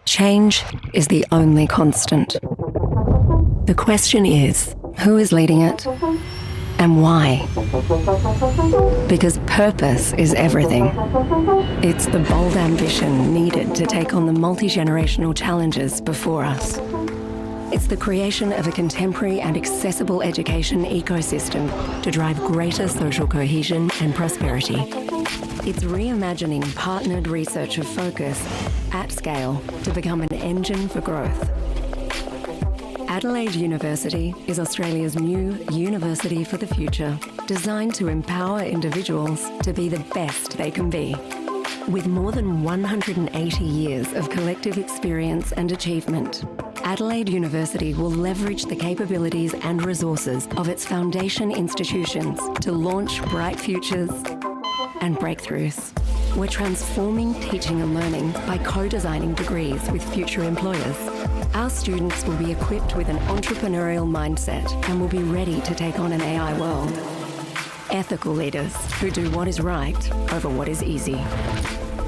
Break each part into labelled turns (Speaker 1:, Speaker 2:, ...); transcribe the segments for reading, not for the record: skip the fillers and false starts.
Speaker 1: Change is the only constant. The question is, who is leading it and why? Because purpose is everything. It's the bold ambition needed to take on the multi-generational challenges before us. It's the creation of a contemporary and accessible education ecosystem to drive greater social cohesion and prosperity. It's reimagining partnered research of focus at scale to become an engine for growth. Adelaide University is Australia's new university for the future, designed to empower individuals to be the best they can be. With more than 180 years of collective experience and achievement, Adelaide University will leverage the capabilities and resources of its foundation institutions to launch bright futures and breakthroughs. We're transforming teaching and learning by co-designing degrees with future employers. Our students will be equipped with an entrepreneurial mindset and will be ready to take on an AI world. Ethical leaders who do what is right over what is easy.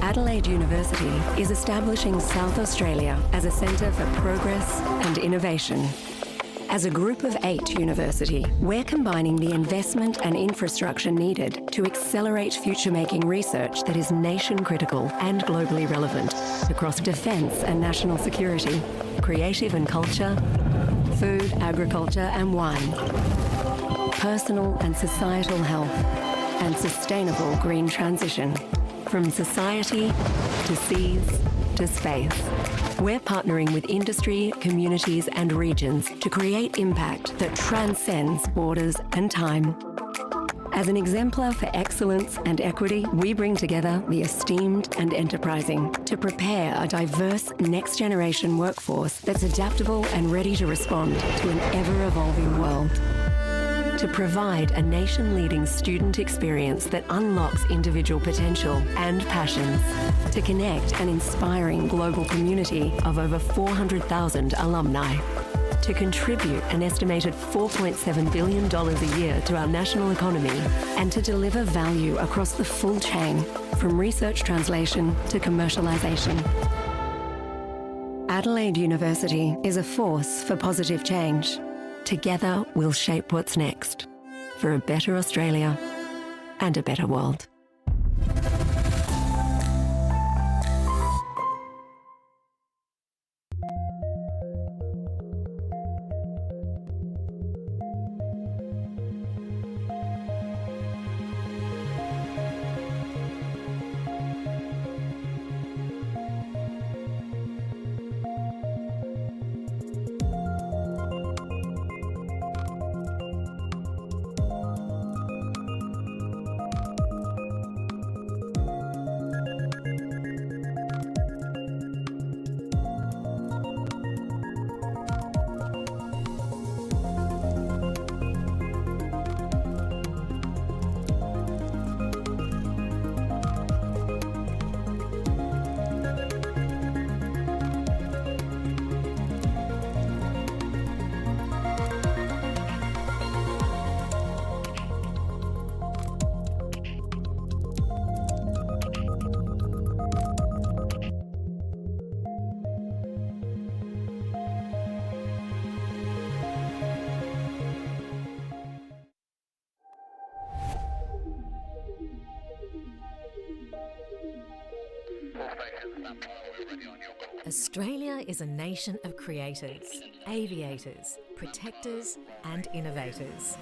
Speaker 1: Adelaide University is establishing South Australia as a centre for progress and innovation. As a group of 8 university, we're combining the investment and infrastructure needed to accelerate future-making research that is nation-critical and globally relevant across defence and national security, creative and culture, food, agriculture and wine, personal and societal health, and sustainable green transition. From society to seas to space. We're partnering with industry, communities and regions to create impact that transcends borders and time. As an exemplar for excellence and equity, we bring together the esteemed and enterprising to prepare a diverse next-generation workforce that's adaptable and ready to respond to an ever-evolving world. To provide a nation-leading student experience that unlocks individual potential and passions. To connect an inspiring global community of over 400,000 alumni. To contribute an estimated $4.7 billion a year to our national economy. And to deliver value across the full chain, from research translation to commercialisation. Adelaide University is a force for positive change. Together, we'll shape what's next for a better Australia and a better world.
Speaker 2: Australia is a nation of creators, aviators, protectors and innovators.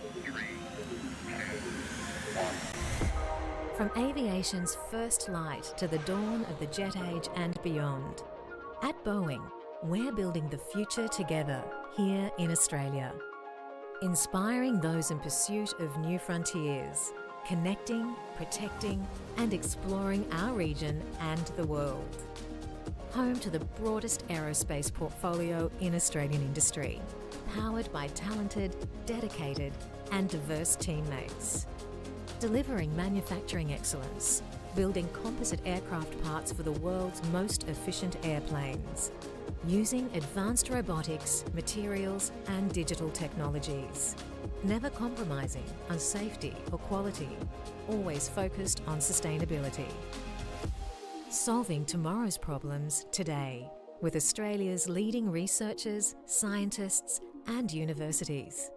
Speaker 2: From aviation's first light to the dawn of the jet age and beyond, at Boeing, we're building the future together here in Australia. Inspiring those in pursuit of new frontiers, connecting, protecting and exploring our region and the world. Home to the broadest aerospace portfolio in Australian industry, powered by talented, dedicated and diverse teammates. Delivering manufacturing excellence, building composite aircraft parts for the world's most efficient airplanes, using advanced robotics, materials and digital technologies. Never compromising on safety or quality, always focused on sustainability. Solving tomorrow's problems today with Australia's leading researchers, scientists and universities,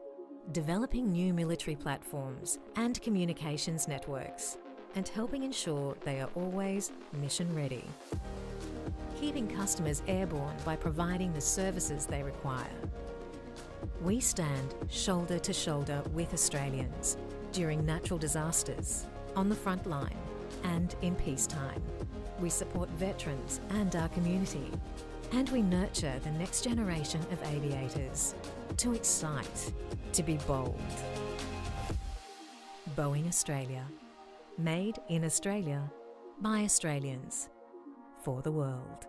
Speaker 2: developing new military platforms and communications networks, and helping ensure they are always mission ready. Keeping customers airborne by providing the services they require. We stand shoulder to shoulder with Australians during natural disasters, on the front line and in peacetime. We support veterans and our community, and we nurture the next generation of aviators to excite, to be bold. Boeing Australia. Made in Australia by Australians for the world.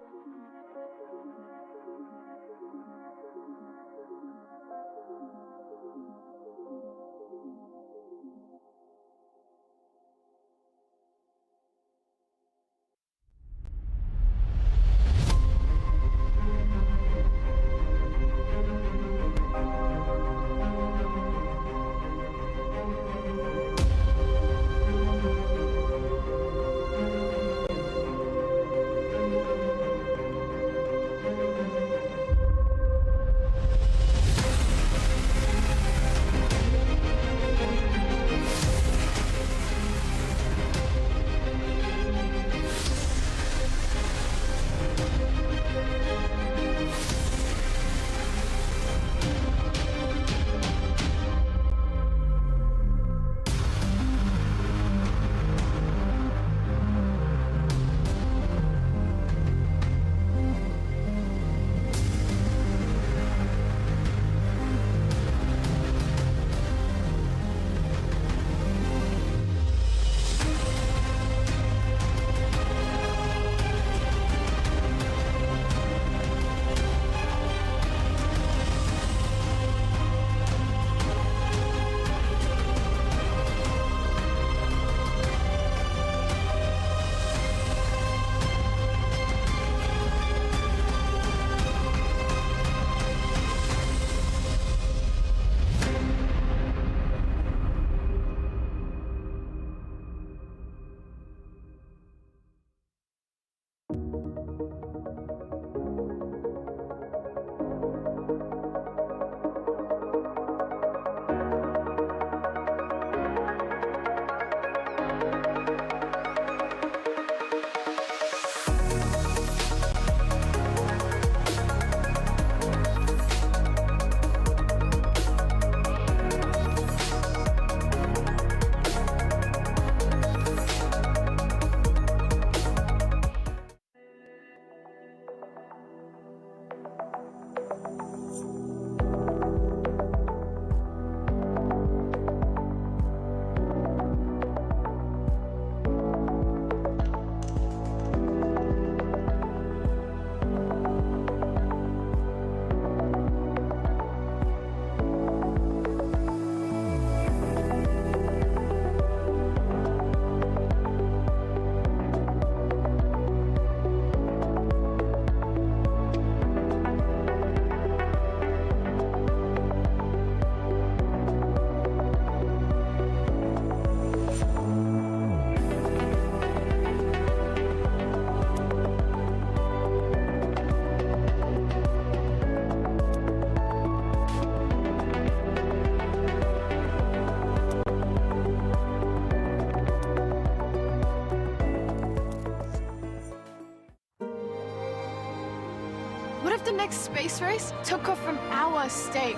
Speaker 3: space race took off from our state?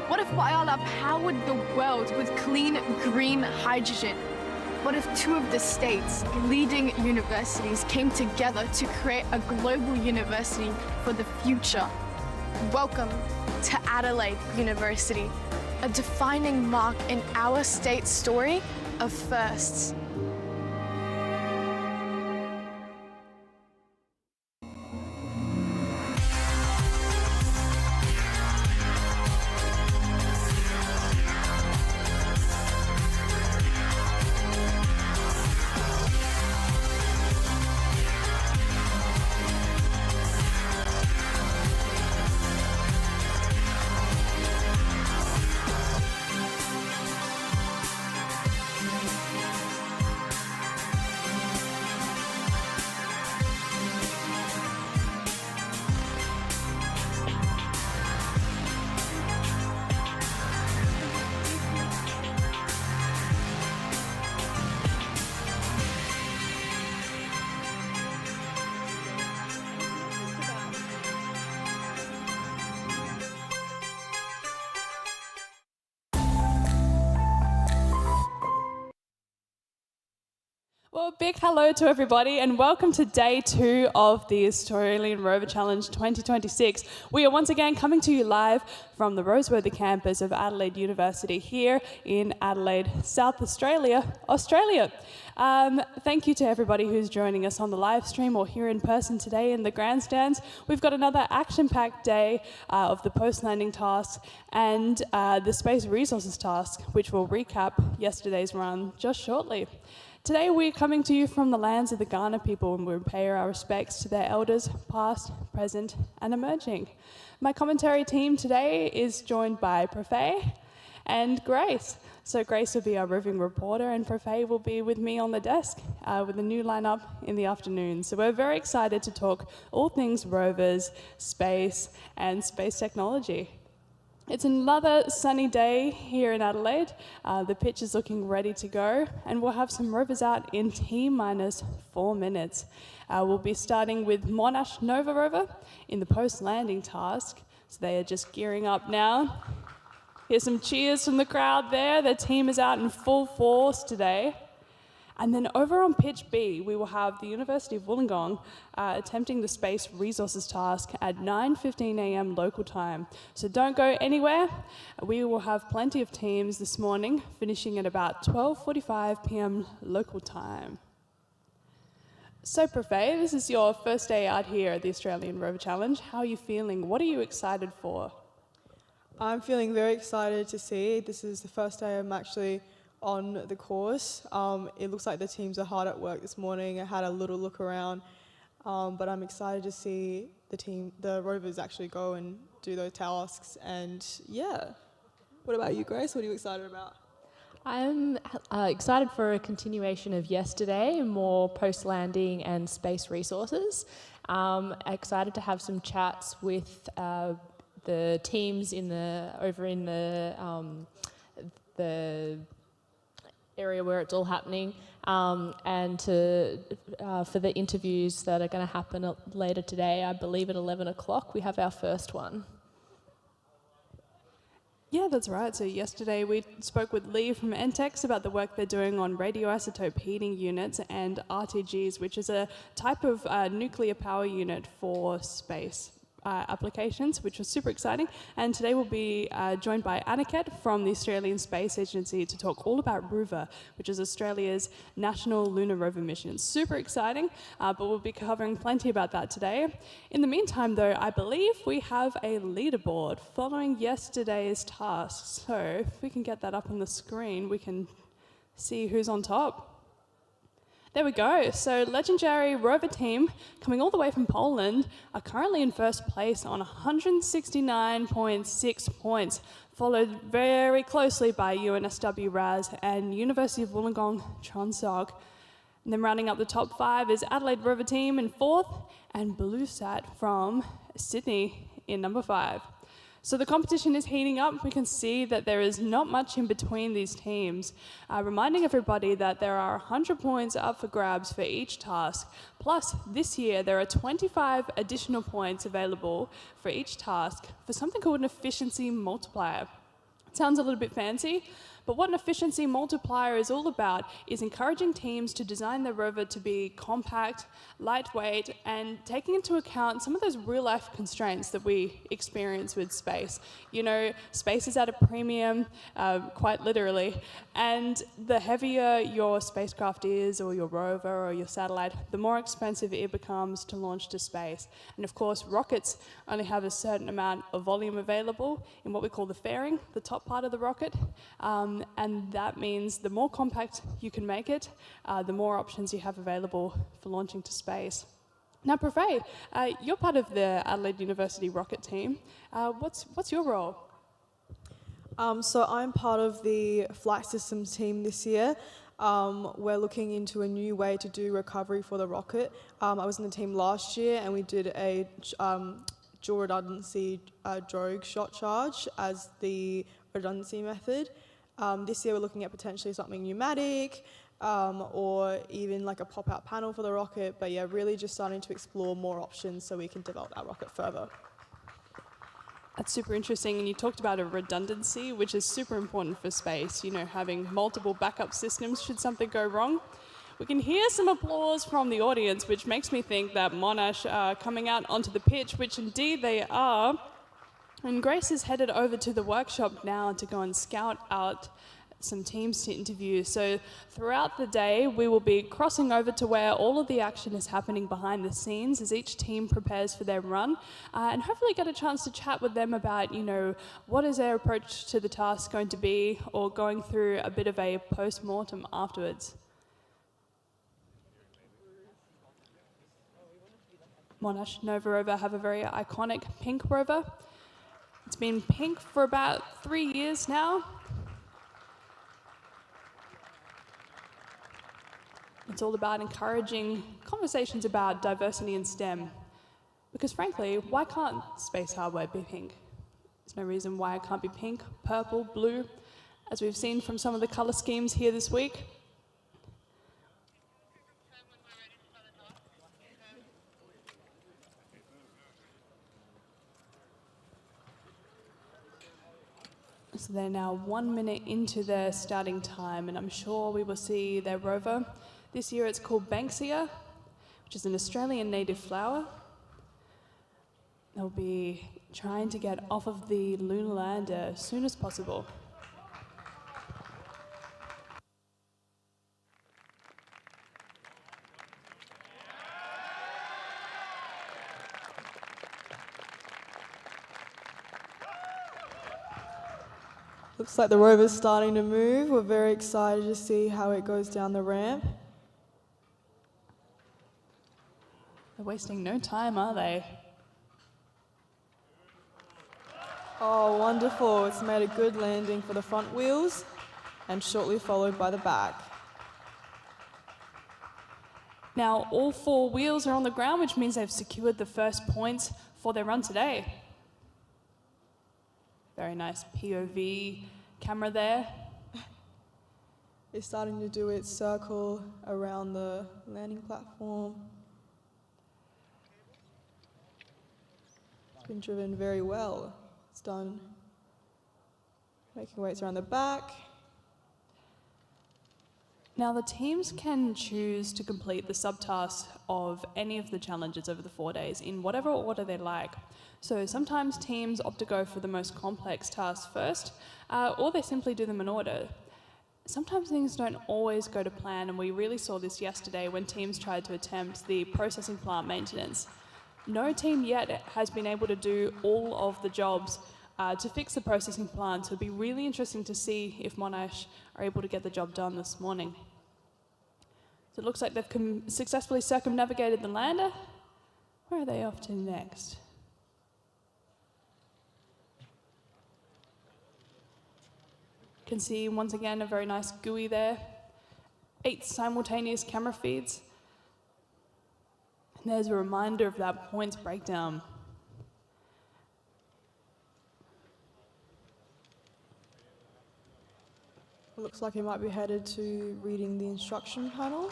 Speaker 3: What if Whyalla powered the world with clean, green hydrogen? What if two of the state's leading universities came together to create a global university for the future? Welcome to Adelaide University, a defining mark in our state's story of firsts.
Speaker 4: Well, big hello to everybody and welcome to day 2 of the Australian Rover Challenge 2026. We are once again coming to you live from the Roseworthy campus of Adelaide University here in Adelaide, South Australia, Australia. Thank you to everybody who's joining us on the live stream or here in person today in the grandstands. We've got another action-packed day of the post-landing task and the space resources task, which will recap yesterday's run just shortly. Today we're coming to you from the lands of the Kaurna people and we pay our respects to their elders, past, present and emerging. My commentary team today is joined by Profay and Grace. So Grace will be our roving reporter and Profay will be with me on the desk with a new lineup in the afternoon. So we're very excited to talk all things rovers, space and space technology. It's another sunny day here in Adelaide. The pitch is looking ready to go and we'll have some rovers out in T-minus 4 minutes. We'll be starting with Monash Nova rover in the post-landing task. So they are just gearing up now. Here's some cheers from the crowd there. Their team is out in full force today. And then over on pitch B, we will have the University of Wollongong attempting the space resources task at 9:15 a.m. local time. So don't go anywhere. We will have plenty of teams this morning, finishing at about 12:45 p.m. local time. So Profay, this is your first day out here at the Australian Rover Challenge. How are you feeling? What are you excited for?
Speaker 5: I'm feeling very excited to see. This is the first day I'm actually on the course. It looks like the teams are hard at work this morning. I had a little look around, but I'm excited to see the rovers actually go and do those tasks. And yeah, what about you, Grace? What are you excited about?
Speaker 6: I'm excited for a continuation of yesterday, more post-landing and space resources. Excited to have some chats with the teams over in the area where it's all happening, and for the interviews that are going to happen later today. I believe at 11 o'clock we have our first one.
Speaker 4: Yeah, that's right. So yesterday we spoke with Lee from NTEX about the work they're doing on radioisotope heating units and RTGs, which is a type of nuclear power unit for space applications, which was super exciting. And today we'll be joined by Aniket from the Australian Space Agency to talk all about Rover, which is Australia's national lunar rover mission. Super exciting, but we'll be covering plenty about that today. In the meantime, though, I believe we have a leaderboard following yesterday's tasks. So if we can get that up on the screen, we can see who's on top. There we go. So legendary rover team coming all the way from Poland are currently in first place on 169.6 points, followed very closely by UNSW RAS and University of Wollongong Transog. And then rounding up the top 5 is Adelaide rover team in 4th and BlueSat from Sydney in number 5. So the competition is heating up. We can see that there is not much in between these teams, reminding everybody that there are 100 points up for grabs for each task. Plus, this year, there are 25 additional points available for each task for something called an efficiency multiplier. It sounds a little bit fancy, but what an efficiency multiplier is all about is encouraging teams to design their rover to be compact, lightweight, and taking into account some of those real-life constraints that we experience with space. You know, space is at a premium, quite literally, and the heavier your spacecraft is, or your rover, or your satellite, the more expensive it becomes to launch to space. And of course, rockets only have a certain amount of volume available in what we call the fairing, the top part of the rocket. And that means the more compact you can make it, the more options you have available for launching to space. Now, Profay, you're part of the Adelaide University rocket team. What's your role?
Speaker 5: So I'm part of the flight systems team this year. We're looking into a new way to do recovery for the rocket. I was in the team last year and we did a dual redundancy drogue shot charge as the redundancy method. This year we're looking at potentially something pneumatic or even like a pop-out panel for the rocket, but yeah, really just starting to explore more options so we can develop our rocket further.
Speaker 4: That's super interesting, and you talked about a redundancy, which is super important for space, you know, having multiple backup systems should something go wrong. We can hear some applause from the audience, which makes me think that Monash are coming out onto the pitch, which indeed they are. And Grace is headed over to the workshop now to go and scout out some teams to interview. So throughout the day, we will be crossing over to where all of the action is happening behind the scenes as each team prepares for their run, and hopefully get a chance to chat with them about, what is their approach to the task going to be, or going through a bit of a post-mortem afterwards. Monash Nova Rover have a very iconic pink rover. It's been pink for about 3 years now. It's all about encouraging conversations about diversity in STEM. Because frankly, why can't space hardware be pink? There's no reason why it can't be pink, purple, blue, as we've seen from some of the colour schemes here this week. So they're now 1 minute into their starting time, and I'm sure we will see their rover. This year it's called Banksia, which is an Australian native flower. They'll be trying to get off of the lunar lander as soon as possible.
Speaker 5: Looks like the rover's starting to move. We're very excited to see how it goes down the ramp.
Speaker 4: They're wasting no time, are they?
Speaker 5: Oh, wonderful. It's made a good landing for the front wheels and shortly followed by the back.
Speaker 4: Now, all 4 wheels are on the ground, which means they've secured the first points for their run today. Very nice POV camera there.
Speaker 5: It's starting to do its circle around the landing platform. It's been driven very well. It's done making weights around the back.
Speaker 4: Now the teams can choose to complete the subtasks of any of the challenges over the 4 days in whatever order they like. So sometimes teams opt to go for the most complex tasks first, or they simply do them in order. Sometimes things don't always go to plan, and we really saw this yesterday when teams tried to attempt the processing plant maintenance. No team yet has been able to do all of the jobs to fix the processing plant, so it'll be really interesting to see if Monash are able to get the job done this morning. So it looks like they've successfully circumnavigated the lander. Where are they off to next? Can see once again a very nice GUI there. 8 simultaneous camera feeds. And there's a reminder of that points breakdown.
Speaker 5: It looks like he might be headed to reading the instruction panel.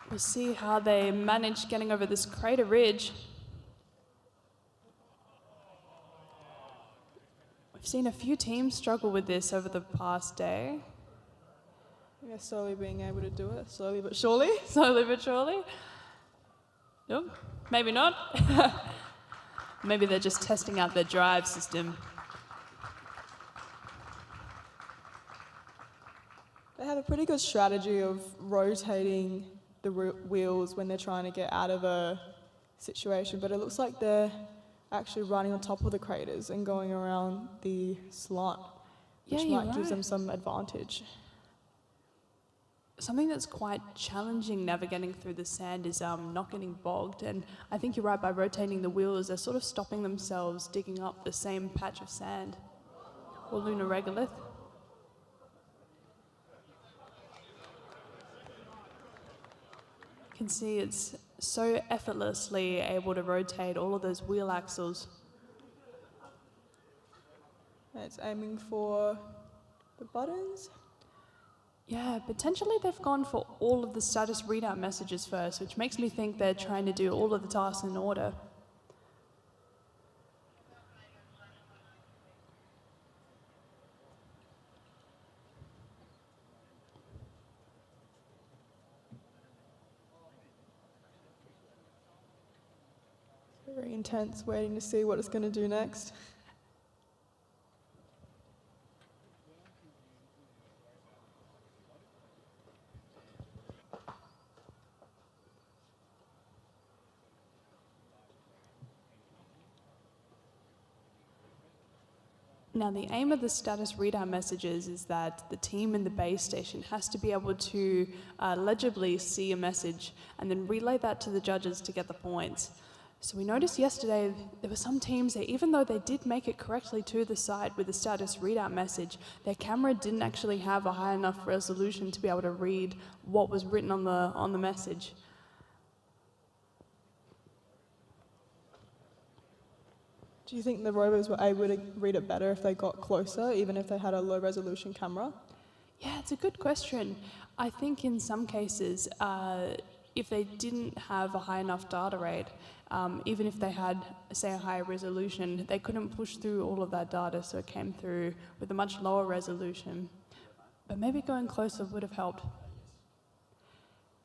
Speaker 4: We'll see how they manage getting over this crater ridge. We've seen a few teams struggle with this over the past day.
Speaker 5: They're slowly being able to do it, slowly but surely.
Speaker 4: Slowly but surely. Nope, maybe not. Maybe they're just testing out their drive system.
Speaker 5: They have a pretty good strategy of rotating the wheels when they're trying to get out of a situation, but it looks like they're actually running on top of the craters and going around the slant, which might give them some advantage.
Speaker 4: Something that's quite challenging navigating through the sand is not getting bogged, and I think you're right, by rotating the wheels, they're sort of stopping themselves digging up the same patch of sand, or lunar regolith. You can see it's so effortlessly able to rotate all of those wheel axles.
Speaker 5: It's aiming for the buttons.
Speaker 4: Yeah, potentially they've gone for all of the status readout messages first, which makes me think they're trying to do all of the tasks in order.
Speaker 5: Very intense, waiting to see what it's going to do next.
Speaker 4: Now, the aim of the status readout messages is that the team in the base station has to be able to legibly see a message and then relay that to the judges to get the points. So we noticed yesterday there were some teams that, even though they did make it correctly to the site with the status readout message, their camera didn't actually have a high enough resolution to be able to read what was written on the message.
Speaker 5: Do you think the rovers were able to read it better if they got closer, even if they had a low resolution camera?
Speaker 4: Yeah, it's a good question. I think in some cases, if they didn't have a high enough data rate, even if they had, say, a higher resolution, they couldn't push through all of that data, so it came through with a much lower resolution. But maybe going closer would have helped.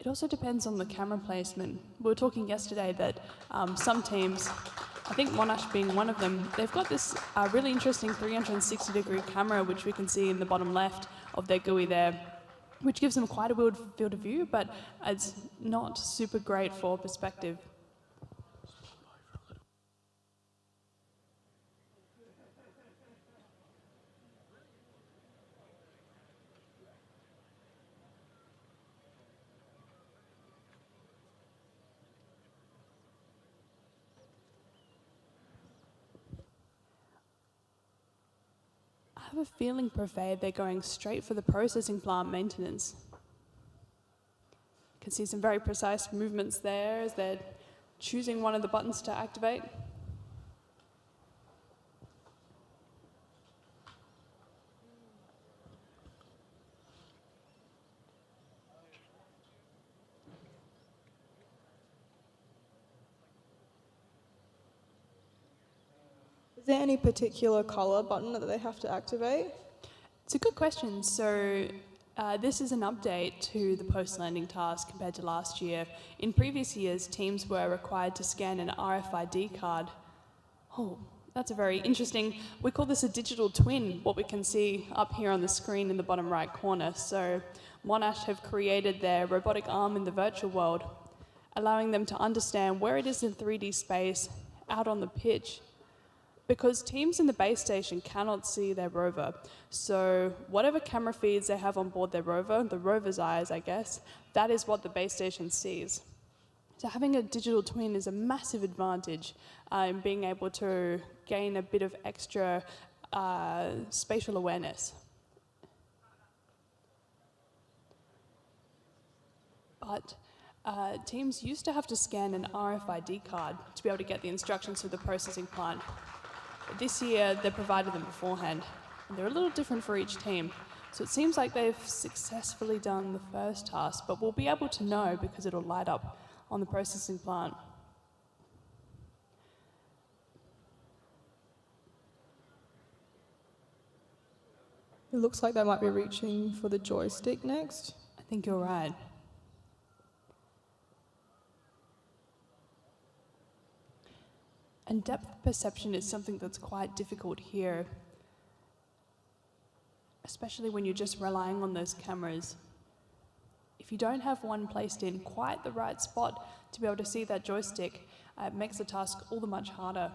Speaker 4: It also depends on the camera placement. We were talking yesterday that some teams, I think Monash being one of them, they've got this really interesting 360-degree camera, which we can see in the bottom left of their GUI there, which gives them quite a wide field of view, but it's not super great for perspective. I have a feeling, Profade, they're going straight for the processing plant maintenance. You can see some very precise movements there as they're choosing one of the buttons to activate.
Speaker 5: Is there any particular colour button that they have to activate?
Speaker 4: It's a good question. So this is an update to the post-landing task compared to last year. In previous years, teams were required to scan an RFID card. Oh, that's a very interesting, we call this a digital twin, what we can see up here on the screen in the bottom right corner. So Monash have created their robotic arm in the virtual world, allowing them to understand where it is in 3D space out on the pitch. Because teams in the base station cannot see their rover, so whatever camera feeds they have on board their rover, the rover's eyes, I guess, that is what the base station sees. So having a digital twin is a massive advantage in being able to gain a bit of extra spatial awareness. But teams used to have to scan an RFID card to be able to get the instructions to the processing plant. This year, they provided them beforehand. And they're a little different for each team. So it seems like they've successfully done the first task, but we'll be able to know because it'll light up on the processing plant.
Speaker 5: It looks like they might be reaching for the joystick next.
Speaker 4: I think you're right. And depth perception is something that's quite difficult here, especially when you're just relying on those cameras. If you don't have one placed in quite the right spot to be able to see that joystick, it makes the task all the much harder.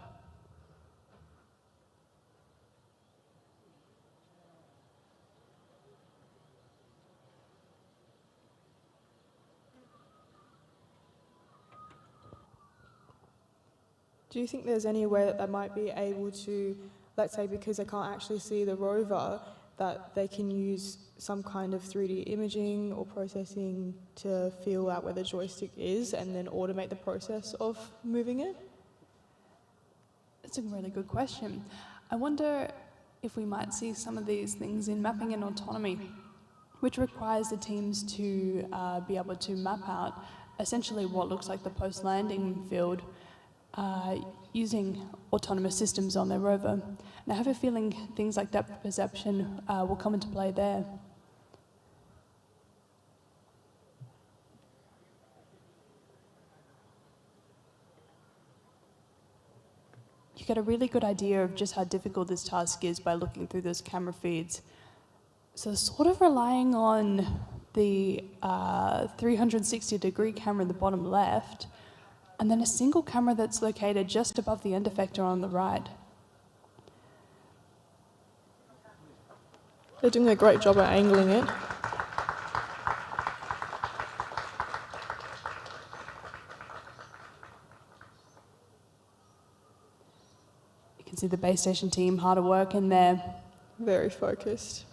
Speaker 5: Do you think there's any way that they might be able to, let's say because they can't actually see the rover, that they can use some kind of 3D imaging or processing to feel out where the joystick is and then automate the process of moving it?
Speaker 4: That's a really good question. I wonder if we might see some of these things in mapping and autonomy, which requires the teams to be able to map out essentially what looks like the post-landing field using autonomous systems on their rover. And I have a feeling things like depth perception will come into play there. get a really good idea of just how difficult this task is by looking through those camera feeds. So sort of relying on the 360-degree camera in the bottom left, and then a single camera that's located just above the end effector on the right.
Speaker 5: They're doing a great job at angling it.
Speaker 4: You can see the base station team hard at work in there.
Speaker 5: Very focused.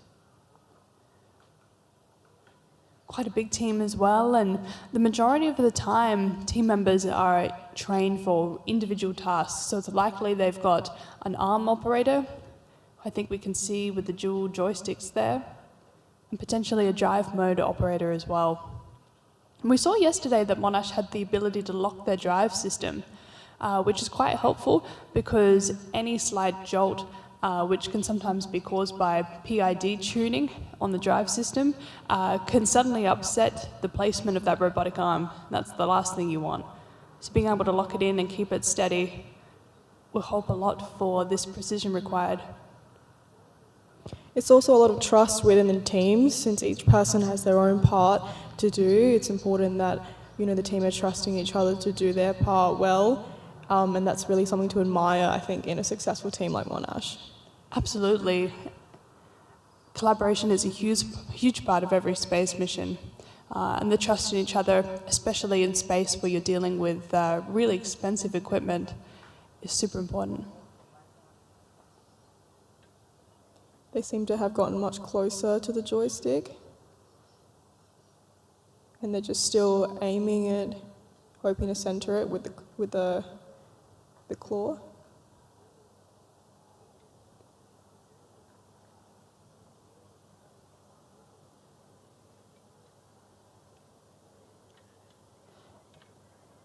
Speaker 4: Quite a big team as well, and the majority of the time team members are trained for individual tasks, so it's likely they've got an arm operator, I think we can see with the dual joysticks there, and potentially a drive mode operator as well. And we saw yesterday that Monash had the ability to lock their drive system, which is quite helpful because any slight jolt, which can sometimes be caused by PID tuning on the drive system, can suddenly upset the placement of that robotic arm. That's the last thing you want. So being able to lock it in and keep it steady will help a lot for this precision required.
Speaker 5: It's also a lot of trust within the teams, since each person has their own part to do. It's important that, you know, the team are trusting each other to do their part well, and that's really something to admire, I think, in a successful team like Monash.
Speaker 4: Absolutely. Collaboration is a huge part of every space mission, and the trust in each other, especially in space where you're dealing with really expensive equipment, is super important.
Speaker 5: They seem to have gotten much closer to the joystick, and they're just still aiming it, hoping to center it with the claw.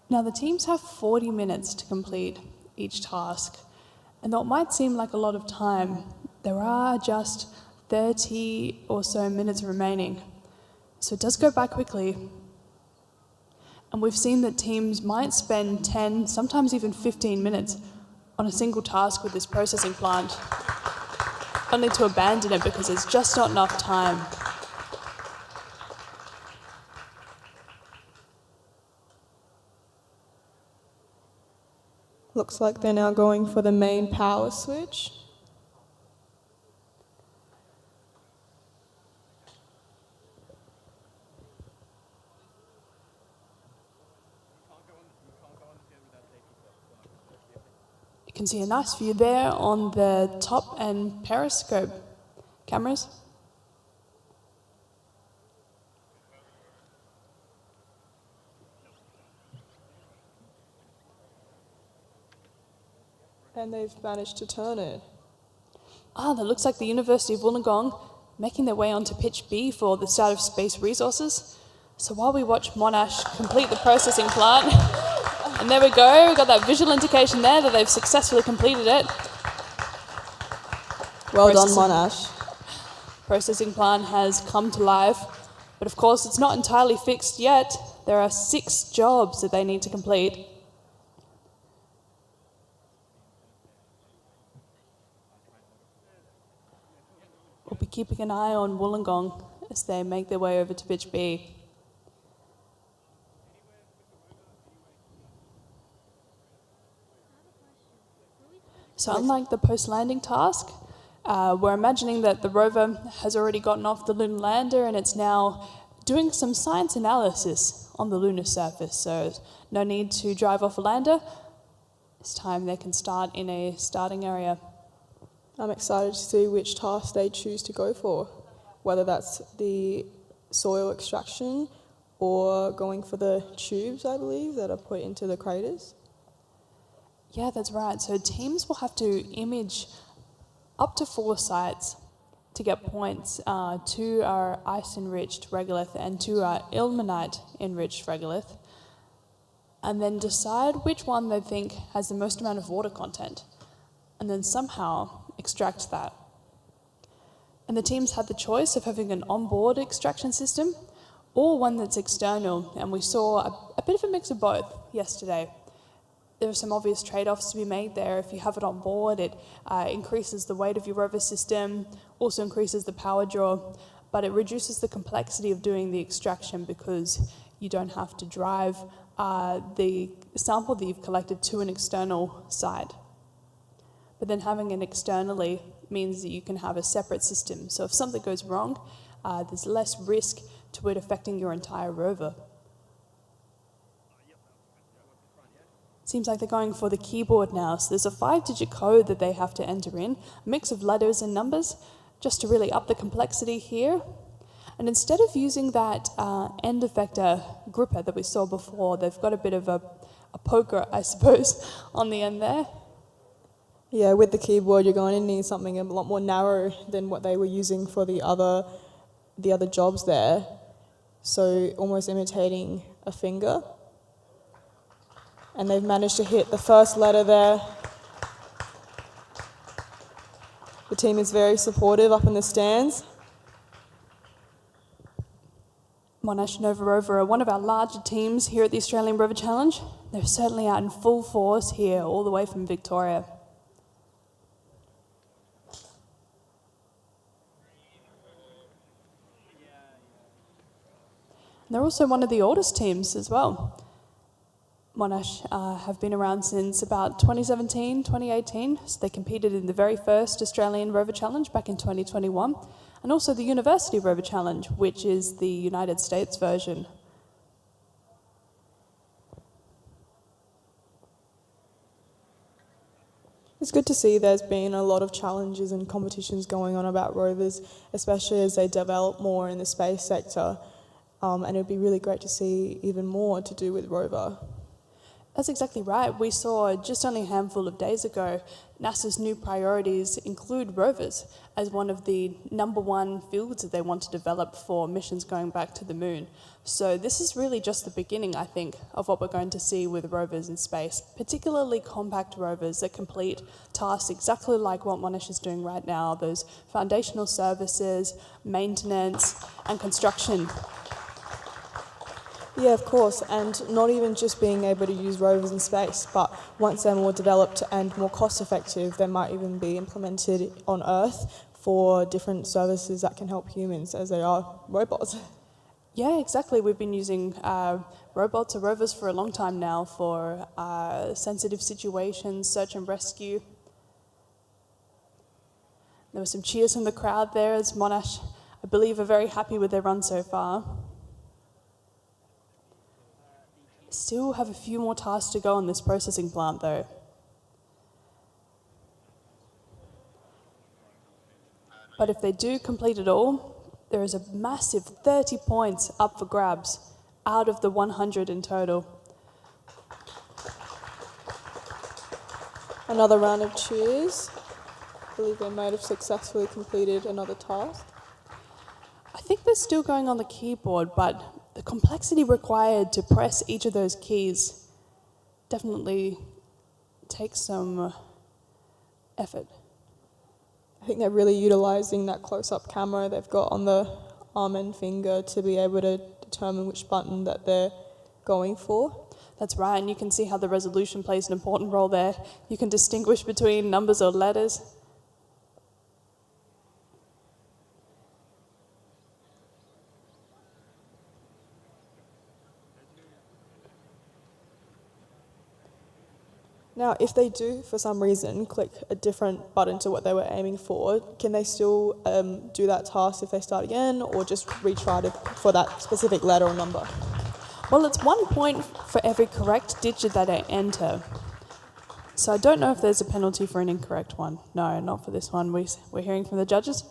Speaker 4: Now the teams have 40 minutes to complete each task, and though it might seem like a lot of time, there are just 30 or so minutes remaining. So it does go by quickly. And we've seen that teams might spend 10, sometimes even 15 minutes on a single task with this processing plant, only to abandon it because there's just not enough time.
Speaker 5: Looks like they're now going for the main power switch.
Speaker 4: You can see a nice view there on the top and periscope cameras.
Speaker 5: And they've managed to turn it.
Speaker 4: That looks like the University of Wollongong making their way onto pitch B for the start of space resources. So while we watch Monash complete the processing plant, and there we go, we've got that visual indication there that they've successfully completed it.
Speaker 5: Well done, Monash.
Speaker 4: Processing plant has come to life, but of course it's not entirely fixed yet. There are 6 jobs that they need to complete. We'll be keeping an eye on Wollongong as they make their way over to pitch B. So unlike the post-landing task, we're imagining that the rover has already gotten off the lunar lander and it's now doing some science analysis on the lunar surface. So no need to drive off a lander. This time they can start in a starting area.
Speaker 5: I'm excited to see which task they choose to go for, whether that's the soil extraction or going for the tubes, I believe, that are put into the craters.
Speaker 4: Yeah, that's right. So teams will have to image up to 4 sites to get points to our ice-enriched regolith and to our ilmenite-enriched regolith, and then decide which one they think has the most amount of water content, and then somehow extract that. And the teams had the choice of having an onboard extraction system or one that's external, and we saw a bit of a mix of both yesterday. there are some obvious trade-offs to be made there. If you have it on board, it increases the weight of your rover system, also increases the power draw, but it reduces the complexity of doing the extraction because you don't have to drive the sample that you've collected to an external site. But then having it externally means that you can have a separate system. So if something goes wrong, there's less risk to it affecting your entire rover. Seems like they're going for the keyboard now. So there's a 5-digit code that they have to enter in, a mix of letters and numbers, just to really up the complexity here. And instead of using that end effector gripper that we saw before, they've got a bit of a poker, I suppose, on the end there.
Speaker 5: Yeah, with the keyboard, you're going to need something a lot more narrow than what they were using for the other jobs there. So almost imitating a finger. And they've managed to hit the first letter there. The team is very supportive up in the stands.
Speaker 4: Monash and Rover are one of our larger teams here at the Australian Rover Challenge. They're certainly out in full force here, all the way from Victoria. They're also one of the oldest teams as well. Monash have been around since about 2017, 2018, so they competed in the very first Australian Rover Challenge back in 2021, and also the University Rover Challenge, which is the United States version.
Speaker 5: It's good to see there's been a lot of challenges and competitions going on about rovers, especially as they develop more in the space sector. And it would be really great to see even more to do with Rover.
Speaker 4: That's exactly right. We saw just only a handful of days ago, NASA's new priorities include rovers as one of the #1 fields that they want to develop for missions going back to the moon. So this is really just the beginning, I think, of what we're going to see with rovers in space, particularly compact rovers that complete tasks exactly like what Monash is doing right now, those foundational services, maintenance, and construction.
Speaker 5: Yeah, of course, and not even just being able to use rovers in space, but once they're more developed and more cost-effective, they might even be implemented on Earth for different services that can help humans, as they are robots.
Speaker 4: Yeah, exactly. We've been using robots or rovers for a long time now for sensitive situations, search and rescue. There were some cheers from the crowd there as Monash, I believe, are very happy with their run so far. Still have a few more tasks to go on this processing plant though. But if they do complete it all, there is a massive 30 points up for grabs out of the 100 in total.
Speaker 5: Another round of cheers. I believe they might have successfully completed another task.
Speaker 4: I think they're still going on the keyboard, but the complexity required to press each of those keys definitely takes some effort.
Speaker 5: I think they're really utilising that close-up camera they've got on the arm and finger to be able to determine which button that they're going for.
Speaker 4: That's right, and you can see how the resolution plays an important role there. You can distinguish between numbers or letters.
Speaker 5: Now, if they do, for some reason, click a different button to what they were aiming for, can they still do that task if they start again, or just retry for that specific letter or number?
Speaker 4: Well, it's 1 point for every correct digit that I enter. So I don't know if there's a penalty for an incorrect one. No, not for this one. We're hearing from the judges.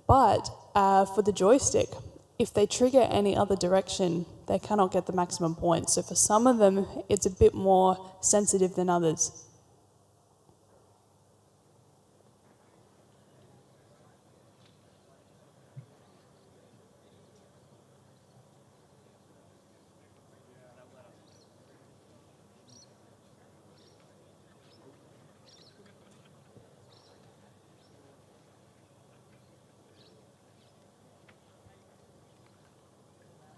Speaker 4: But for the joystick, if they trigger any other direction, they cannot get the maximum points. So for some of them, it's a bit more sensitive than others.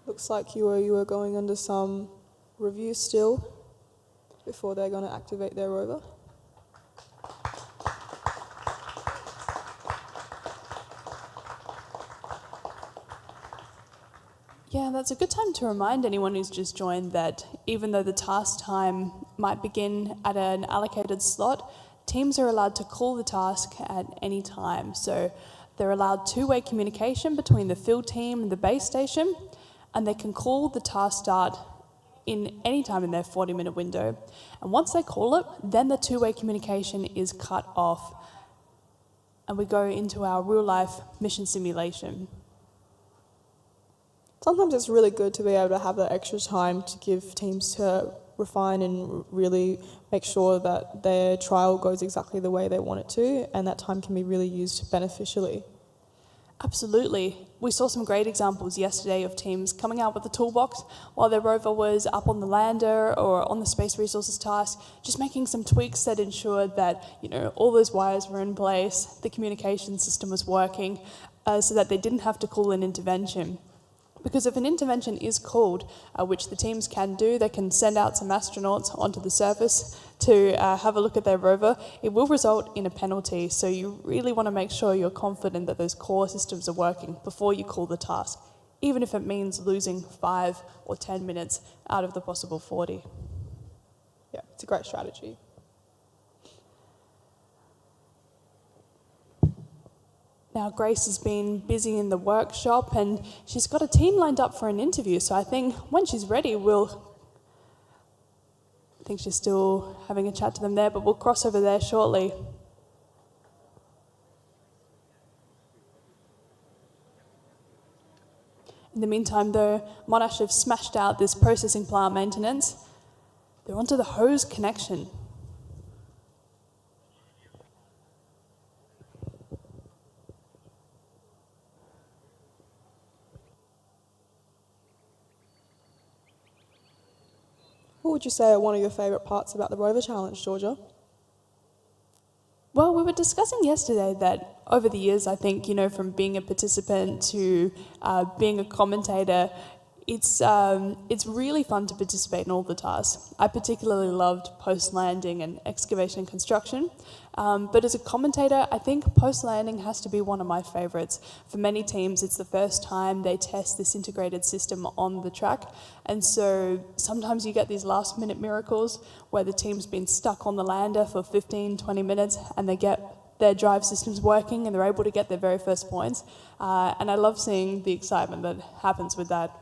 Speaker 5: Looks like you were going under some review still. before they're going to activate their rover.
Speaker 4: Yeah, that's a good time to remind anyone who's just joined that even though the task time might begin at an allocated slot, teams are allowed to call the task at any time. So they're allowed two-way communication between the field team and the base station, and they can call the task start in any time in their 40-minute window. And once they call it, then the two-way communication is cut off, and we go into our real-life mission simulation.
Speaker 5: Sometimes it's really good to be able to have that extra time to give teams to refine and really make sure that their trial goes exactly the way they want it to, and that time can be really used beneficially.
Speaker 4: Absolutely. We saw some great examples yesterday of teams coming out with the toolbox while their rover was up on the lander or on the space resources task, just making some tweaks that ensured that, all those wires were in place, the communication system was working, so that they didn't have to call an intervention. Because if an intervention is called, which the teams can do, they can send out some astronauts onto the surface to have a look at their rover, it will result in a penalty. So you really want to make sure you're confident that those core systems are working before you call the task, even if it means losing 5 or 10 minutes out of the possible 40.
Speaker 5: Yeah, it's a great strategy.
Speaker 4: Now, Grace has been busy in the workshop and she's got a team lined up for an interview. So I think when she's ready, I think she's still having a chat to them there, but we'll cross over there shortly. In the meantime, though, Monash have smashed out this processing plant maintenance. They're onto the hose connection.
Speaker 5: What would you say are one of your favourite parts about the Rover Challenge, Georgia?
Speaker 4: Well, we were discussing yesterday that over the years, I think, from being a participant to being a commentator, it's really fun to participate in all the tasks. I particularly loved post-landing and excavation and construction. But as a commentator, I think post-landing has to be one of my favourites. For many teams, it's the first time they test this integrated system on the track. And so sometimes you get these last-minute miracles where the team's been stuck on the lander for 15, 20 minutes and they get their drive systems working and they're able to get their very first points. And I love seeing the excitement that happens with that.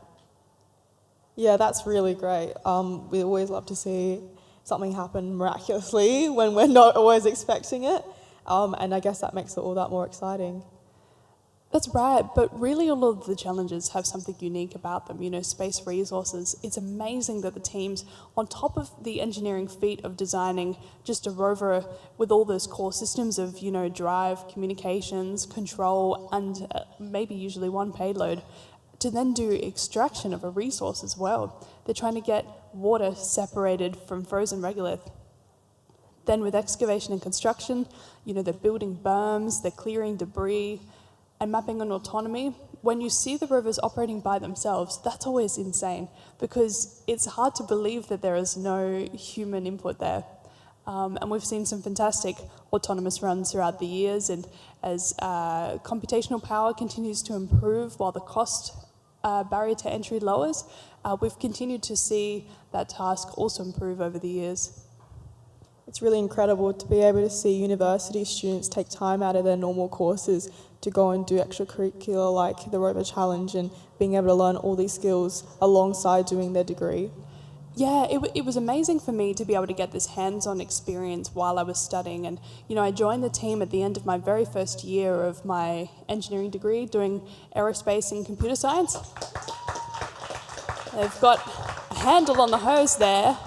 Speaker 5: Yeah, that's really great. We always love to see something happen miraculously when we're not always expecting it. And I guess that makes it all that more exciting.
Speaker 4: That's right, but really all of the challenges have something unique about them. Space resources. It's amazing that the teams, on top of the engineering feat of designing just a rover with all those core systems of, drive, communications, control, and maybe usually one payload, to then do extraction of a resource as well. They're trying to get water separated from frozen regolith. Then with excavation and construction, they're building berms, they're clearing debris, and mapping on autonomy. When you see the rovers operating by themselves, that's always insane because it's hard to believe that there is no human input there. And we've seen some fantastic autonomous runs throughout the years, and as computational power continues to improve while the cost barrier to entry lowers, we've continued to see that task also improve over the years.
Speaker 5: It's really incredible to be able to see university students take time out of their normal courses to go and do extracurricular like the Rover Challenge and being able to learn all these skills alongside doing their degree.
Speaker 4: Yeah, it was amazing for me to be able to get this hands-on experience while I was studying. And, I joined the team at the end of my very first year of my engineering degree doing aerospace and computer science. They've got a handle on the hose there.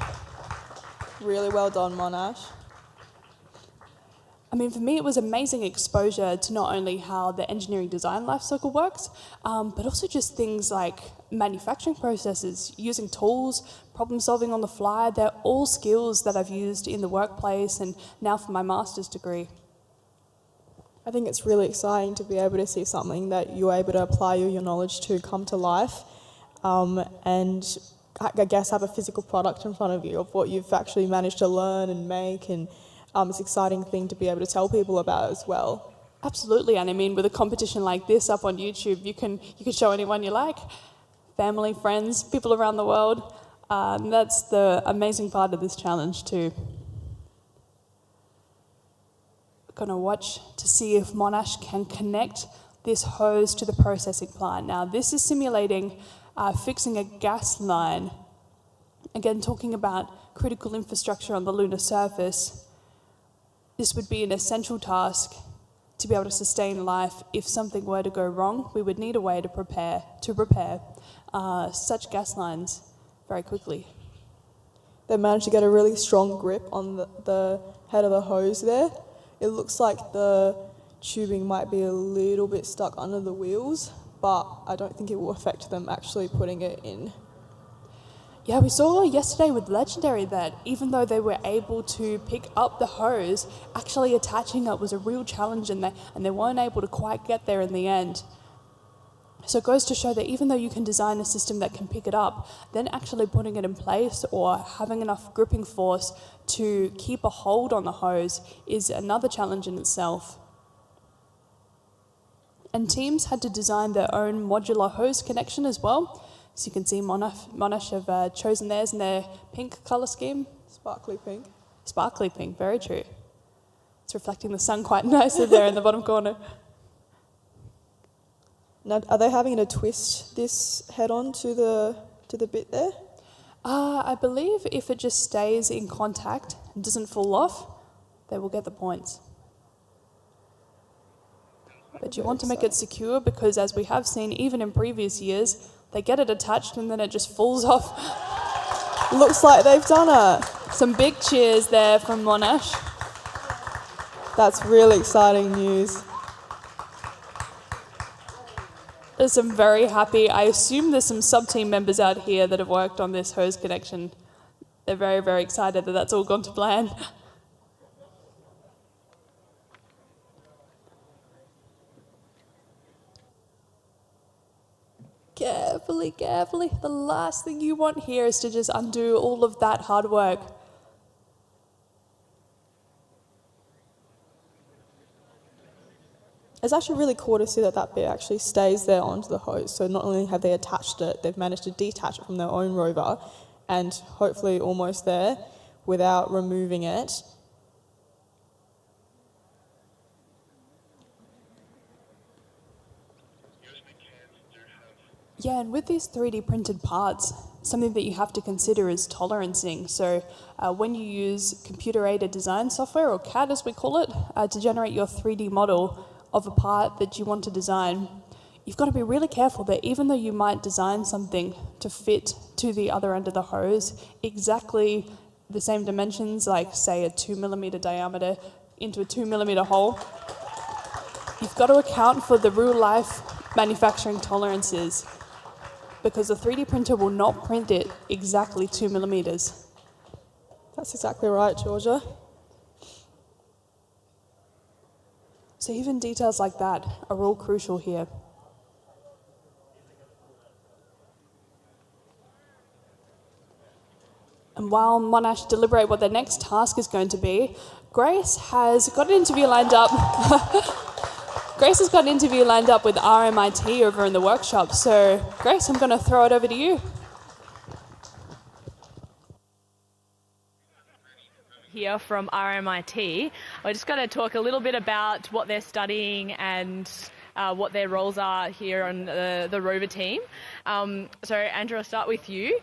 Speaker 5: Really well done, Monash.
Speaker 4: For me, it was amazing exposure to not only how the engineering design lifecycle works, but also just things like manufacturing processes, using tools, problem solving on the fly. They're all skills that I've used in the workplace and now for my master's degree.
Speaker 5: I think it's really exciting to be able to see something that you're able to apply your knowledge to come to life. And I guess, have a physical product in front of you of what you've actually managed to learn and make, and it's an exciting thing to be able to tell people about as well.
Speaker 4: Absolutely, and I mean, with a competition like this up on YouTube, you can show anyone you like, family, friends, people around the world. And that's the amazing part of this challenge too. Going to watch to see if Monash can connect this hose to the processing plant. Now, this is simulating fixing a gas line. Again, talking about critical infrastructure on the lunar surface. This would be an essential task to be able to sustain life. If something were to go wrong, we would need a way to repair such gas lines very quickly.
Speaker 5: They managed to get a really strong grip on the head of the hose there. It looks like the tubing might be a little bit stuck under the wheels, but I don't think it will affect them actually putting it in.
Speaker 4: Yeah, we saw yesterday with Legendary that even though they were able to pick up the hose, actually attaching it was a real challenge, and they weren't able to quite get there in the end. So it goes to show that even though you can design a system that can pick it up, then actually putting it in place or having enough gripping force to keep a hold on the hose is another challenge in itself. And teams had to design their own modular hose connection as well. So you can see Monash have chosen theirs in their pink colour scheme.
Speaker 5: Sparkly pink.
Speaker 4: Sparkly pink, very true. It's reflecting the sun quite nicely there in the bottom corner.
Speaker 5: Now, are they having to twist this head-on to the bit there?
Speaker 4: I believe if it just stays in contact and doesn't fall off, they will get the points. But you want to make it secure because, as we have seen even in previous years, they get it attached and then it just falls off.
Speaker 5: Looks like they've done it.
Speaker 4: Some big cheers there from Monash.
Speaker 5: That's really exciting news.
Speaker 4: There's some very happy, I assume there's some sub-team members out here that have worked on this hose connection. They're very, very excited that that's all gone to plan. Carefully, carefully. The last thing you want here is to just undo all of that hard work.
Speaker 5: It's actually really cool to see that bit actually stays there onto the hose. So not only have they attached it, they've managed to detach it from their own rover and hopefully almost there without removing it.
Speaker 4: Yeah, and with these 3D printed parts, something that you have to consider is tolerancing. So when you use computer-aided design software, or CAD as we call it, to generate your 3D model of a part that you want to design, you've got to be really careful that even though you might design something to fit to the other end of the hose, exactly the same dimensions, like say a 2mm diameter into a 2mm hole, you've got to account for the real life manufacturing tolerances, because the 3D printer will not print it exactly 2mm.
Speaker 5: That's exactly right, Georgia.
Speaker 4: So even details like that are all crucial here. And while Monash deliberate what their next task is going to be, Grace has got an interview lined up. Grace has got an interview lined up with RMIT over in the workshop. So, Grace, I'm going to throw it over to you.
Speaker 7: Here from RMIT. We're just going to talk a little bit about what they're studying and what their roles are here on the Rover team. So Andrew, I'll start with you.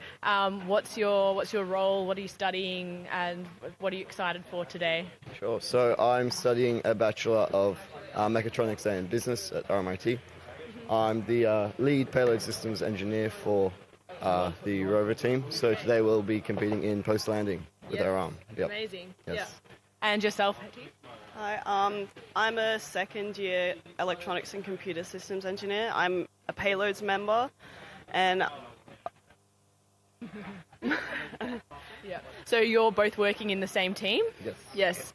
Speaker 7: What's your role? What are you studying, and what are you excited for today?
Speaker 8: Sure. So I'm studying a Bachelor of Mechatronics and Business at RMIT. I'm the lead payload systems engineer for the Rover team. So today we'll be competing in post-landing with our arm. Yep.
Speaker 7: Amazing.
Speaker 8: Yes.
Speaker 7: Yeah. And yourself?
Speaker 9: Hi, I'm a second year electronics and computer systems engineer. I'm a payloads member, and
Speaker 7: Yeah. So you're both working in the same team?
Speaker 8: Yes.
Speaker 7: Yes.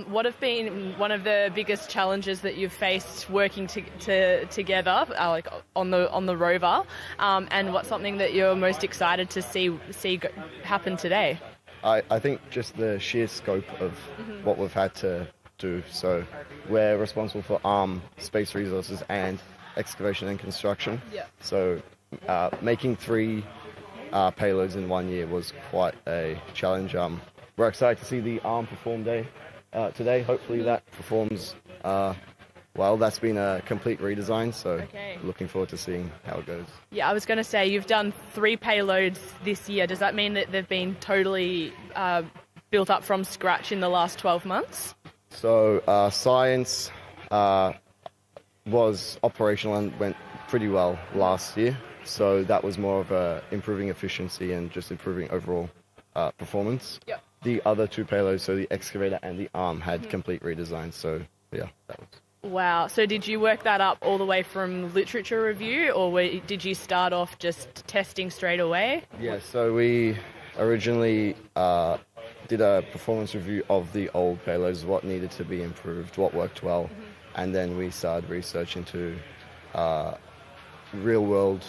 Speaker 7: What have been one of the biggest challenges that you've faced working together, like on the Rover, and what's something that you're most excited to see happen today?
Speaker 8: I think just the sheer scope of what we've had to do. So we're responsible for space resources and excavation and construction.
Speaker 7: Yeah.
Speaker 8: So making 3 payloads in 1 year was quite a challenge. We're excited to see the perform today. Hopefully that performs well. That's been a complete redesign, so looking forward to seeing how it goes.
Speaker 7: Yeah, I was going to say, you've done 3 payloads this year. Does that mean that they've been totally built up from scratch in the last 12 months?
Speaker 8: So science was operational and went pretty well last year. So that was more of improving efficiency and just improving overall performance.
Speaker 7: Yep.
Speaker 8: The other 2 payloads, so the excavator and the arm, had complete redesigns. So yeah, that was.
Speaker 7: Wow. So did you work that up all the way from literature review, or did you start off just testing straight away?
Speaker 8: Yeah, so we originally did a performance review of the old payloads, what needed to be improved, what worked well, and then we started research into real-world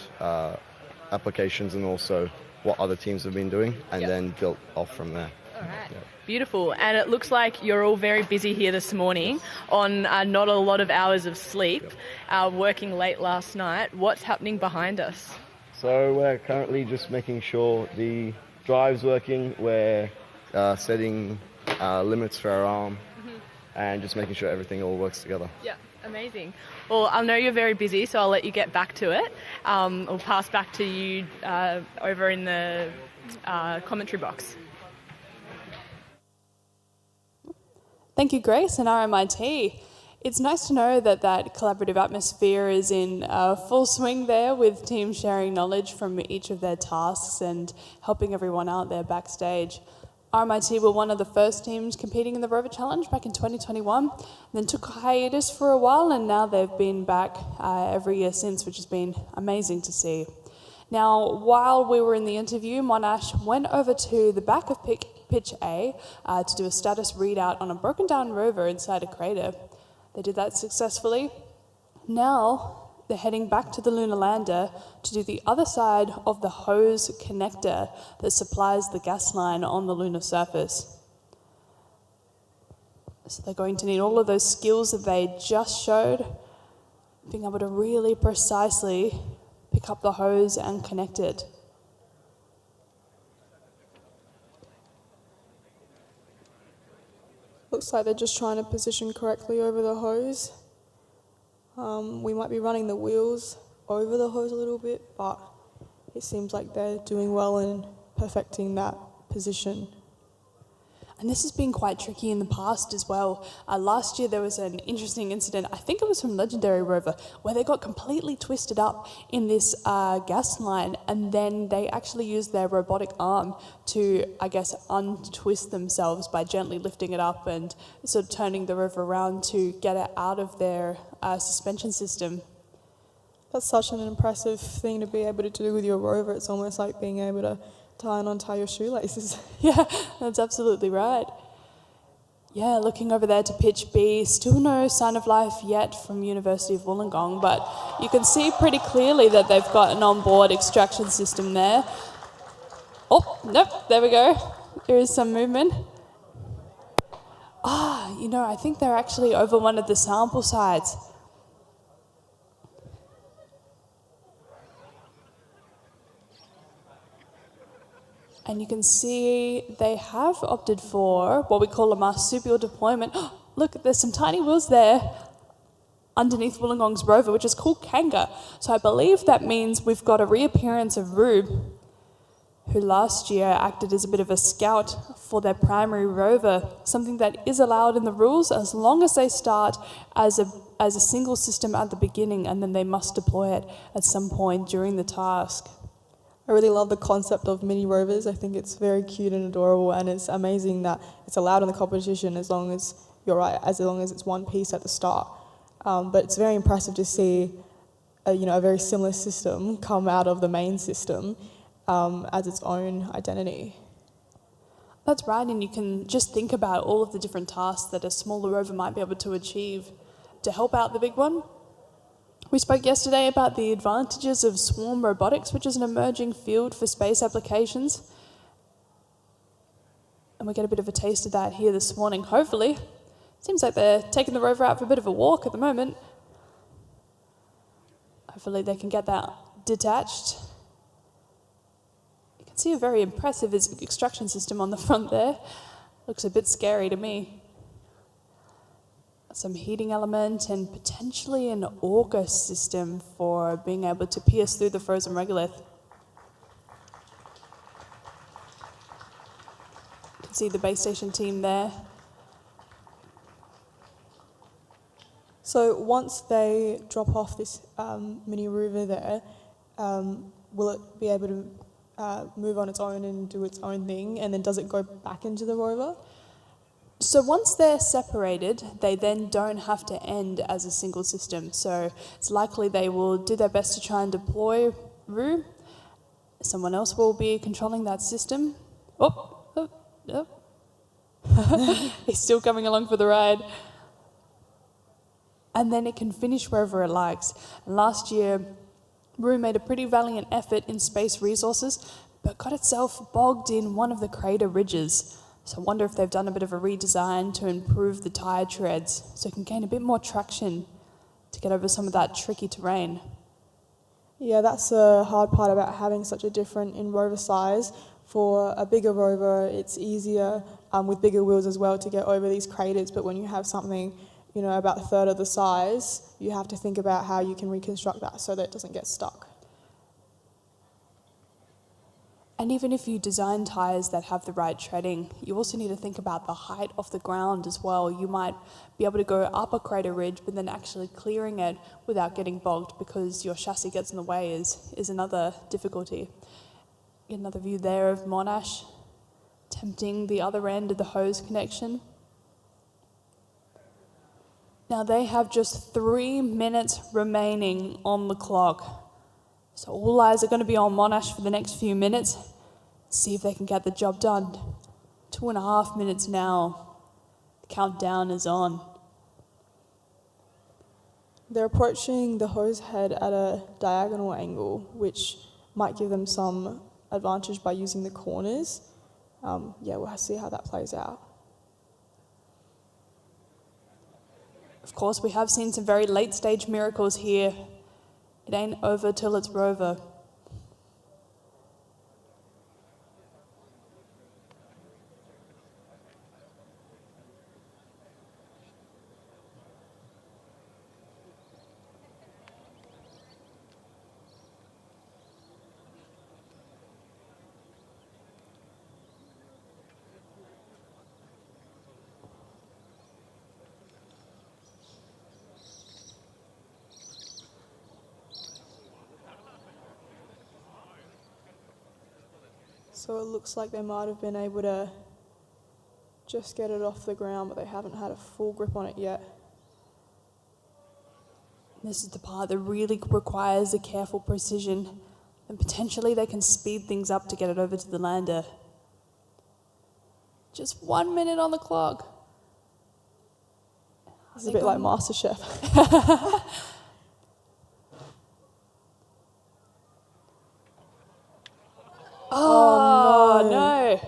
Speaker 8: applications and also what other teams have been doing, and then built off from there.
Speaker 7: All right.
Speaker 8: Yeah.
Speaker 7: Beautiful. And it looks like you're all very busy here this morning on not a lot of hours of sleep, working late last night. What's happening behind us?
Speaker 8: So we're currently just making sure the drive's working. We're setting limits for our arm and just making sure everything all works together.
Speaker 7: Yeah, amazing. Well, I know you're very busy, so I'll let you get back to it. I'll pass back to you over in the commentary box.
Speaker 4: Thank you, Grace and RMIT. It's nice to know that that collaborative atmosphere is in full swing there, with teams sharing knowledge from each of their tasks and helping everyone out there backstage. RMIT were one of the first teams competing in the Rover Challenge back in 2021, then took a hiatus for a while, and now they've been back every year since, which has been amazing to see. Now, while we were in the interview, Monash went over to the back of Pitch A to do a status readout on a broken down rover inside a crater. They did that successfully. Now they're heading back to the lunar lander to do the other side of the hose connector that supplies the gas line on the lunar surface. So they're going to need all of those skills that they just showed, being able to really precisely pick up the hose and connect it.
Speaker 5: Looks like they're just trying to position correctly over the hose. We might be running the wheels over the hose a little bit, but it seems like they're doing well in perfecting that position.
Speaker 4: And this has been quite tricky in the past as well. Last year there was an interesting incident, I think it was from Legendary Rover, where they got completely twisted up in this gas line, and then they actually used their robotic arm to, I guess, untwist themselves by gently lifting it up and sort of turning the rover around to get it out of their suspension system.
Speaker 5: That's such an impressive thing to be able to do with your rover. It's almost like being able to tie and untie your shoelaces.
Speaker 4: Yeah, that's absolutely right. Yeah, looking over there to Pitch B, still no sign of life yet from University of Wollongong, but you can see pretty clearly that they've got an onboard extraction system there. Oh, nope, there we go. There is some movement. I think they're actually over one of the sample sites. And you can see they have opted for what we call a marsupial deployment. Look, there's some tiny wheels there underneath Wollongong's rover, which is called Kanga. So I believe that means we've got a reappearance of Rube, who last year acted as a bit of a scout for their primary rover, something that is allowed in the rules as long as they start as a single system at the beginning, and then they must deploy it at some point during the task.
Speaker 5: I really love the concept of mini rovers. I think it's very cute and adorable, and it's amazing that it's allowed in the competition as long as you're right, as long as it's one piece at the start. But it's very impressive to see a very similar system come out of the main system as its own identity.
Speaker 4: That's right, and you can just think about all of the different tasks that a smaller rover might be able to achieve to help out the big one. We spoke yesterday about the advantages of swarm robotics, which is an emerging field for space applications. And we get a bit of a taste of that here this morning, hopefully. Seems like they're taking the rover out for a bit of a walk at the moment. Hopefully they can get that detached. You can see a very impressive extraction system on the front there. Looks a bit scary to me. Some heating element and potentially an auger system for being able to pierce through the frozen regolith. You can see the base station team there.
Speaker 5: So once they drop off this mini rover there, will it be able to move on its own and do its own thing, and then does it go back into the rover?
Speaker 4: So once they're separated, they then don't have to end as a single system. So it's likely they will do their best to try and deploy Roo. Someone else will be controlling that system. Oh. He's still coming along for the ride. And then it can finish wherever it likes. And last year, Roo made a pretty valiant effort in space resources, but got itself bogged in one of the crater ridges. So I wonder if they've done a bit of a redesign to improve the tyre treads so it can gain a bit more traction to get over some of that tricky terrain.
Speaker 5: Yeah, that's the hard part about having such a difference in rover size. For a bigger rover, it's easier with bigger wheels as well to get over these craters, but when you have something, you know, about a third of the size, you have to think about how you can reconstruct that so that it doesn't get stuck.
Speaker 4: And even if you design tyres that have the right treading, you also need to think about the height off the ground as well. You might be able to go up a crater ridge, but then actually clearing it without getting bogged because your chassis gets in the way is another difficulty. Get another view there of Monash attempting the other end of the hose connection. Now they have just 3 minutes remaining on the clock. So all eyes are going to be on Monash for the next few minutes. See if they can get the job done. 2.5 minutes now. The countdown is on.
Speaker 5: They're approaching the hose head at a diagonal angle, which might give them some advantage by using the corners. Yeah, we'll see how that plays out.
Speaker 4: Of course, we have seen some very late stage miracles here. It ain't over till it's Rover.
Speaker 5: So it looks like they might have been able to just get it off the ground, but they haven't had a full grip on it yet.
Speaker 4: This is the part that really requires a careful precision, and potentially they can speed things up to get it over to the lander. Just 1 minute on the clock.
Speaker 5: It's a bit like MasterChef.
Speaker 4: Oh, no.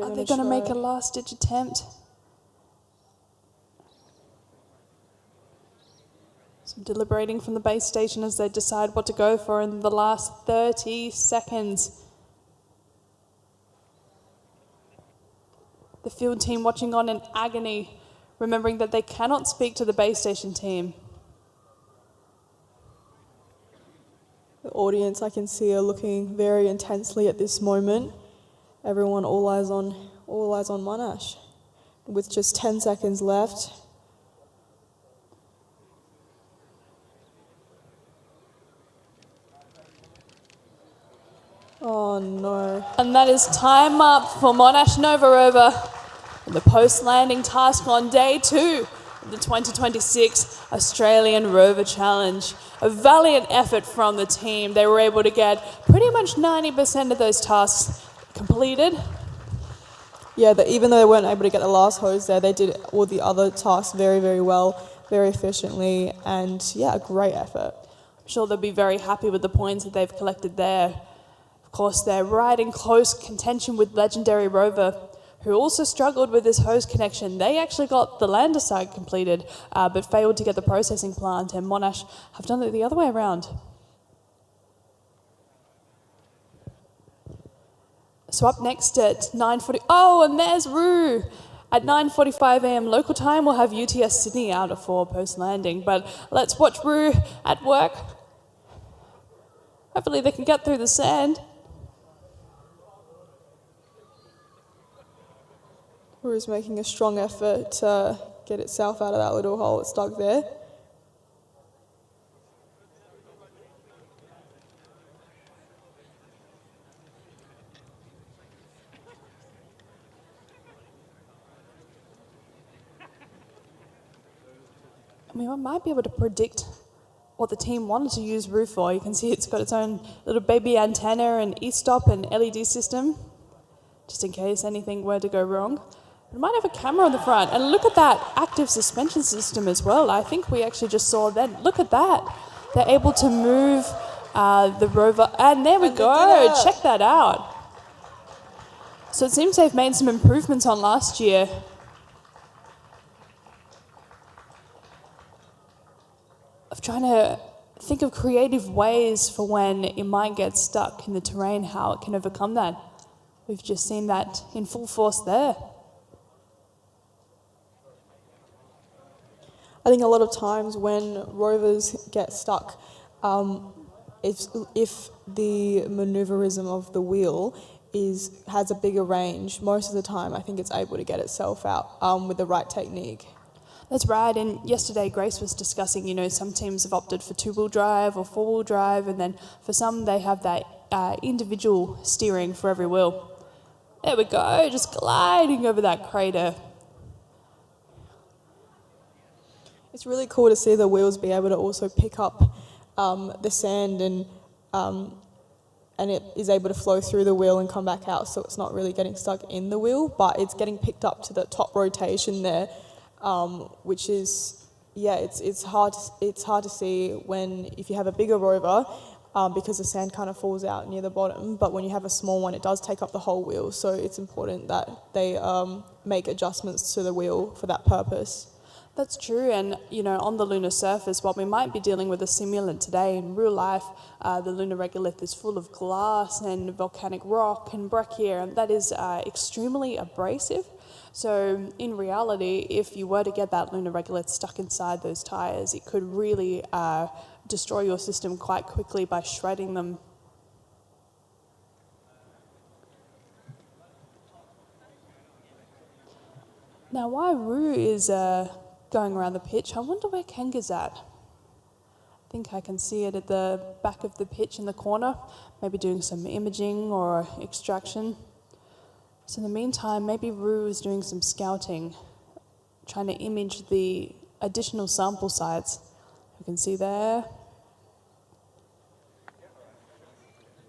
Speaker 4: Are they going to make a last-ditch attempt? Some deliberating from the base station as they decide what to go for in the last 30 seconds. The field team watching on in agony, remembering that they cannot speak to the base station team.
Speaker 5: The audience, I can see, are looking very intensely at this moment. Everyone, all eyes on Monash. With just 10 seconds left. Oh no.
Speaker 4: And that is time up for Monash Nova Rover. And the post-landing task on day 2 the 2026 Australian Rover Challenge. A valiant effort from the team. They were able to get pretty much 90% of those tasks completed.
Speaker 5: Yeah, even though they weren't able to get the last hose there, they did all the other tasks very, very well, very efficiently, and yeah, a great effort.
Speaker 4: I'm sure they'll be very happy with the points that they've collected there. Of course, they're right in close contention with legendary Rover, who also struggled with this hose connection. They actually got the lander side completed, but failed to get the processing plant, and Monash have done it the other way around. So up next at 9:40, oh, and there's Roo. At 9:45 a.m. local time, we'll have UTS Sydney out for post-landing, but let's watch Roo at work. Hopefully they can get through the sand.
Speaker 5: Roo's making a strong effort to get itself out of that little hole it's stuck there.
Speaker 4: I mean, I might be able to predict what the team wanted to use Roo for. You can see it's got its own little baby antenna and e-stop and LED system, just in case anything were to go wrong. It might have a camera on the front. And look at that active suspension system as well. I think we actually just saw then. Look at that. They're able to move the Rover. And there we go. Check that out. So it seems they've made some improvements on last year. Of trying to think of creative ways for when it might get stuck in the terrain, how it can overcome that. We've just seen that in full force there.
Speaker 5: I think a lot of times when rovers get stuck, if the manoeuvrism of the wheel has a bigger range, most of the time I think it's able to get itself out with the right technique.
Speaker 4: That's right, and yesterday Grace was discussing, some teams have opted for two-wheel drive or four-wheel drive, and then for some they have that individual steering for every wheel. There we go, just gliding over that crater.
Speaker 5: It's really cool to see the wheels be able to also pick up the sand and it is able to flow through the wheel and come back out, so it's not really getting stuck in the wheel, but it's getting picked up to the top rotation there. Which is, it's hard to see if you have a bigger rover because the sand kind of falls out near the bottom, but when you have a small one it does take up the whole wheel, so it's important that they make adjustments to the wheel for that purpose.
Speaker 4: That's true, and on the lunar surface, while we might be dealing with a simulant today, in real life the lunar regolith is full of glass and volcanic rock and breccia, and that is extremely abrasive. So in reality, if you were to get that lunar regolith stuck inside those tyres, it could really destroy your system quite quickly by shredding them. Now, while Roo is going around the pitch, I wonder where Kenga's at. I think I can see it at the back of the pitch in the corner, maybe doing some imaging or extraction. So in the meantime, maybe Roo is doing some scouting, trying to image the additional sample sites. You can see there.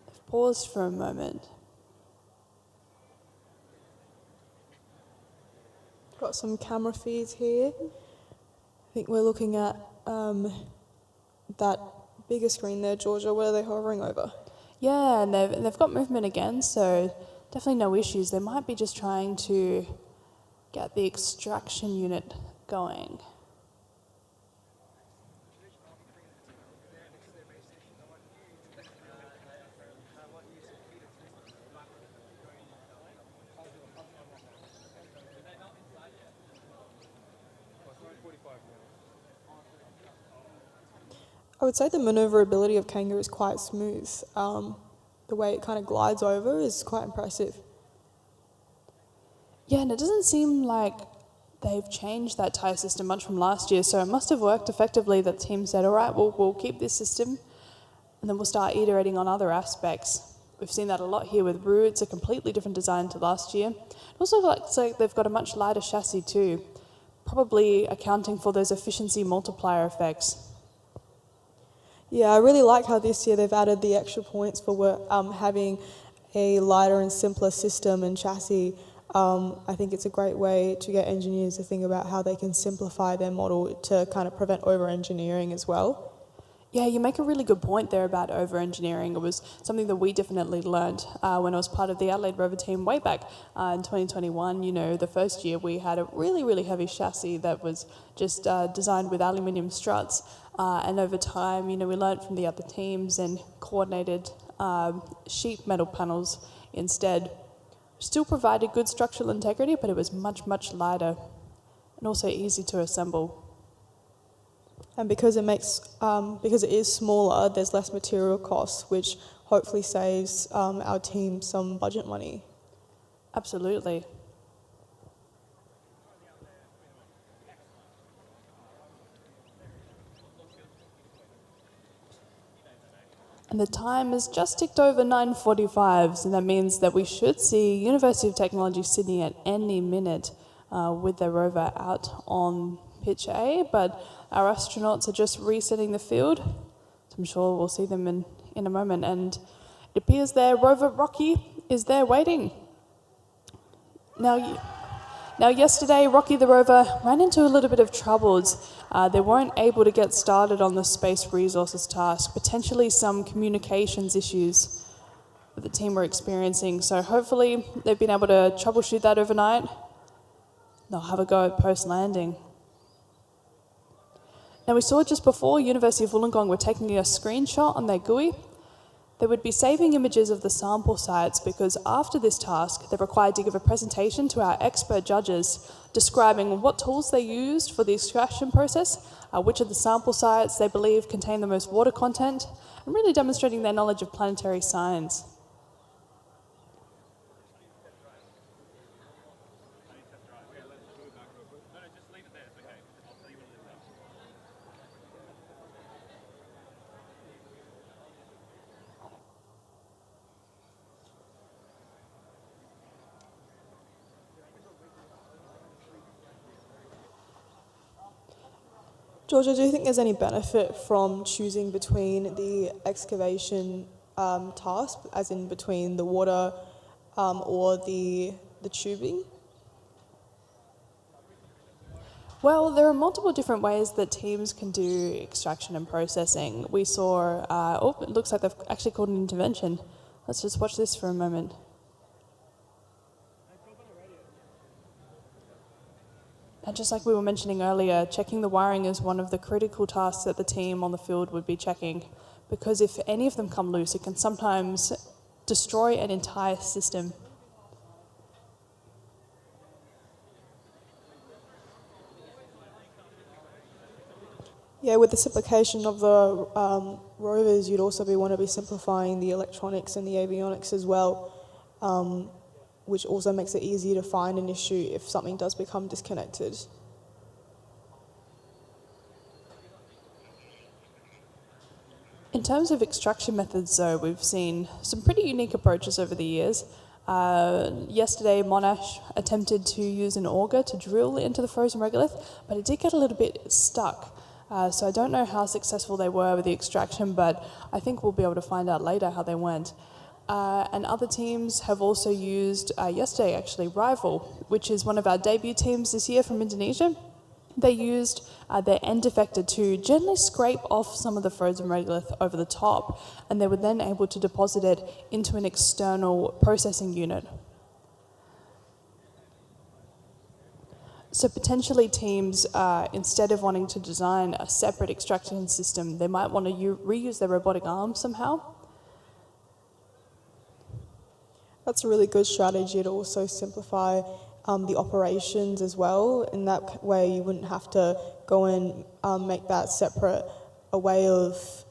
Speaker 4: They've paused for a moment.
Speaker 5: Got some camera feeds here. I think we're looking at that bigger screen there, Georgia. What are they hovering over?
Speaker 4: Yeah, and they've got movement again, so definitely no issues. They might be just trying to get the extraction unit going.
Speaker 5: I would say the manoeuvrability of Kanga is quite smooth. The way it kind of glides over is quite impressive.
Speaker 4: Yeah, and it doesn't seem like they've changed that tyre system much from last year, so it must have worked effectively that the team said, all right, we'll keep this system, and then we'll start iterating on other aspects. We've seen that a lot here with Roo. It's a completely different design to last year. It also looks like they've got a much lighter chassis too. probably accounting for those efficiency multiplier effects.
Speaker 5: Yeah, I really like how this year they've added the extra points for having a lighter and simpler system and chassis. I think it's a great way to get engineers to think about how they can simplify their model to kind of prevent over-engineering as well.
Speaker 4: Yeah, you make a really good point there about over-engineering. It was something that we definitely learned when I was part of the Adelaide Rover team way back in 2021. You know, the first year we had a really, really heavy chassis that was just designed with aluminium struts. And over time, you know, we learned from the other teams and coordinated sheet metal panels instead. Still provided good structural integrity, but it was much, much lighter and also easy to assemble.
Speaker 5: And because it is smaller, there's less material costs, which hopefully saves our team some budget money.
Speaker 4: Absolutely. And the time has just ticked over 9:45, and that means that we should see University of Technology Sydney at any minute with their rover out on pitch A, but our astronauts are just resetting the field. So I'm sure we'll see them in a moment. And it appears their rover Rocky is there waiting. Now yesterday, Rocky the rover ran into a little bit of troubles. They weren't able to get started on the space resources task, potentially some communications issues that the team were experiencing. So hopefully they've been able to troubleshoot that overnight. They'll have a go at post-landing. Now we saw just before University of Wollongong were taking a screenshot on their GUI. They would be saving images of the sample sites because after this task, they're required to give a presentation to our expert judges describing what tools they used for the extraction process, which of the sample sites they believe contain the most water content, and really demonstrating their knowledge of planetary science.
Speaker 5: Georgia, do you think there's any benefit from choosing between the excavation task, as in between the water or the tubing?
Speaker 4: Well, there are multiple different ways that teams can do extraction and processing. We saw, it looks like they've actually called an intervention. Let's just watch this for a moment. And just like we were mentioning earlier, checking the wiring is one of the critical tasks that the team on the field would be checking, because if any of them come loose, it can sometimes destroy an entire system.
Speaker 5: Yeah, with the simplification of the rovers, you'd also want to be simplifying the electronics and the avionics as well, which also makes it easier to find an issue if something does become disconnected.
Speaker 4: In terms of extraction methods, though, we've seen some pretty unique approaches over the years. Yesterday, Monash attempted to use an auger to drill into the frozen regolith, but it did get a little bit stuck. So I don't know how successful they were with the extraction, but I think we'll be able to find out later how they went. And other teams have also used, yesterday actually, Rival, which is one of our debut teams this year from Indonesia. They used their end effector to gently scrape off some of the frozen regolith over the top, and they were then able to deposit it into an external processing unit. So potentially teams, instead of wanting to design a separate extraction system, they might want to reuse their robotic arms somehow.
Speaker 5: That's a really good strategy to also simplify the operations as well. In that way, you wouldn't have to go and make that separate a way of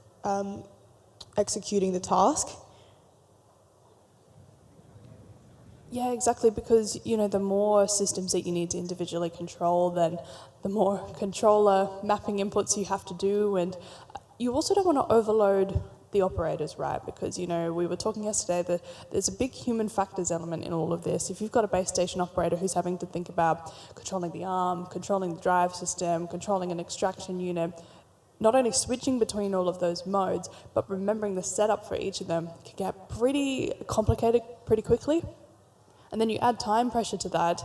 Speaker 5: executing the task.
Speaker 4: Yeah, exactly, because, you know, the more systems that you need to individually control, then the more controller mapping inputs you have to do, and you also don't want to overload the operators right, because, you know, we were talking yesterday that there's a big human factors element in all of this. If you've got a base station operator who's having to think about controlling the arm, controlling the drive system, controlling an extraction unit, not only switching between all of those modes, but remembering the setup for each of them can get pretty complicated pretty quickly. And then you add time pressure to that,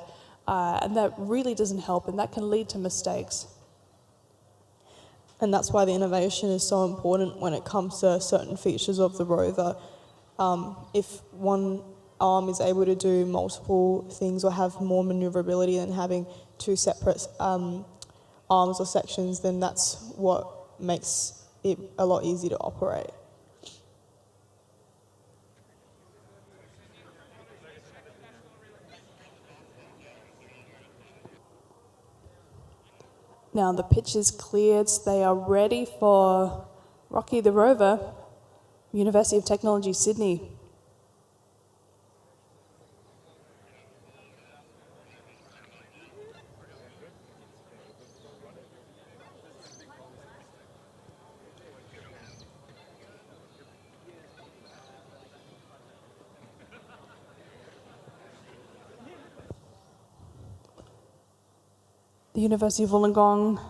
Speaker 4: and that really doesn't help, and that can lead to mistakes.
Speaker 5: And that's why the innovation is so important when it comes to certain features of the rover. If one arm is able to do multiple things or have more manoeuvrability than having two separate arms or sections, then that's what makes it a lot easier to operate.
Speaker 4: Now the pitch is cleared, so they are ready for Rocky the Rover, University of Technology, Sydney. The University of Wollongong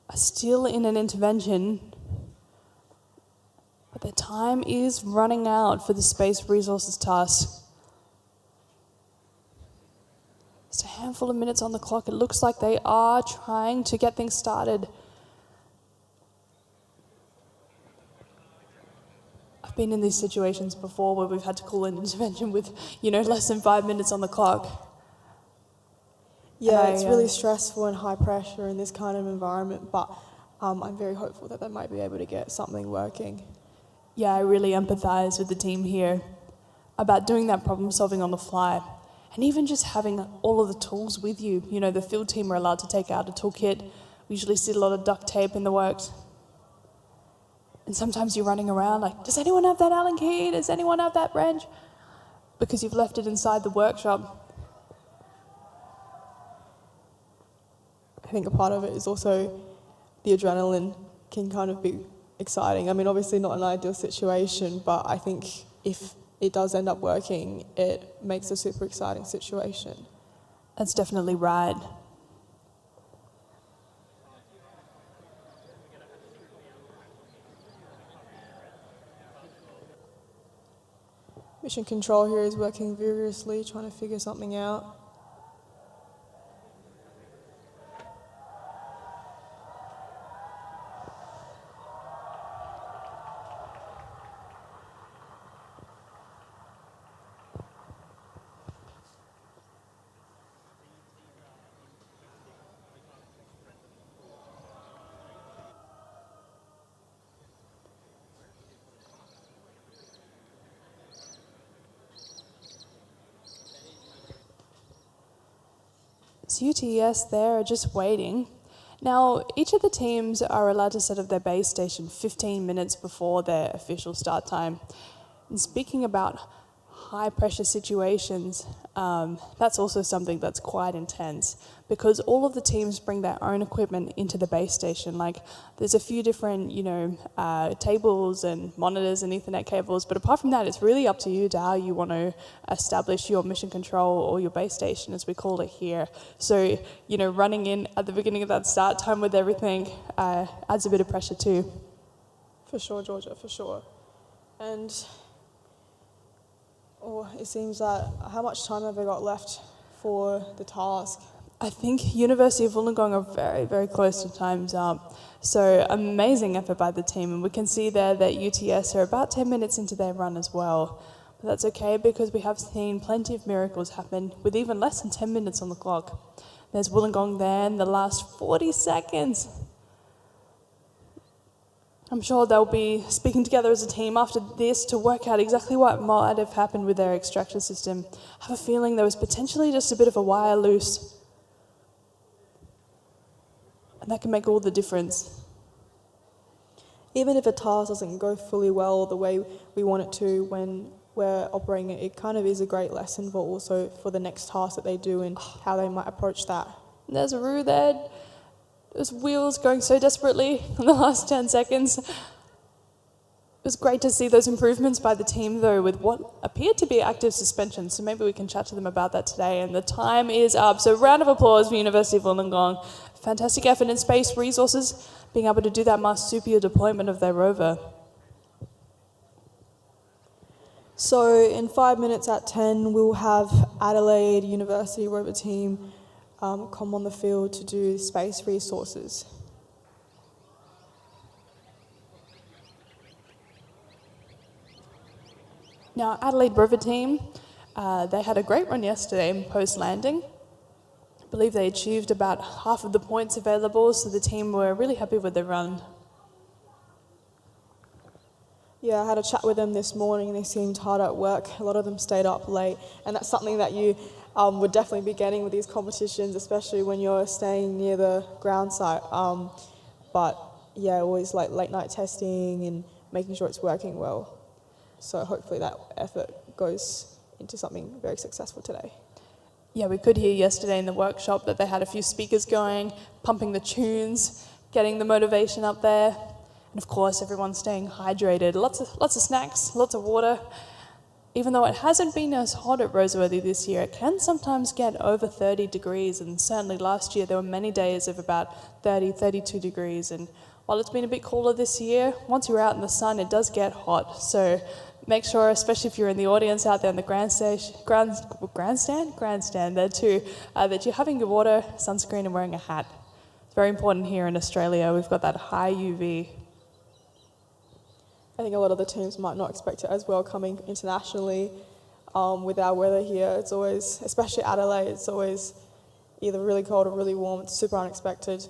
Speaker 4: are still in an intervention, but their time is running out for the space resources task. Just a handful of minutes on the clock. It looks like they are trying to get things started. I've been in these situations before where we've had to call an intervention with, you know, less than 5 minutes on the clock.
Speaker 5: Yeah, it's really stressful and high pressure in this kind of environment, but I'm very hopeful that they might be able to get something working.
Speaker 4: Yeah, I really empathise with the team here about doing that problem solving on the fly, and even just having all of the tools with you. You know, the field team are allowed to take out a toolkit. We usually see a lot of duct tape in the works. And sometimes you're running around like, does anyone have that Allen key? Does anyone have that wrench? Because you've left it inside the workshop.
Speaker 5: I think a part of it is also the adrenaline can kind of be exciting. I mean, obviously not an ideal situation, but I think if it does end up working, it makes a super exciting situation.
Speaker 4: That's definitely right.
Speaker 5: Mission Control here is working vigorously, trying to figure something out.
Speaker 4: So UTS there are just waiting. Now, each of the teams are allowed to set up their base station 15 minutes before their official start time. And speaking about high pressure situations, that's also something that's quite intense, because all of the teams bring their own equipment into the base station. Like, there's a few different, tables and monitors and Ethernet cables, but apart from that, it's really up to you to how you want to establish your mission control or your base station, as we call it here. So, running in at the beginning of that start time with everything adds a bit of pressure too.
Speaker 5: For sure, Georgia, for sure. And it seems that, how much time have I got left for the task?
Speaker 4: I think University of Wollongong are very, very close to time's up. So amazing effort by the team. And we can see there that UTS are about 10 minutes into their run as well. But that's okay, because we have seen plenty of miracles happen with even less than 10 minutes on the clock. There's Wollongong there in the last 40 seconds. I'm sure they'll be speaking together as a team after this to work out exactly what might have happened with their extraction system. I have a feeling there was potentially just a bit of a wire loose. And that can make all the difference.
Speaker 5: Even if a task doesn't go fully well the way we want it to when we're operating it, it kind of is a great lesson for also for the next task that they do and how they might approach that.
Speaker 4: And there's a Roo there. Those wheels going so desperately in the last 10 seconds. It was great to see those improvements by the team, though, with what appeared to be active suspension. So maybe we can chat to them about that today. And the time is up. So round of applause for University of Wollongong. Fantastic effort in space resources, being able to do that marsupial deployment of their rover.
Speaker 5: So in 5 minutes at 10, we'll have Adelaide University rover team come on the field to do space resources.
Speaker 4: Now, Adelaide Rover team, they had a great run yesterday in post-landing. I believe they achieved about half of the points available, so the team were really happy with their run.
Speaker 5: Yeah, I had a chat with them this morning and they seemed hard at work. A lot of them stayed up late, and that's something that you would definitely be getting with these competitions, especially when you're staying near the ground site. But yeah, always like late night testing and making sure it's working well. So hopefully that effort goes into something very successful today.
Speaker 4: Yeah, we could hear yesterday in the workshop that they had a few speakers going, pumping the tunes, getting the motivation up there. And of course, everyone's staying hydrated. Lots of snacks, lots of water. Even though it hasn't been as hot at Roseworthy this year, it can sometimes get over 30 degrees. And certainly last year, there were many days of about 30, 32 degrees. And while it's been a bit cooler this year, once you're out in the sun, it does get hot. So make sure, especially if you're in the audience out there in the grandstand there too, that you're having your water, sunscreen and wearing a hat. It's very important here in Australia. We've got that high UV.
Speaker 5: I think a lot of the teams might not expect it as well coming internationally with our weather here. It's always, especially Adelaide, it's always either really cold or really warm. It's super unexpected.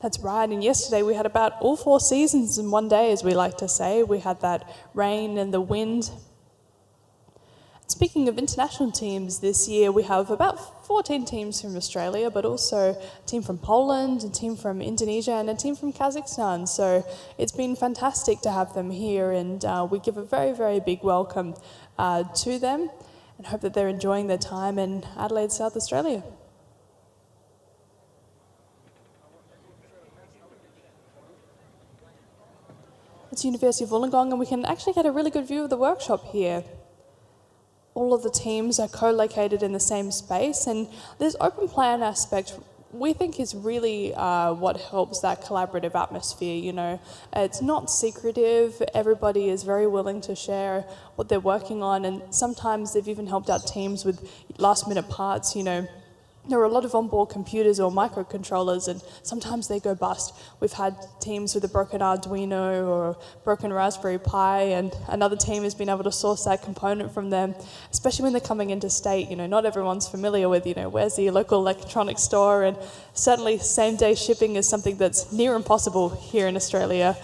Speaker 4: That's right, and yesterday we had about all 4 seasons in one day, as we like to say. We had that rain and the wind. Speaking of international teams, this year we have about 14 teams from Australia, but also a team from Poland, a team from Indonesia, and a team from Kazakhstan. So it's been fantastic to have them here, and we give a very, very big welcome to them, and hope that they're enjoying their time in Adelaide, South Australia. It's University of Wollongong, and we can actually get a really good view of the workshop here. All of the teams are co-located in the same space, and this open plan aspect we think is really what helps that collaborative atmosphere. You know, it's not secretive. Everybody is very willing to share what they're working on, and sometimes they've even helped out teams with last-minute parts. You know, there are a lot of onboard computers or microcontrollers, and sometimes they go bust. We've had teams with a broken Arduino or a broken Raspberry Pi, and another team has been able to source that component from them, especially when they're coming into state. You know, not everyone's familiar with, you know, where's the local electronics store, and certainly same-day shipping is something that's near impossible here in Australia.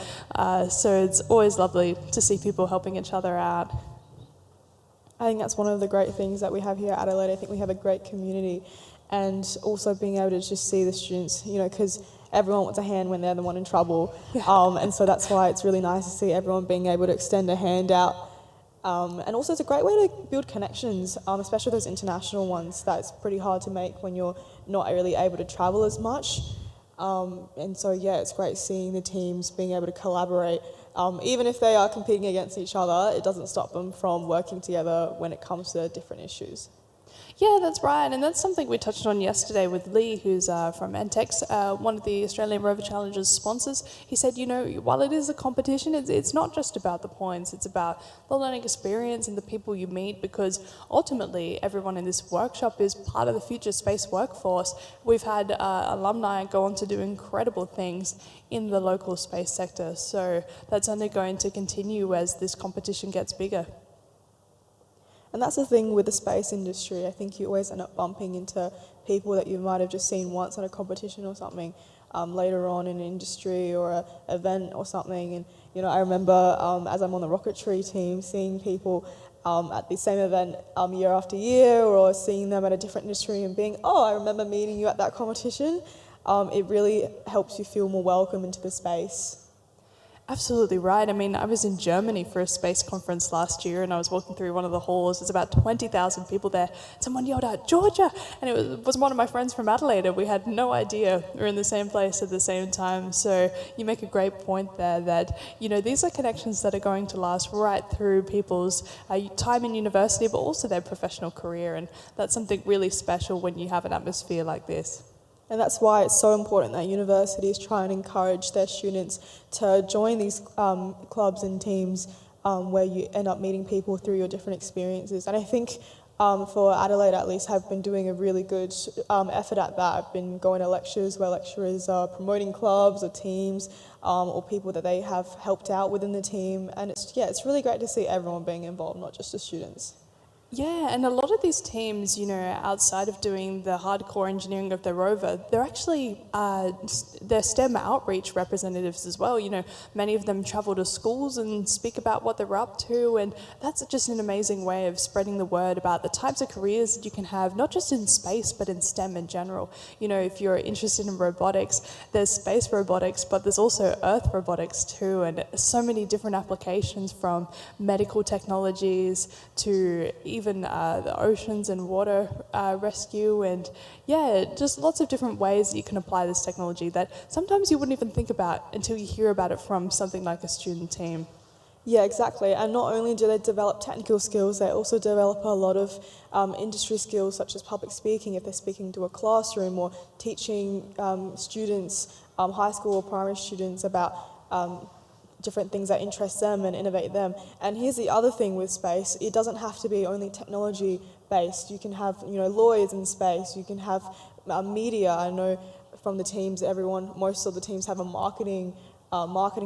Speaker 4: So it's always lovely to see people helping each other out.
Speaker 5: I think that's one of the great things that we have here at Adelaide. I think we have a great community. And also being able to just see the students, you know, because everyone wants a hand when they're the one in trouble. Yeah. And so that's why it's really nice to see everyone being able to extend a hand out. And also it's a great way to build connections, especially those international ones. That's pretty hard to make when you're not really able to travel as much. And so, yeah, it's great seeing the teams being able to collaborate. Even if they are competing against each other, it doesn't stop them from working together when it comes to different issues.
Speaker 4: Yeah, that's right, and that's something we touched on yesterday with Lee, who's from Antex, one of the Australian Rover Challenge's sponsors. He said, you know, while it is a competition, it's not just about the points, it's about the learning experience and the people you meet, because ultimately everyone in this workshop is part of the future space workforce. We've had alumni go on to do incredible things in the local space sector, so that's only going to continue as this competition gets bigger.
Speaker 5: And that's the thing with the space industry. I think you always end up bumping into people that you might have just seen once at a competition or something, later on in an industry or an event or something. And, you know, I remember as I'm on the rocketry team, seeing people at the same event year after year, or seeing them at a different industry and being, oh, I remember meeting you at that competition. It really helps you feel more welcome into the space.
Speaker 4: Absolutely right. I mean, I was in Germany for a space conference last year, and I was walking through one of the halls. There's about 20,000 people there. Someone yelled out, "Georgia!" And it was one of my friends from Adelaide, and we had no idea we were in the same place at the same time. So you make a great point there that, these are connections that are going to last right through people's time in university, but also their professional career. And that's something really special when you have an atmosphere like this.
Speaker 5: And that's why it's so important that universities try and encourage their students to join these clubs and teams where you end up meeting people through your different experiences. And I think for Adelaide at least, have been doing a really good effort at that. I've been going to lectures where lecturers are promoting clubs or teams or people that they have helped out within the team. And it's really great to see everyone being involved, not just the students.
Speaker 4: Yeah, and a lot of these teams, outside of doing the hardcore engineering of their rover, they're actually they're STEM outreach representatives as well. Many of them travel to schools and speak about what they're up to, and that's just an amazing way of spreading the word about the types of careers that you can have, not just in space, but in STEM in general. If you're interested in robotics, there's space robotics, but there's also Earth robotics too, and so many different applications from medical technologies to even the oceans and water rescue, and just lots of different ways that you can apply this technology that sometimes you wouldn't even think about until you hear about it from something like a student team.
Speaker 5: Yeah, exactly. And not only do they develop technical skills, they also develop a lot of industry skills such as public speaking if they're speaking to a classroom, or teaching students, high school or primary students about different things that interest them and innovate them. And here's the other thing with space: it doesn't have to be only technology based. You can have lawyers in space, you can have media. I know from the teams, most of the teams have a marketing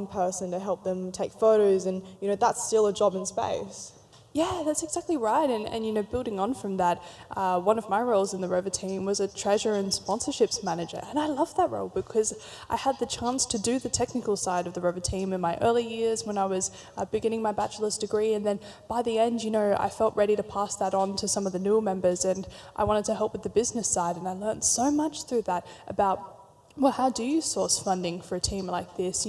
Speaker 5: person to help them take photos, and that's still a job in space.
Speaker 4: Yeah, that's exactly right. And building on from that, one of my roles in the Rover team was a treasure and sponsorships manager. And I love that role because I had the chance to do the technical side of the Rover team in my early years when I was beginning my bachelor's degree. And then by the end, I felt ready to pass that on to some of the newer members, and I wanted to help with the business side. And I learned so much through that about, well, how do you source funding for a team like this?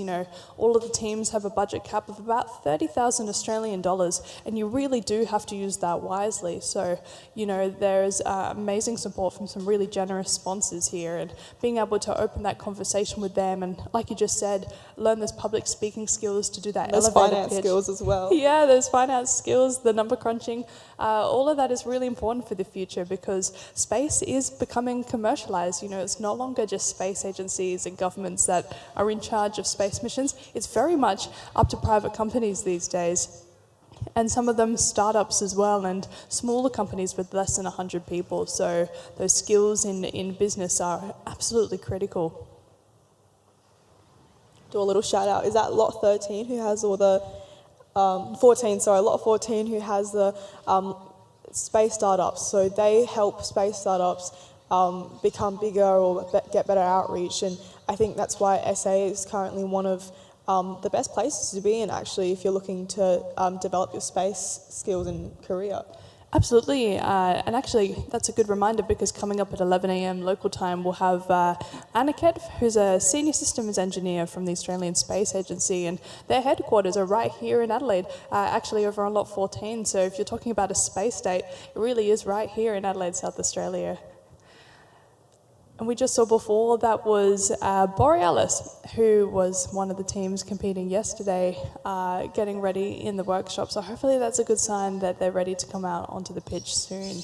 Speaker 4: All of the teams have a budget cap of about 30,000 Australian dollars, and you really do have to use that wisely. So, there's amazing support from some really generous sponsors here, and being able to open that conversation with them, and like you just said, learn those public speaking skills to do that
Speaker 5: those
Speaker 4: elevator
Speaker 5: finance
Speaker 4: pitch.
Speaker 5: skills as well.
Speaker 4: Yeah, those finance skills, the number crunching, all of that is really important for the future because space is becoming commercialized. It's no longer just space agencies and governments that are in charge of space missions. It's very much up to private companies these days. And some of them startups as well, and smaller companies with less than 100 people. So those skills in business are absolutely critical.
Speaker 5: Do a little shout out. Is that Lot 13 who has all the 14, sorry, Lot 14 who has the space startups. So they help space startups become bigger or get better outreach. And I think that's why SA is currently one of the best places to be in, actually, if you're looking to develop your space skills and career.
Speaker 4: Absolutely, and actually that's a good reminder because coming up at 11 a.m. local time we'll have Aniket, who's a senior systems engineer from the Australian Space Agency, and their headquarters are right here in Adelaide, actually over on Lot 14. So if you're talking about a space state, it really is right here in Adelaide, South Australia. And we just saw before that was Borealis, who was one of the teams competing yesterday, getting ready in the workshop. So hopefully that's a good sign that they're ready to come out onto the pitch soon.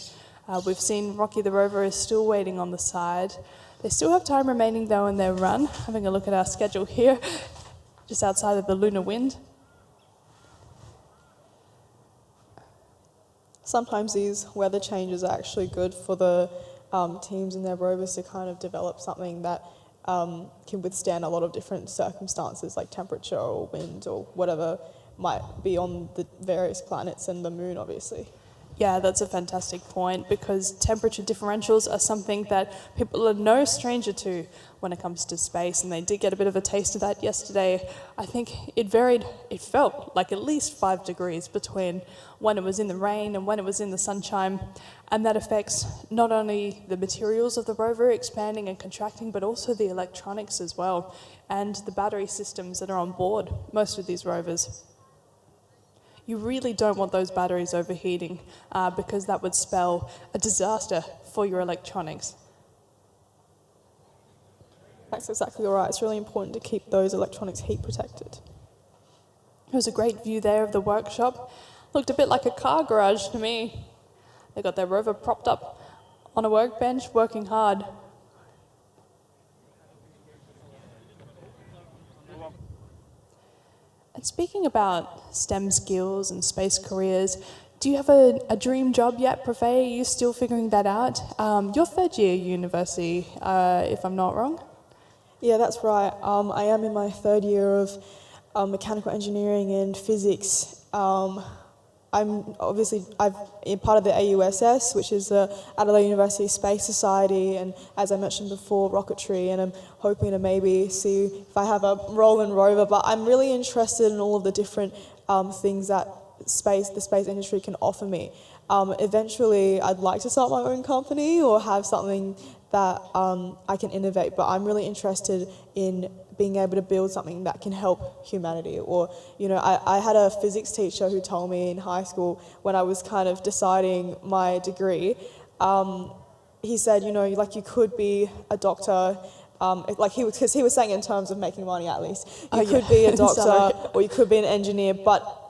Speaker 4: We've seen Rocky the Rover is still waiting on the side. They still have time remaining though in their run. Having a look at our schedule here, just outside of the lunar wind.
Speaker 5: Sometimes these weather changes are actually good for the teams and their rovers to kind of develop something that can withstand a lot of different circumstances like temperature or wind or whatever might be on the various planets and the moon, obviously.
Speaker 4: Yeah, that's a fantastic point, because temperature differentials are something that people are no stranger to when it comes to space, and they did get a bit of a taste of that yesterday. I think it varied, it felt like at least 5 degrees between when it was in the rain and when it was in the sunshine, and that affects not only the materials of the rover expanding and contracting, but also the electronics as well, and the battery systems that are on board most of these rovers. You really don't want those batteries overheating because that would spell a disaster for your electronics.
Speaker 5: That's exactly right. It's really important to keep those electronics heat protected.
Speaker 4: There was a great view there of the workshop. Looked a bit like a car garage to me. They got their rover propped up on a workbench, working hard. And speaking about STEM skills and space careers, do you have a dream job yet, Profe? Are you still figuring that out? You're third year university, if I'm not wrong.
Speaker 5: Yeah, that's right. I am in my third year of mechanical engineering and physics. I'm part of the AUSS, which is the Adelaide University Space Society, and as I mentioned before, rocketry, and I'm hoping to maybe see if I have a role in Rover, but I'm really interested in all of the different things that the space industry can offer me. Eventually, I'd like to start my own company or have something that I can innovate, but I'm really interested in being able to build something that can help humanity. Or, I had a physics teacher who told me in high school when I was kind of deciding my degree, he said, you could be a doctor, because he was saying in terms of making money at least, you could be a doctor or you could be an engineer, but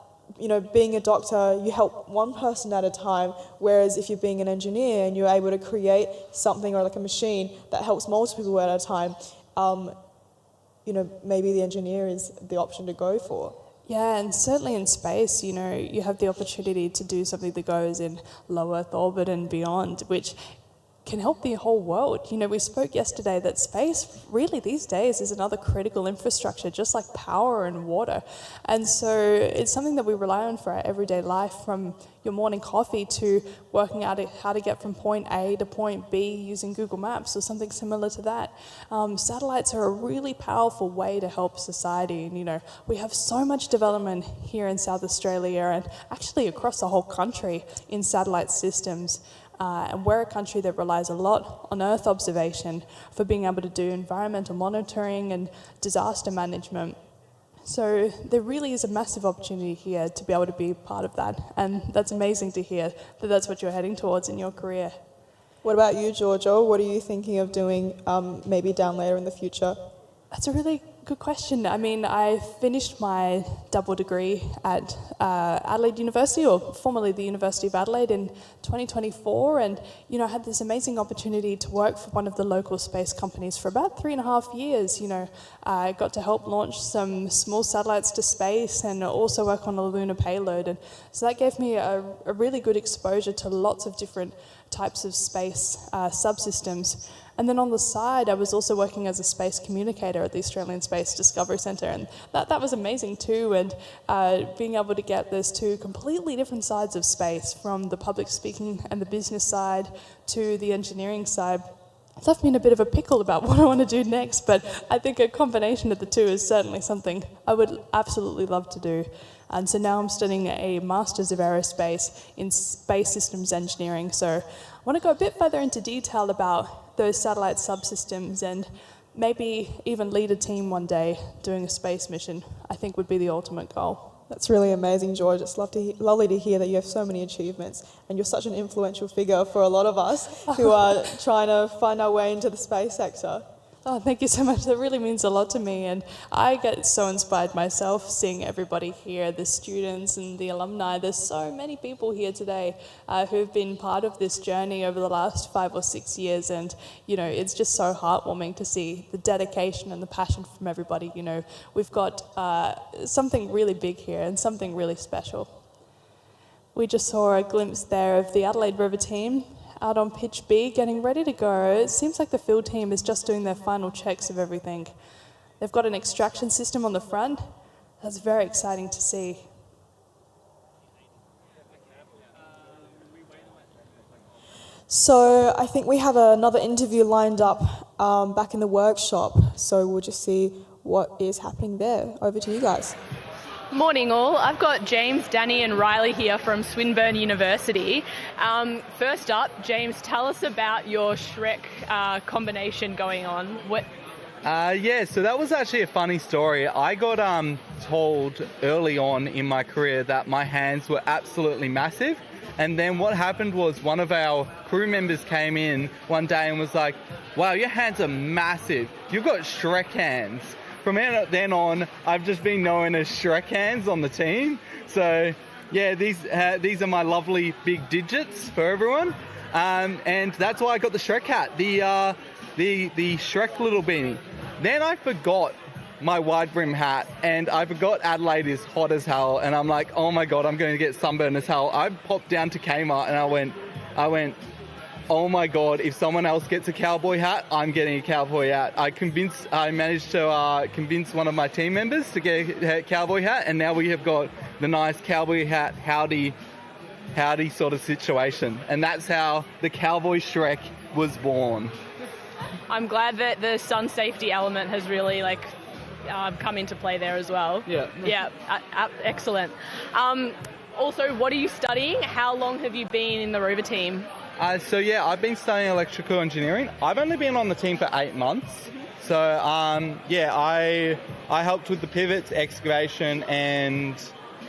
Speaker 5: being a doctor, you help one person at a time, whereas if you're being an engineer and you're able to create something or like a machine that helps multiple people at a time, maybe the engineer is the option to go for.
Speaker 4: Yeah, and certainly in space, you have the opportunity to do something that goes in low Earth orbit and beyond, which can help the whole world. We spoke yesterday that space really these days is another critical infrastructure, just like power and water. And so it's something that we rely on for our everyday life, from your morning coffee to working out how to get from point A to point B using Google Maps or something similar to that. Satellites are a really powerful way to help society. And, we have so much development here in South Australia and actually across the whole country in satellite systems. And we're a country that relies a lot on Earth observation for being able to do environmental monitoring and disaster management. So there really is a massive opportunity here to be able to be part of that. And that's amazing to hear that that's what you're heading towards in your career.
Speaker 5: What about you, Giorgio? What are you thinking of doing maybe down later in the future?
Speaker 4: That's a really good question. I finished my double degree at Adelaide University, or formerly the University of Adelaide, in 2024, and I had this amazing opportunity to work for one of the local space companies for about 3.5 years. I got to help launch some small satellites to space and also work on a lunar payload, and so that gave me a really good exposure to lots of different types of space subsystems. And then on the side, I was also working as a space communicator at the Australian Space Discovery Centre, and that was amazing too. And being able to get those two completely different sides of space, from the public speaking and the business side to the engineering side, left me in a bit of a pickle about what I want to do next. But I think a combination of the two is certainly something I would absolutely love to do. And so now I'm studying a Masters of Aerospace in Space Systems Engineering. So I want to go a bit further into detail about those satellite subsystems and maybe even lead a team one day doing a space mission. I think would be the ultimate goal.
Speaker 5: That's really amazing, George. It's lovely to hear that you have so many achievements, and you're such an influential figure for a lot of us who are trying to find our way into the space sector.
Speaker 4: Oh, thank you so much. That really means a lot to me, and I get so inspired myself seeing everybody here, the students and the alumni. There's so many people here today who've been part of this journey over the last 5 or 6 years, and it's just so heartwarming to see the dedication and the passion from everybody. We've got something really big here and something really special. We just saw a glimpse there of the Adelaide Rover team out on pitch B, getting ready to go. It seems like the field team is just doing their final checks of everything. They've got an extraction system on the front. That's very exciting to see.
Speaker 5: So I think we have another interview lined up back in the workshop. So we'll just see what is happening there. Over to you guys.
Speaker 7: Morning all, I've got James, Danny and Riley here from Swinburne University. First up, James, tell us about your Shrek combination going on.
Speaker 10: So that was actually a funny story. I got told early on in my career that my hands were absolutely massive. And then what happened was one of our crew members came in one day and was like, wow, your hands are massive. You've got Shrek hands. From then on, I've just been known as Shrek hands on the team. So yeah, these are my lovely big digits for everyone. And that's why I got the Shrek hat, the Shrek little beanie. Then I forgot my wide brim hat, and I forgot Adelaide is hot as hell, and I'm like, oh my god, I'm going to get sunburned as hell. I popped down to Kmart and I went, oh my god, if someone else gets a cowboy hat, I'm getting a cowboy hat. I managed to convince one of my team members to get a cowboy hat, and now we have got the nice cowboy hat howdy sort of situation. And that's how the cowboy Shrek was born.
Speaker 7: I'm glad that the sun safety element has really come into play there as well. Yeah, excellent. Also, what are you studying? How long have you been in the Rover team?
Speaker 10: I've been studying electrical engineering. I've only been on the team for 8 months. So I helped with the pivots, excavation, and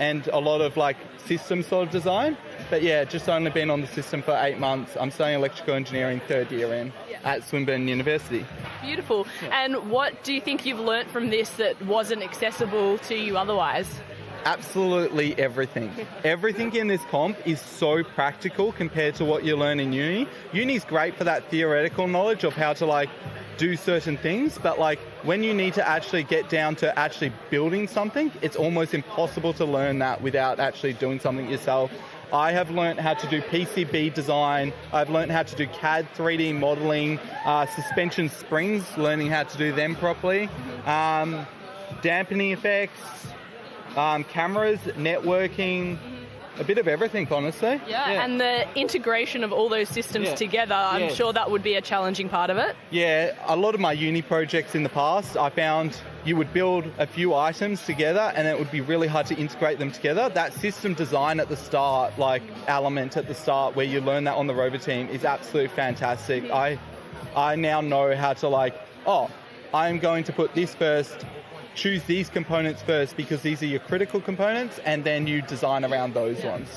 Speaker 10: a lot of system sort of design. But yeah, just only been on the system for 8 months. I'm studying electrical engineering 3rd year in at Swinburne University.
Speaker 7: Beautiful. Yeah. And what do you think you've learnt from this that wasn't accessible to you otherwise?
Speaker 10: Absolutely everything. Everything in this comp is so practical compared to what you learn in uni. Uni's great for that theoretical knowledge of how to do certain things, but when you need to actually get down to actually building something, it's almost impossible to learn that without actually doing something yourself. I have learned how to do PCB design. I've learned how to do CAD 3D modeling, suspension springs, learning how to do them properly, dampening effects, cameras, networking, a bit of everything, honestly.
Speaker 7: Yeah, and the integration of all those systems together, I'm sure that would be a challenging part of it.
Speaker 10: Yeah, a lot of my uni projects in the past, I found you would build a few items together and it would be really hard to integrate them together. That system design at the start, element at the start where you learn that on the Rover team is absolutely fantastic. I now know how to I'm going to put this first, choose these components first because these are your critical components, and then you design around those ones.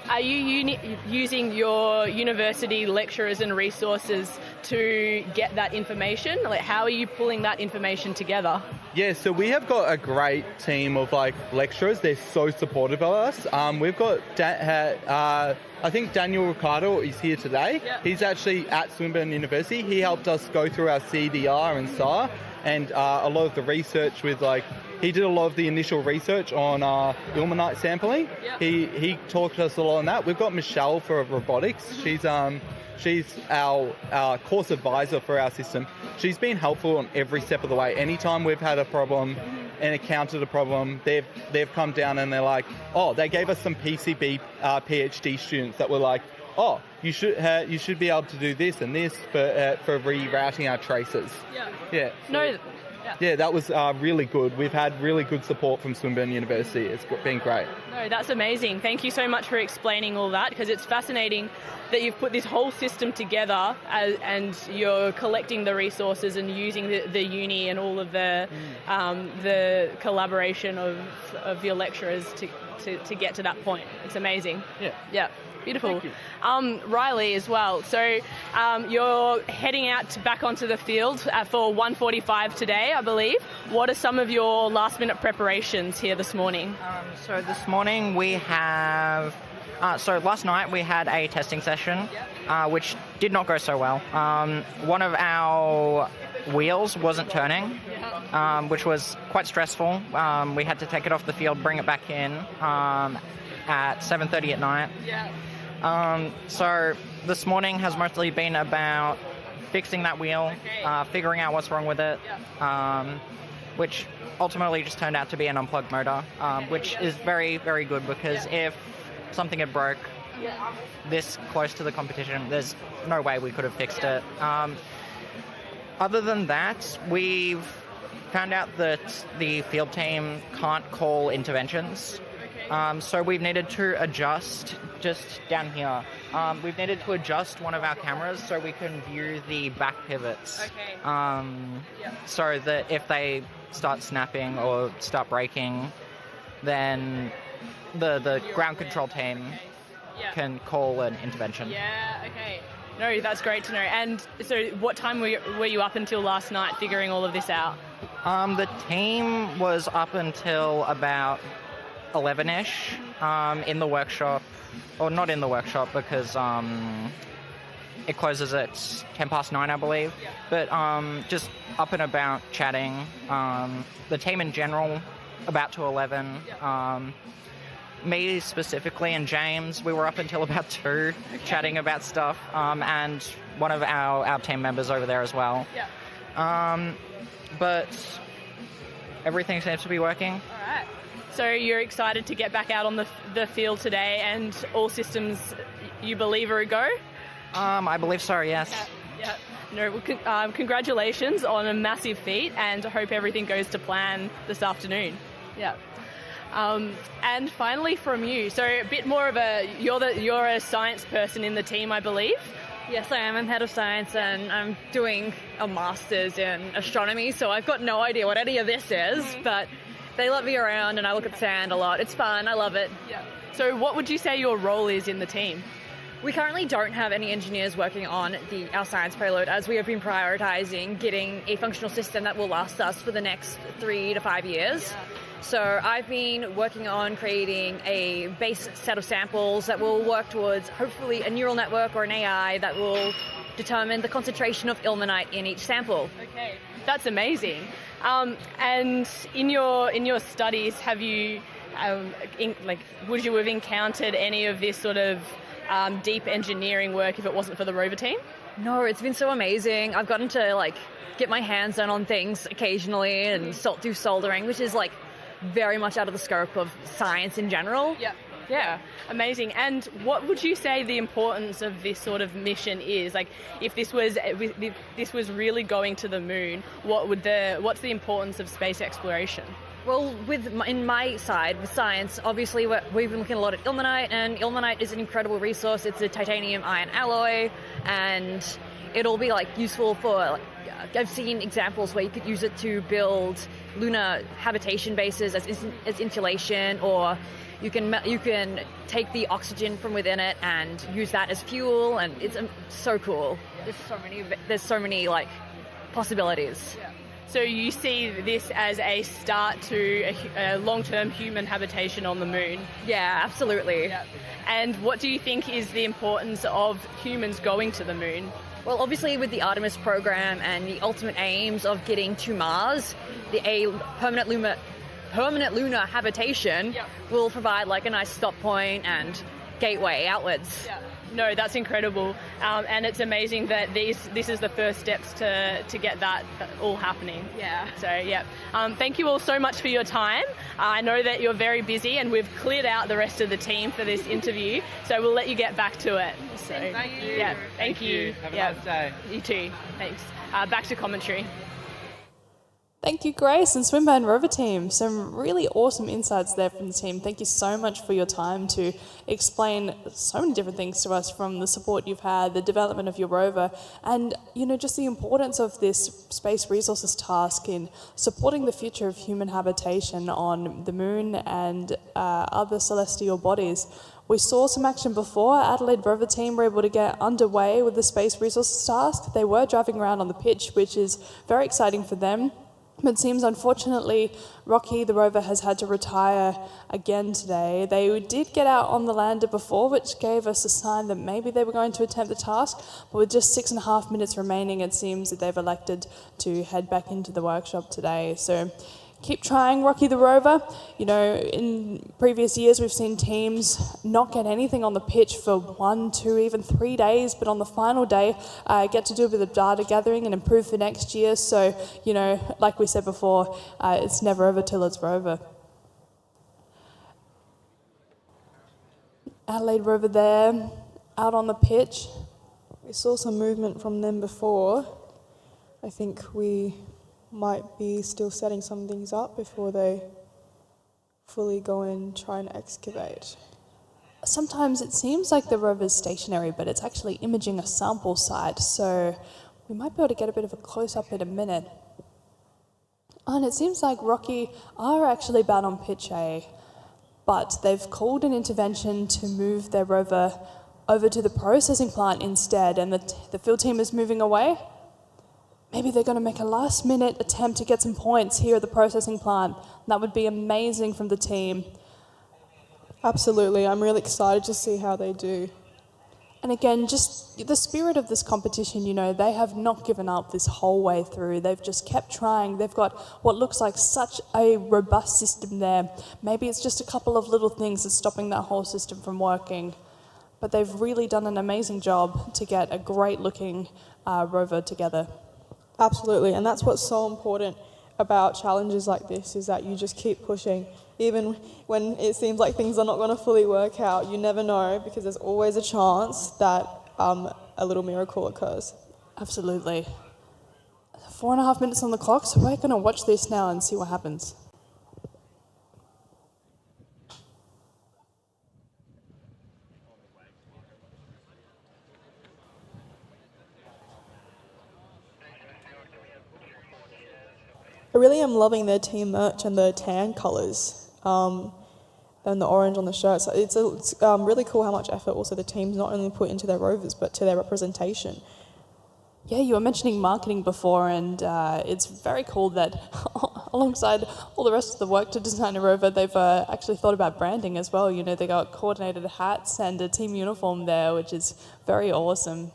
Speaker 7: Are you using your university lecturers and resources to get that information? How are you pulling that information together?
Speaker 10: Yeah, so we have got a great team of lecturers. They're so supportive of us. We've got, I think Daniel Ricardo is here today. Yep. He's actually at Swinburne University. He helped us go through our CDR and SAR. And a lot of the research with he did a lot of the initial research on ilmenite sampling. Yep. He taught us a lot on that. We've got Michelle for robotics. Mm-hmm. She's our course advisor for our system. She's been helpful on every step of the way. Anytime we've had a problem and encountered a problem, they've come down and they're they gave us some PCB PhD students that were you should be able to do this and this for rerouting our traces. Yeah. Yeah, that was really good. We've had really good support from Swinburne University. It's been great.
Speaker 7: No, that's amazing. Thank you so much for explaining all that, because it's fascinating that you've put this whole system together and you're collecting the resources and using the uni and all of the collaboration of your lecturers to get to that point. It's amazing. Yeah. Beautiful. Riley as well. So you're heading out back onto the field for 1:45 today, I believe. What are some of your last minute preparations here this morning?
Speaker 11: So this morning we have... last night we had a testing session, which did not go so well. One of our wheels wasn't turning, which was quite stressful. We had to take it off the field, bring it back in at 7:30 at night. So this morning has mostly been about fixing that wheel, figuring out what's wrong with it, which ultimately just turned out to be an unplugged motor, which is very, very good because if something had broke, this close to the competition, there's no way we could have fixed it. Other than that, we've found out that the field team can't call interventions. So we've needed to adjust, just down here, we've needed to adjust one of our cameras so we can view the back pivots. So that if they start snapping or start breaking, then the ground control team can call an intervention.
Speaker 7: Yeah, okay. No, that's great to know. And so what time were you up until last night figuring all of this out?
Speaker 11: The team was up until about 11-ish in the workshop, or not in the workshop because it closes at 9:10, I believe. But just up and about chatting. The team in general, about to 11. Me specifically and James, we were up until about 2 chatting about stuff, and one of our team members over there as well. But everything seems to be working.
Speaker 7: All right. So you're excited to get back out on the field today, and all systems, you believe, are a go?
Speaker 11: I believe so, yes.
Speaker 7: Yeah. No, well, congratulations on a massive feat, and I hope everything goes to plan this afternoon. Yeah. And finally from you, so a bit more of you're a science person in the team, I believe.
Speaker 12: Yes, I am. I'm head of science and I'm doing a master's in astronomy, so I've got no idea what any of this is, but they let me around and I look at sand a lot. It's fun. I love it.
Speaker 7: Yeah. So what would you say your role is in the team?
Speaker 12: We currently don't have any engineers working on our science payload, as we have been prioritising getting a functional system that will last us for the next 3 to 5 years. So I've been working on creating a base set of samples that will work towards hopefully a neural network or an AI that will determine the concentration of ilmenite in each sample.
Speaker 7: Okay, that's amazing. And in your studies, have you would you have encountered any of this sort of deep engineering work if it wasn't for the Rover team?
Speaker 12: No, it's been so amazing. I've gotten to get my hands on things occasionally and do soldering, which is very much out of the scope of science in general.
Speaker 7: Yeah, amazing. And what would you say the importance of this sort of mission is? If this was really going to the moon, what's the importance of space exploration?
Speaker 12: Well, in my side, with science, obviously we've been looking a lot at ilmenite, and ilmenite is an incredible resource. It's a titanium iron alloy, and it'll be useful for, I've seen examples where you could use it to build lunar habitation bases as insulation, or you can take the oxygen from within it and use that as fuel, and it's so cool. There's so many possibilities.
Speaker 7: Yeah. So you see this as a start to a long-term human habitation on the moon?
Speaker 12: Yeah, absolutely.
Speaker 7: Yeah. And what do you think is the importance of humans going to the moon?
Speaker 12: Well, obviously with the Artemis program and the ultimate aims of getting to Mars, a permanent lunar habitation will provide a nice stop point and gateway outwards.
Speaker 7: Yeah. No, that's incredible, and it's amazing that this is the first steps to get that all happening.
Speaker 12: Yeah.
Speaker 7: So yeah, thank you all so much for your time. I know that you're very busy, and we've cleared out the rest of the team for this interview, so we'll let you get back to it. So
Speaker 12: thank you.
Speaker 7: Yeah, thank you.
Speaker 10: Have a nice day.
Speaker 7: You too. Thanks. Back to commentary.
Speaker 4: Thank you, Grace and Swinburne Rover team. Some really awesome insights there from the team. Thank you so much for your time to explain so many different things to us, from the support you've had, the development of your rover, and just the importance of this space resources task in supporting the future of human habitation on the moon and other celestial bodies. We saw some action before. Adelaide Rover team were able to get underway with the space resources task. They were driving around on the pitch, which is very exciting for them. But it seems, unfortunately, Rocky, the rover, has had to retire again today. They did get out on the lander before, which gave us a sign that maybe they were going to attempt the task. But with just 6.5 minutes remaining, it seems that they've elected to head back into the workshop today. So keep trying, Rocky the rover. In previous years, we've seen teams not get anything on the pitch for 1, 2, even 3 days, but on the final day, get to do a bit of data gathering and improve for next year. So, like we said before, it's never over till it's Rover. Adelaide Rover there, out on the pitch.
Speaker 5: We saw some movement from them before. I think we might be still setting some things up before they fully go and try and excavate.
Speaker 4: Sometimes it seems like the rover's stationary, but it's actually imaging a sample site, so we might be able to get a bit of a close-up in a minute. And it seems like Rocky are actually bad on pitch A, but they've called an intervention to move their rover over to the processing plant instead, and the field team is moving away. Maybe they're going to make a last-minute attempt to get some points here at the processing plant. That would be amazing from the team.
Speaker 5: Absolutely, I'm really excited to see how they do.
Speaker 4: And again, just the spirit of this competition, you know, they have not given up this whole way through. They've just kept trying. They've got what looks like such a robust system there. Maybe it's just a couple of little things that's stopping that whole system from working. But they've really done an amazing job to get a great-looking rover together.
Speaker 5: Absolutely, and that's what's so important about challenges like this, is that you just keep pushing. Even when it seems like things are not going to fully work out, you never know, because there's always a chance that a little miracle occurs.
Speaker 4: Absolutely. 4.5 minutes on the clock, so we're going to watch this now and see what happens.
Speaker 5: I really am loving their team merch and the tan colours and the orange on the shirts. It's really cool how much effort also the team's not only put into their rovers but to their representation.
Speaker 4: Yeah, you were mentioning marketing before, and it's very cool that alongside all the rest of the work to design a rover, they've actually thought about branding as well. You know, they got coordinated hats and a team uniform there, which is very awesome.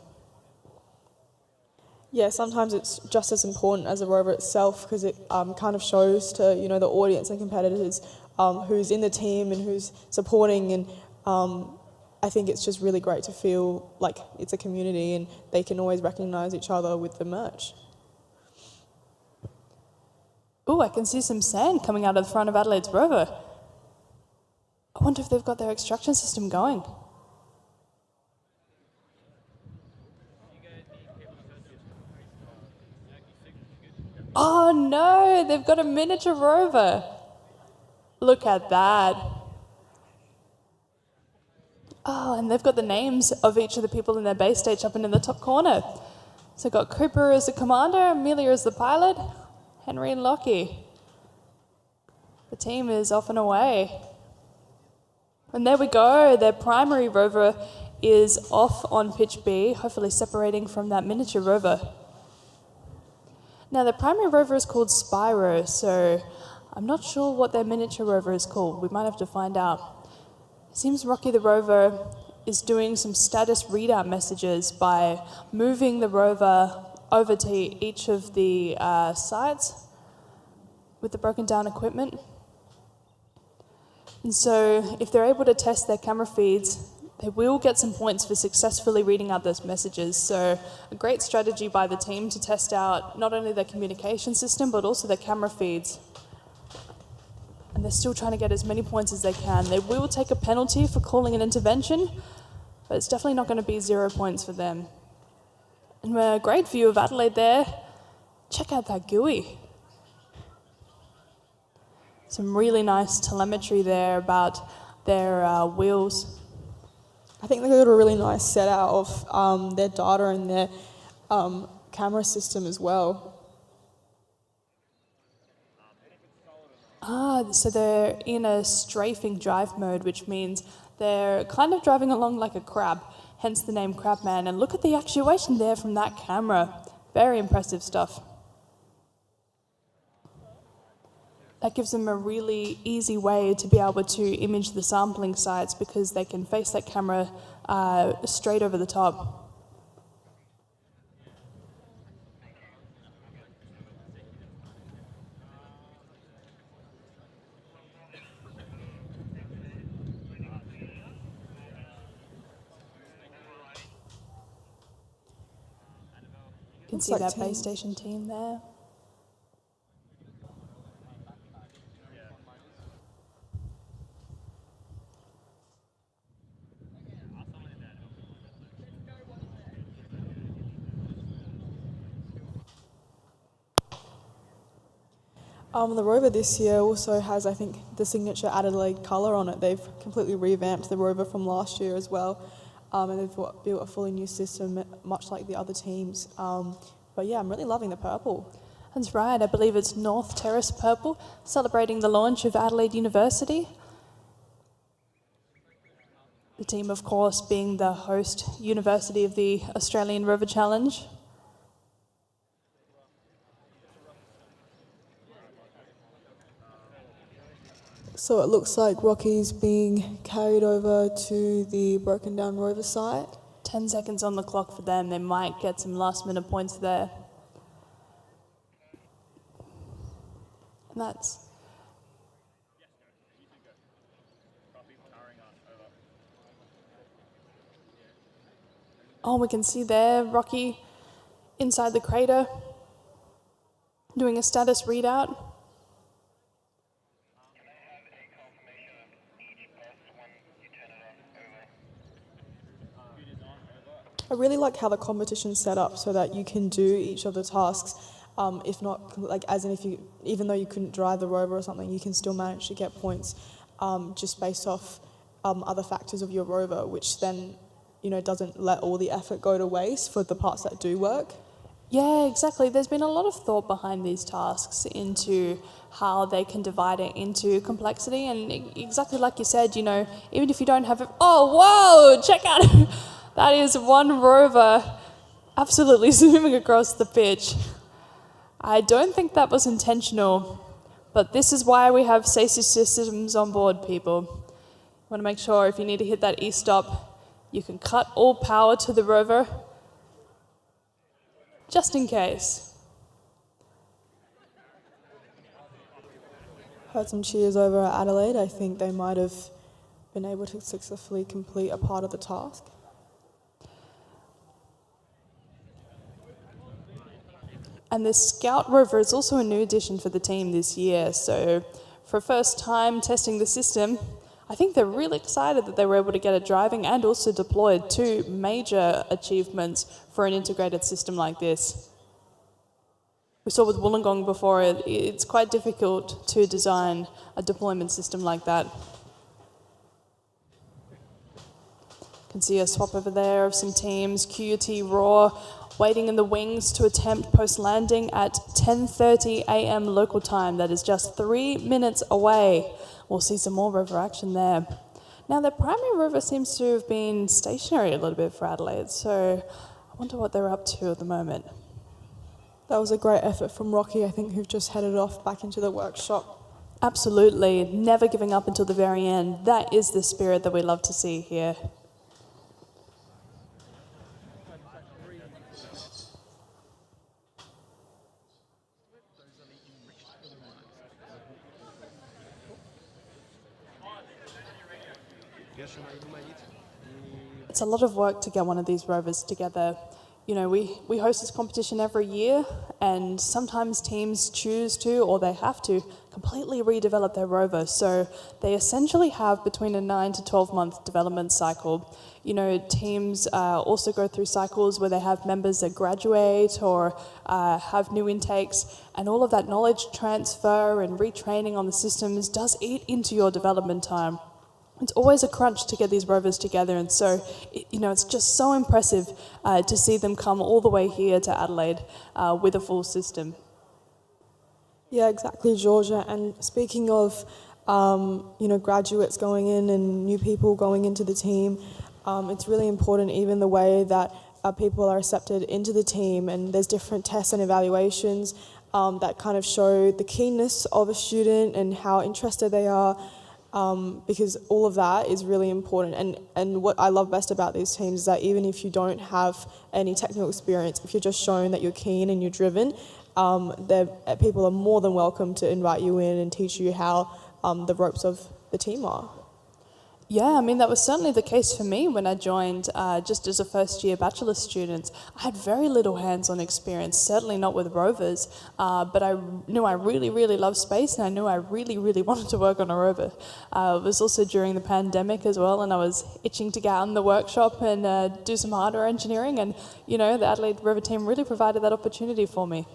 Speaker 5: Yeah, sometimes it's just as important as the rover itself, because it kind of shows to, you know, the audience and competitors who's in the team and who's supporting, and I think it's just really great to feel like it's a community and they can always recognise each other with the merch.
Speaker 4: Ooh, I can see some sand coming out of the front of Adelaide's rover. I wonder if they've got their extraction system going. Oh no, they've got a miniature rover. Look at that. Oh, and they've got the names of each of the people in their base stage up in the top corner. So got Cooper as the commander, Amelia as the pilot, Henry and Lockie. The team is off and away. And there we go, their primary rover is off on pitch B, hopefully separating from that miniature rover. Now, the primary rover is called Spyro, so I'm not sure what their miniature rover is called. We might have to find out. It seems Rocky the rover is doing some status readout messages by moving the rover over to each of the sites with the broken down equipment. And so if they're able to test their camera feeds, they will get some points for successfully reading out those messages. So a great strategy by the team to test out not only their communication system, but also their camera feeds. And they're still trying to get as many points as they can. They will take a penalty for calling an intervention, but it's definitely not going to be 0 points for them. And a great view of Adelaide there. Check out that GUI. Some really nice telemetry there about their wheels.
Speaker 5: I think they got a really nice set out of their data and their camera system as well.
Speaker 4: So they're in a strafing drive mode, which means they're kind of driving along like a crab, hence the name Crabman. And look at the actuation there from that camera. Very impressive stuff. That gives them a really easy way to be able to image the sampling sites, because they can face that camera straight over the top. You can see that base station team there.
Speaker 5: The Rover this year also has, I think, the signature Adelaide colour on it. They've completely revamped the Rover from last year as well, and they've built a fully new system, much like the other teams. But yeah, I'm really loving the purple.
Speaker 4: That's right, I believe it's North Terrace Purple, celebrating the launch of Adelaide University. The team, of course, being the host university of the Australian Rover Challenge.
Speaker 5: So it looks like Rocky's being carried over to the broken down Rover site.
Speaker 4: 10 seconds on the clock for them. They might get some last minute points there. And that's... Oh, we can see there Rocky inside the crater doing a status readout.
Speaker 5: I really like how the competition's set up so that you can do each of the tasks. If not, like as in if you, even though you couldn't drive the Rover or something, you can still manage to get points just based off other factors of your Rover, which then, you know, doesn't let all the effort go to waste for the parts that do work.
Speaker 4: Yeah, exactly. There's been a lot of thought behind these tasks into how they can divide it into complexity, and exactly like you said, you know, even if you don't have it. Oh, whoa! Check out. That is one Rover absolutely zooming across the pitch. I don't think that was intentional, but this is why we have safety systems on board, people. You want to make sure if you need to hit that E-stop, you can cut all power to the Rover, just in case.
Speaker 5: Heard some cheers over at Adelaide. I think they might have been able to successfully complete a part of the task.
Speaker 4: And the Scout Rover is also a new addition for the team this year. So for first time testing the system, I think they're really excited that they were able to get it driving and also deployed, two major achievements for an integrated system like this. We saw with Wollongong before, it's quite difficult to design a deployment system like that. You can see a swap over there of some teams, QUT Raw, waiting in the wings to attempt post-landing at 10:30 a.m. local time. That is just 3 minutes away. We'll see some more Rover action there. Now, their primary Rover seems to have been stationary a little bit for Adelaide, so I wonder what they're up to at the moment.
Speaker 5: That was a great effort from Rocky, I think, who've just headed off back into the workshop.
Speaker 4: Absolutely, never giving up until the very end. That is the spirit that we love to see here. It's a lot of work to get one of these Rovers together. You know, we host this competition every year, and sometimes teams choose to, or they have to, completely redevelop their Rover. So they essentially have between a 9 to 12 month development cycle. You know, teams also go through cycles where they have members that graduate or have new intakes, and all of that knowledge transfer and retraining on the systems does eat into your development time. It's always a crunch to get these Rovers together, and so, you know, it's just so impressive to see them come all the way here to Adelaide with a full system.
Speaker 5: Yeah, exactly, Georgia. And speaking of, you know, graduates going in and new people going into the team, it's really important even the way that people are accepted into the team, and there's different tests and evaluations that kind of show the keenness of a student and how interested they are. Because all of that is really important. And what I love best about these teams is that even if you don't have any technical experience, if you're just shown that you're keen and you're driven, people are more than welcome to invite you in and teach you how the ropes of the team are.
Speaker 4: Yeah, I mean, that was certainly the case for me when I joined just as a first-year bachelor student. I had very little hands-on experience, certainly not with Rovers, but I knew I really, really loved space, and I knew I really, really wanted to work on a Rover. It was also during the pandemic as well, and I was itching to get out in the workshop and do some hardware engineering, and, you know, the Adelaide Rover team really provided that opportunity for me.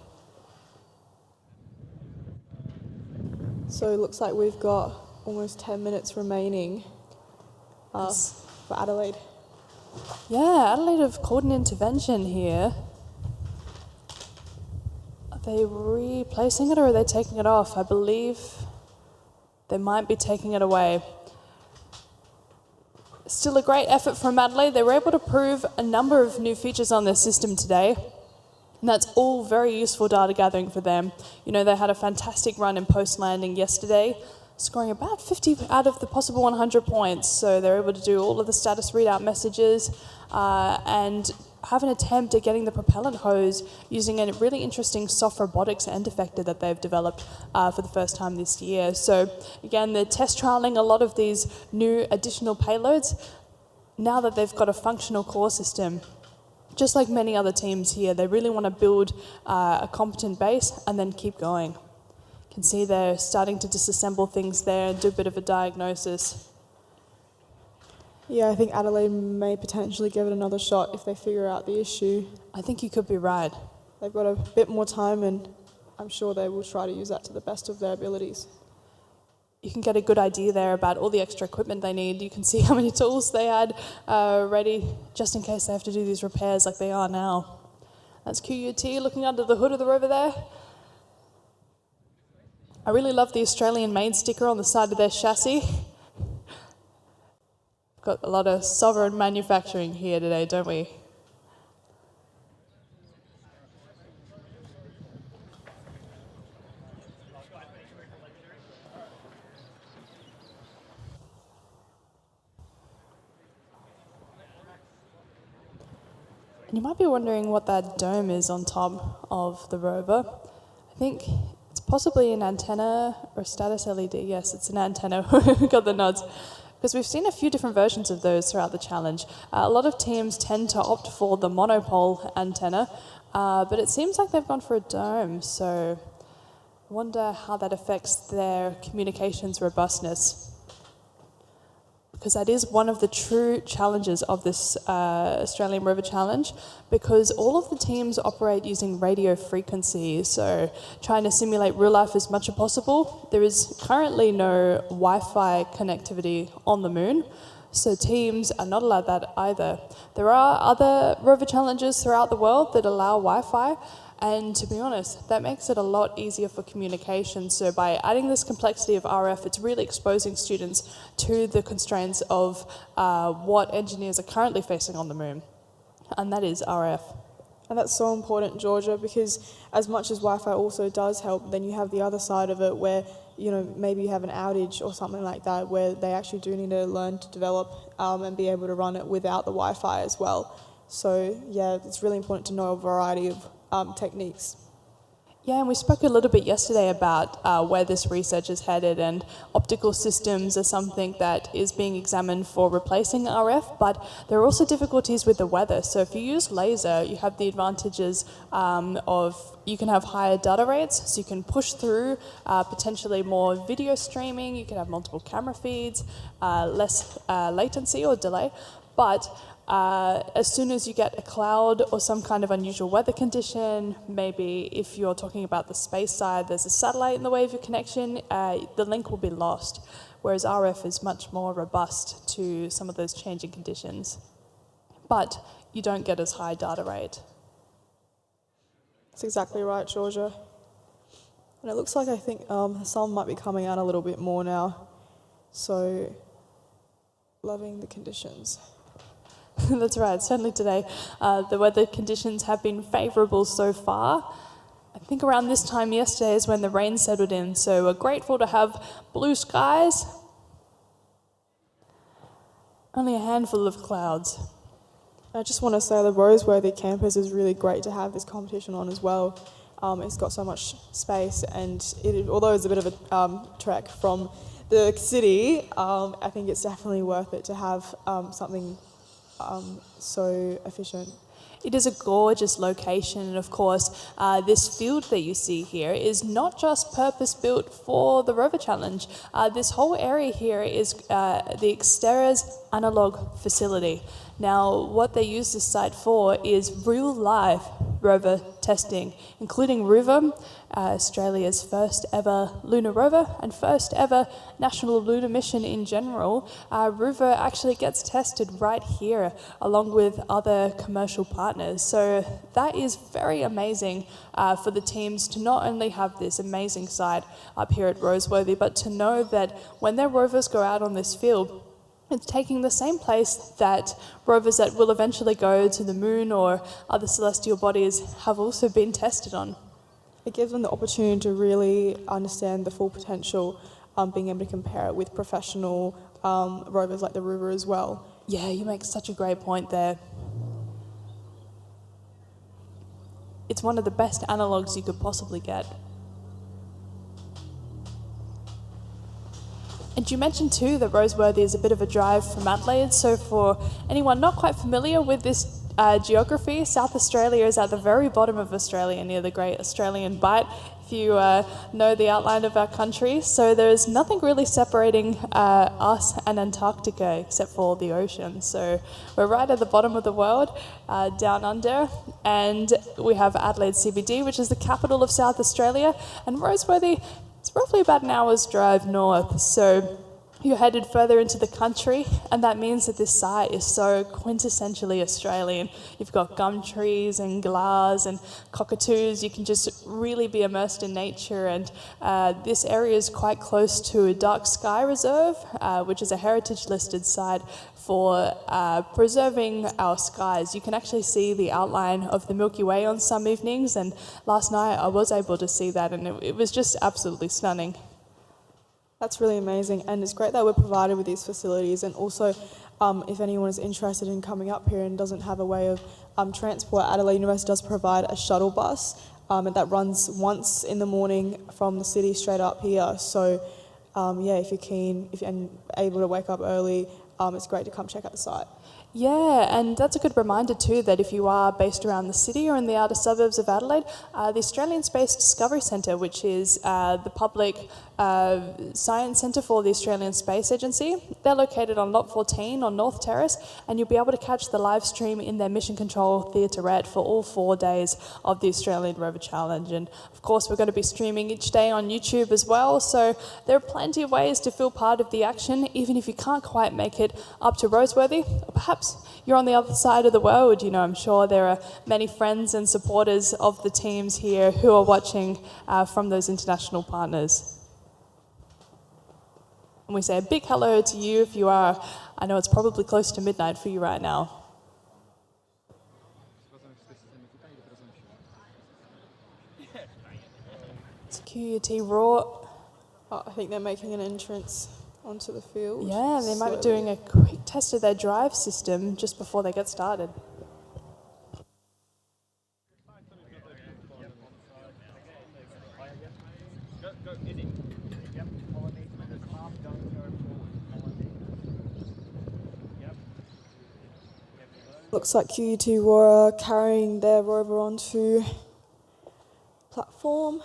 Speaker 5: So it looks like we've got almost 10 minutes remaining for Adelaide.
Speaker 4: Yeah, Adelaide have called an intervention here. Are they replacing it or are they taking it off? I believe they might be taking it away. Still a great effort from Adelaide. They were able to prove a number of new features on their system today. And that's all very useful data gathering for them. You know, they had a fantastic run in post-landing yesterday, scoring about 50 out of the possible 100 points. So they're able to do all of the status readout messages and have an attempt at getting the propellant hose using a really interesting soft robotics end effector that they've developed for the first time this year. So again, they're test trialing a lot of these new additional payloads now that they've got a functional core system. Just like many other teams here, they really want to build a competent base and then keep going. You can see they're starting to disassemble things there and do a bit of a diagnosis.
Speaker 5: Yeah, I think Adelaide may potentially give it another shot if they figure out the issue.
Speaker 4: I think you could be right.
Speaker 5: They've got a bit more time and I'm sure they will try to use that to the best of their abilities.
Speaker 4: You can get a good idea there about all the extra equipment they need. You can see how many tools they had ready just in case they have to do these repairs like they are now. That's QUT looking under the hood of the Rover there. I really love the Australian made sticker on the side of their chassis. Got a lot of sovereign manufacturing here today, don't we? And you might be wondering what that dome is on top of the Rover. I think it's possibly an antenna or a status LED. Yes, it's an antenna. Got the nods. Because we've seen a few different versions of those throughout the challenge. A lot of teams tend to opt for the monopole antenna, but it seems like they've gone for a dome, so I wonder how that affects their communications robustness. Because that is one of the true challenges of this Australian Rover Challenge, because all of the teams operate using radio frequency, so trying to simulate real life as much as possible. There is currently no Wi-Fi connectivity on the moon, so teams are not allowed that either. There are other Rover Challenges throughout the world that allow Wi-Fi, and to be honest, that makes it a lot easier for communication. So by adding this complexity of RF, it's really exposing students to the constraints of what engineers are currently facing on the moon, and that is RF.
Speaker 5: And that's so important, Georgia, because as much as Wi-Fi also does help, then you have the other side of it where, you know, maybe you have an outage or something like that where they actually do need to learn to develop and be able to run it without the Wi-Fi as well. So yeah, it's really important to know a variety of techniques.
Speaker 4: Yeah, and we spoke a little bit yesterday about where this research is headed, and optical systems are something that is being examined for replacing RF, but there are also difficulties with the weather. So if you use laser, you have the advantages of you can have higher data rates, so you can push through potentially more video streaming, you can have multiple camera feeds, less latency or delay, but as soon as you get a cloud or some kind of unusual weather condition, maybe if you're talking about the space side, there's a satellite in the way of your connection, the link will be lost, whereas RF is much more robust to some of those changing conditions. But you don't get as high data rate.
Speaker 5: That's exactly right, Georgia. And it looks like I think some might be coming out a little bit more now. So, loving the conditions.
Speaker 4: That's right, certainly today the weather conditions have been favourable so far. I think around this time yesterday is when the rain settled in, so we're grateful to have blue skies. Only a handful of clouds.
Speaker 5: I just want to say the Roseworthy campus is really great to have this competition on as well. It's got so much space, and although it's a bit of a trek from the city, I think it's definitely worth it to have something so efficient.
Speaker 4: It is a gorgeous location, and of course this field that you see here is not just purpose-built for the Rover Challenge. This whole area here is the Xterra's analog facility. Now what they use this site for is real life rover testing, including Rover, Australia's first ever lunar rover and first ever national lunar mission in general. Rover actually gets tested right here along with other commercial partners. So that is very amazing for the teams to not only have this amazing site up here at Roseworthy, but to know that when their rovers go out on this field, it's taking the same place that rovers that will eventually go to the moon or other celestial bodies have also been tested on.
Speaker 5: It gives them the opportunity to really understand the full potential, being able to compare it with professional rovers like the Rover as well.
Speaker 4: Yeah, you make such a great point there. It's one of the best analogues you could possibly get. And you mentioned too that Roseworthy is a bit of a drive from Adelaide, so for anyone not quite familiar with this geography, South Australia is at the very bottom of Australia near the Great Australian Bight, if you know the outline of our country. So there's nothing really separating us and Antarctica except for the ocean. So we're right at the bottom of the world, down under, and we have Adelaide CBD, which is the capital of South Australia, and Roseworthy, it's roughly about an hour's drive north. So you're headed further into the country, and that means that this site is so quintessentially Australian. You've got gum trees and glass and cockatoos. You can just really be immersed in nature, and this area is quite close to a dark sky reserve, which is a heritage listed site for preserving our skies. You can actually see the outline of the Milky Way on some evenings, and last night I was able to see that, and it was just absolutely stunning.
Speaker 5: That's really amazing, and it's great that we're provided with these facilities, and also if anyone is interested in coming up here and doesn't have a way of transport, Adelaide University does provide a shuttle bus and that runs once in the morning from the city straight up here. So yeah, if you're keen and able to wake up early, it's great to come check out the site.
Speaker 4: Yeah, and that's a good reminder too that if you are based around the city or in the outer suburbs of Adelaide, the Australian Space Discovery Centre, which is the public science centre for the Australian Space Agency, they're located on Lot 14 on North Terrace, and you'll be able to catch the live stream in their Mission Control Theaterette for all 4 days of the Australian Rover Challenge. And of course, we're going to be streaming each day on YouTube as well, so there are plenty of ways to feel part of the action, even if you can't quite make it up to Roseworthy, or perhaps you're on the other side of the world. You know, I'm sure there are many friends and supporters of the teams here who are watching from those international partners. And we say a big hello to you if you are. I know it's probably close to midnight for you right now. It's QUT Raw.
Speaker 5: I think they're making an entrance onto the field.
Speaker 4: Yeah, they might be doing a quick test of their drive system just before they get started.
Speaker 5: Looks like QUT Aurora carrying their rover onto platform.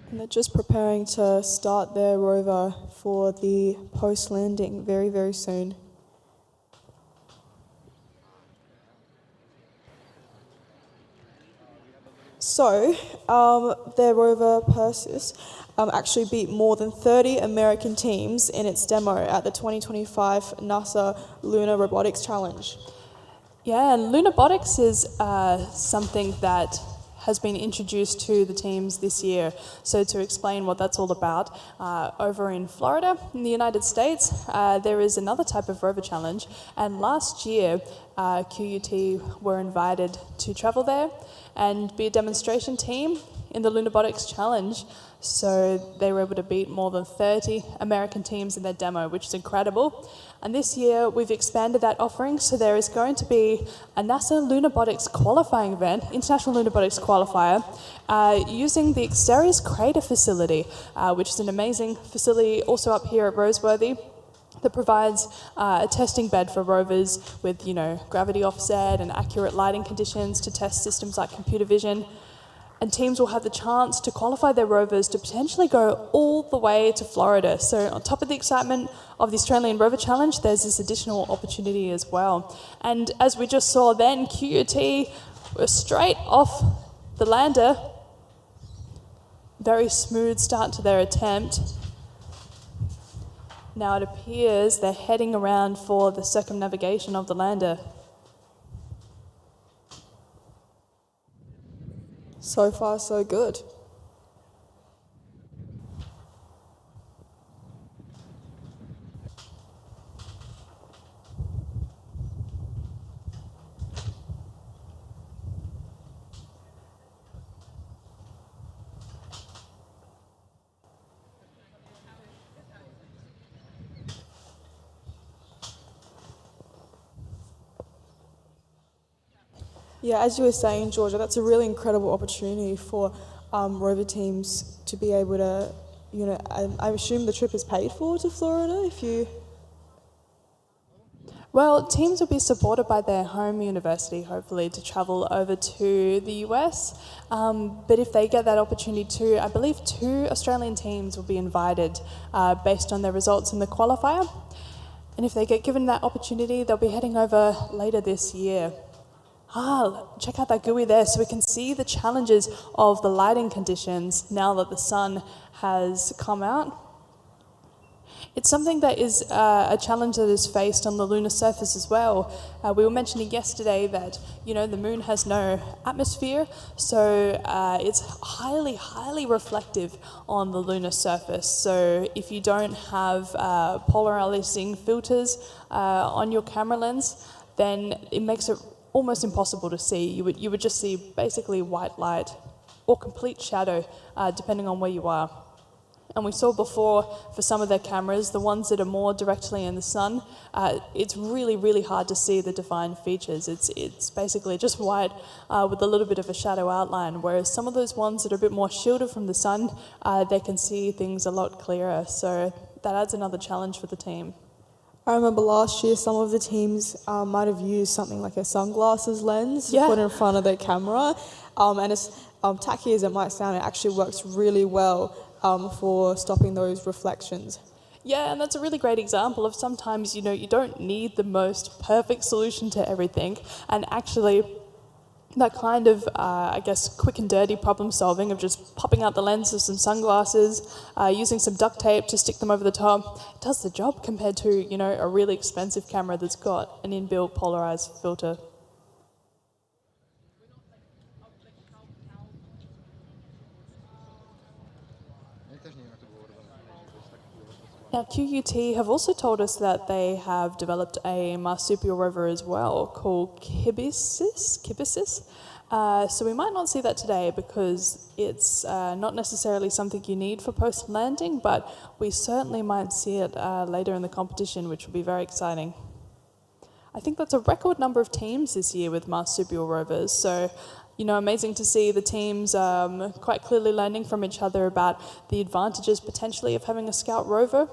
Speaker 5: And they're just preparing to start their rover for the post-landing very, very soon. So, their rover Perseus actually beat more than 30 American teams in its demo at the 2025 NASA Lunar Robotics Challenge.
Speaker 4: Yeah, and Lunabotics is something that has been introduced to the teams this year. So to explain what that's all about, over in Florida, in the United States, there is another type of rover challenge, and last year QUT were invited to travel there and be a demonstration team in the Lunabotics Challenge. So they were able to beat more than 30 American teams in their demo, which is incredible. And this year we've expanded that offering, so there is going to be a NASA Lunabotics qualifying event, International Lunabotics Qualifier, using the Exteriors Crater facility, which is an amazing facility also up here at Roseworthy. that provides a testing bed for rovers with, gravity offset and accurate lighting conditions to test systems like computer vision. And teams will have the chance to qualify their rovers to potentially go all the way to Florida. So on top of the excitement of the Australian Rover Challenge, there's this additional opportunity as well. And as we just saw then, QUT were straight off the lander. Very smooth start to their attempt. Now it appears they're heading around for the circumnavigation of the lander.
Speaker 5: So far, so good. Yeah, as you were saying, Georgia, that's a really incredible opportunity for Rover teams to be able to, I assume the trip is paid for to Florida if you...
Speaker 4: Well, teams will be supported by their home university, hopefully, to travel over to the US. But if they get that opportunity too, I believe 2 Australian teams will be invited based on their results in the qualifier. And if they get given that opportunity, they'll be heading over later this year. Check out that GUI there so we can see the challenges of the lighting conditions now that the sun has come out. It's something that is a challenge that is faced on the lunar surface as well. We were mentioning yesterday that, the moon has no atmosphere, so it's highly, highly reflective on the lunar surface. So if you don't have polarizing filters on your camera lens, then it makes it almost impossible to see. You would just see basically white light or complete shadow, depending on where you are. And we saw before for some of their cameras, the ones that are more directly in the sun, it's really, really hard to see the defined features. It's basically just white with a little bit of a shadow outline, whereas some of those ones that are a bit more shielded from the sun, they can see things a lot clearer. So that adds another challenge for the team.
Speaker 5: I remember last year some of the teams might have used something like a sunglasses lens to put in front of their camera. And as tacky as it might sound, it actually works really well for stopping those reflections.
Speaker 4: Yeah, and that's a really great example of sometimes, you don't need the most perfect solution to everything. And actually, that kind of, quick and dirty problem solving of just popping out the lens of some sunglasses, using some duct tape to stick them over the top, it does the job compared to, a really expensive camera that's got an inbuilt polarized filter. Now, QUT have also told us that they have developed a marsupial rover as well called Kibisis. So we might not see that today because it's not necessarily something you need for post-landing, but we certainly might see it later in the competition, which will be very exciting. I think that's a record number of teams this year with marsupial rovers, so amazing to see the teams quite clearly learning from each other about the advantages potentially of having a Scout rover.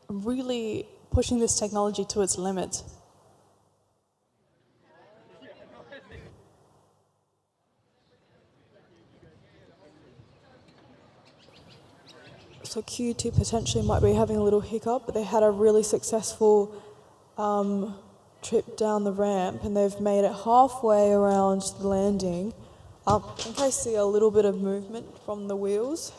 Speaker 4: Really pushing this technology to its limits.
Speaker 5: So QUT potentially might be having a little hiccup, but they had a really successful trip down the ramp and they've made it halfway around the landing. I think I see a little bit of movement from the wheels.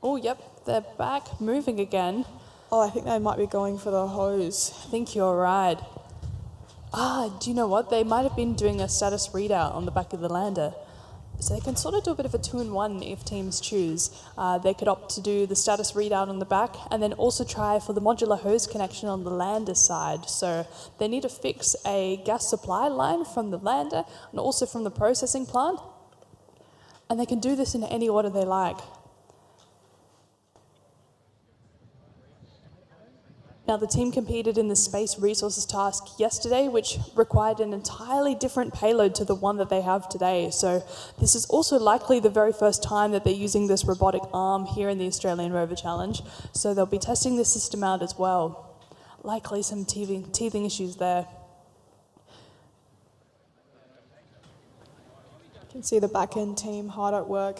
Speaker 4: Oh, yep, they're back moving again.
Speaker 5: Oh, I think they might be going for the hose.
Speaker 4: I think you're right. Do you know what? They might have been doing a status readout on the back of the lander. So they can sort of do a bit of a 2-in-1 if teams choose. They could opt to do the status readout on the back and then also try for the modular hose connection on the lander side. So they need to fix a gas supply line from the lander and also from the processing plant. And they can do this in any order they like. Now, the team competed in the Space Resources task yesterday, which required an entirely different payload to the one that they have today. So this is also likely the very first time that they're using this robotic arm here in the Australian Rover Challenge. So they'll be testing this system out as well. Likely some teething issues there.
Speaker 5: You can see the back-end team hard at work.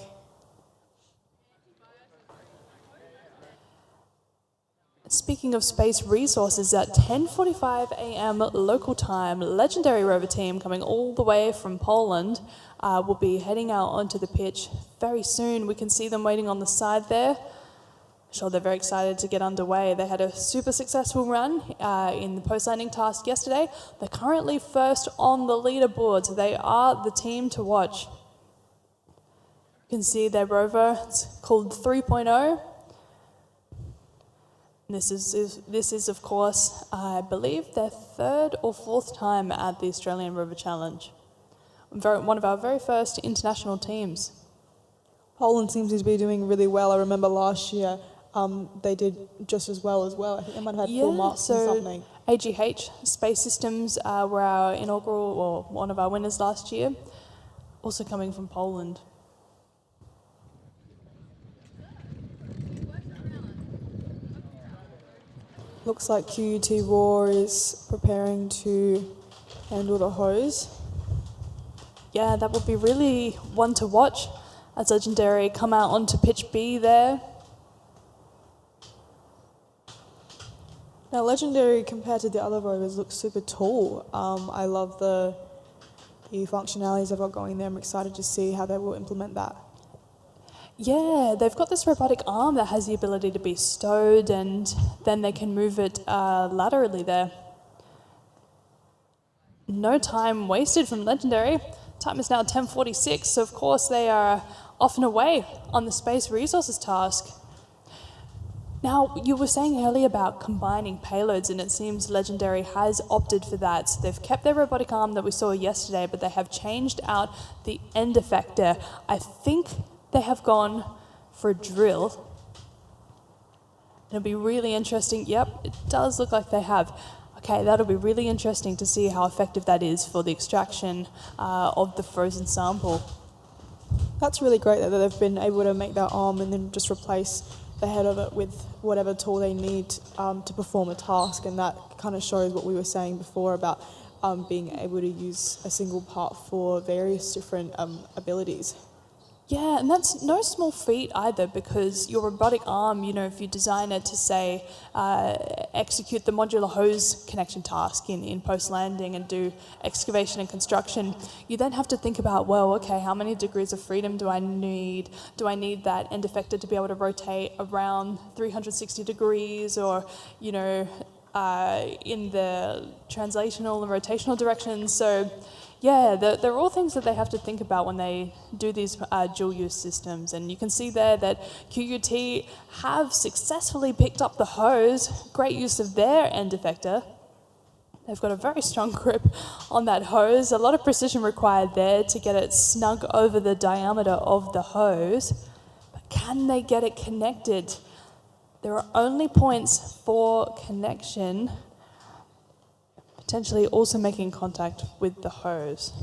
Speaker 4: Speaking of space resources, at 10:45 a.m. local time, legendary Rover team coming all the way from Poland will be heading out onto the pitch very soon. We can see them waiting on the side there. I'm sure they're very excited to get underway. They had a super successful run in the post-landing task yesterday. They're currently first on the leaderboard, so they are the team to watch. You can see their rover, it's called 3.0. This is, of course, I believe, their third or fourth time at the Australian Rover Challenge. One of our very first international teams.
Speaker 5: Poland seems to be doing really well. I remember last year they did just as well. I think they might have had full marks or something.
Speaker 4: AGH Space Systems were our inaugural, or one of our winners last year, also coming from Poland.
Speaker 5: Looks like QUT Roar is preparing to handle the hose.
Speaker 4: Yeah, that would be really one to watch as Legendary come out onto pitch B there.
Speaker 5: Now, Legendary compared to the other rovers looks super tall. I love the functionalities they've got going there. I'm excited to see how they will implement that.
Speaker 4: Yeah, they've got this robotic arm that has the ability to be stowed, and then they can move it laterally there. No time wasted from Legendary. Time is now 10:46, so of course they are off and away on the Space Resources task. Now, you were saying earlier about combining payloads, and it seems Legendary has opted for that. So they've kept their robotic arm that we saw yesterday, but they have changed out the end effector. I think they have gone for a drill. It'll be really interesting. Yep, it does look like they have. Okay, that'll be really interesting to see how effective that is for the extraction of the frozen sample.
Speaker 5: That's really great that they've been able to make that arm and then just replace the head of it with whatever tool they need to perform a task, and that kind of shows what we were saying before about being able to use a single part for various different abilities.
Speaker 4: Yeah, and that's no small feat either, because your robotic arm, you know, if you design it to, say, execute the modular hose connection task in post-landing and do excavation and construction, you then have to think about, well, okay, how many degrees of freedom do I need? Do I need that end effector to be able to rotate around 360 degrees, or, you know, in the translational and rotational directions? So, yeah, they're all things that they have to think about when they do these dual-use systems. And you can see there that QUT have successfully picked up the hose. Great use of their end effector. They've got a very strong grip on that hose. A lot of precision required there to get it snug over the diameter of the hose. But can they get it connected? There are only points for connection, potentially also making contact with the hose.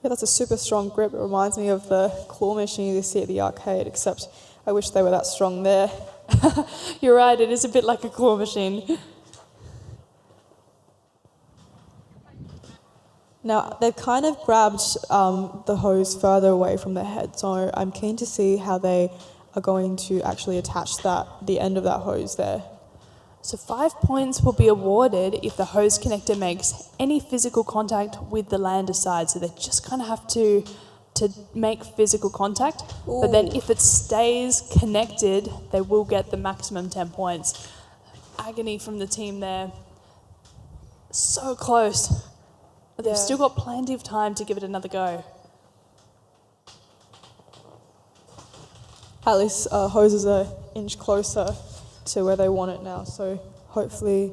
Speaker 5: Yeah, that's a super strong grip. It reminds me of the claw machine you see at the arcade, except I wish they were that strong there.
Speaker 4: You're right, it is a bit like a claw machine.
Speaker 5: Now, they've kind of grabbed the hose further away from the head, so I'm keen to see how they are going to actually attach the end of that hose there.
Speaker 4: So 5 points will be awarded if the hose connector makes any physical contact with the lander side. So they just kind of have to make physical contact. Ooh. But then if it stays connected, they will get the maximum 10 points. Agony from the team there. So close. But they've still got plenty of time to give it another go.
Speaker 5: At least hoses are an inch closer to where they want it now, so hopefully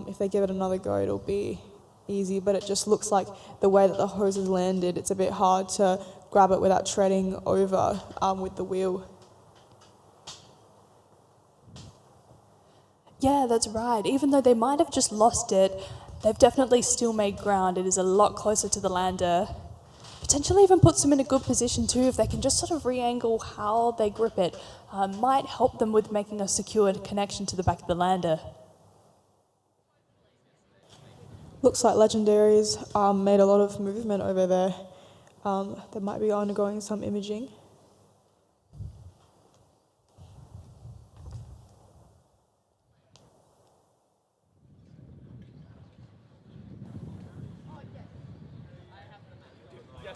Speaker 5: if they give it another go it'll be easy, but it just looks like the way that the hose has landed, it's a bit hard to grab it without treading over with the wheel.
Speaker 4: Yeah, that's right. Even though they might have just lost it, they've definitely still made ground. It is a lot closer to the lander. Potentially even puts them in a good position too if they can just sort of re-angle how they grip it. Might help them with making a secured connection to the back of the lander.
Speaker 5: Looks like Legendaries made a lot of movement over there. They might be undergoing some imaging.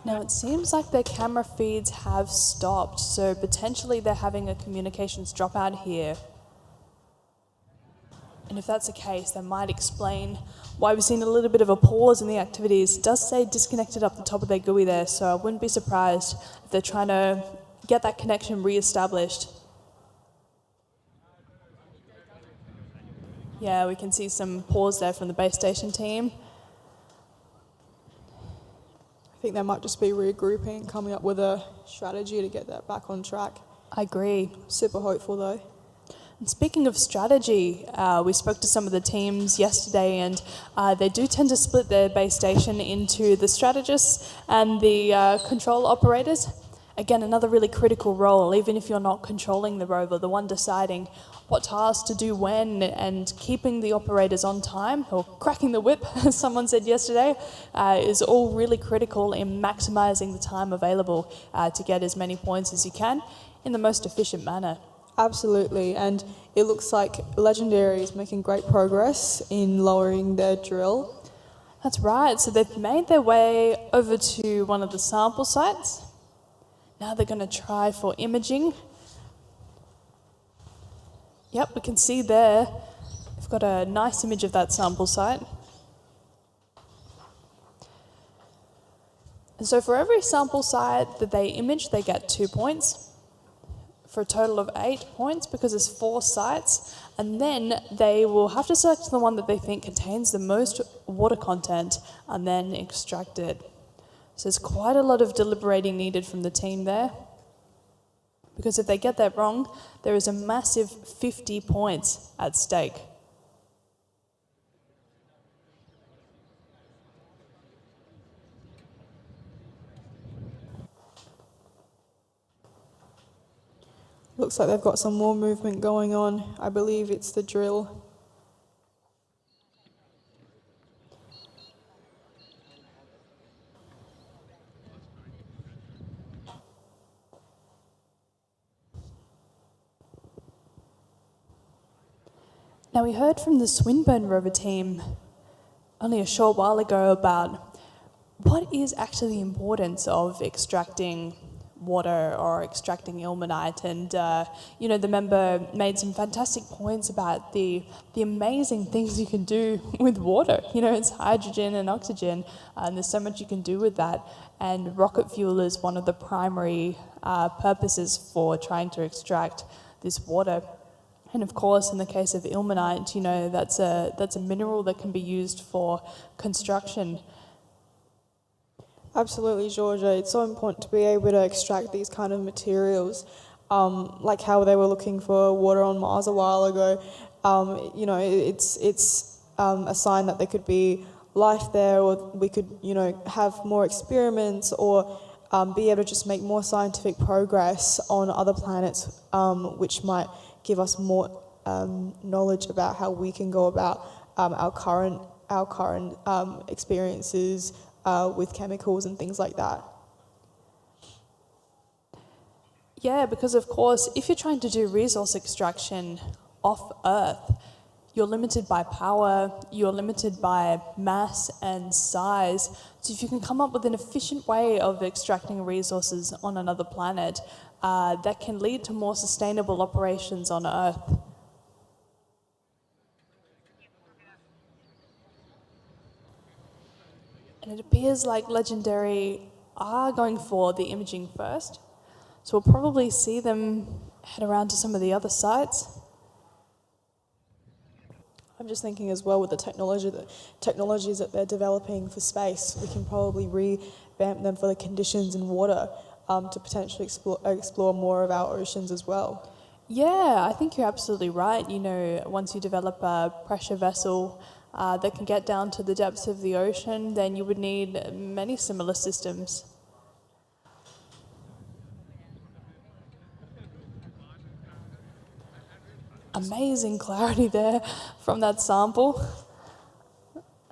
Speaker 4: Now it seems like their camera feeds have stopped, so potentially they're having a communications dropout here. And if that's the case, that might explain why we've seen a little bit of a pause in the activities. It does say disconnected up the top of their GUI there, so I wouldn't be surprised if they're trying to get that connection re-established. Yeah, we can see some pause there from the base station team.
Speaker 5: I think they might just be regrouping, coming up with a strategy to get that back on track.
Speaker 4: I agree.
Speaker 5: Super hopeful though.
Speaker 4: And speaking of strategy, we spoke to some of the teams yesterday, and they do tend to split their base station into the strategists and the control operators. Again, another really critical role, even if you're not controlling the rover, the one deciding what tasks to do when and keeping the operators on time, or cracking the whip, as someone said yesterday, is all really critical in maximising the time available to get as many points as you can in the most efficient manner.
Speaker 5: Absolutely, and it looks like Legendary is making great progress in lowering their drill.
Speaker 4: That's right, so they've made their way over to one of the sample sites. Now they're going to try for imaging. Yep, we can see there, they've got a nice image of that sample site. And so for every sample site that they image, they get 2 points, for a total of 8 points because there's 4 sites. And then they will have to select the one that they think contains the most water content and then extract it. So there's quite a lot of deliberating needed from the team there, because if they get that wrong, there is a massive 50 points at stake.
Speaker 5: Looks like they've got some more movement going on. I believe it's the drill.
Speaker 4: Now, we heard from the Swinburne Rover team only a short while ago about what is actually the importance of extracting water or extracting ilmenite, and the member made some fantastic points about the amazing things you can do with water. It's hydrogen and oxygen, and there's so much you can do with that, and rocket fuel is one of the primary purposes for trying to extract this water. And of course, in the case of ilmenite, that's a mineral that can be used for construction.
Speaker 5: Absolutely, Georgia. It's so important to be able to extract these kind of materials, like how they were looking for water on Mars a while ago. It's a sign that there could be life there, or we could, have more experiments, or be able to just make more scientific progress on other planets, which might give us more knowledge about how we can go about our current experiences with chemicals and things like that.
Speaker 4: Yeah, because of course, if you're trying to do resource extraction off Earth, you're limited by power, you're limited by mass and size. So if you can come up with an efficient way of extracting resources on another planet, that can lead to more sustainable operations on Earth. And it appears like Legendary are going for the imaging first. So we'll probably see them head around to some of the other sites.
Speaker 5: I'm just thinking as well with the technologies that they're developing for space, we can probably revamp them for the conditions in water to potentially explore more of our oceans as well.
Speaker 4: Yeah, I think you're absolutely right. You know, once you develop a pressure vessel that can get down to the depths of the ocean, then you would need many similar systems. Amazing clarity there from that sample.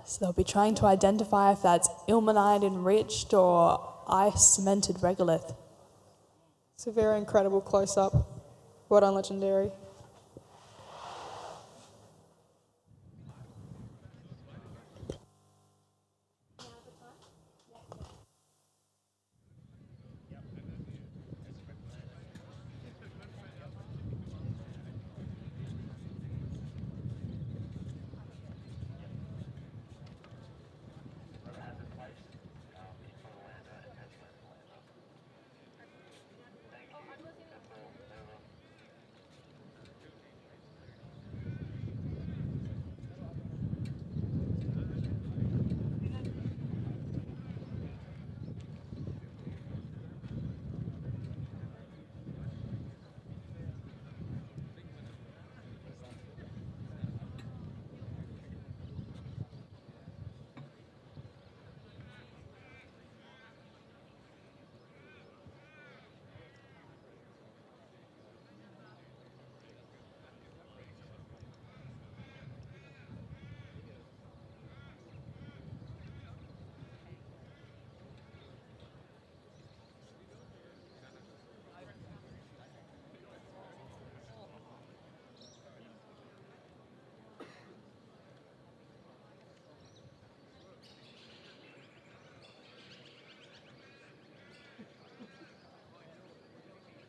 Speaker 4: So they'll be trying to identify if that's ilmenite enriched or ice cemented regolith.
Speaker 5: It's a very incredible close-up. Well done, Legendary.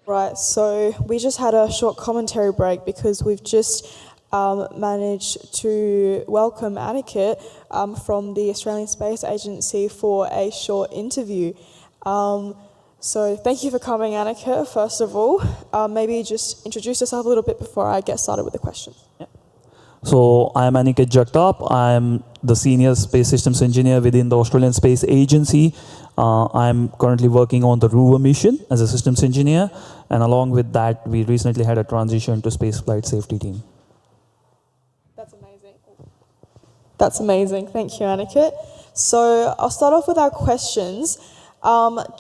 Speaker 5: Right, so we just had a short commentary break because we've just managed to welcome Aniket from the Australian Space Agency for a short interview. So thank you for coming, Aniket, first of all. Maybe just introduce yourself a little bit before I get started with the question.
Speaker 13: Yeah. So I'm Aniket Jagtap. I'm the Senior Space Systems Engineer within the Australian Space Agency. I'm currently working on the Rover mission as a systems engineer, and along with that, we recently had a transition to spaceflight safety team.
Speaker 5: That's amazing. That's amazing. Thank you, Aniket. So I'll start off with our questions.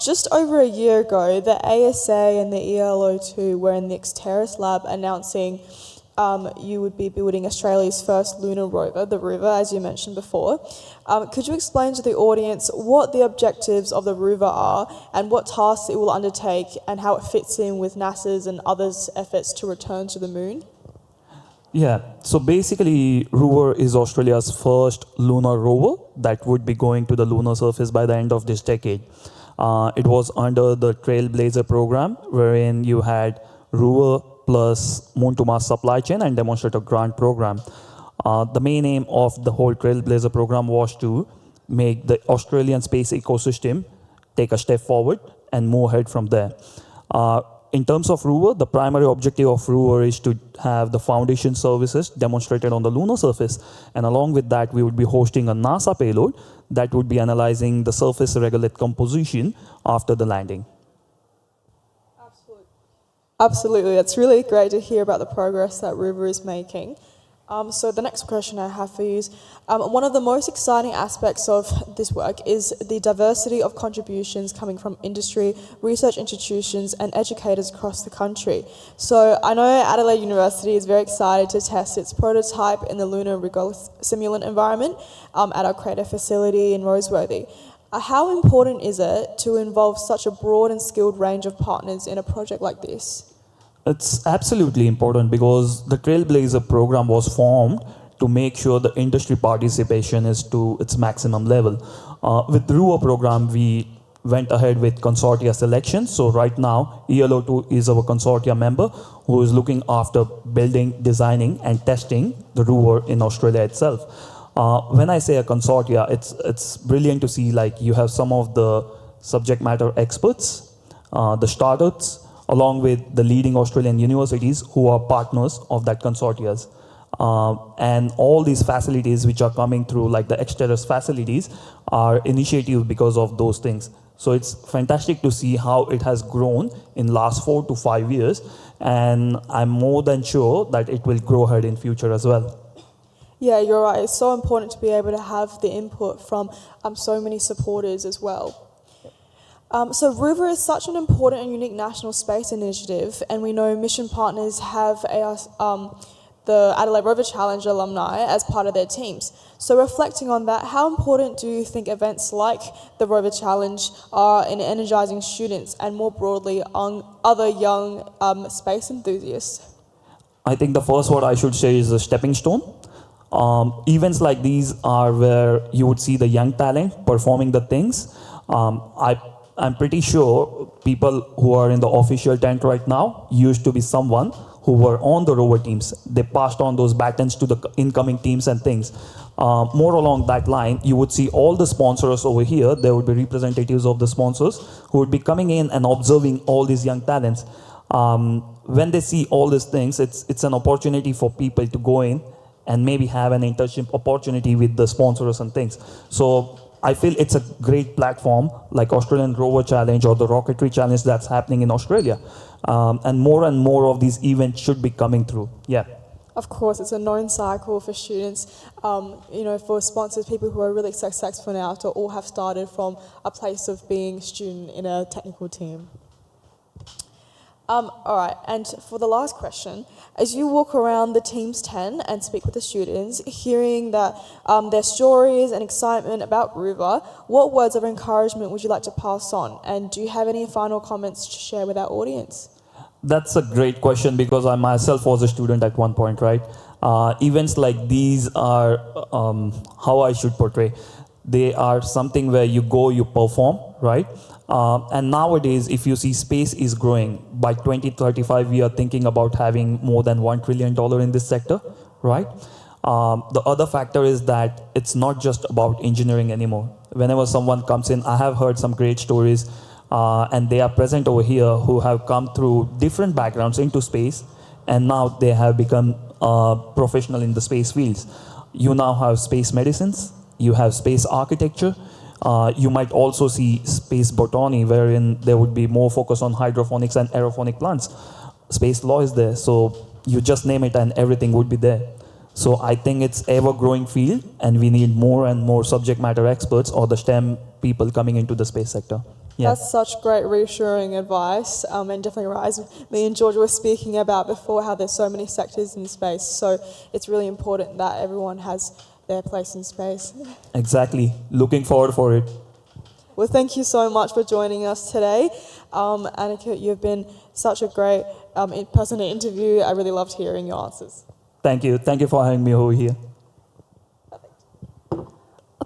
Speaker 5: Just over a year ago, the ASA and the ELO2 were in the Xteris lab announcing you would be building Australia's first lunar rover, the Rover, as you mentioned before. Could you explain to the audience what the objectives of the Rover are and what tasks it will undertake and how it fits in with NASA's and others' efforts to return to the moon?
Speaker 13: Yeah, so basically Rover is Australia's first lunar rover that would be going to the lunar surface by the end of this decade. It was under the Trailblazer program, wherein you had Rover plus Moon to Mars supply chain and demonstrator grant program. The main aim of the whole Trailblazer program was to make the Australian space ecosystem take a step forward and move ahead from there. In terms of Rover, the primary objective of Rover is to have the foundation services demonstrated on the lunar surface. And along with that, we would be hosting a NASA payload that would be analyzing the surface regolith composition after the landing.
Speaker 5: Absolutely. That's really great to hear about the progress that Rover is making. So the next question I have for you is, one of the most exciting aspects of this work is the diversity of contributions coming from industry, research institutions and educators across the country. So I know Adelaide University is very excited to test its prototype in the lunar regolith simulant environment at our crater facility in Roseworthy. How important is it to involve such a broad and skilled range of partners in a project like this?
Speaker 13: It's absolutely important because the Trailblazer program was formed to make sure the industry participation is to its maximum level. With the Rover program, we went ahead with consortia selection. So right now, ELO2 is our consortia member who is looking after building, designing, and testing the Rover in Australia itself. When I say a consortia, it's brilliant to see like you have some of the subject matter experts, the startups, along with the leading Australian universities who are partners of that consortium. And all these facilities which are coming through, like the Xteris facilities, are initiative because of those things. So it's fantastic to see how it has grown in last 4 to 5 years. and I'm more than sure that it will grow ahead in future as well.
Speaker 5: Yeah, you're right. It's so important to be able to have the input from so many supporters as well. So Rover is such an important and unique national space initiative, and we know mission partners have the Adelaide Rover Challenge alumni as part of their teams. So reflecting on that, how important do you think events like the Rover Challenge are in energising students and more broadly on other young space enthusiasts?
Speaker 13: I think the first word I should say is a stepping stone. Events like these are where you would see the young talent performing the things. I'm pretty sure people who are in the official tent right now used to be someone who were on the Rover teams. They passed on those batons to the incoming teams and things. More along that line, you would see all the sponsors over here. There would be representatives of the sponsors who would be coming in and observing all these young talents. When they see all these things, it's an opportunity for people to go in and maybe have an internship opportunity with the sponsors and things. So I feel it's a great platform like Australian Rover Challenge or the Rocketry Challenge that's happening in Australia. And more of these events should be coming through. Yeah.
Speaker 5: Of course, it's a known cycle for students, for sponsors, people who are really successful now to all have started from a place of being a student in a technical team. All right, and for the last question, as you walk around the Teams 10 and speak with the students, hearing that their stories and excitement about Rover, what words of encouragement would you like to pass on? And do you have any final comments to share with our audience?
Speaker 13: That's a great question because I myself was a student at one point, right? Events like these are, how I should portray, they are something where you go, you perform, right? And nowadays, if you see space is growing, by 2035, we are thinking about having more than $1 trillion in this sector, right? The other factor is that it's not just about engineering anymore. Whenever someone comes in, I have heard some great stories, and they are present over here who have come through different backgrounds into space, and now they have become professional in the space fields. You now have space medicines, you have space architecture, you might also see space botany, wherein there would be more focus on hydroponics and aeroponic plants. Space law is there, so you just name it and everything would be there. So I think it's ever-growing field, and we need more and more subject matter experts or the STEM people coming into the space sector. Yeah.
Speaker 5: That's such great reassuring advice, and definitely right, as me and Georgia were speaking about before, how there's so many sectors in space, so it's really important that everyone has their place in space.
Speaker 13: Exactly. Looking forward for it.
Speaker 5: Well, thank you so much for joining us today. Annika, you've been such a great person to interview. I really loved hearing your answers.
Speaker 13: Thank you. Thank you for having me over here.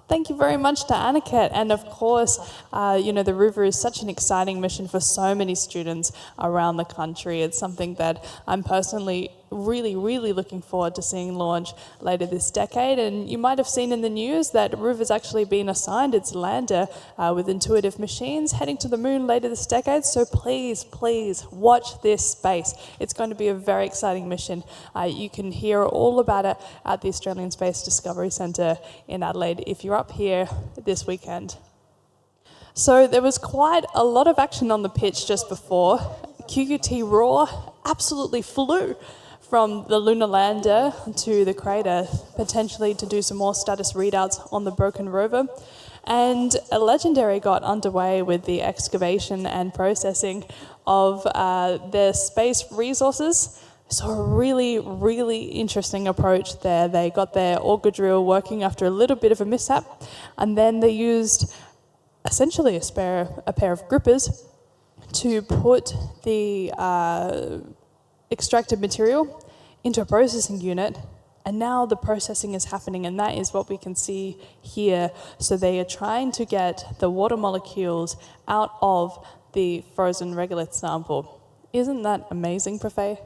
Speaker 4: Thank you very much to Aniket. And of course, the Rover is such an exciting mission for so many students around the country. It's something that I'm personally really looking forward to seeing launch later this decade. And you might have seen in the news that Rover's actually been assigned its lander with Intuitive Machines heading to the moon later this decade. So please watch this space. It's going to be a very exciting mission. You can hear all about it at the Australian Space Discovery Centre in Adelaide if you're up here this weekend. So there was quite a lot of action on the pitch just before. QQT Raw absolutely flew from the lunar lander to the crater, potentially to do some more status readouts on the broken rover. And a legendary got underway with the excavation and processing of their space resources. So a really interesting approach there. They got their auger drill working after a little bit of a mishap, and then they used essentially a pair of grippers to put the extracted material into a processing unit, and now the processing is happening, and that is what we can see here. So they are trying to get the water molecules out of the frozen regolith sample. Isn't that amazing, Profe?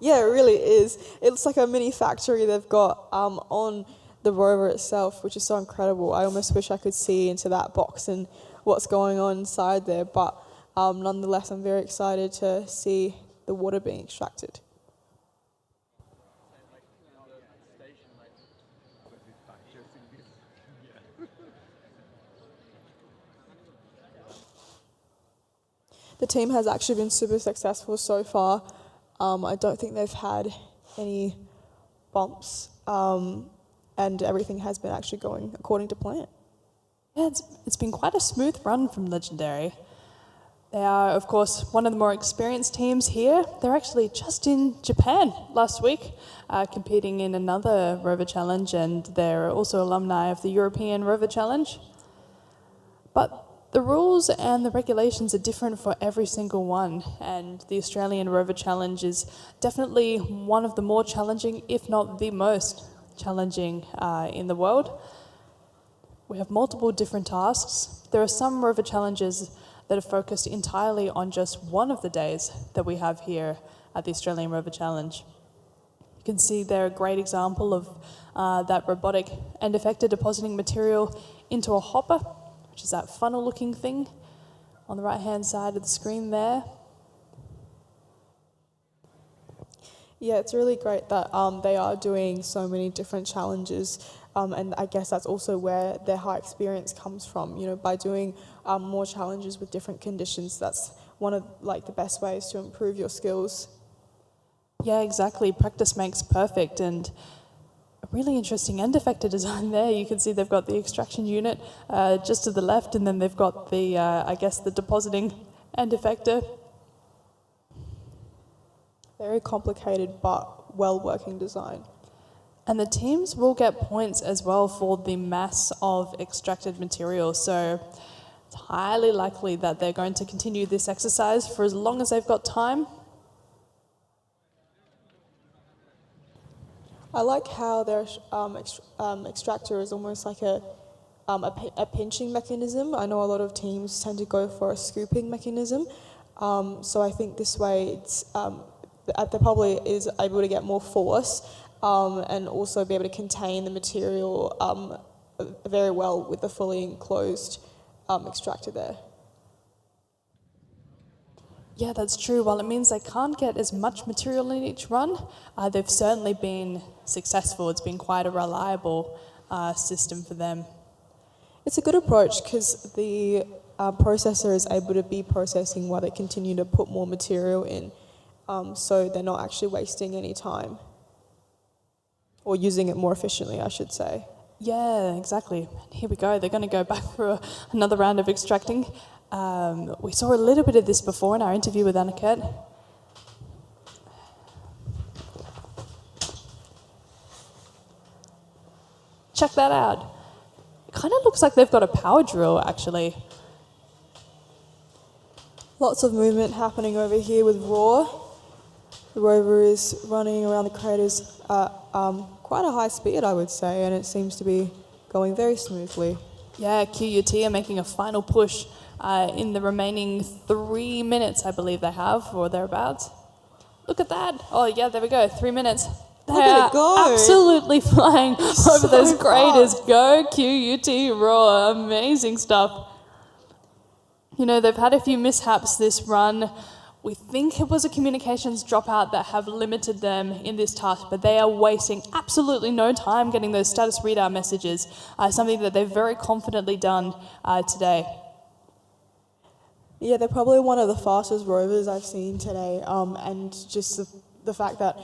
Speaker 5: Yeah, it really is. It looks like a mini factory they've got on the rover itself, which is so incredible. I almost wish I could see into that box and what's going on inside there, but nonetheless, I'm very excited to see the water being extracted. The team has actually been super successful so far. I don't think they've had any bumps, and everything has been actually going according to plan.
Speaker 4: Yeah, it's been quite a smooth run from Legendary. They are, of course, one of the more experienced teams here. They're actually just in Japan last week, competing in another Rover Challenge, and they're also alumni of the European Rover Challenge. But the rules and the regulations are different for every single one, and the Australian Rover Challenge is definitely one of the more challenging, if not the most challenging in the world. We have multiple different tasks. There are some Rover Challenges that are focused entirely on just one of the days that we have here at the Australian Rover Challenge. You can see they're a great example of that robotic end effector depositing material into a hopper, which is that funnel-looking thing on the right-hand side of the screen there.
Speaker 5: Yeah, it's really great that they are doing so many different challenges, and I guess that's also where their high experience comes from. You know, by doing more challenges with different conditions, that's one of the best ways to improve your skills.
Speaker 4: Yeah, exactly. Practice makes perfect, and a really interesting end effector design there. You can see they've got the extraction unit just to the left, and then they've got the, I guess, the depositing end effector.
Speaker 5: Very complicated but well-working design.
Speaker 4: And the teams will get points as well for the mass of extracted material. So it's highly likely that they're going to continue this exercise for as long as they've got time.
Speaker 5: I like how their extractor is almost like a pinching mechanism. I know a lot of teams tend to go for a scooping mechanism. So I think this way it's they probably is able to get more force and also be able to contain the material very well with the fully enclosed extractor there.
Speaker 4: Yeah, that's true. While it means they can't get as much material in each run, they've certainly been successful. It's been quite a reliable system for them.
Speaker 5: It's a good approach because the processor is able to be processing while they continue to put more material in. So they're not actually wasting any time. Or using it more efficiently, I should say.
Speaker 4: Yeah, exactly. Here we go. They're going to go back for another round of extracting. We saw a little bit of this before in our interview with Aniket. Check that out. It kind of looks like they've got a power drill, actually.
Speaker 5: Lots of movement happening over here with Roar. The Rover is running around the craters at quite a high speed, I would say, and it seems to be going very smoothly.
Speaker 4: Yeah, QUT are making a final push in the remaining 3 minutes, I believe they have, or thereabouts. Look at that. Oh, yeah, there we go, 3 minutes. They are absolutely flying over those craters. Go QUT Raw. Amazing stuff. You know, they've had a few mishaps this run. We think it was a communications dropout that have limited them in this task, but they are wasting absolutely no time getting those status readout messages, something that they've very confidently done today.
Speaker 5: Yeah, they're probably one of the fastest rovers I've seen today, and just the fact that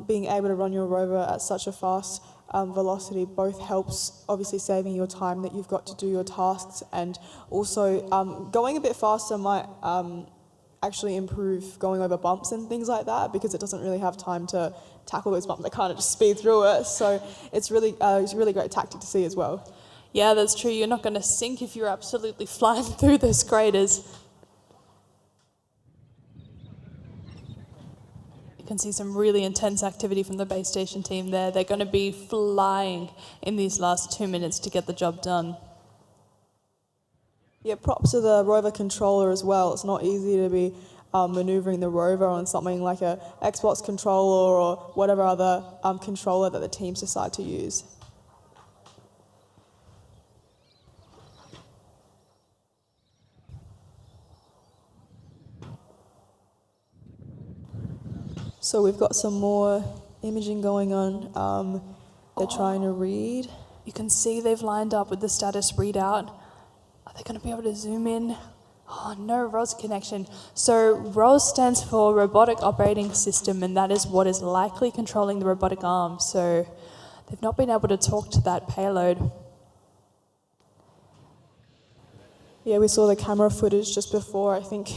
Speaker 5: being able to run your rover at such a fast velocity both helps obviously saving your time that you've got to do your tasks, and also going a bit faster might actually improve going over bumps and things like that, because it doesn't really have time to tackle those bumps. They kind of just speed through it, so it's a really great tactic to see as well.
Speaker 4: Yeah, that's true. You're not going to sink if you're absolutely flying through those craters. You can see some really intense activity from the base station team there. They're going to be flying in these last 2 minutes to get the job done.
Speaker 5: Yeah, props to the rover controller as well. It's not easy to be manoeuvring the rover on something like a Xbox controller or whatever other controller that the teams decide to use. So we've got some more imaging going on. They're trying to read.
Speaker 4: You can see they've lined up with the status readout. Are they going to be able to zoom in? Oh, no ROS connection. So ROS stands for Robotic Operating System, and that is what is likely controlling the robotic arm. So they've not been able to talk to that payload.
Speaker 5: Yeah, we saw the camera footage just before. I think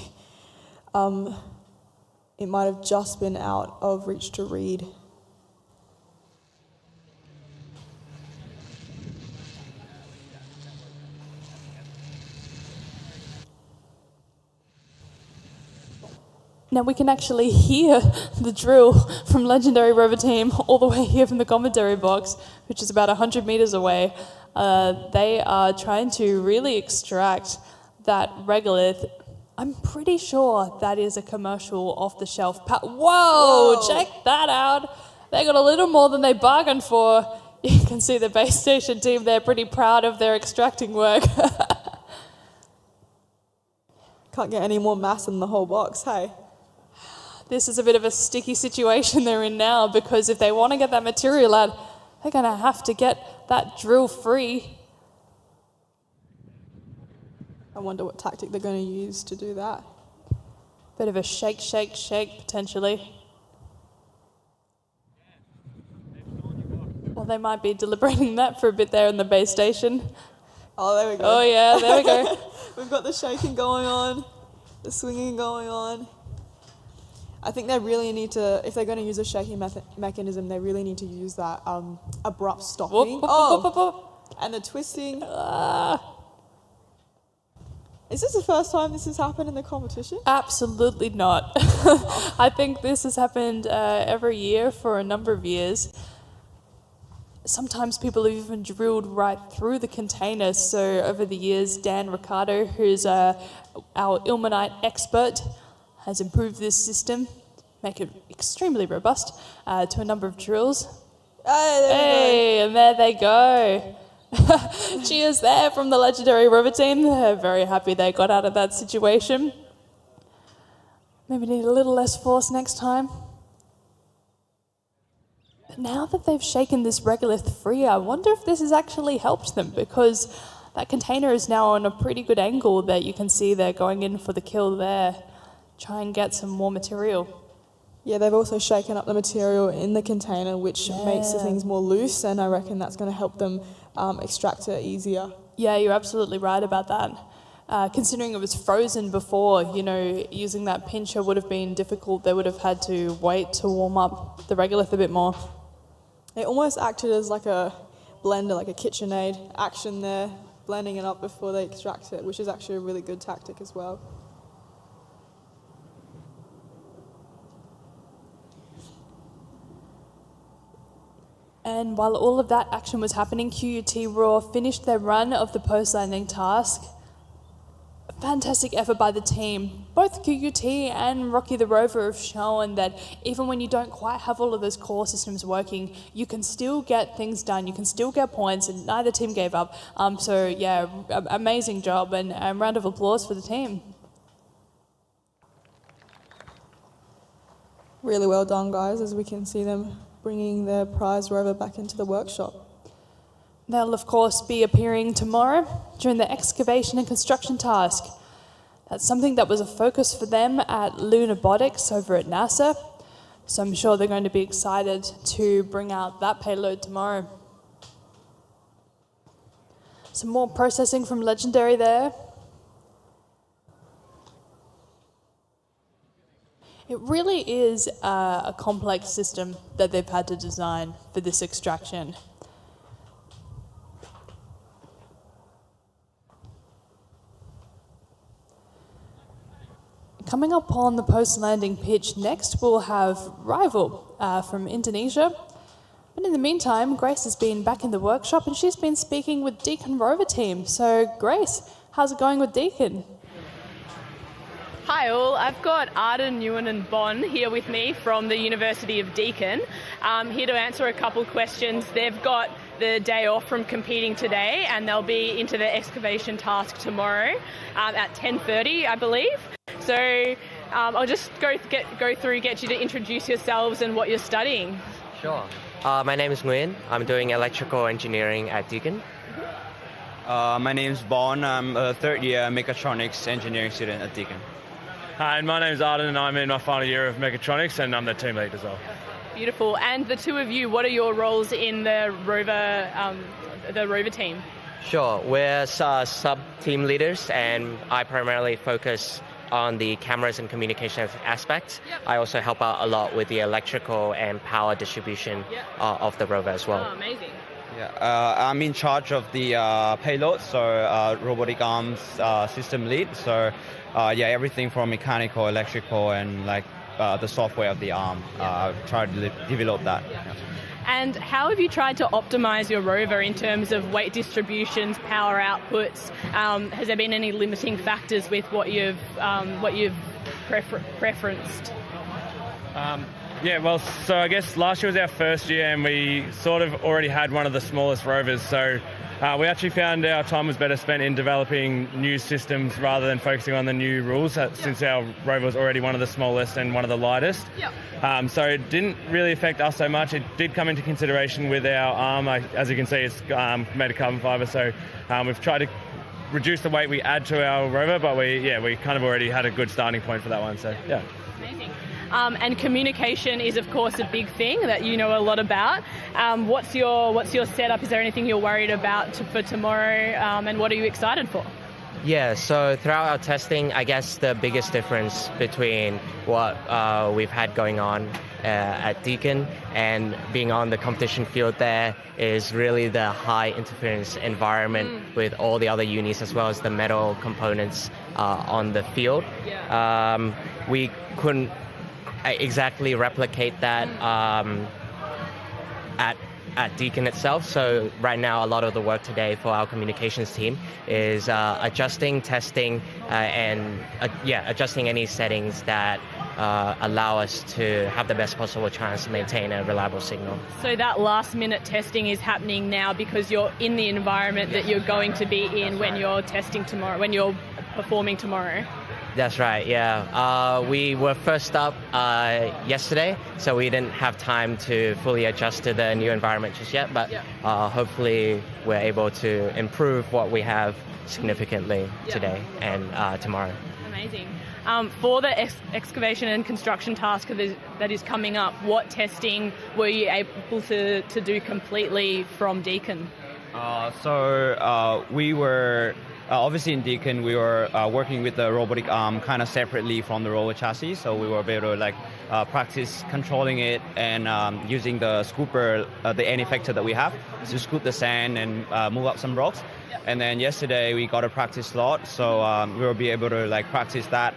Speaker 5: it might have just been out of reach to read.
Speaker 4: Now we can actually hear the drill from Legendary Rover Team all the way here from the commentary box, which is about 100 metres away. They are trying to really extract that regolith. I'm pretty sure that is a commercial off-the-shelf Whoa, check that out. They got a little more than they bargained for. You can see the base station team, they're pretty proud of their extracting work.
Speaker 5: Can't get any more mass in the whole box, hey?
Speaker 4: This is a bit of a sticky situation they're in now, because if they want to get that material out, they're going to have to get that drill free.
Speaker 5: I wonder what tactic they're going to use to do that.
Speaker 4: Bit of a shake, shake, shake, potentially. Well, they might be deliberating that for a bit there in the base station.
Speaker 5: Oh, there we go.
Speaker 4: Oh, yeah, there we go.
Speaker 5: We've got the shaking going on, the swinging going on. I think they really need to, if they're going to use a shaking mechanism, they really need to use that abrupt stopping.
Speaker 4: Whoop, whoop, whoop, whoop.
Speaker 5: And the twisting. Is this the first time this has happened in the competition?
Speaker 4: Absolutely not. I think this has happened every year for a number of years. Sometimes people have even drilled right through the container. So over the years, Dan Ricardo, who's our ilmenite expert, has improved this system, make it extremely robust to a number of drills.
Speaker 5: Hey,
Speaker 4: and there they go. Cheers there from the Legendary Rover Team. They're very happy they got out of that situation. Maybe need a little less force next time. But now that they've shaken this regolith free, I wonder if this has actually helped them, because that container is now on a pretty good angle that you can see they're going in for the kill there. Try and get some more material.
Speaker 5: Yeah, they've also shaken up the material in the container, which makes the things more loose, and I reckon that's going to help them extract it easier.
Speaker 4: Yeah, you're absolutely right about that. Considering it was frozen before, you know, using that pincher would have been difficult. They would have had to wait to warm up the regolith a bit more.
Speaker 5: It almost acted as like a blender, like a KitchenAid action there, blending it up before they extract it, which is actually a really good tactic as well.
Speaker 4: And while all of that action was happening, QUT Raw finished their run of the post-landing task. A fantastic effort by the team. Both QUT and Rocky the Rover have shown that even when you don't quite have all of those core systems working, you can still get things done, you can still get points, and neither team gave up. So yeah, amazing job, and a round of applause for the team.
Speaker 5: Really well done, guys, as we can see them bringing their prize rover back into the workshop.
Speaker 4: They'll of course be appearing tomorrow during the excavation and construction task. That's something that was a focus for them at Lunabotics over at NASA, so I'm sure they're going to be excited to bring out that payload tomorrow. Some more processing from Legendary there. It really is a complex system that they've had to design for this extraction. Coming up on the post-landing pitch next, we'll have Rival from Indonesia. But in the meantime, Grace has been back in the workshop and she's been speaking with Deakin Rover Team. So Grace, how's it going with Deakin?
Speaker 7: Hi all, I've got Arden, Ewan and Bon here with me from the University of Deakin, here to answer a couple questions. They've got the day off from competing today and they'll be into the excavation task tomorrow at 10:30, I believe. So I'll just go through, get you to introduce yourselves and what you're studying.
Speaker 14: Sure. My name is Nguyen. I'm doing electrical engineering at Deakin. My name's Bon. I'm a third-year mechatronics engineering student at Deakin.
Speaker 15: Hi, and my name's Arden, and I'm in my final year of mechatronics, and I'm the team lead as well.
Speaker 7: Beautiful. And the two of you, what are your roles in the Rover team?
Speaker 16: Sure, we're sub-team leaders, and I primarily focus on the cameras and communication aspects. Yep. I also help out a lot with the electrical and power distribution of the Rover as well.
Speaker 7: Oh, amazing.
Speaker 14: Yeah, I'm in charge of the payload, so robotic arms system lead. So everything from mechanical, electrical, and like the software of the arm. Try to develop that. Yeah.
Speaker 7: And how have you tried to optimize your Rover in terms of weight distributions, power outputs? Has there been any limiting factors with what you've preferenced?
Speaker 15: So I guess last year was our first year, and we sort of already had one of the smallest Rovers. So we actually found our time was better spent in developing new systems rather than focusing on the new rules, since our Rover was already one of the smallest and one of the lightest. Yep. So it didn't really affect us so much. It did come into consideration with our arm. As you can see, it's made of carbon fibre, so we've tried to reduce the weight we add to our Rover, but we kind of already had a good starting point for that one. So yeah.
Speaker 7: Amazing. And communication is, of course, a big thing that you know a lot about. What's your setup? Is there anything you're worried about for tomorrow? And what are you excited for?
Speaker 16: Yeah, so throughout our testing, I guess the biggest difference between what we've had going on at Deakin and being on the competition field there is really the high interference environment with all the other unis, as well as the metal components on the field. Yeah. We couldn't exactly replicate that at Deakin itself. So right now, a lot of the work today for our communications team is adjusting, testing, and adjusting any settings that allow us to have the best possible chance to maintain a reliable signal.
Speaker 7: So that last-minute testing is happening now because you're in the environment that you're going to be in when you're testing tomorrow, when you're performing tomorrow.
Speaker 16: That's right, yeah. We were first up yesterday, so we didn't have time to fully adjust to the new environment just yet, but hopefully we're able to improve what we have significantly today and tomorrow.
Speaker 7: Amazing. For the excavation and construction task that is coming up, what testing were you able to do completely from Deakin?
Speaker 14: We were... obviously in Deakin, we were working with the robotic arm kind of separately from the Rover chassis, so we were able to practice controlling it and using the scooper, the end effector that we have, to scoop the sand and move up some rocks. And then yesterday we got a practice slot, so we will be able to practice that,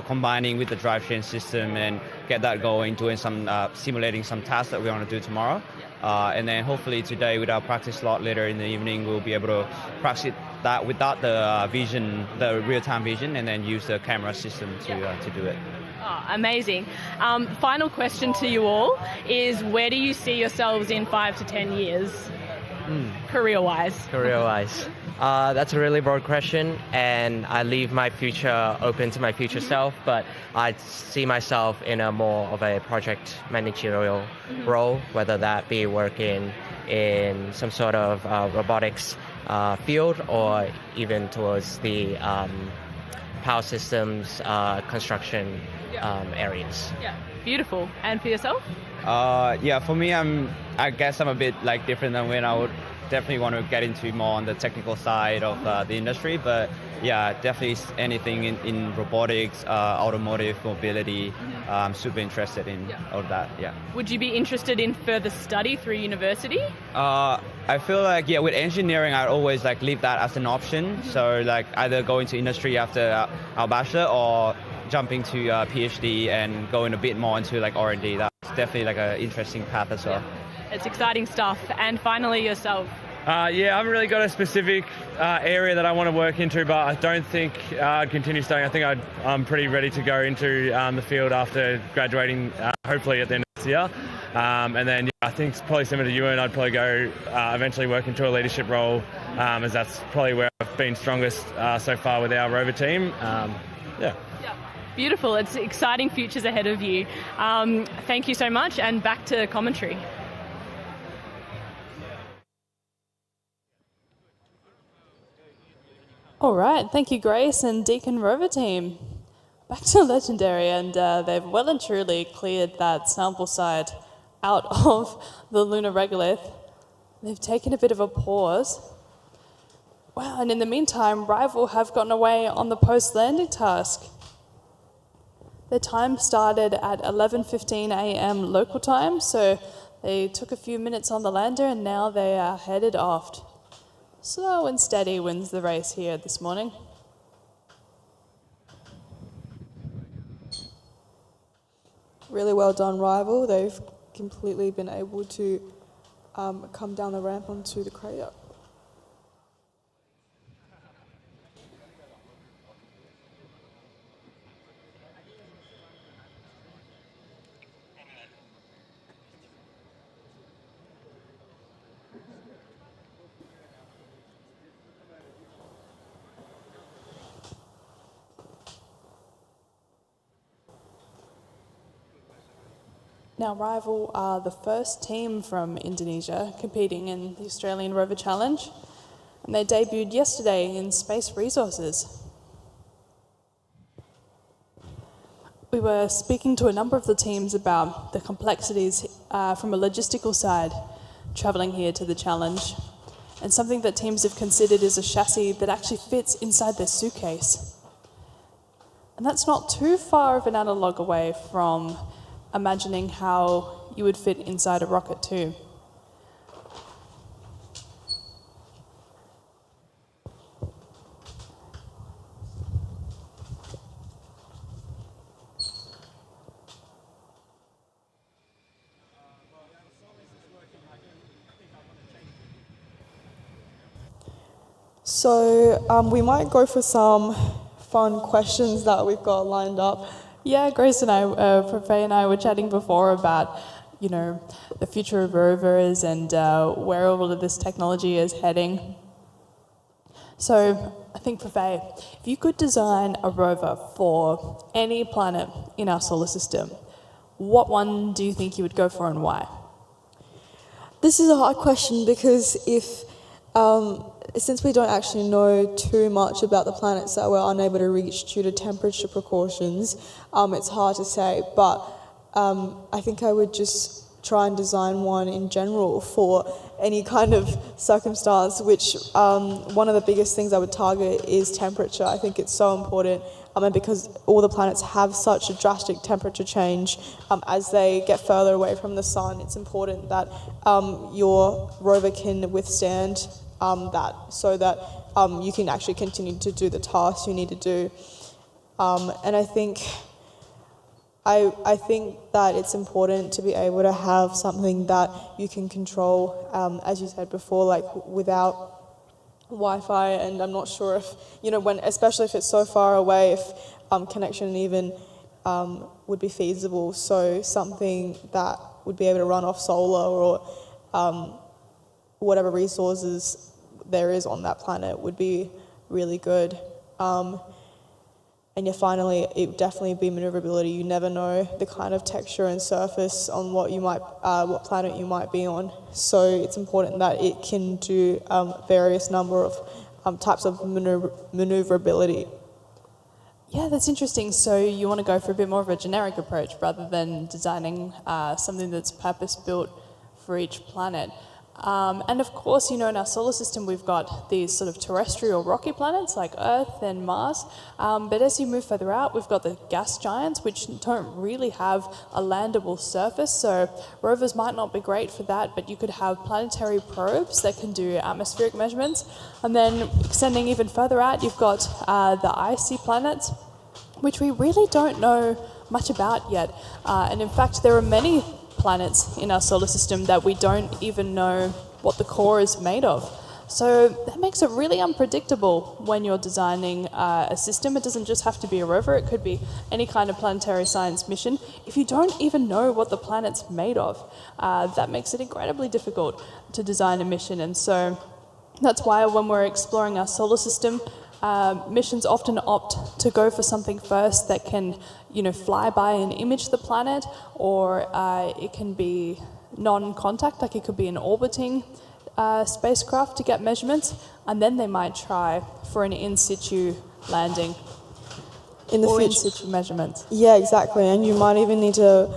Speaker 14: combining with the drivetrain system and get that going, doing some simulating some tasks that we want to do tomorrow. And then hopefully today with our practice slot later in the evening, we'll be able to practice that without the vision, the real-time vision, and then use the camera system to do it.
Speaker 7: Oh, amazing. Final question to you all is, where do you see yourselves in 5 to 10 years, career-wise?
Speaker 16: Career-wise. That's a really broad question, and I leave my future open to my future self, but I see myself in a more of a project managerial role, whether that be working in some sort of robotics field or even towards the power systems construction areas.
Speaker 7: Yeah, beautiful. And for yourself?
Speaker 14: For me, I guess I'm a bit different than when I would definitely want to get into more on the technical side of the industry, but definitely anything in robotics, automotive, mobility. I'm super interested in all of that. Yeah.
Speaker 7: Would you be interested in further study through university?
Speaker 14: I feel with engineering, I'd always leave that as an option. So either go into industry after our bachelor or jumping to PhD and going a bit more into R&D. That's definitely an interesting path as well.
Speaker 7: It's exciting stuff. And finally, yourself.
Speaker 15: I haven't really got a specific area that I want to work into, but I don't think I'd continue studying. I think I'm pretty ready to go into the field after graduating, hopefully at the end of this year. And then I think it's probably similar to you, and I'd probably go eventually work into a leadership role, as that's probably where I've been strongest so far with our Rover team.
Speaker 7: Beautiful. It's exciting futures ahead of you. Thank you so much, and back to commentary.
Speaker 4: All right, thank you, Grace and Deakin Rover team. Back to Legendary, and they've well and truly cleared that sample site out of the lunar regolith. They've taken a bit of a pause. Wow, and in the meantime, Rival have gotten away on the post-landing task. Their time started at 11:15 a.m. local time, so they took a few minutes on the lander and now they are headed aft. Slow and steady wins the race here this morning.
Speaker 5: Really well done, Rival. They've completely been able to come down the ramp onto the crater.
Speaker 4: Now, Rival are the first team from Indonesia competing in the Australian Rover Challenge, and they debuted yesterday in Space Resources. We were speaking to a number of the teams about the complexities from a logistical side travelling here to the challenge, and something that teams have considered is a chassis that actually fits inside their suitcase. And that's not too far of an analogue away from imagining how you would fit inside a rocket too.
Speaker 5: So we might go for some fun questions that we've got lined up.
Speaker 4: Yeah, Grace and I, Profe and I were chatting before about, you know, the future of rovers and where all of this technology is heading. So I think, Profe, if you could design a rover for any planet in our solar system, what one do you think you would go for and why?
Speaker 5: This is a hard question because since we don't actually know too much about the planets that we're unable to reach due to temperature precautions, it's hard to say, but I think I would just try and design one in general for any kind of circumstance, which one of the biggest things I would target is temperature. I think it's so important, and because all the planets have such a drastic temperature change as they get further away from the sun, it's important that your rover can withstand that, so that you can actually continue to do the tasks you need to do. And I think that it's important to be able to have something that you can control, as you said before, like without Wi-Fi. And I'm not sure if, especially if it's so far away, if connection even would be feasible. So something that would be able to run off solar or whatever resources there is on that planet would be really good. And finally, it would definitely be maneuverability. You never know the kind of texture and surface on what planet you might be on. So it's important that it can do various number of types of maneuverability.
Speaker 4: Yeah, that's interesting. So you want to go for a bit more of a generic approach rather than designing something that's purpose-built for each planet. And of course, in our solar system, we've got these sort of terrestrial rocky planets like Earth and Mars. But as you move further out, we've got the gas giants, which don't really have a landable surface. So rovers might not be great for that, but you could have planetary probes that can do atmospheric measurements. And then extending even further out, you've got the icy planets, which we really don't know much about yet. And in fact, there are many planets in our solar system that we don't even know what the core is made of. So that makes it really unpredictable when you're designing a system. It doesn't just have to be a rover, it could be any kind of planetary science mission. If you don't even know what the planet's made of, that makes it incredibly difficult to design a mission. And so that's why when we're exploring our solar system, missions often opt to go for something first that can, fly by and image the planet, or it can be non-contact, like it could be an orbiting spacecraft to get measurements, and then they might try for an in situ landing
Speaker 5: in the
Speaker 4: or in
Speaker 5: future.
Speaker 4: situ measurements.
Speaker 5: Yeah, exactly. And you might even need to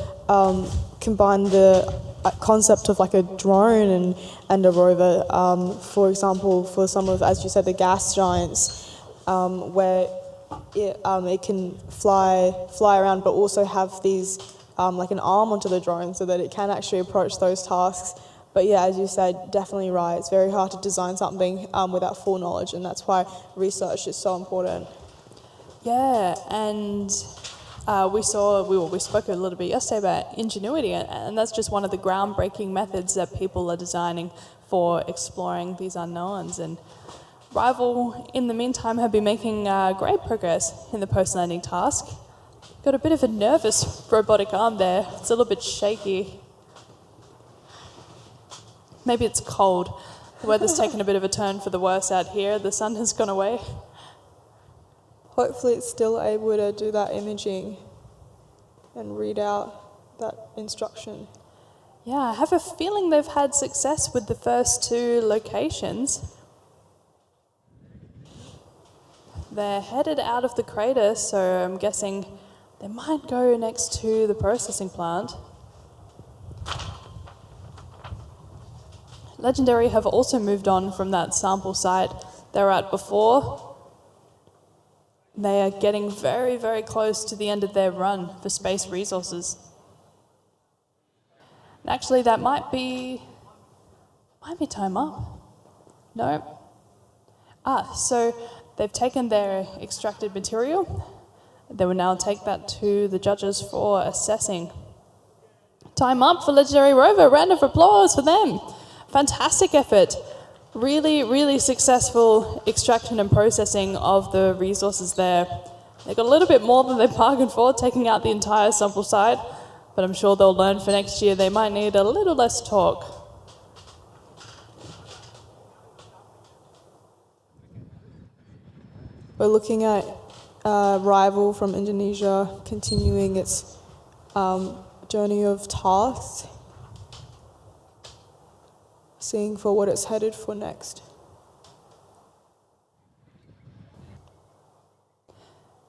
Speaker 5: combine the concept of like a drone and a rover. For example, for some of, as you said, the gas giants, where it can fly around, but also have these like an arm onto the drone so that it can actually approach those tasks. But yeah, as you said, definitely right. It's very hard to design something without full knowledge, and that's why research is so important.
Speaker 4: Yeah, and we spoke a little bit yesterday about ingenuity, and that's just one of the groundbreaking methods that people are designing for exploring these unknowns. And Rival, in the meantime, have been making great progress in the post-landing task. Got a bit of a nervous robotic arm there. It's a little bit shaky. Maybe it's cold. The weather's taken a bit of a turn for the worse out here. The sun has gone away.
Speaker 5: Hopefully it's still able to do that imaging and read out that instruction.
Speaker 4: Yeah, I have a feeling they've had success with the first two locations. They're headed out of the crater, so I'm guessing they might go next to the processing plant. Legendary have also moved on from that sample site they were at before. They are getting very, very close to the end of their run for space resources. And actually, that might be time up. No. So they've taken their extracted material. They will now take that to the judges for assessing. Time up for Legendary Rover. Round of applause for them. Fantastic effort. Really, really successful extraction and processing of the resources there. They got a little bit more than they bargained for, taking out the entire sample site, but I'm sure they'll learn for next year they might need a little less talk.
Speaker 5: We're looking at Rival from Indonesia continuing its journey of tasks, seeing for what it's headed for next.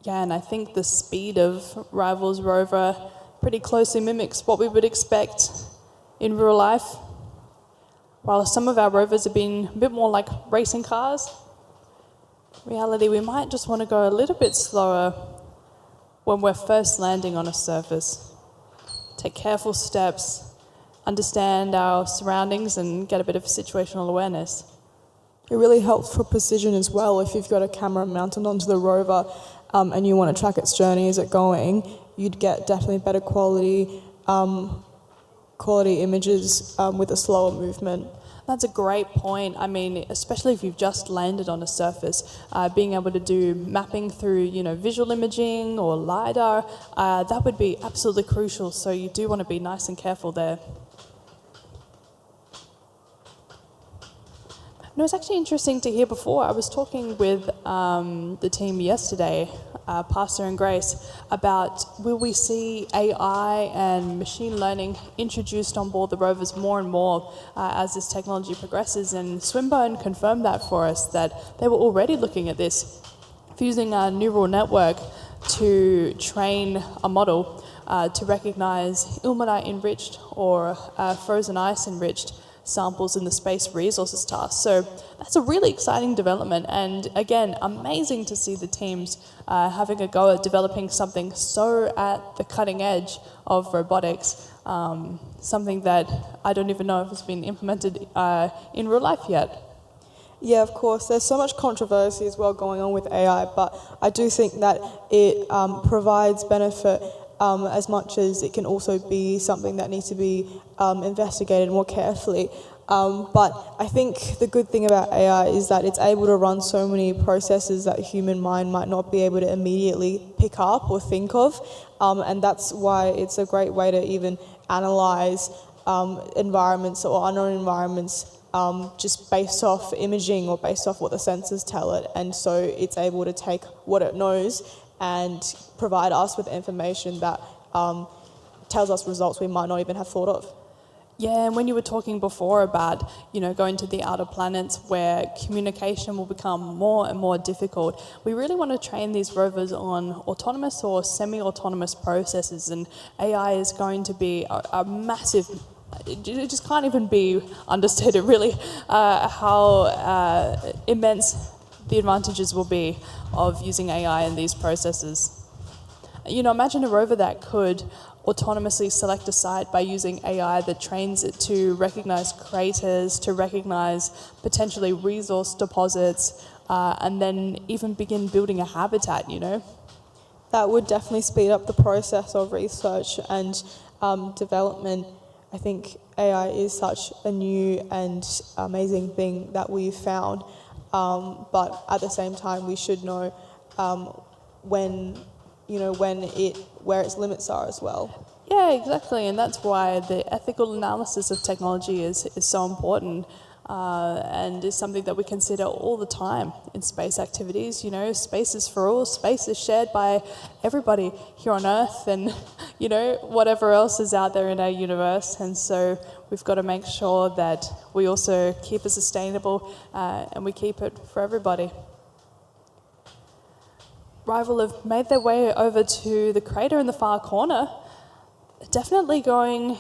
Speaker 4: Yeah, and I think the speed of Rival's rover pretty closely mimics what we would expect in real life. While some of our rovers have been a bit more like racing cars, in reality we might just want to go a little bit slower when we're first landing on a surface. Take careful steps, understand our surroundings and get a bit of situational awareness.
Speaker 5: It really helps for precision as well. If you've got a camera mounted onto the rover and you want to track its journey as it's going, you'd get definitely better quality images with a slower movement.
Speaker 4: That's a great point. I mean, especially if you've just landed on a surface, being able to do mapping through, visual imaging or LiDAR, that would be absolutely crucial. So you do want to be nice and careful there. And it was actually interesting to hear before. I was talking with the team yesterday, Pastor and Grace, about will we see AI and machine learning introduced on board the rovers more and more as this technology progresses. And Swinburne confirmed that for us, that they were already looking at this, using a neural network to train a model to recognise ilmenite-enriched or frozen ice-enriched samples in the space resources task. So that's a really exciting development, and again, amazing to see the teams having a go at developing something so at the cutting edge of robotics, something that I don't even know if it's been implemented in real life yet.
Speaker 5: Yeah, of course. There's so much controversy as well going on with AI, but I do think that it provides benefit as much as it can also be something that needs to be investigated more carefully. But I think the good thing about AI is that it's able to run so many processes that a human mind might not be able to immediately pick up or think of, and that's why it's a great way to even analyse environments or unknown environments just based off imaging or based off what the sensors tell it, and so it's able to take what it knows and provide us with information that tells us results we might not even have thought of.
Speaker 4: Yeah, and when you were talking before about, going to the outer planets where communication will become more and more difficult, we really want to train these rovers on autonomous or semi-autonomous processes, and AI is going to be a massive, it just can't even be understated really, how immense the advantages will be of using AI in these processes. Imagine a rover that could autonomously select a site by using AI that trains it to recognize craters, to recognize potentially resource deposits, and then even begin building a habitat,
Speaker 5: That would definitely speed up the process of research and development. I think AI is such a new and amazing thing that we've found, but at the same time we should know where its limits are as well.
Speaker 4: Yeah, exactly, and that's why the ethical analysis of technology is so important, and is something that we consider all the time in space activities. Space is for all, space is shared by everybody here on Earth and, whatever else is out there in our universe, and so we've got to make sure that we also keep it sustainable and we keep it for everybody. Rival have made their way over to the crater in the far corner, definitely going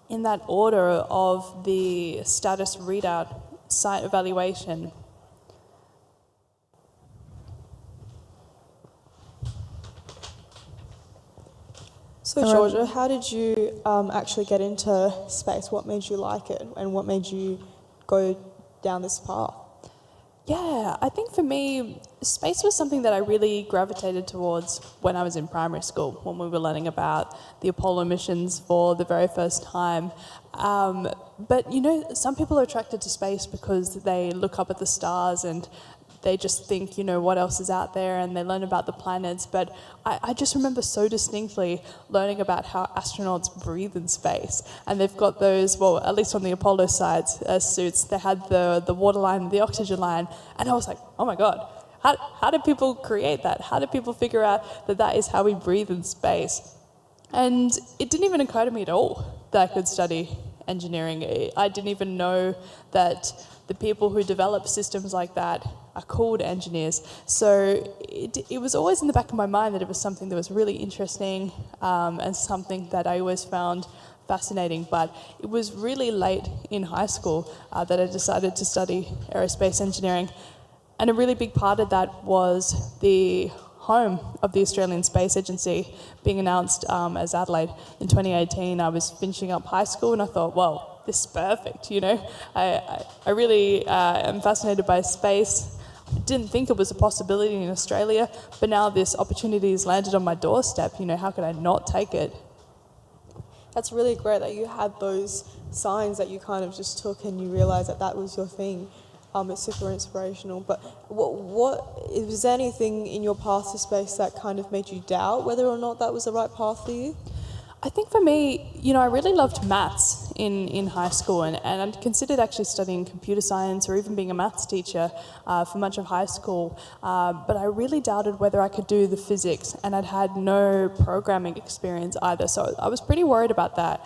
Speaker 4: in that order of the status readout, site evaluation.
Speaker 5: So Georgia, how did you actually get into space? What made you like it, and what made you go down this path?
Speaker 4: Yeah, I think for me, space was something that I really gravitated towards when I was in primary school, when we were learning about the Apollo missions for the very first time. But, some people are attracted to space because they look up at the stars and they just think, what else is out there, and they learn about the planets. But I just remember so distinctly learning about how astronauts breathe in space. And they've got those, well, at least on the Apollo side, suits, they had the water line, the oxygen line. And I was like, oh my God, how did people create that? How did people figure out that is how we breathe in space? And it didn't even occur to me at all that I could study engineering. I didn't even know that the people who develop systems like that are called engineers. So it was always in the back of my mind that it was something that was really interesting and something that I always found fascinating. But it was really late in high school that I decided to study aerospace engineering. And a really big part of that was the home of the Australian Space Agency being announced as Adelaide. In 2018, I was finishing up high school and I thought, well, this is perfect, I really am fascinated by space. I didn't think it was a possibility in Australia, but now this opportunity has landed on my doorstep. How could I not take it?
Speaker 5: That's really great that you had those signs that you kind of just took and you realised that was your thing. It's super inspirational. But what was there anything in your path to space that kind of made you doubt whether or not that was the right path for you?
Speaker 4: I think for me, I really loved maths in high school, and I considered actually studying computer science or even being a maths teacher for much of high school, but I really doubted whether I could do the physics, and I'd had no programming experience either, so I was pretty worried about that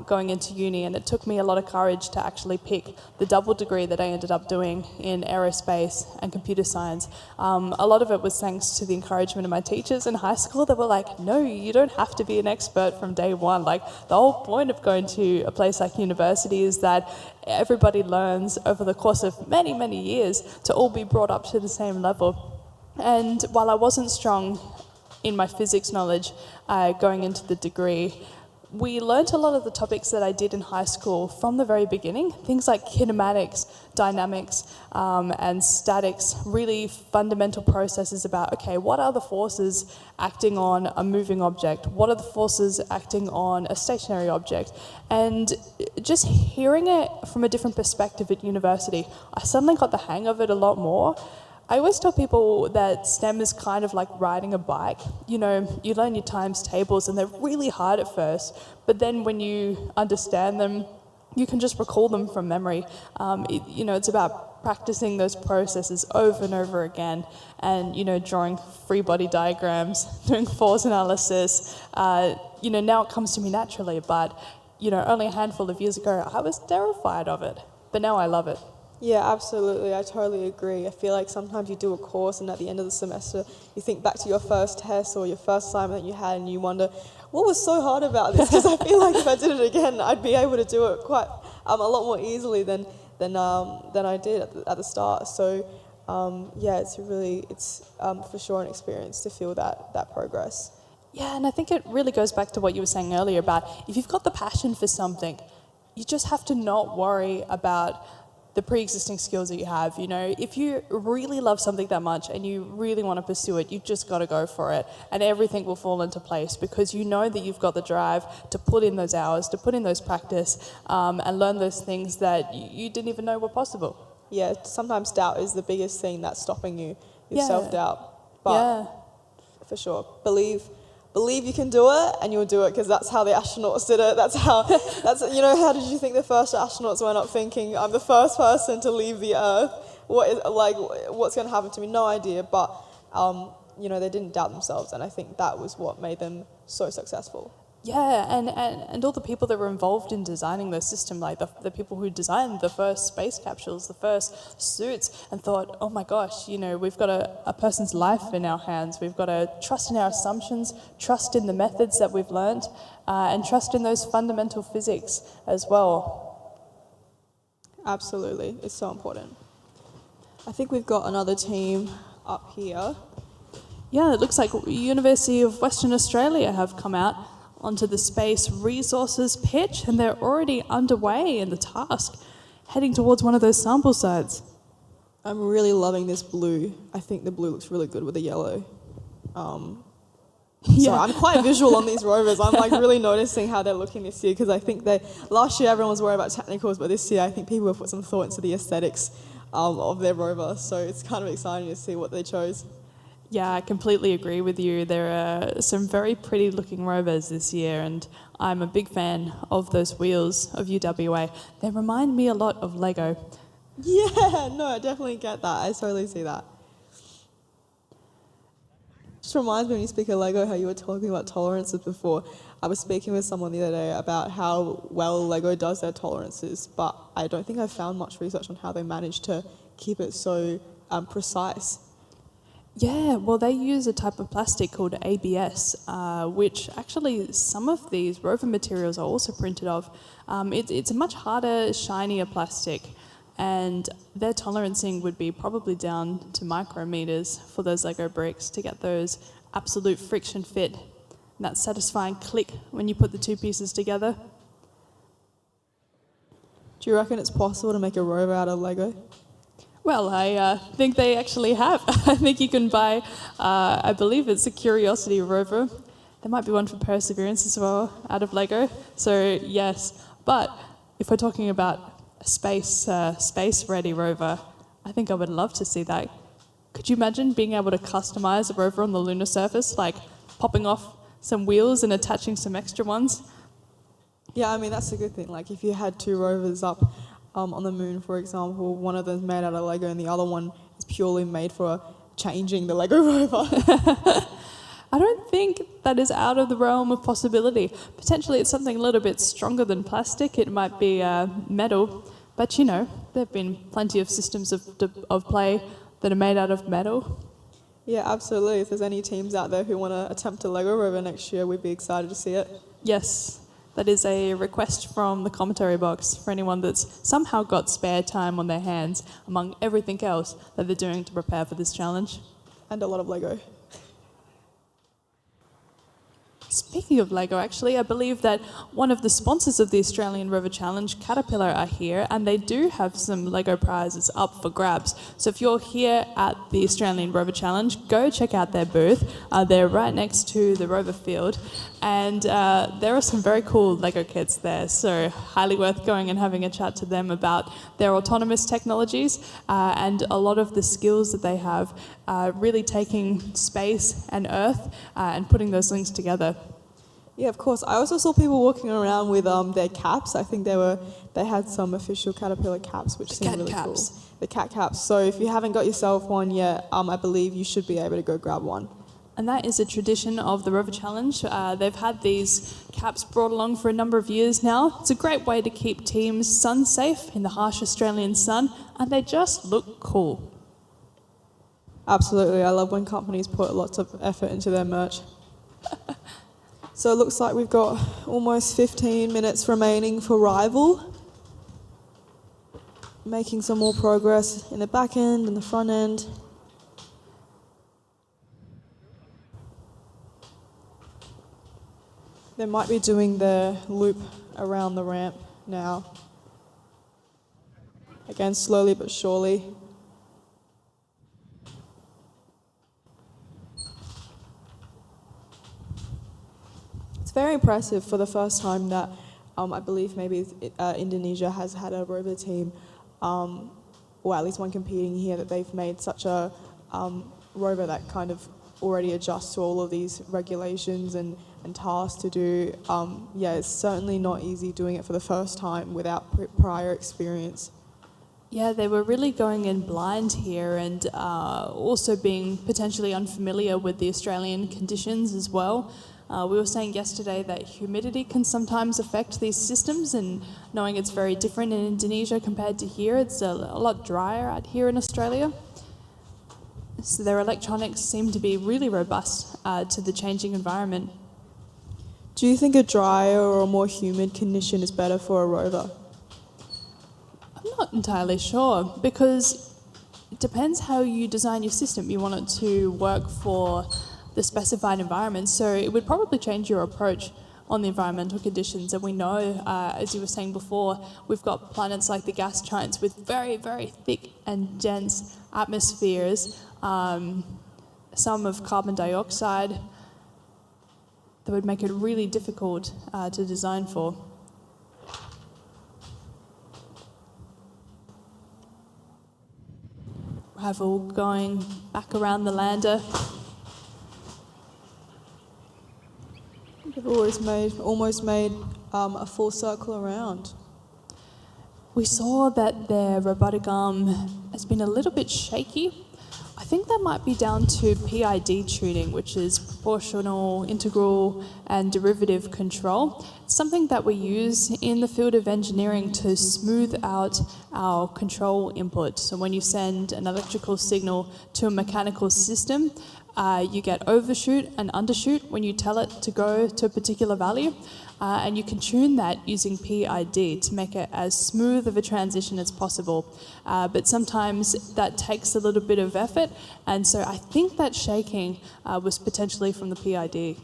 Speaker 4: going into uni, and it took me a lot of courage to actually pick the double degree that I ended up doing in aerospace and computer science. A lot of it was thanks to the encouragement of my teachers in high school that were like, no, you don't have to be an expert from day one. Like, the whole point of going to a place like university is that everybody learns over the course of many, many years to all be brought up to the same level. And while I wasn't strong in my physics knowledge going into the degree, we learnt a lot of the topics that I did in high school from the very beginning, things like kinematics, dynamics, and statics, really fundamental processes about, okay, what are the forces acting on a moving object? What are the forces acting on a stationary object? And just hearing it from a different perspective at university, I suddenly got the hang of it a lot more. I always tell people that STEM is kind of like riding a bike. You learn your times tables and they're really hard at first, but then when you understand them, you can just recall them from memory. It's about practicing those processes over and over again and, drawing free body diagrams, doing force analysis. Now it comes to me naturally, but only a handful of years ago, I was terrified of it. But now I love it.
Speaker 5: Yeah, absolutely. I totally agree. I feel like sometimes you do a course and at the end of the semester, you think back to your first test or your first assignment that you had and you wonder, what was so hard about this? Because I feel like if I did it again, I'd be able to do it quite a lot more easily than I did at the start. So it's for sure an experience to feel that progress.
Speaker 4: Yeah, and I think it really goes back to what you were saying earlier about if you've got the passion for something, you just have to not worry about the pre-existing skills that you have. If you really love something that much and you really want to pursue it, you've just got to go for it, and everything will fall into place because you know that you've got the drive to put in those hours, to put in those practice, and learn those things that you didn't even know were possible.
Speaker 5: Yeah, sometimes doubt is the biggest thing that's stopping you, self-doubt. But for sure, believe you can do it, and you'll do it, because that's how the astronauts did it. How did you think the first astronauts went up thinking, I'm the first person to leave the Earth? What's going to happen to me? No idea, but they didn't doubt themselves, and I think that was what made them so successful.
Speaker 4: Yeah, and all the people that were involved in designing the system, like the people who designed the first space capsules, the first suits, and thought, oh my gosh, we've got a person's life in our hands. We've got to trust in our assumptions, trust in the methods that we've learned, and trust in those fundamental physics as well.
Speaker 5: Absolutely, it's so important. I think we've got another team up here.
Speaker 4: Yeah, it looks like University of Western Australia have come out onto the space resources pitch, and they're already underway in the task, heading towards one of those sample sites.
Speaker 5: I'm really loving this blue. I think the blue looks really good with the yellow. So I'm quite visual on these rovers. I'm really noticing how they're looking this year, because I think last year everyone was worried about technicals, but this year I think people have put some thought into the aesthetics of their rover. So it's kind of exciting to see what they chose.
Speaker 4: Yeah, I completely agree with you. There are some very pretty looking rovers this year, and I'm a big fan of those wheels of UWA. They remind me a lot of Lego.
Speaker 5: Yeah, no, I definitely get that. I totally see that. Just reminds me when you speak of Lego, how you were talking about tolerances before. I was speaking with someone the other day about how well Lego does their tolerances, but I don't think I've found much research on how they manage to keep it so precise.
Speaker 4: Yeah, well, they use a type of plastic called ABS, which actually some of these rover materials are also printed of. It's a much harder, shinier plastic, and their tolerancing would be probably down to micrometers for those Lego bricks to get those absolute friction fit and that satisfying click when you put the two pieces together.
Speaker 5: Do you reckon it's possible to make a rover out of Lego?
Speaker 4: Well, I think they actually have. I think you can buy, I believe it's a Curiosity rover. There might be one for Perseverance as well, out of Lego. So yes, but if we're talking about a space-ready rover, I think I would love to see that. Could you imagine being able to customize a rover on the lunar surface, like popping off some wheels and attaching some extra ones?
Speaker 5: Yeah, I mean, that's a good thing. Like if you had two rovers up on the moon, for example, one of them is made out of Lego and the other one is purely made for changing the Lego rover.
Speaker 4: I don't think that is out of the realm of possibility. Potentially it's something a little bit stronger than plastic. It might be metal, but there have been plenty of systems of play that are made out of metal.
Speaker 5: Yeah, absolutely. If there's any teams out there who want to attempt a Lego rover next year, we'd be excited to see it.
Speaker 4: Yes. That is a request from the commentary box for anyone that's somehow got spare time on their hands among everything else that they're doing to prepare for this challenge.
Speaker 5: And a lot of Lego.
Speaker 4: Speaking of Lego, actually, I believe that one of the sponsors of the Australian Rover Challenge, Caterpillar, are here, and they do have some Lego prizes up for grabs. So if you're here at the Australian Rover Challenge, go check out their booth. They're right next to the Rover field, and there are some very cool Lego kits there, so highly worth going and having a chat to them about their autonomous technologies and a lot of the skills that they have, really taking space and Earth and putting those things together.
Speaker 5: Yeah, of course. I also saw people walking around with their caps. I think they had some official Caterpillar caps, which seemed really cool. The cat caps. So if you haven't got yourself one yet, I believe you should be able to go grab one.
Speaker 4: And that is a tradition of the Rover Challenge. They've had these caps brought along for a number of years now. It's a great way to keep teams sun safe in the harsh Australian sun, and they just look cool.
Speaker 5: Absolutely, I love when companies put lots of effort into their merch. So it looks like we've got almost 15 minutes remaining for Rival. Making some more progress in the back end and the front end. They might be doing the loop around the ramp now. Again, slowly but surely. It's very impressive for the first time that I believe maybe Indonesia has had a rover team, or at least one competing here, that they've made such a rover that kind of already adjusts to all of these regulations and tasks to do. Yeah, it's certainly not easy doing it for the first time without prior experience.
Speaker 4: Yeah, they were really going in blind here and also being potentially unfamiliar with the Australian conditions as well. We were saying yesterday that humidity can sometimes affect these systems, and knowing it's very different in Indonesia compared to here, it's a lot drier out here in Australia. So their electronics seem to be really robust to the changing environment.
Speaker 5: Do you think a drier or more humid condition is better for a rover?
Speaker 4: I'm not entirely sure, because it depends how you design your system. You want it to work for the specified environment, so it would probably change your approach on the environmental conditions. And we know, as you were saying before, we've got planets like the gas giants with very, very thick and dense atmospheres, some of carbon dioxide, that would make it really difficult to design for. Rival going back around the lander.
Speaker 5: They've almost made a full circle around.
Speaker 4: We saw that their robotic arm has been a little bit shaky. I think that might be down to PID tuning, which is proportional, integral, and derivative control. It's something that we use in the field of engineering to smooth out our control input. So when you send an electrical signal to a mechanical system, you get overshoot and undershoot when you tell it to go to a particular value, and you can tune that using PID to make it as smooth of a transition as possible. But sometimes that takes a little bit of effort, and so I think that shaking was potentially from the PID.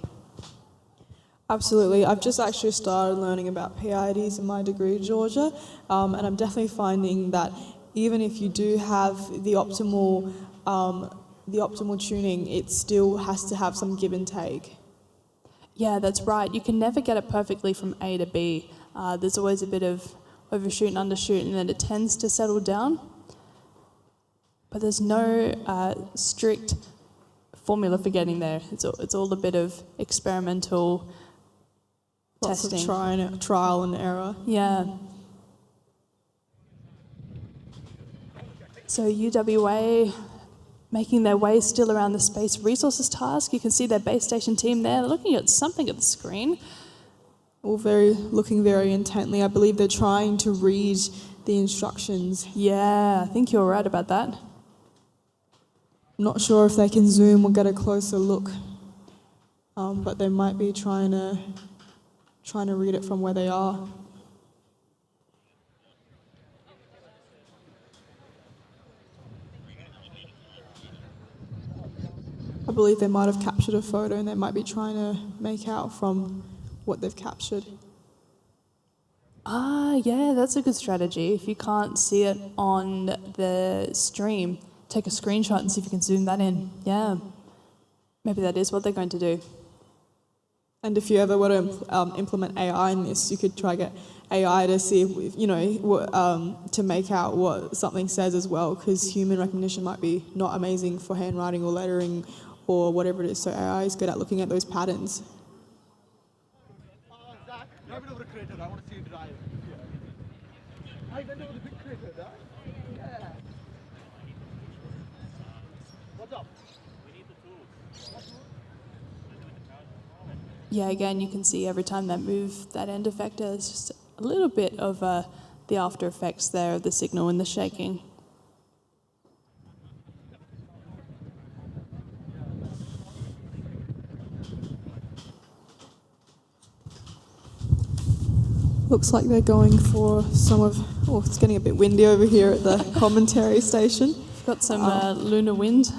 Speaker 5: Absolutely. I've just actually started learning about PIDs in my degree, Georgia, and I'm definitely finding that even if you do have the optimal tuning, it still has to have some give and take.
Speaker 4: Yeah, that's right. You can never get it perfectly from A to B. There's always a bit of overshoot and undershoot, and then it tends to settle down. But there's no strict formula for getting there. It's all a bit of experimental testing.
Speaker 5: Lots of trial and error.
Speaker 4: Yeah. So UWA making their way still around the space resources task. You can see their base station team there. They're looking at something at the screen.
Speaker 5: All looking very intently. I believe they're trying to read the instructions.
Speaker 4: Yeah, I think you're right about that.
Speaker 5: I'm not sure if they can zoom or get a closer look, but they might be trying to read it from where they are. I believe they might have captured a photo and they might be trying to make out from what they've captured.
Speaker 4: Yeah, that's a good strategy. If you can't see it on the stream, take a screenshot and see if you can zoom that in. Yeah, maybe that is what they're going to do.
Speaker 5: And if you ever were to implement AI in this, you could try to get AI to see if, to make out what something says as well, because human recognition might be not amazing for handwriting or lettering or whatever it is. So AI is good at looking at those patterns.
Speaker 17: Zach, drive it over the crater. I want to see you drive. I went over the big crater, right? Yeah. What's up? We need the tools. What tools?
Speaker 4: Yeah, again, you can see every time they move that end effector, there's just a little bit of the after effects there of the signal and the shaking.
Speaker 5: Looks like they're going for some of... Oh, it's getting a bit windy over here at the commentary station.
Speaker 4: We've got some lunar wind.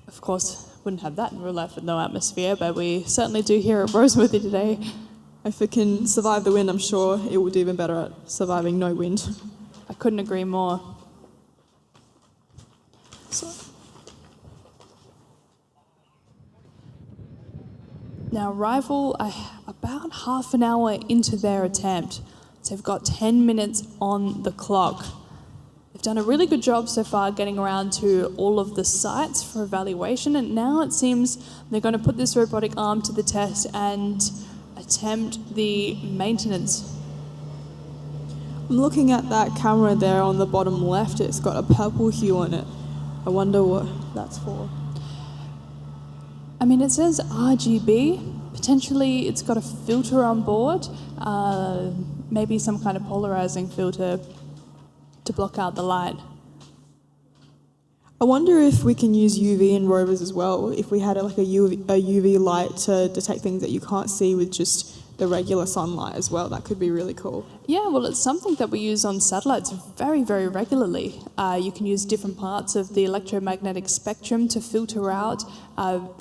Speaker 4: Of course, wouldn't have that in real life with no atmosphere, but we certainly do here at Roseworthy today.
Speaker 5: If it can survive the wind, I'm sure it will do even better at surviving no wind.
Speaker 4: I couldn't agree more. Now, Rival are about half an hour into their attempt, so they've got 10 minutes on the clock. They've done a really good job so far getting around to all of the sites for evaluation, and now it seems they're going to put this robotic arm to the test and attempt the maintenance.
Speaker 5: I'm looking at that camera there on the bottom left. It's got a purple hue on it. I wonder what that's for.
Speaker 4: I mean, it says RGB. Potentially it's got a filter on board, maybe some kind of polarizing filter to block out the light.
Speaker 5: I wonder if we can use UV in rovers as well, if we had like a UV light to detect things that you can't see with just the regular sunlight as well. That could be really cool.
Speaker 4: Yeah, well, it's something that we use on satellites very, very regularly. You can use different parts of the electromagnetic spectrum to filter out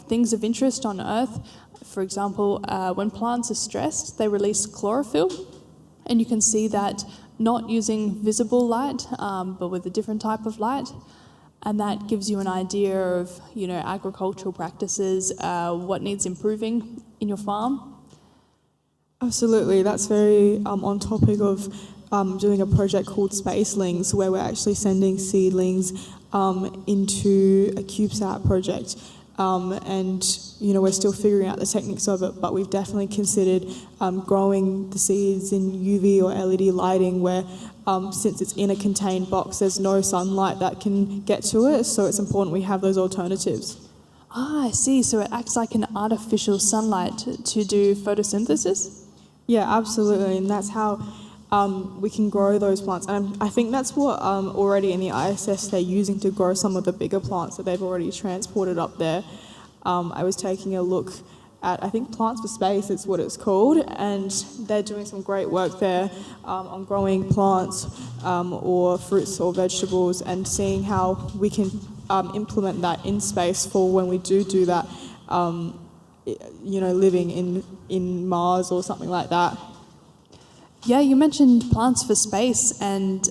Speaker 4: things of interest on Earth. For example, when plants are stressed, they release chlorophyll, and you can see that not using visible light, but with a different type of light. And that gives you an idea of, agricultural practices, what needs improving in your farm.
Speaker 5: Absolutely, that's very on topic of doing a project called Spacelings, where we're actually sending seedlings into a CubeSat project. And we're still figuring out the techniques of it, but we've definitely considered growing the seeds in UV or LED lighting where since it's in a contained box, there's no sunlight that can get to it, so it's important we have those alternatives.
Speaker 4: Ah, I see. So it acts like an artificial sunlight to do photosynthesis?
Speaker 5: Yeah, absolutely, and that's how we can grow those plants. And I think that's what already in the ISS they're using to grow some of the bigger plants that they've already transported up there. I was taking a look at, I think Plants for Space is what it's called, and they're doing some great work there on growing plants or fruits or vegetables and seeing how we can implement that in space for when we do that, living in Mars or something like that.
Speaker 4: Yeah, you mentioned Plants for Space, and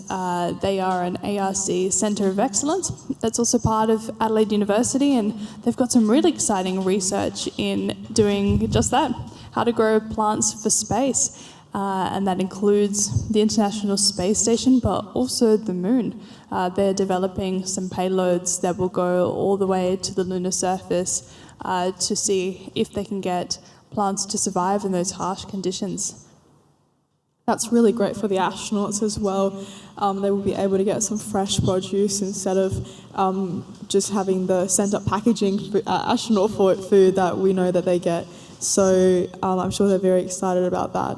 Speaker 4: they are an ARC Centre of Excellence. That's also part of Adelaide University, and they've got some really exciting research in doing just that, how to grow plants for space. And that includes the International Space Station, but also the Moon. They're developing some payloads that will go all the way to the lunar surface to see if they can get plants to survive in those harsh conditions.
Speaker 5: That's really great for the astronauts as well. They will be able to get some fresh produce instead of just having the sent-up packaging astronaut food that we know that they get. So I'm sure they're very excited about that.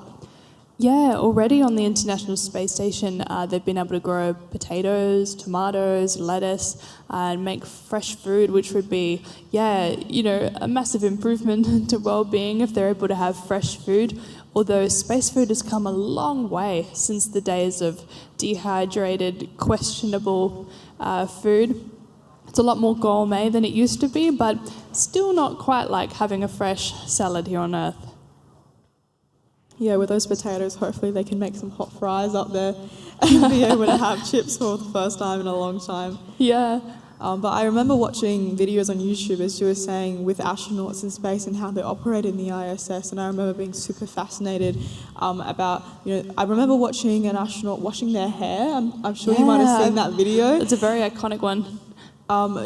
Speaker 4: Yeah, already on the International Space Station, they've been able to grow potatoes, tomatoes, lettuce, and make fresh food, which would be, a massive improvement to well-being if they're able to have fresh food. Although space food has come a long way since the days of dehydrated, questionable food. It's a lot more gourmet than it used to be, but still not quite like having a fresh salad here on Earth.
Speaker 5: Yeah, with those potatoes, hopefully they can make some hot fries up there and be able to have chips for the first time in a long time.
Speaker 4: Yeah.
Speaker 5: But I remember watching videos on YouTube, as you were saying, with astronauts in space and how they operate in the ISS, and I remember being super fascinated about, I remember watching an astronaut washing their hair. I'm sure you might have seen that video.
Speaker 4: It's a very iconic one.
Speaker 5: But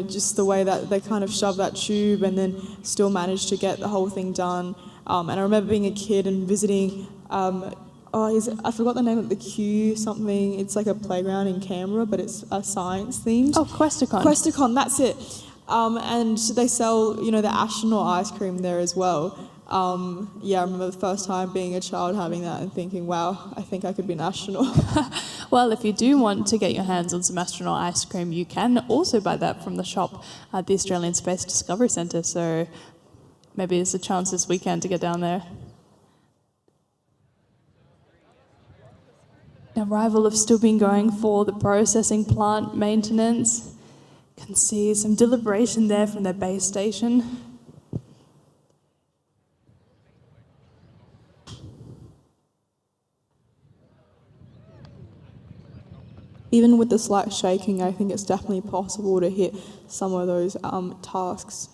Speaker 5: just the way that they kind of shove that tube and then still manage to get the whole thing done. And I remember being a kid and visiting, I forgot the name of the Q something. It's like a playground in Canberra, but it's a science themed.
Speaker 4: Oh, Questacon.
Speaker 5: Questacon, that's it. And they sell, the astronaut ice cream there as well. I remember the first time being a child having that and thinking, wow, I think I could be an astronaut.
Speaker 4: Well, if you do want to get your hands on some astronaut ice cream, you can also buy that from the shop at the Australian Space Discovery Centre. So maybe there's a chance this weekend to get down there. Now, Rival have still been going for the processing plant maintenance. You can see some deliberation there from their base station.
Speaker 5: Even with the slight shaking, I think it's definitely possible to hit some of those tasks.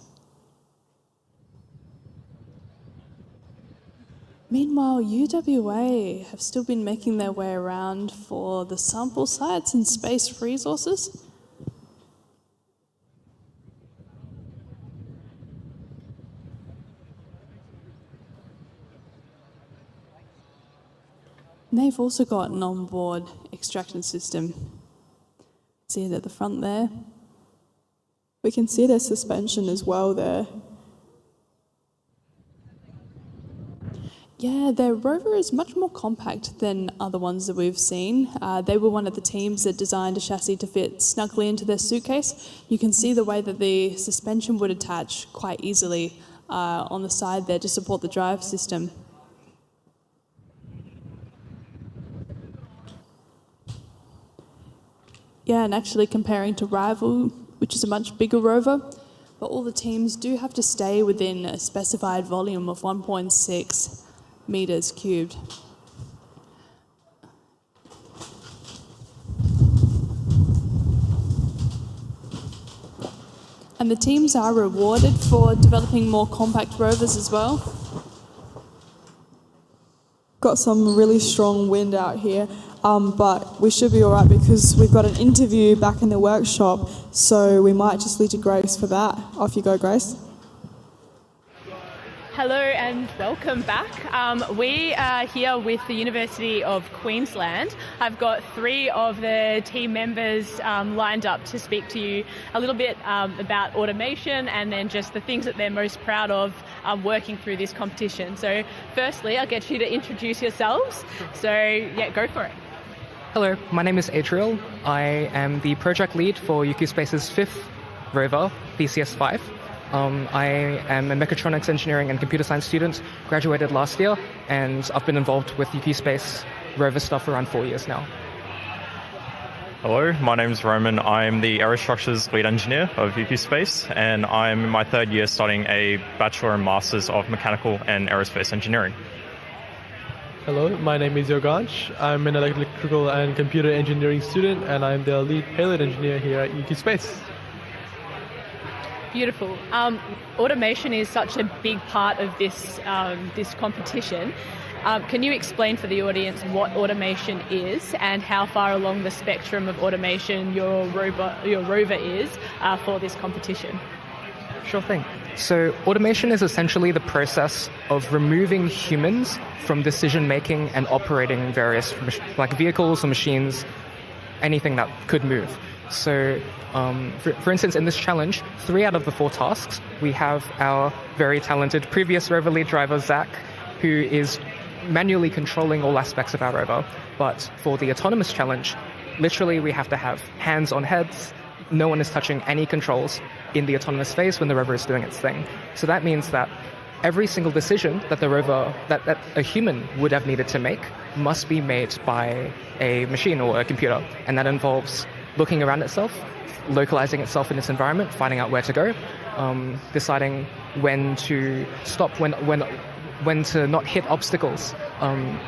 Speaker 4: Meanwhile, UWA have still been making their way around for the sample sites and space resources. And they've also got an onboard extraction system. See it at the front there.
Speaker 5: We can see their suspension as well there.
Speaker 4: Yeah, their rover is much more compact than other ones that we've seen. They were one of the teams that designed a chassis to fit snugly into their suitcase. You can see the way that the suspension would attach quite easily on the side there to support the drive system. Yeah, and actually comparing to Rival, which is a much bigger rover, but all the teams do have to stay within a specified volume of 1.6 metres cubed. And the teams are rewarded for developing more compact rovers as well.
Speaker 5: Got some really strong wind out here. But we should be all right because we've got an interview back in the workshop, so we might just lead to Grace for that. Off you go, Grace.
Speaker 7: Hello and welcome back. We are here with the University of Queensland. I've got 3 of the team members lined up to speak to you a little bit about automation and then just the things that they're most proud of working through this competition. So firstly, I'll get you to introduce yourselves. So yeah, go for it.
Speaker 18: Hello, my name is Adriel. I am the project lead for UQ Space's 5th rover, PCS5. I am a mechatronics engineering and computer science student, graduated last year, and I've been involved with UQ Space rover stuff for around 4 years now.
Speaker 19: Hello, my name is Roman. I'm the aerostructures lead engineer of UQ Space, and I'm in my 3rd year studying a Bachelor and Masters of Mechanical and Aerospace Engineering.
Speaker 20: Hello, my name is Yogansh. I'm an electrical and computer engineering student, and I'm the lead payload engineer here at UQ Space.
Speaker 7: Beautiful. Automation is such a big part of this this competition. Can you explain for the audience what automation is and how far along the spectrum of automation your rover is for this competition?
Speaker 18: Sure thing. So automation is essentially the process of removing humans from decision-making and operating various vehicles or machines, anything that could move. So, for instance, in this challenge, 3 out of the 4 tasks, we have our very talented previous rover lead driver, Zach, who is manually controlling all aspects of our rover. But for the autonomous challenge, literally we have to have hands on heads. No one is touching any controls in the autonomous phase when the rover is doing its thing. So that means that every single decision that the rover, that a human would have needed to make, must be made by a machine or a computer. And that involves looking around itself, localizing itself in its environment, finding out where to go, deciding when to stop, when to not hit obstacles,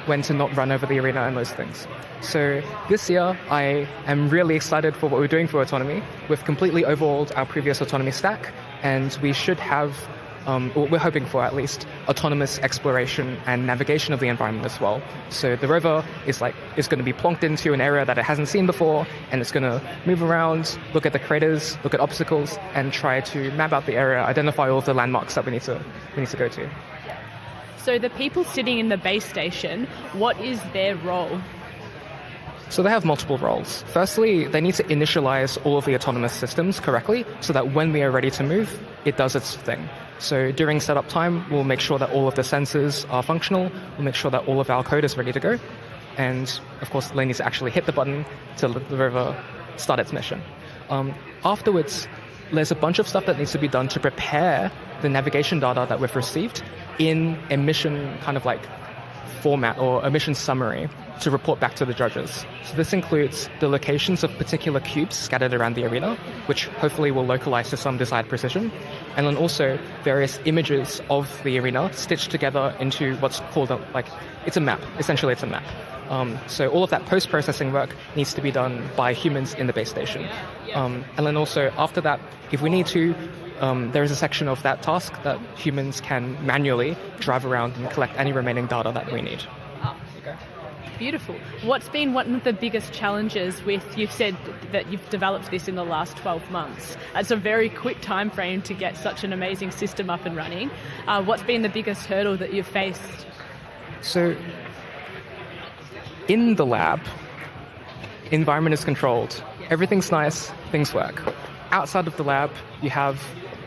Speaker 18: when to not run over the arena and those things. So this year, I am really excited for what we're doing for autonomy. We've completely overhauled our previous autonomy stack, and we should have, or we're hoping for at least, autonomous exploration and navigation of the environment as well. So the rover is going to be plonked into an area that it hasn't seen before, and it's going to move around, look at the craters, look at obstacles, and try to map out the area, identify all of the landmarks that we need to go to.
Speaker 7: So the people sitting in the base station, what is their role?
Speaker 18: So they have multiple roles. Firstly, they need to initialize all of the autonomous systems correctly so that when we are ready to move, it does its thing. So during setup time, we'll make sure that all of the sensors are functional. We'll make sure that all of our code is ready to go. And of course, they need to actually hit the button to let the rover start its mission. Afterwards, there's a bunch of stuff that needs to be done to prepare the navigation data that we've received in a mission kind of like format or a mission summary to report back to the judges. So this includes the locations of particular cubes scattered around the arena, which hopefully will localize to some desired precision, and then also various images of the arena stitched together into what's called it's a map. Essentially, it's a map. So all of that post-processing work needs to be done by humans in the base station. And then also after that, if we need to, there is a section of that task that humans can manually drive around and collect any remaining data that we need.
Speaker 7: Beautiful. What's been one of the biggest challenges with, you've said that you've developed this in the last 12 months. It's a very quick time frame to get such an amazing system up and running. What's been the biggest hurdle that you've faced?
Speaker 18: So in the lab, environment is controlled. Everything's nice, things work. Outside of the lab, you have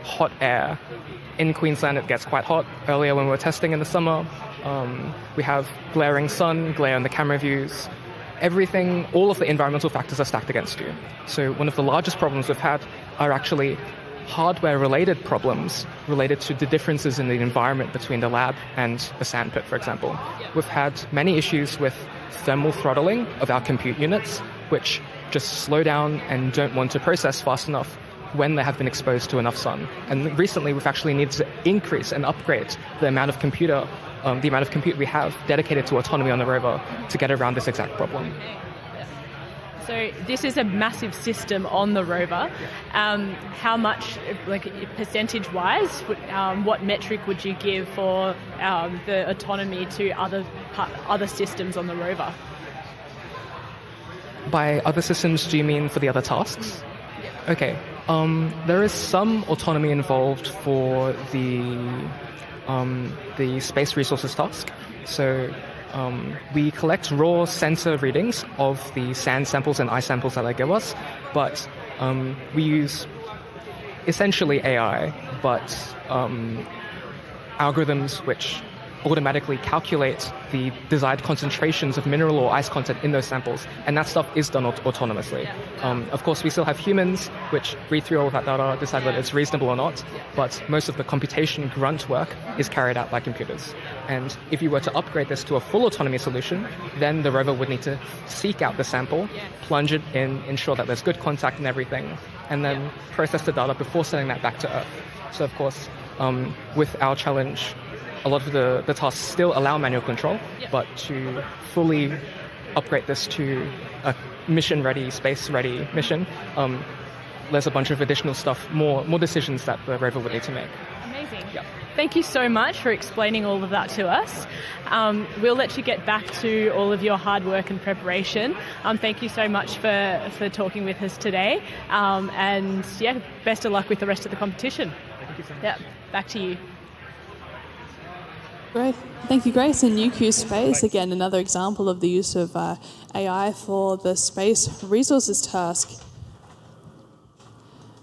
Speaker 18: hot air. In Queensland, it gets quite hot. Earlier when we were testing in the summer, we have glaring sun, glare on the camera views. Everything, all of the environmental factors are stacked against you. So one of the largest problems we've had are actually hardware-related problems related to the differences in the environment between the lab and the sandpit, for example. We've had many issues with thermal throttling of our compute units, which just slow down and don't want to process fast enough when they have been exposed to enough sun. And recently, we've actually needed to increase and upgrade the amount of compute we have dedicated to autonomy on the rover to get around this exact problem.
Speaker 7: So this is a massive system on the rover. How much, percentage-wise, what metric would you give for the autonomy to other systems on the rover?
Speaker 18: By other systems, do you mean for the other tasks? Okay. There is some autonomy involved for the space resources task. So we collect raw sensor readings of the sand samples and ice samples that they give us, but we use essentially AI, but algorithms which automatically calculate the desired concentrations of mineral or ice content in those samples, and that stuff is done autonomously. Of course, we still have humans which read through all of that data, decide whether it's reasonable or not, but most of the computation grunt work is carried out by computers. And if you were to upgrade this to a full autonomy solution, then the rover would need to seek out the sample, plunge it in, ensure that there's good contact and everything, and then process the data before sending that back to Earth. So of course, with our challenge, a lot of the tasks still allow manual control, but to fully upgrade this to a mission-ready, space-ready mission, there's a bunch of additional stuff, more decisions that the rover would need to make.
Speaker 7: Amazing. Yep. Thank you so much for explaining all of that to us. We'll let you get back to all of your hard work and preparation. Thank you so much for talking with us today. And yeah, best of luck with the rest of the competition.
Speaker 18: Thank you so much.
Speaker 7: Yeah, back to you.
Speaker 4: Great. Thank you, Grace. And UQ Space, again, another example of the use of AI for the space resources task.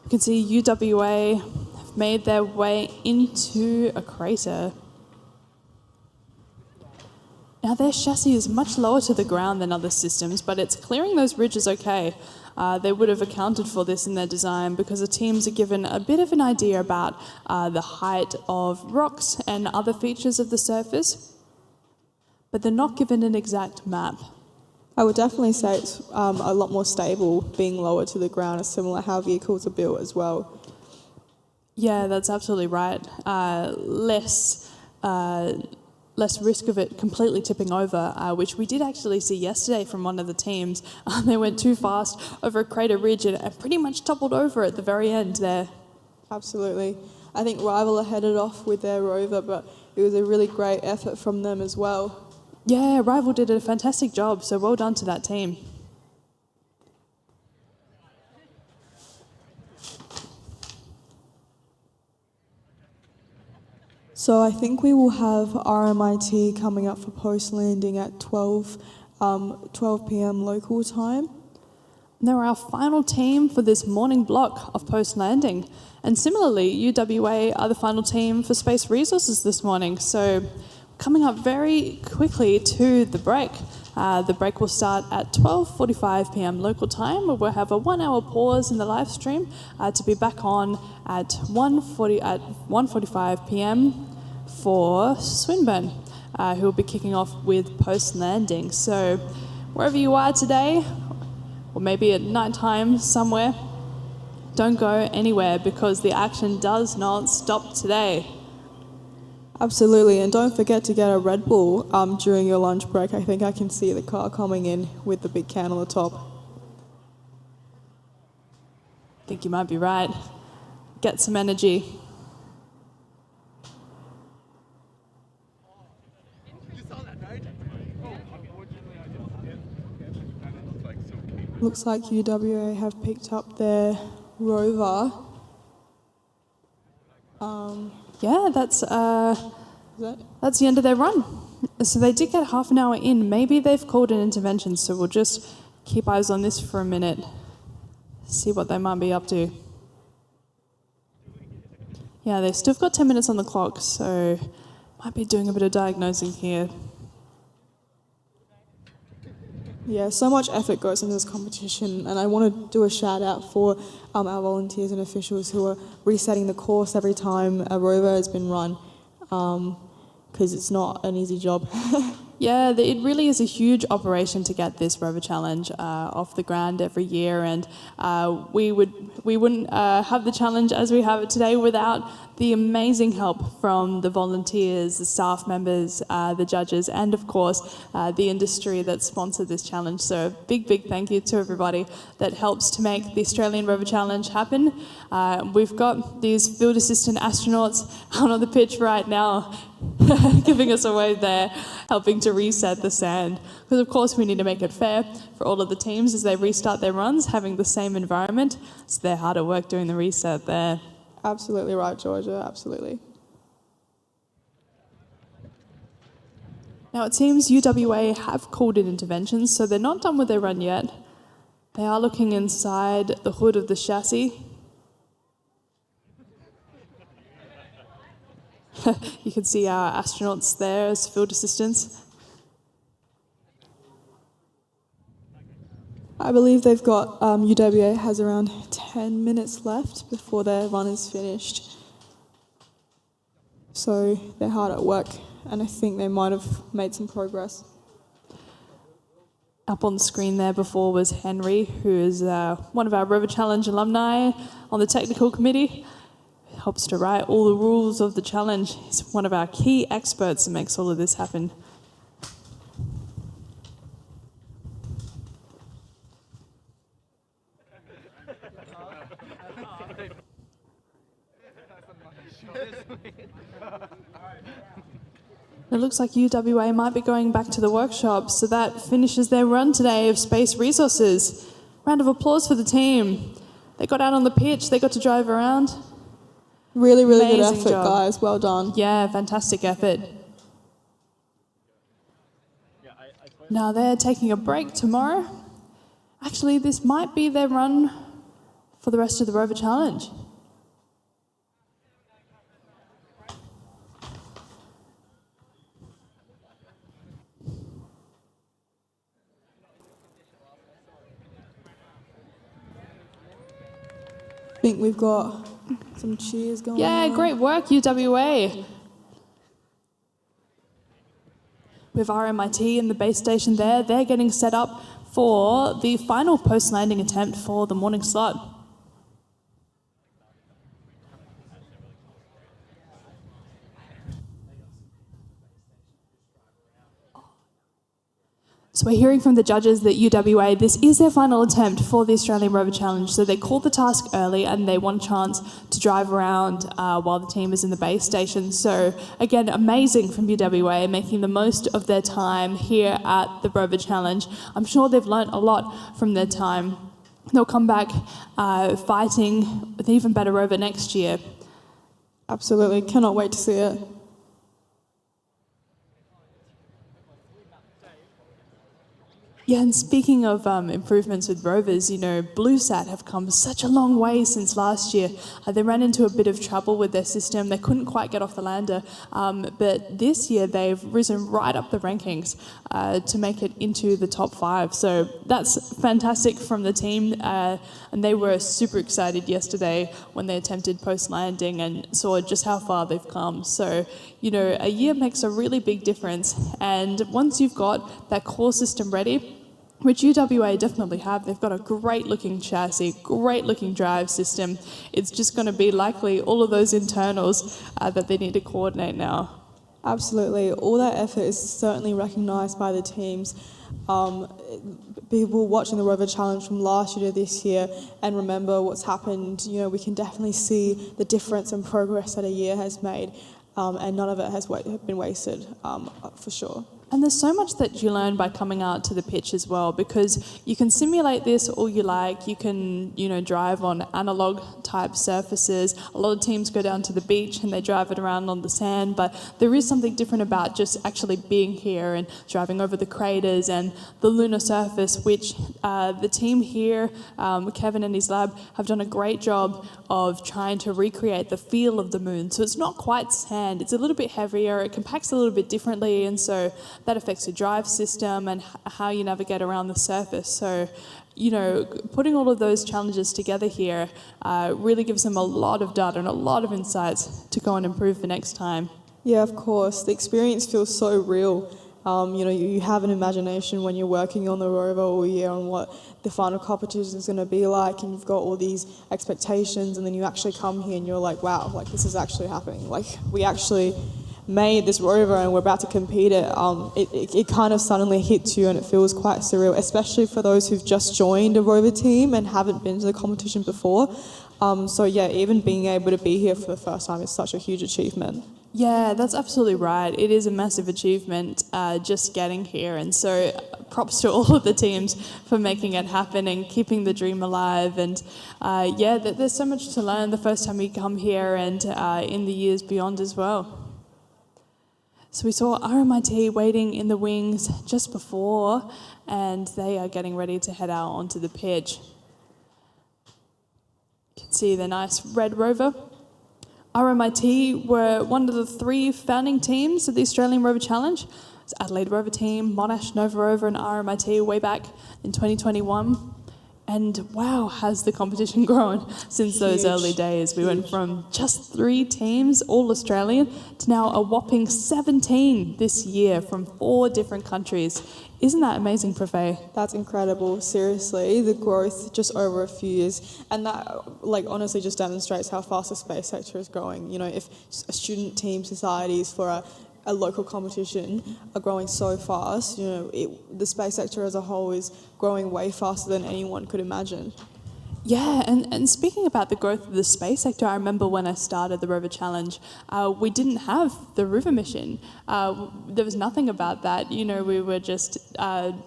Speaker 4: You can see UWA have made their way into a crater. Now, their chassis is much lower to the ground than other systems, but it's clearing those ridges okay. They would have accounted for this in their design because the teams are given a bit of an idea about the height of rocks and other features of the surface, but they're not given an exact map.
Speaker 5: I would definitely say it's a lot more stable being lower to the ground, as similar how vehicles are built as well.
Speaker 4: Yeah, that's absolutely right. Less risk of it completely tipping over, which we did actually see yesterday from one of the teams. They went too fast over a crater ridge and pretty much toppled over at the very end there.
Speaker 5: Absolutely. I think Rival are headed off with their rover, but it was a really great effort from them as well.
Speaker 4: Yeah, Rival did a fantastic job, so well done to that team.
Speaker 5: So I think we will have RMIT coming up for post-landing at 12. 12 p.m. local time.
Speaker 4: They're our final team for this morning block of post-landing. And similarly, UWA are the final team for Space Resources this morning. So coming up very quickly to the break. The break will start at 12:45 p.m. local time, where we'll have a 1 hour pause in the live stream to be back on at 1:45 p.m. for Swinburne, who will be kicking off with post-landing. So wherever you are today, or maybe at night time somewhere, don't go anywhere because the action does not stop today.
Speaker 5: Absolutely, and don't forget to get a Red Bull during your lunch break. I think I can see the car coming in with the big can on the top.
Speaker 4: I think you might be right. Get some energy.
Speaker 5: Looks like UWA have picked up their Rover.
Speaker 4: Yeah, that's the end of their run. So they did get half an hour in. Maybe they've called an intervention, so we'll just keep eyes on this for a minute, see what they might be up to. Yeah, they've still got 10 minutes on the clock, so might be doing a bit of diagnosing here.
Speaker 5: Yeah, so much effort goes into this competition, and I want to do a shout out for our volunteers and officials who are resetting the course every time a rover has been run, because it's not an easy job.
Speaker 4: Yeah, it really is a huge operation to get this Rover Challenge off the ground every year, and we wouldn't have the challenge as we have it today without the amazing help from the volunteers, the staff members, the judges, and of course the industry that sponsored this challenge. So a big thank you to everybody that helps to make the Australian Rover Challenge happen. We've got these field assistant astronauts out on the pitch right now giving us a wave there, helping to reset the sand. Because of course we need to make it fair for all of the teams as they restart their runs, having the same environment. So they're hard at work doing the reset there.
Speaker 5: Absolutely right, Georgia, absolutely.
Speaker 4: Now it seems UWA have called in interventions, so they're not done with their run yet. They are looking inside the hood of the chassis. You can see our astronauts there as field assistants.
Speaker 5: I believe they've got, UWA has around 10 minutes left before their run is finished. So they're hard at work, and I think they might have made some progress.
Speaker 4: Up on the screen there before was Henry, who is one of our Rover Challenge alumni on the technical committee. Helps to write all the rules of the challenge. He's one of our key experts that makes all of this happen. It looks like UWA might be going back to the workshop, so that finishes their run today of Space Resources. Round of applause for the team. They got out on the pitch, they got to drive around.
Speaker 5: Really good
Speaker 4: Amazing
Speaker 5: effort,
Speaker 4: job.
Speaker 5: guys. Well done.
Speaker 4: Yeah, fantastic effort. Now they're taking a break tomorrow. Actually, this might be their run for the rest of the Rover Challenge.
Speaker 5: I think we've got some cheers going on.
Speaker 4: Yeah, great work, UWA. With RMIT and the base station there, they're getting set up for the final post-landing attempt for the morning slot. So we're hearing from the judges that UWA, this is their final attempt for the Australian Rover Challenge. So they called the task early and they want a chance to drive around while the team is in the base station. So again, amazing from UWA, making the most of their time here at the Rover Challenge. I'm sure they've learnt a lot from their time. They'll come back fighting with an even better Rover next year.
Speaker 5: Absolutely, cannot wait to see it.
Speaker 4: Yeah, and speaking of improvements with rovers, BlueSat have come such a long way since last year. They ran into a bit of trouble with their system. They couldn't quite get off the lander, but this year they've risen right up the rankings to make it into the top 5. So that's fantastic from the team, and they were super excited yesterday when they attempted post-landing and saw just how far they've come. So, a year makes a really big difference, and once you've got that core system ready, which UWA definitely have. They've got a great looking chassis, great looking drive system. It's just going to be likely all of those internals that they need to coordinate now.
Speaker 5: Absolutely. All that effort is certainly recognised by the teams. People watching the Rover Challenge from last year to this year and remember what's happened, we can definitely see the difference and progress that a year has made, and none of it has been wasted, for sure.
Speaker 4: And there's so much that you learn by coming out to the pitch as well, because you can simulate this all you like. You can, drive on analog type surfaces. A lot of teams go down to the beach and they drive it around on the sand, but there is something different about just actually being here and driving over the craters and the lunar surface, which the team here, Kevin and his lab, have done a great job of trying to recreate the feel of the moon. So it's not quite sand, it's a little bit heavier, it compacts a little bit differently, and so that affects the drive system and how you navigate around the surface. So, putting all of those challenges together here really gives them a lot of data and a lot of insights to go and improve for next time.
Speaker 5: Yeah, of course. The experience feels so real. You have an imagination when you're working on the rover all year on what the final competition is going to be like, and you've got all these expectations, and then you actually come here and you're like, wow, this is actually happening. We actually made this rover and we're about to compete it kind of suddenly hits you, and it feels quite surreal, especially for those who've just joined a rover team and haven't been to the competition before. So yeah, even being able to be here for the first time is such a huge achievement.
Speaker 4: Yeah, that's absolutely right. It is a massive achievement just getting here, and so props to all of the teams for making it happen and keeping the dream alive. And there's so much to learn the first time you come here and in the years beyond as well. So we saw RMIT waiting in the wings just before, and they are getting ready to head out onto the pitch. You can see the nice red Rover. RMIT were one of the 3 founding teams of the Australian Rover Challenge. It's Adelaide Rover Team, Monash, Nova Rover and RMIT way back in 2021. And wow, has the competition grown since those early days. We went from just 3 teams, all Australian, to now a whopping 17 this year from 4 different countries. Isn't that amazing, Profe?
Speaker 5: That's incredible, seriously, the growth just over a few years. And that, honestly just demonstrates how fast the space sector is growing. If student team societies for a local competition are growing so fast, the space sector as a whole is growing way faster than anyone could imagine.
Speaker 4: Yeah, and speaking about the growth of the space sector, I remember when I started the Rover Challenge, we didn't have the Rover mission. There was nothing about that. We were just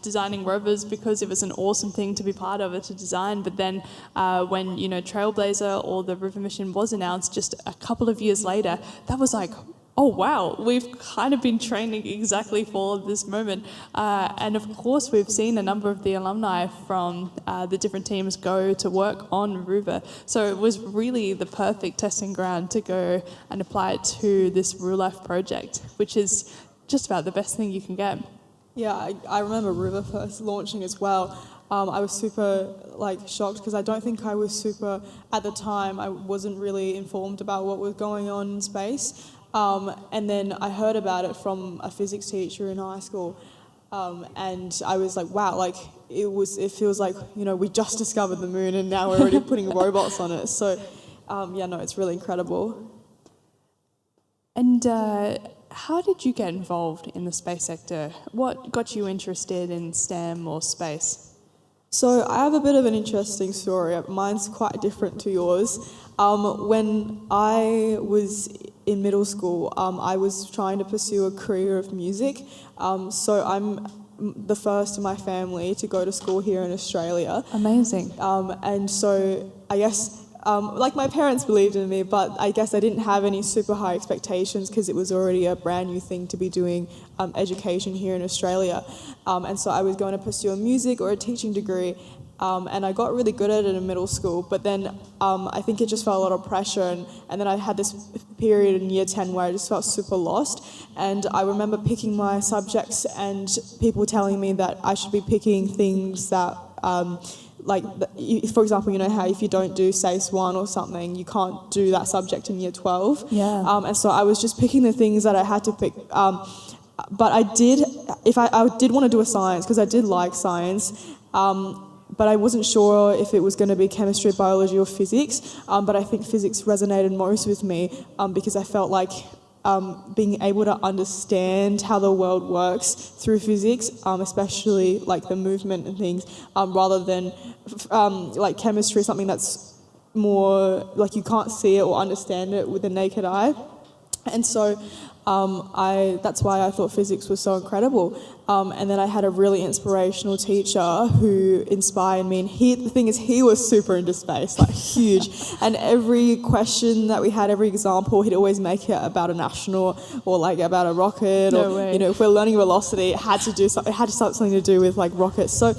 Speaker 4: designing rovers because it was an awesome thing to be part of, to design. But then when, Trailblazer or the Rover mission was announced just a couple of years later, that was like, oh wow, we've kind of been training exactly for this moment. And of course, we've seen a number of the alumni from the different teams go to work on Rover. So it was really the perfect testing ground to go and apply it to this real life project, which is just about the best thing you can get.
Speaker 5: Yeah, I remember Rover first launching as well. I was super shocked because I don't think I was super, at the time, I wasn't really informed about what was going on in space. And then I heard about it from a physics teacher in high school, and I was like, wow, it feels like, we just discovered the moon and now we're already putting robots on it. So, it's really incredible.
Speaker 4: And how did you get involved in the space sector? What got you interested in STEM or space?
Speaker 5: So I have a bit of an interesting story. Mine's quite different to yours. When I was in middle school, I was trying to pursue a career of music. So I'm the first in my family to go to school here in Australia.
Speaker 4: Amazing.
Speaker 5: And so I guess like my parents believed in me, but I guess I didn't have any super high expectations because it was already a brand new thing to be doing education here in Australia. And so I was going to pursue a music or a teaching degree. And I got really good at it in middle school, but then I think it just felt a lot of pressure, and then I had this period in year 10 where I just felt super lost, and I remember picking my subjects and people telling me that I should be picking things that, for example, you know how if you don't do SACE 1 or something, you can't do that subject in year 12.
Speaker 4: Yeah.
Speaker 5: And so I was just picking the things that I had to pick. But I did want to do a science because I did like science. But I wasn't sure if it was going to be chemistry, biology or physics, but I think physics resonated most with me because I felt like being able to understand how the world works through physics, especially like the movement and things, rather than like chemistry, something that's more like you can't see it or understand it with the naked eye. And so that's why I thought physics was so incredible. And then I had a really inspirational teacher who inspired me. And the thing is, he was super into space, like huge. And every question that we had, every example, he'd always make it about a national or like about a rocket.
Speaker 4: No
Speaker 5: or
Speaker 4: way.
Speaker 5: You know, if we're learning velocity, it had to have something to do with like rockets. So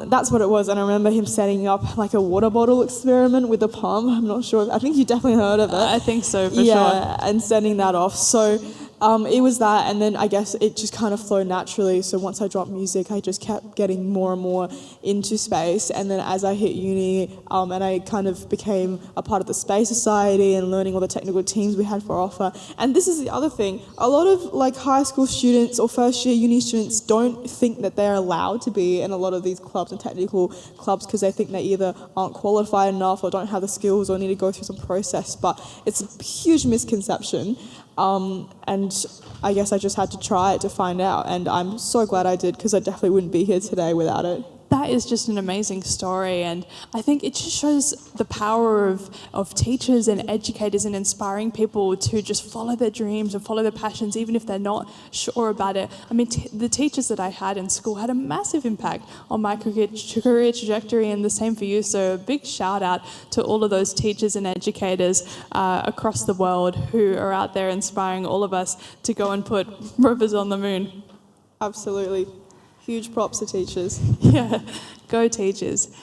Speaker 5: that's what it was. And I remember him setting up like a water bottle experiment with a pump. I'm not sure. I think you definitely heard of it.
Speaker 4: I think so, for sure.
Speaker 5: Yeah, and sending that off. So it was that, and then I guess it just kind of flowed naturally. So once I dropped music, I just kept getting more and more into space. And then as I hit uni, and I kind of became a part of the Space Society and learning all the technical teams we had for offer. And this is the other thing. A lot of like high school students or first year uni students don't think that they're allowed to be in a lot of these clubs and technical clubs because they think they either aren't qualified enough or don't have the skills or need to go through some process. But it's a huge misconception. And I guess I just had to try it to find out, and I'm so glad I did because I definitely wouldn't be here today without it.
Speaker 4: That is just an amazing story, and I think it just shows the power of teachers and educators in inspiring people to just follow their dreams and follow their passions, even if they're not sure about it. I mean, the teachers that I had in school had a massive impact on my career trajectory, and the same for you. So a big shout out to all of those teachers and educators across the world who are out there inspiring all of us to go and put rovers on the moon.
Speaker 5: Absolutely. Huge props to teachers.
Speaker 4: Yeah, go teachers.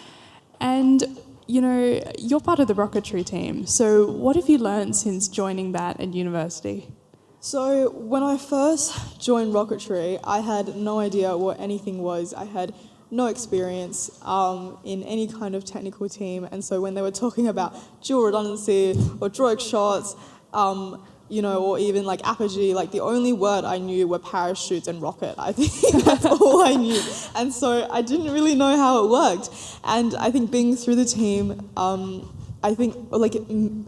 Speaker 4: And, you know, you're part of the rocketry team. So what have you learned since joining that at university?
Speaker 5: So when I first joined rocketry, I had no idea what anything was. I had no experience in any kind of technical team. And so when they were talking about dual redundancy or droid shots, you know, or even like apogee, like the only word I knew were parachutes and rocket. I think that's all I knew. And so I didn't really know how it worked. And I think being through the team, I think like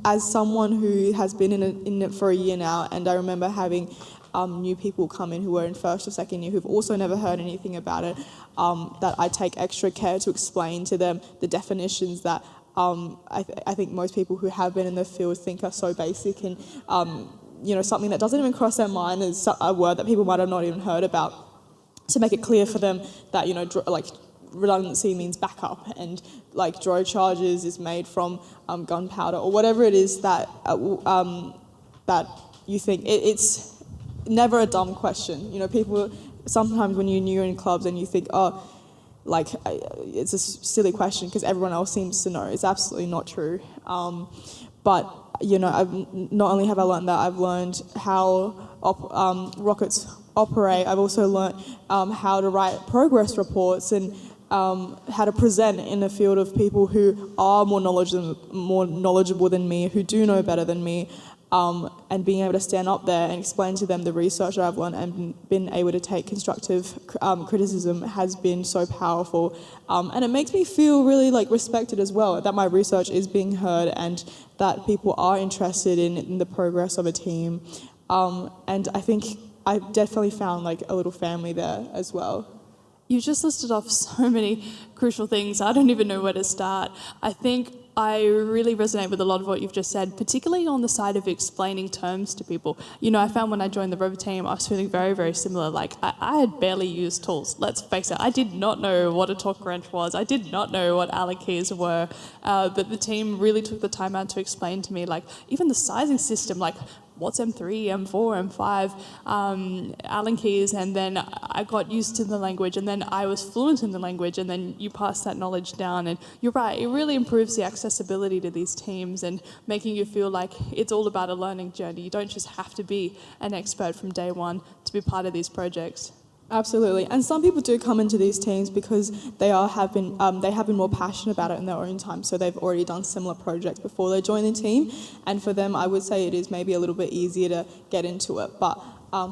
Speaker 5: as someone who has been in it for a year now, and I remember having new people come in who were in first or second year who've also never heard anything about it, that I take extra care to explain to them the definitions that I think most people who have been in the field think are so basic, and you know, something that doesn't even cross their mind is a word that people might have not even heard about, to make it clear for them that, you know, like redundancy means backup, and like droid charges is made from gunpowder or whatever it is that that you think. It's never a dumb question. You know, people sometimes when you're new in clubs and you think, oh, like it's a silly question because everyone else seems to know. It's absolutely not true. But you know, not only have I learned that, I've learned how rockets operate. I've also learned how to write progress reports and how to present in a field of people who are more knowledgeable than me, who do know better than me. And being able to stand up there and explain to them the research that I've learned and been able to take constructive criticism has been so powerful. And it makes me feel really like respected as well, that my research is being heard and that people are interested in the progress of a team. And I think I've definitely found like a little family there as well.
Speaker 4: You just listed off so many crucial things. I don't even know where to start. I think I really resonate with a lot of what you've just said, particularly on the side of explaining terms to people. You know, I found when I joined the Rover team, I was feeling very, very similar. Like, I had barely used tools, let's face it. I did not know what a torque wrench was. I did not know what Allen keys were. But the team really took the time out to explain to me, like, even the sizing system, like, what's M3, M4, M5, Allen keys, and then I got used to the language, and then I was fluent in the language, and then you pass that knowledge down, and you're right, it really improves the accessibility to these teams and making you feel like it's all about a learning journey. You don't just have to be an expert from day one to be part of these projects.
Speaker 5: Absolutely, and some people do come into these teams because they have been more passionate about it in their own time, so they've already done similar projects before they join the team, and for them I would say it is maybe a little bit easier to get into it, but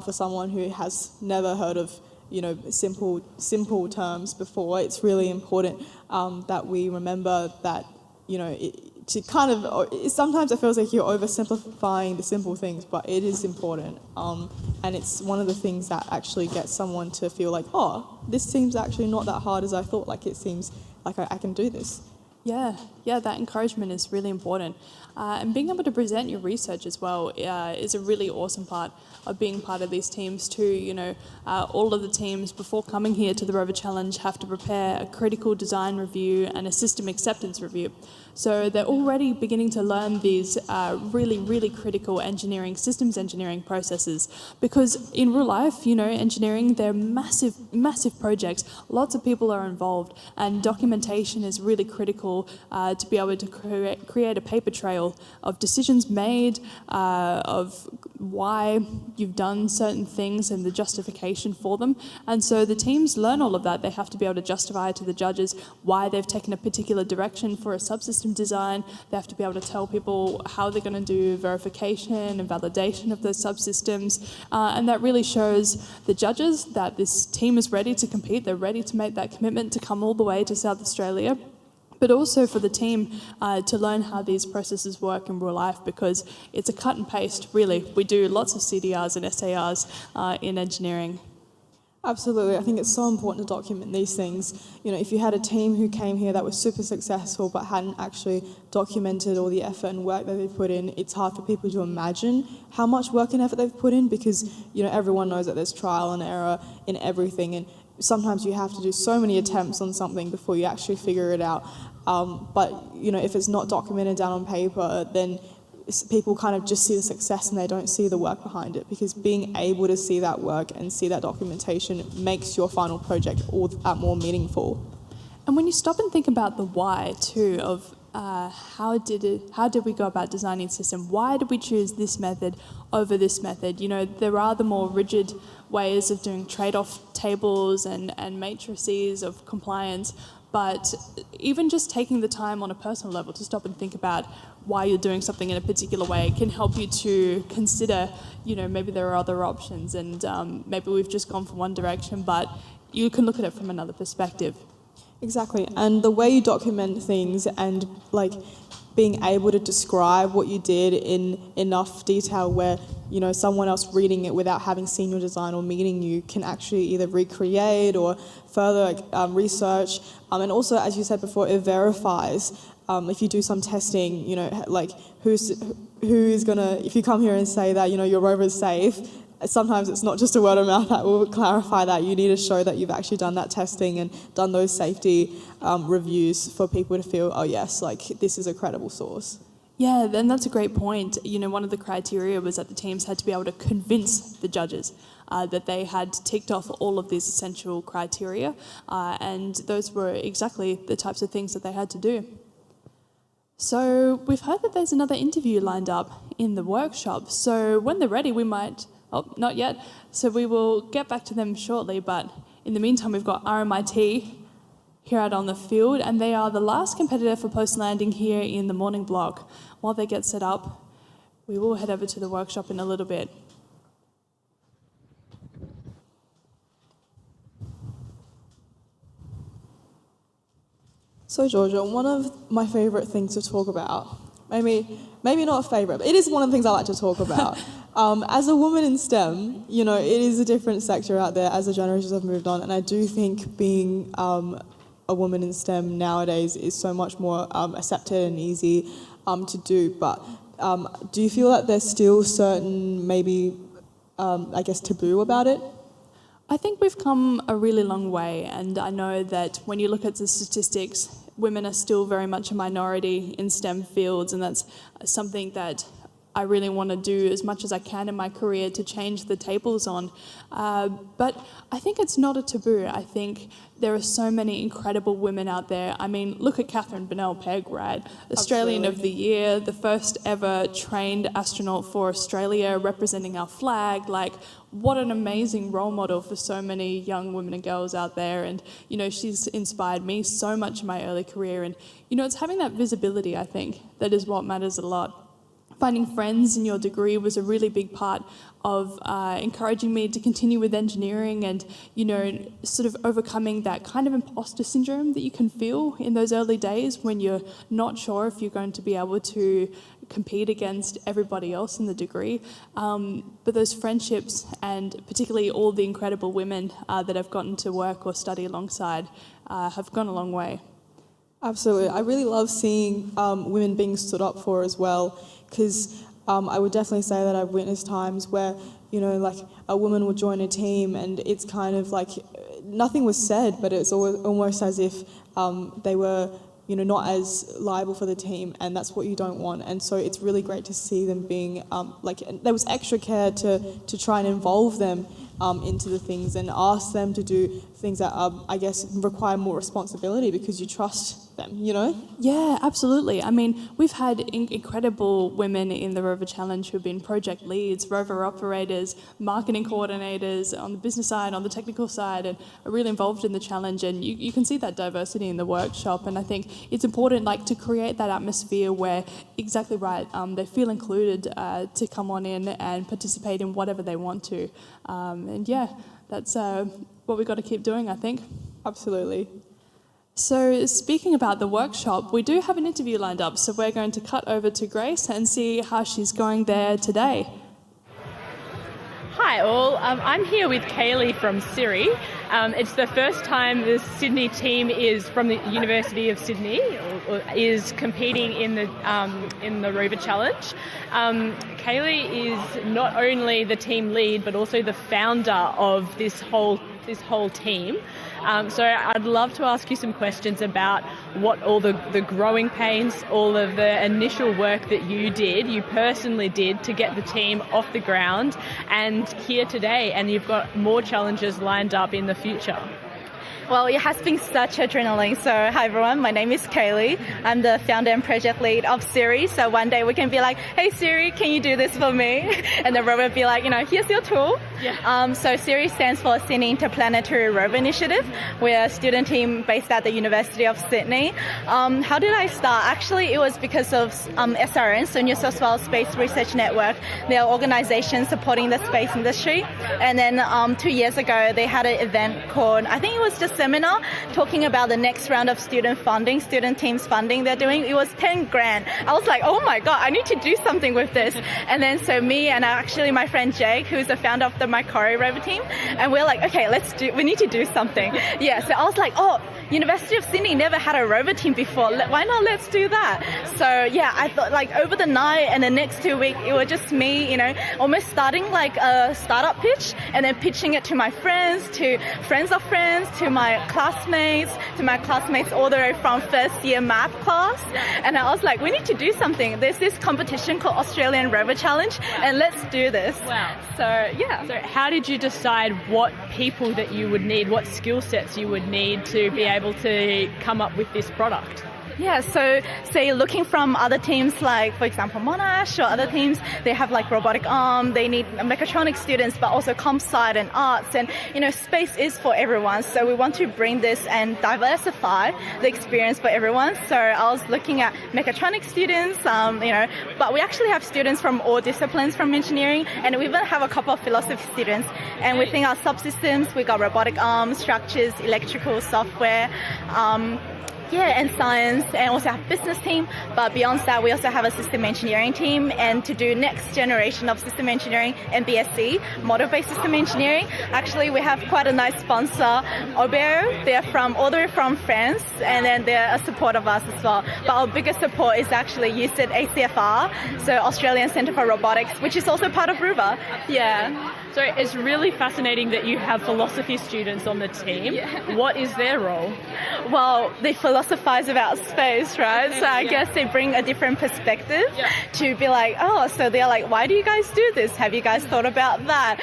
Speaker 5: for someone who has never heard of, you know, simple terms before, it's really important that we remember that, you know, sometimes it feels like you're oversimplifying the simple things, but it is important. And it's one of the things that actually gets someone to feel like, oh, this seems actually not that hard as I thought. Like, it seems like I can do this.
Speaker 4: Yeah, that encouragement is really important. And being able to present your research as well is a really awesome part of being part of these teams too. You know, all of the teams before coming here to the Rover Challenge have to prepare a critical design review and a system acceptance review. So they're already beginning to learn these really, really critical systems engineering processes, because in real life, you know, engineering, they're massive, massive projects. Lots of people are involved, and documentation is really critical to be able to create a paper trail of decisions made, of why you've done certain things and the justification for them. And so the teams learn all of that. They have to be able to justify to the judges why they've taken a particular direction for a subsystem design. They have to be able to tell people how they're going to do verification and validation of those subsystems. And that really shows the judges that this team is ready to compete. They're ready to make that commitment to come all the way to South Australia. But also for the team to learn how these processes work in real life, because it's a cut and paste, really. We do lots of CDRs and SARs in engineering.
Speaker 5: Absolutely. I think it's so important to document these things. You know, if you had a team who came here that was super successful but hadn't actually documented all the effort and work that they've put in, it's hard for people to imagine how much work and effort they've put in, because, you know, everyone knows that there's trial and error in everything, and sometimes you have to do so many attempts on something before you actually figure it out. But, you know, if it's not documented down on paper, then people kind of just see the success and they don't see the work behind it, because being able to see that work and see that documentation makes your final project all that more meaningful.
Speaker 4: And when you stop and think about the why too of how did we go about designing a system? Why did we choose this method over this method? You know, there are the more rigid ways of doing trade-off tables and matrices of compliance, but even just taking the time on a personal level to stop and think about why you're doing something in a particular way can help you to consider, you know, maybe there are other options, and maybe we've just gone for one direction, but you can look at it from another perspective.
Speaker 5: Exactly, and the way you document things and like being able to describe what you did in enough detail where, you know, someone else reading it without having seen your design or meeting you can actually either recreate or further research. And also, as you said before, it verifies. If you do some testing, you know, like who is gonna, if you come here and say that, you know, your rover is safe, sometimes it's not just a word of mouth that will clarify that. You need to show that you've actually done that testing and done those safety reviews for people to feel, oh yes, like this is a credible source.
Speaker 4: Yeah, then that's a great point. You know, one of the criteria was that the teams had to be able to convince the judges that they had ticked off all of these essential criteria, and those were exactly the types of things that they had to do. So we've heard that there's another interview lined up in the workshop, so when they're ready we might... Oh, not yet. So we will get back to them shortly, but in the meantime, we've got RMIT here out on the field, and they are the last competitor for post-landing here in the morning block. While they get set up, we will head over to the workshop in a little bit.
Speaker 5: So, Georgia, one of my favourite things to talk about, maybe not a favourite, but it is one of the things I like to talk about. As a woman in STEM, you know, it is a different sector out there as the generations have moved on, and I do think being a woman in STEM nowadays is so much more accepted and easy to do. But do you feel that there's still certain maybe, I guess, taboo about it?
Speaker 4: I think we've come a really long way, and I know that when you look at the statistics, women are still very much a minority in STEM fields, and that's something that I really want to do as much as I can in my career to change the tables on. But I think it's not a taboo. I think there are so many incredible women out there. I mean, look at Catherine Bennell-Pegg, right? Australian of the Year, the first ever trained astronaut for Australia, representing our flag. Like, what an amazing role model for so many young women and girls out there. And, you know, she's inspired me so much in my early career. And, you know, it's having that visibility, I think, that is what matters a lot. Finding friends in your degree was a really big part of encouraging me to continue with engineering and, you know, sort of overcoming that kind of imposter syndrome that you can feel in those early days when you're not sure if you're going to be able to compete against everybody else in the degree. But those friendships, and particularly all the incredible women that I've gotten to work or study alongside, have gone a long way.
Speaker 5: Absolutely. I really love seeing women being stood up for as well, because I would definitely say that I've witnessed times where, you know, like a woman will join a team and it's kind of like nothing was said, but it's almost as if they were, you know, not as liable for the team, and that's what you don't want. And so it's really great to see them being, there was extra care to try and involve them into the things and ask them to do things that, I guess, require more responsibility because you trust them, you know?
Speaker 4: Yeah, absolutely. I mean, we've had incredible women in the Rover Challenge who have been project leads, rover operators, marketing coordinators on the business side, on the technical side, and are really involved in the challenge. And you can see that diversity in the workshop. And I think it's important, like, to create that atmosphere where, exactly right, they feel included to come on in and participate in whatever they want to. And yeah, that's what we've got to keep doing, I think.
Speaker 5: Absolutely.
Speaker 4: So speaking about the workshop, we do have an interview lined up, so we're going to cut over to Grace and see how she's going there today.
Speaker 7: Hi all, I'm here with Kaylee from Siri. It's the first time the Sydney team is from the University of Sydney is competing in the Rover Challenge. Kaylee is not only the team lead but also the founder of this whole team. So I'd love to ask you some questions about what all the growing pains, all of the initial work that you personally did to get the team off the ground and here today, and you've got more challenges lined up in the future.
Speaker 21: Well, it has been such adrenaline. So, hi everyone, my name is Kaylee. I'm the founder and project lead of Siri. So one day we can be like, hey Siri, can you do this for me? And the rover will be like, you know, here's your tool. Yeah. So Siri stands for Sydney Interplanetary Rover Initiative. We're a student team based at the University of Sydney. How did I start? Actually, it was because of SRN, so New South Wales Space Research Network. They are organizations supporting the space industry. And then 2 years ago, they had an event called, I think it was just seminar talking about the next round of student teams funding they're doing. It was 10 grand. I was like, oh my God, I need to do something with this. And then so me and actually my friend Jake, who's the founder of the Macquarie Rover team, and we're like, okay, we need to do something. Yeah, so I was like, oh, University of Sydney never had a rover team before. Why not? Let's do that. So yeah, I thought like over the night and the next 2 weeks, it was just me, you know, almost starting like a startup pitch and then pitching it to my friends, to friends of friends, to my classmates all the way from first year math class. And I was like, we need to do something. There's this competition called Australian Rover Challenge, and let's do this.
Speaker 7: Wow.
Speaker 21: So yeah.
Speaker 7: So how did you decide what people that you would need, what skill sets you would need to be able to come up with this product?
Speaker 21: Yeah, so say looking from other teams like, for example, Monash or other teams, they have like robotic arm, they need mechatronics students, but also comp sci and arts. And, you know, space is for everyone. So we want to bring this and diversify the experience for everyone. So I was looking at mechatronics students, you know, but we actually have students from all disciplines from engineering, and we even have a couple of philosophy students. And within our subsystems, we got robotic arms, structures, electrical, software, and science, and also have business team. But beyond that, we also have a system engineering team, and to do next generation of system engineering and BSc, model-based system engineering. Actually, we have quite a nice sponsor, Aubert. They're all the way from France, and then they're a support of us as well. But our biggest support is actually UCIT ACFR, so Australian Centre for Robotics, which is also part of Rover. Yeah.
Speaker 7: So it's really fascinating that you have philosophy students on the team. What is their role?
Speaker 21: Well, they philosophize about space, right? So I guess they bring a different perspective to be like, oh, so they're like, why do you guys do this? Have you guys thought about that?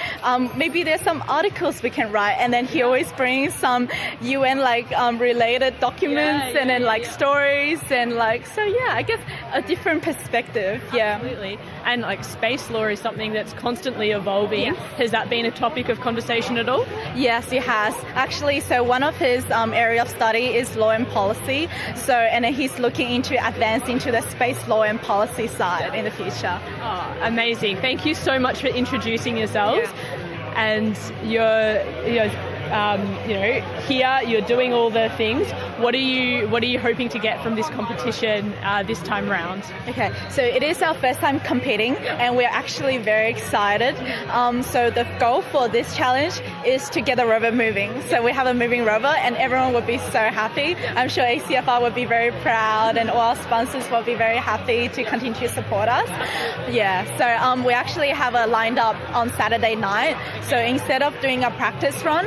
Speaker 21: Maybe there's some articles we can write, and then he always brings some UN related documents and then stories and I guess a different perspective. Yeah,
Speaker 7: absolutely. And space law is something that's constantly evolving. Has that been a topic of conversation at all?
Speaker 21: Yes, it has. Actually, so one of his area of study is law and policy. So, and he's looking into advance into the space law and policy side in the future.
Speaker 7: Oh, amazing. Thank you so much for introducing yourselves. And you're here, you're doing all the things. What are you hoping to get from this competition this time round?
Speaker 21: Okay, so it is our first time competing, and we're actually very excited. So the goal for this challenge is to get the rover moving. So we have a moving rover, and everyone would be so happy. I'm sure ACFR would be very proud, and all our sponsors will be very happy to continue to support us. Yeah, so we actually have a lined up on Saturday night. So instead of doing a practice run,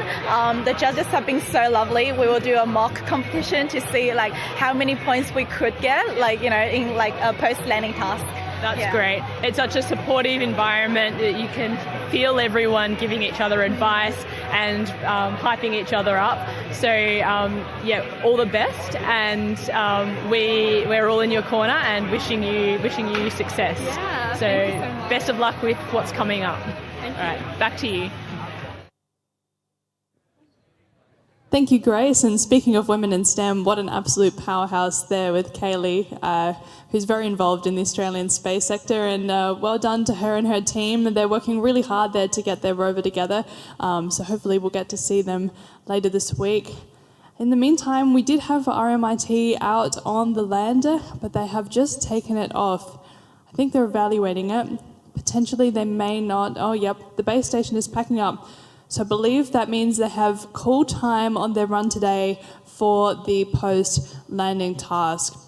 Speaker 21: the judges have been so lovely. We will do a mock competition to see how many points we could get, in a post-landing task.
Speaker 7: That's great. It's such a supportive environment that you can feel everyone giving each other advice and hyping each other up. So all the best, and we're all in your corner and wishing you success.
Speaker 21: Yeah,
Speaker 7: so
Speaker 21: thank you so much.
Speaker 7: Best of luck with what's coming up.
Speaker 21: Thank you.
Speaker 7: All right, back to you.
Speaker 4: Thank you, Grace. And speaking of women in STEM, what an absolute powerhouse there with Kaylee, who's very involved in the Australian space sector. And well done to her and her team. They're working really hard there to get their rover together. So hopefully we'll get to see them later this week. In the meantime, we did have RMIT out on the lander, but they have just taken it off. I think they're evaluating it. Potentially they may not. Oh, yep, the base station is packing up. So I believe that means they have call time on their run today for the post-landing task.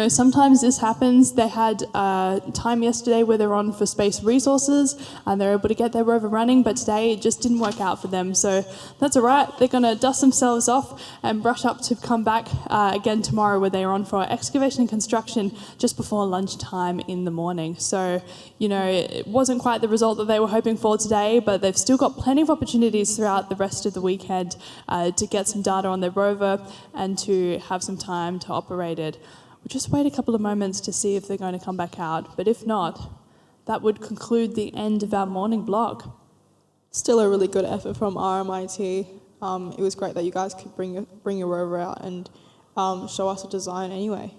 Speaker 4: Sometimes this happens. They had time yesterday where they're on for space resources and they're able to get their rover running, but today it just didn't work out for them. So that's all right. They're going to dust themselves off and brush up to come back again tomorrow, where they're on for excavation and construction just before lunchtime in the morning. So, it wasn't quite the result that they were hoping for today, but they've still got plenty of opportunities throughout the rest of the weekend to get some data on their rover and to have some time to operate it. We'll just wait a couple of moments to see if they're going to come back out. But if not, that would conclude the end of our morning block.
Speaker 5: Still a really good effort from RMIT. It was great that you guys could bring your rover out and show us a design anyway.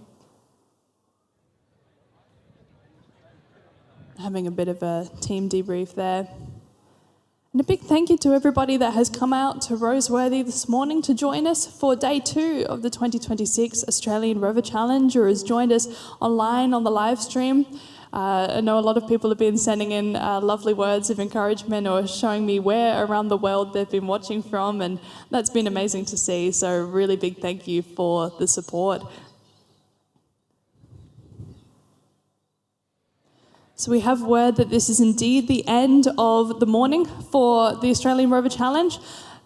Speaker 4: Having a bit of a team debrief there. And a big thank you to everybody that has come out to Roseworthy this morning to join us for day 2 of the 2026 Australian Rover Challenge, or has joined us online on the live stream. I know a lot of people have been sending in lovely words of encouragement or showing me where around the world they've been watching from, and that's been amazing to see. So really big thank you for the support. So we have word that this is indeed the end of the morning for the Australian Rover Challenge.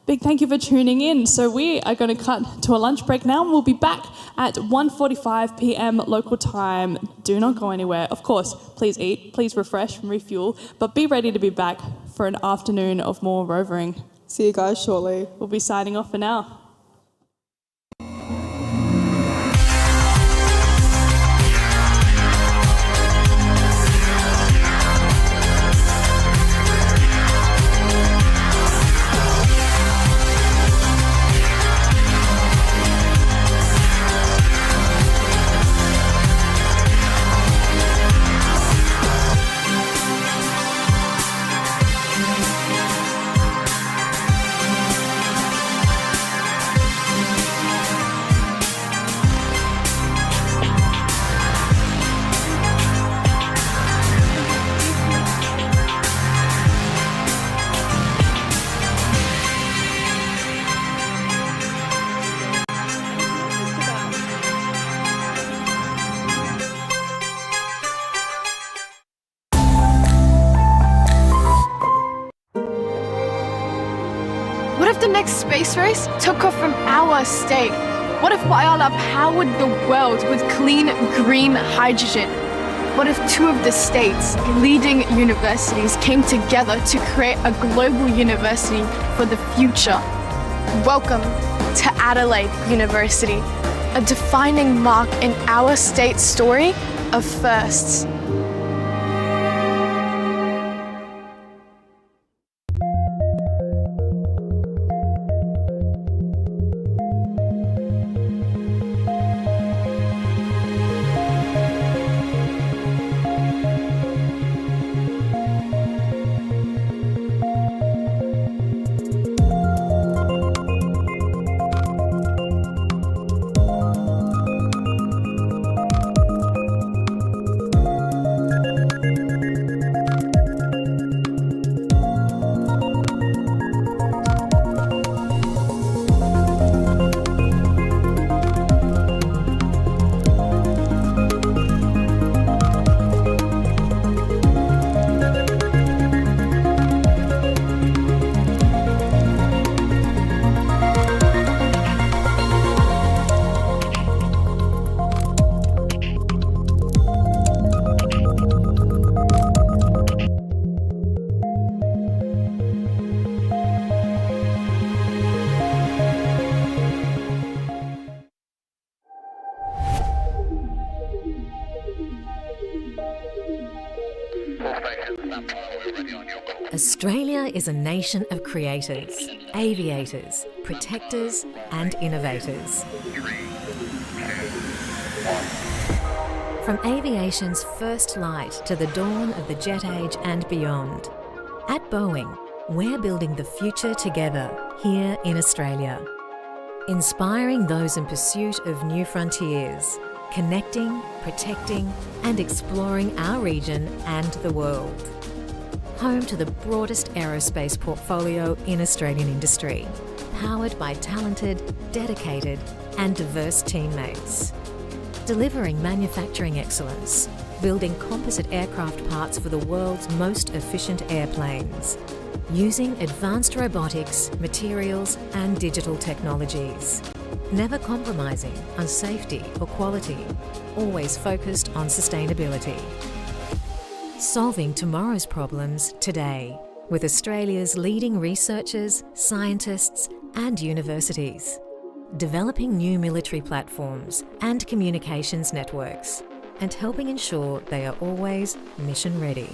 Speaker 4: Big thank you for tuning in. So we are going to cut to a lunch break now, and we'll be back at 1:45 p.m. local time. Do not go anywhere. Of course, please eat, please refresh and refuel, but be ready to be back for an afternoon of more rovering.
Speaker 5: See you guys shortly.
Speaker 4: We'll be signing off for now.
Speaker 3: the next space race took off from our state? What if Whyalla powered the world with clean green hydrogen? What if two of the state's leading universities came together to create a global university for the future? Welcome to Adelaide University, a defining mark in our state's story of firsts.
Speaker 2: Australia is a nation of creators, aviators, protectors and innovators. From aviation's first light to the dawn of the jet age and beyond, at Boeing, we're building the future together here in Australia. Inspiring those in pursuit of new frontiers, connecting, protecting and exploring our region and the world. Home to the broadest aerospace portfolio in Australian industry, powered by talented, dedicated and diverse teammates. Delivering manufacturing excellence, building composite aircraft parts for the world's most efficient airplanes, using advanced robotics, materials and digital technologies. Never compromising on safety or quality, always focused on sustainability. Solving tomorrow's problems today with Australia's leading researchers, scientists and universities. Developing new military platforms and communications networks and helping ensure they are always mission ready.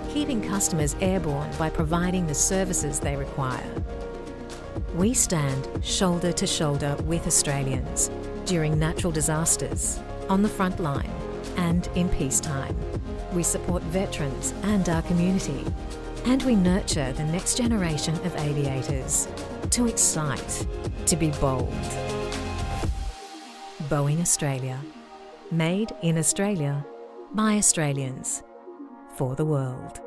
Speaker 2: Keeping customers airborne by providing the services they require. We stand shoulder to shoulder with Australians during natural disasters, on the front line and in peacetime. We support veterans and our community, and we nurture the next generation of aviators to excite, to be bold. Boeing Australia. Made in Australia by Australians for the world.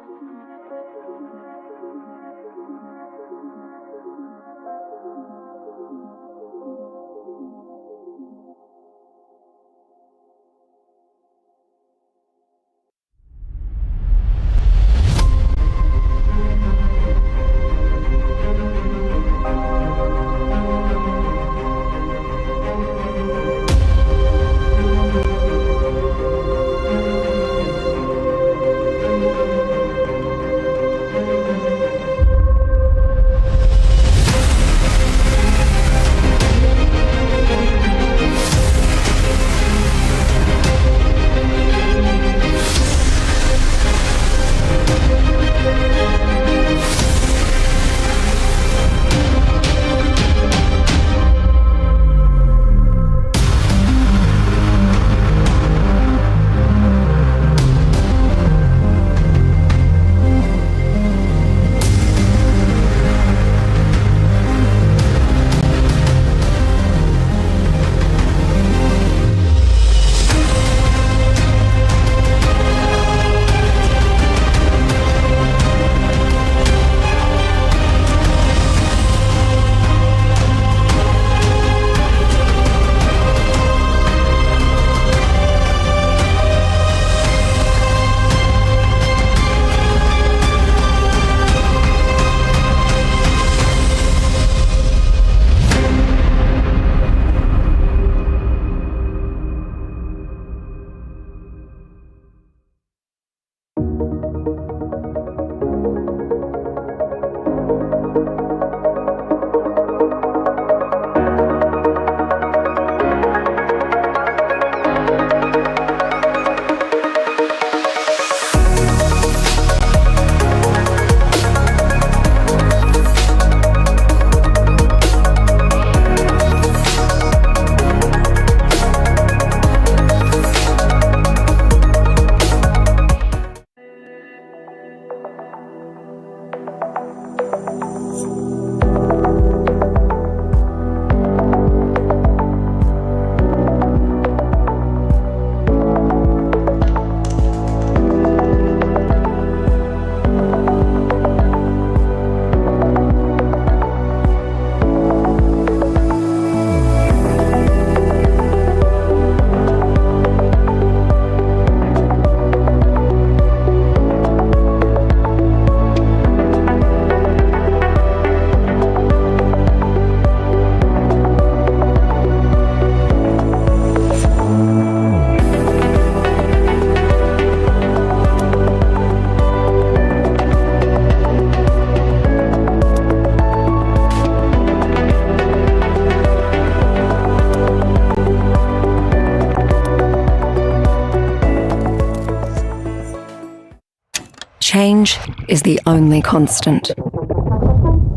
Speaker 1: change is the only constant.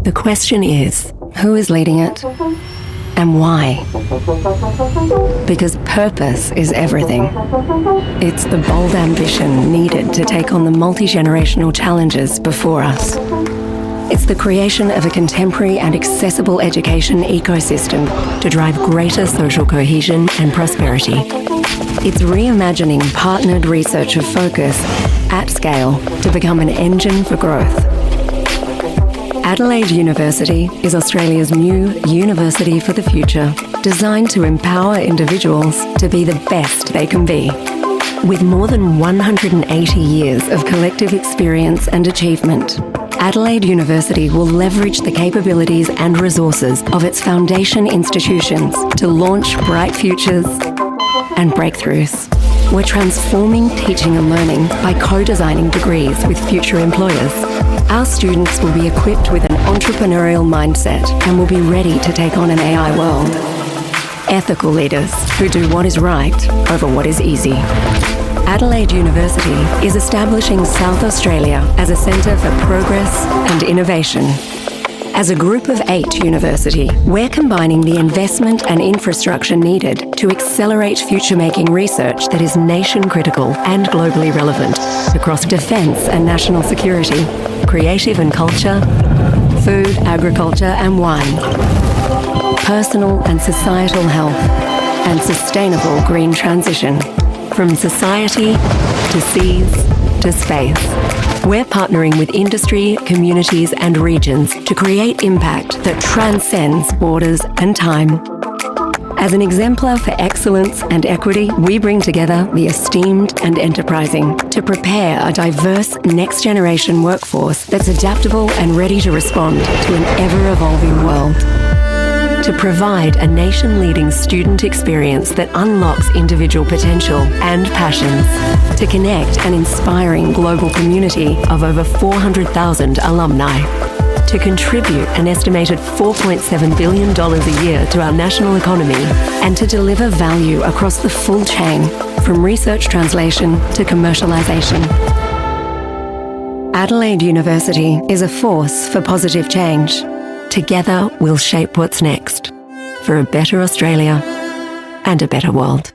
Speaker 1: The question is, who is leading it and why? Because purpose is everything. It's the bold ambition needed to take on the multi-generational challenges before us. It's the creation of a contemporary and accessible education ecosystem to drive greater social cohesion and prosperity. It's reimagining partnered research of focus at scale to become an engine for growth. Adelaide University is Australia's new university for the future, designed to empower individuals to be the best they can be. With more than 180 years of collective experience and achievement, Adelaide University will leverage the capabilities and resources of its foundation institutions to launch bright futures and breakthroughs. We're transforming teaching and learning by co-designing degrees with future employers. Our students will be equipped with an entrepreneurial mindset and will be ready to take on an AI world. Ethical leaders who do what is right over what is easy. Adelaide University is establishing South Australia as a centre for progress and innovation. As a group of 8 university, we're combining the investment and infrastructure needed to accelerate future-making research that is nation-critical and globally relevant across defence and national security, creative and culture, food, agriculture and wine, personal and societal health, and sustainable green transition. From society to seas to space. We're partnering with industry, communities and regions to create impact that transcends borders and time. As an exemplar for excellence and equity, we bring together the esteemed and enterprising to prepare a diverse next-generation workforce that's adaptable and ready to respond to an ever-evolving world. To provide a nation-leading student experience that unlocks individual potential and passions. To connect an inspiring global community of over 400,000 alumni. To contribute an estimated $4.7 billion a year to our national economy. And to deliver value across the full chain, from research translation to commercialization. Adelaide University is a force for positive change. Together, we'll shape what's next for a better Australia and a better world.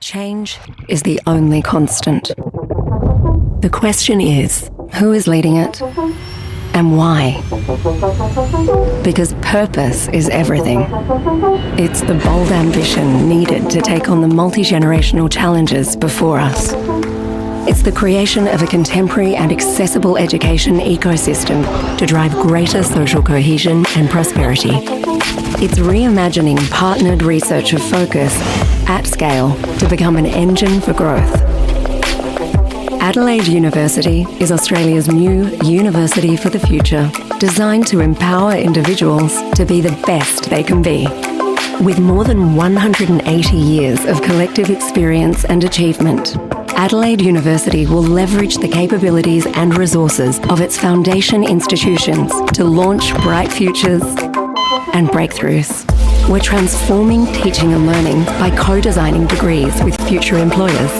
Speaker 1: Change is the only constant. The question is, who is leading it and why? Because purpose is everything. It's the bold ambition needed to take on the multi-generational challenges before us. It's the creation of a contemporary and accessible education ecosystem to drive greater social cohesion and prosperity. It's reimagining partnered research of focus at scale to become an engine for growth. Adelaide University is Australia's new university for the future, designed to empower individuals to be the best they can be. With more than 180 years of collective experience and achievement, Adelaide University will leverage the capabilities and resources of its foundation institutions to launch bright futures and breakthroughs. We're transforming teaching and learning by co-designing degrees with future employers.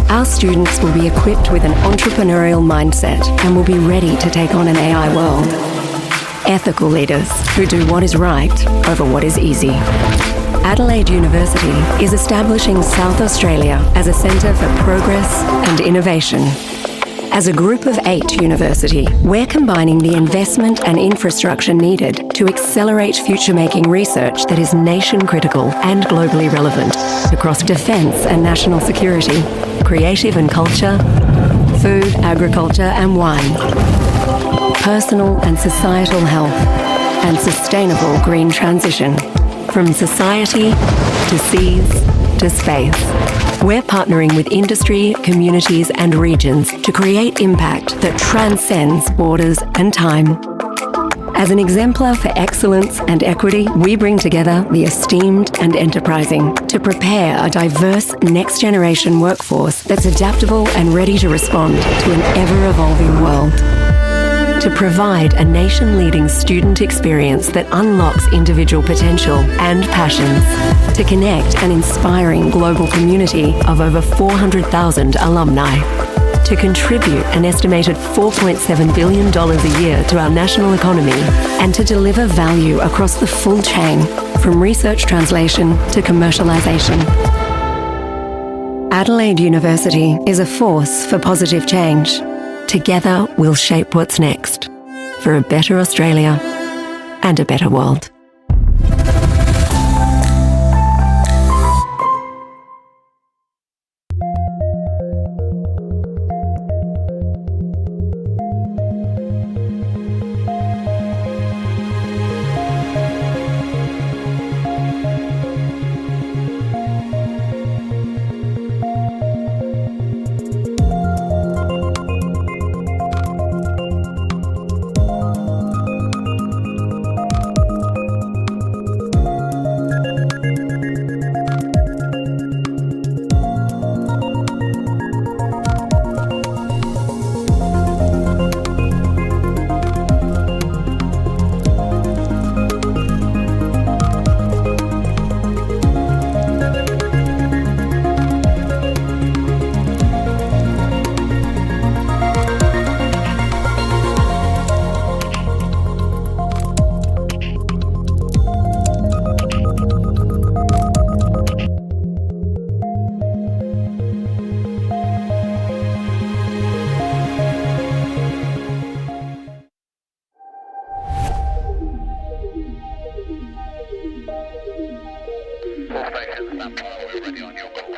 Speaker 1: Our students will be equipped with an entrepreneurial mindset and will be ready to take on an AI world. Ethical leaders who do what is right over what is easy. Adelaide University is establishing South Australia as a centre for progress and innovation. As a group of 8 university, we're combining the investment and infrastructure needed to accelerate future-making research that is nation-critical and globally relevant across defence and national security, creative and culture, food, agriculture and wine, personal and societal health, and sustainable green transition. From society to seas to space. We're partnering with industry, communities and regions to create impact that transcends borders and time. As an exemplar for excellence and equity, we bring together the esteemed and enterprising to prepare a diverse next-generation workforce that's adaptable and ready to respond to an ever-evolving world. To provide a nation-leading student experience that unlocks individual potential and passions. To connect an inspiring global community of over 400,000 alumni. To contribute an estimated $4.7 billion a year to our national economy. And to deliver value across the full chain, from research translation to commercialization. Adelaide University is a force for positive change. Together, we'll shape what's next for a better Australia and a better world.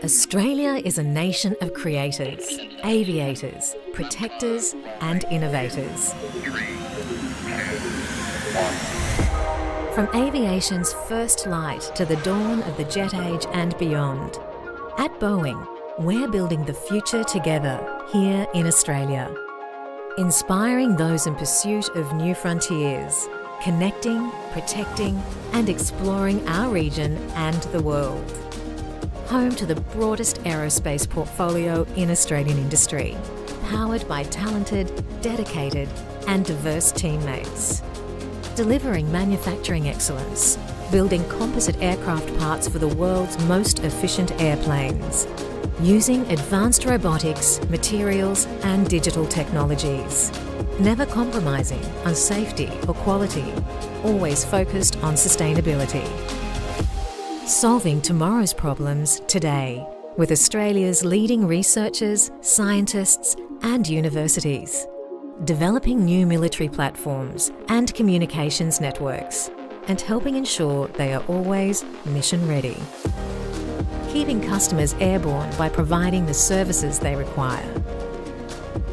Speaker 2: Australia is a nation of creators, aviators, protectors and innovators. From aviation's first light to the dawn of the jet age and beyond, at Boeing, we're building the future together here in Australia. Inspiring those in pursuit of new frontiers, connecting, protecting and exploring our region and the world. Home to the broadest aerospace portfolio in Australian industry, powered by talented, dedicated and diverse teammates. Delivering manufacturing excellence, building composite aircraft parts for the world's most efficient airplanes, using advanced robotics, materials and digital technologies. Never compromising on safety or quality, always focused on sustainability. Solving tomorrow's problems today with Australia's leading researchers, scientists and universities, developing new military platforms and communications networks, and helping ensure they are always mission ready. Keeping customers airborne by providing the services they require.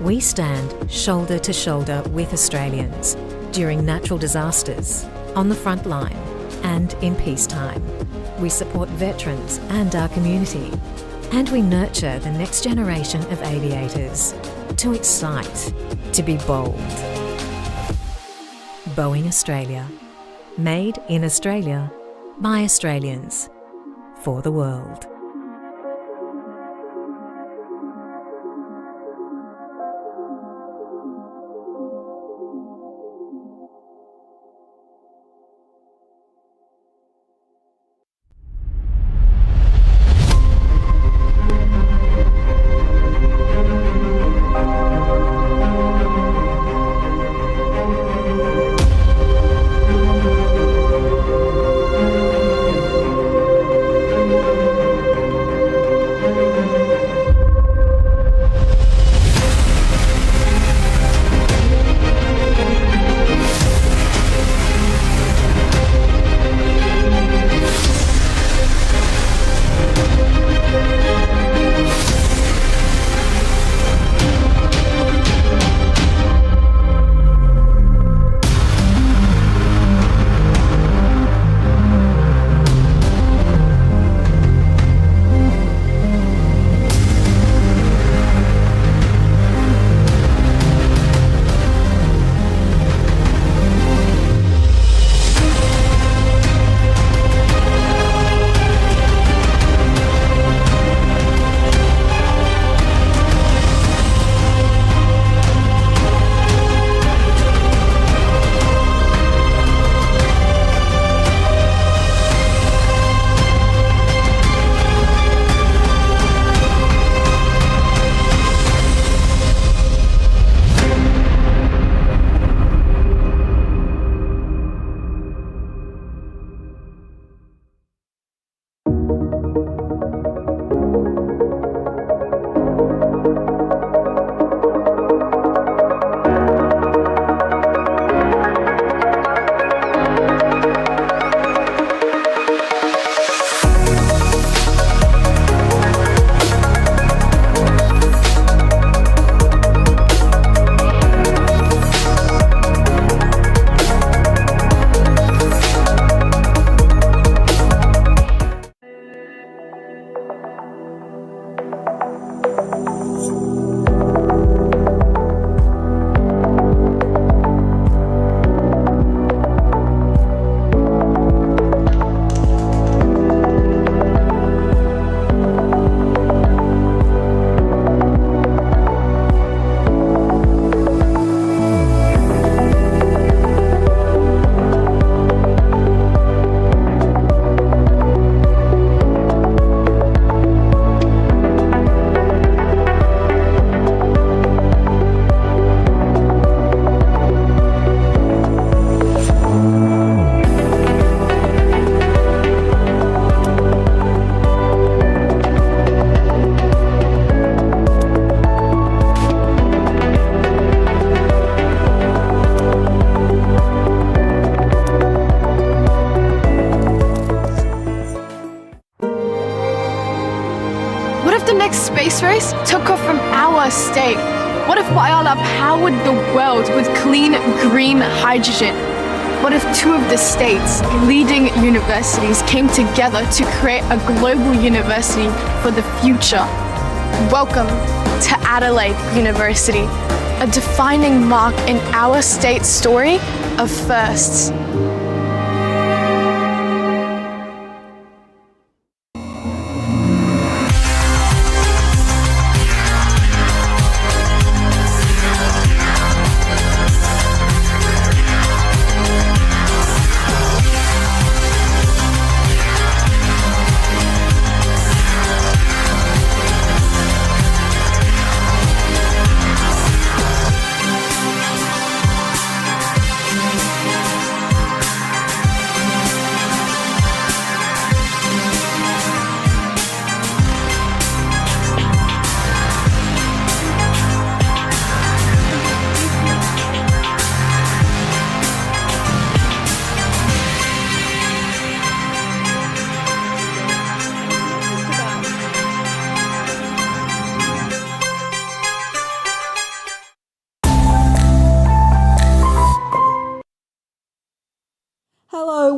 Speaker 2: We stand shoulder to shoulder with Australians during natural disasters, on the front line and in peacetime. We support veterans and our community, and we nurture the next generation of aviators to excite, to be bold. Boeing Australia. Made in Australia by Australians for the world.
Speaker 3: space race took off from our state? What if Whyalla powered the world with clean green hydrogen? What if two of the state's leading universities came together to create a global university for the future? Welcome to Adelaide University, a defining mark in our state's story of firsts.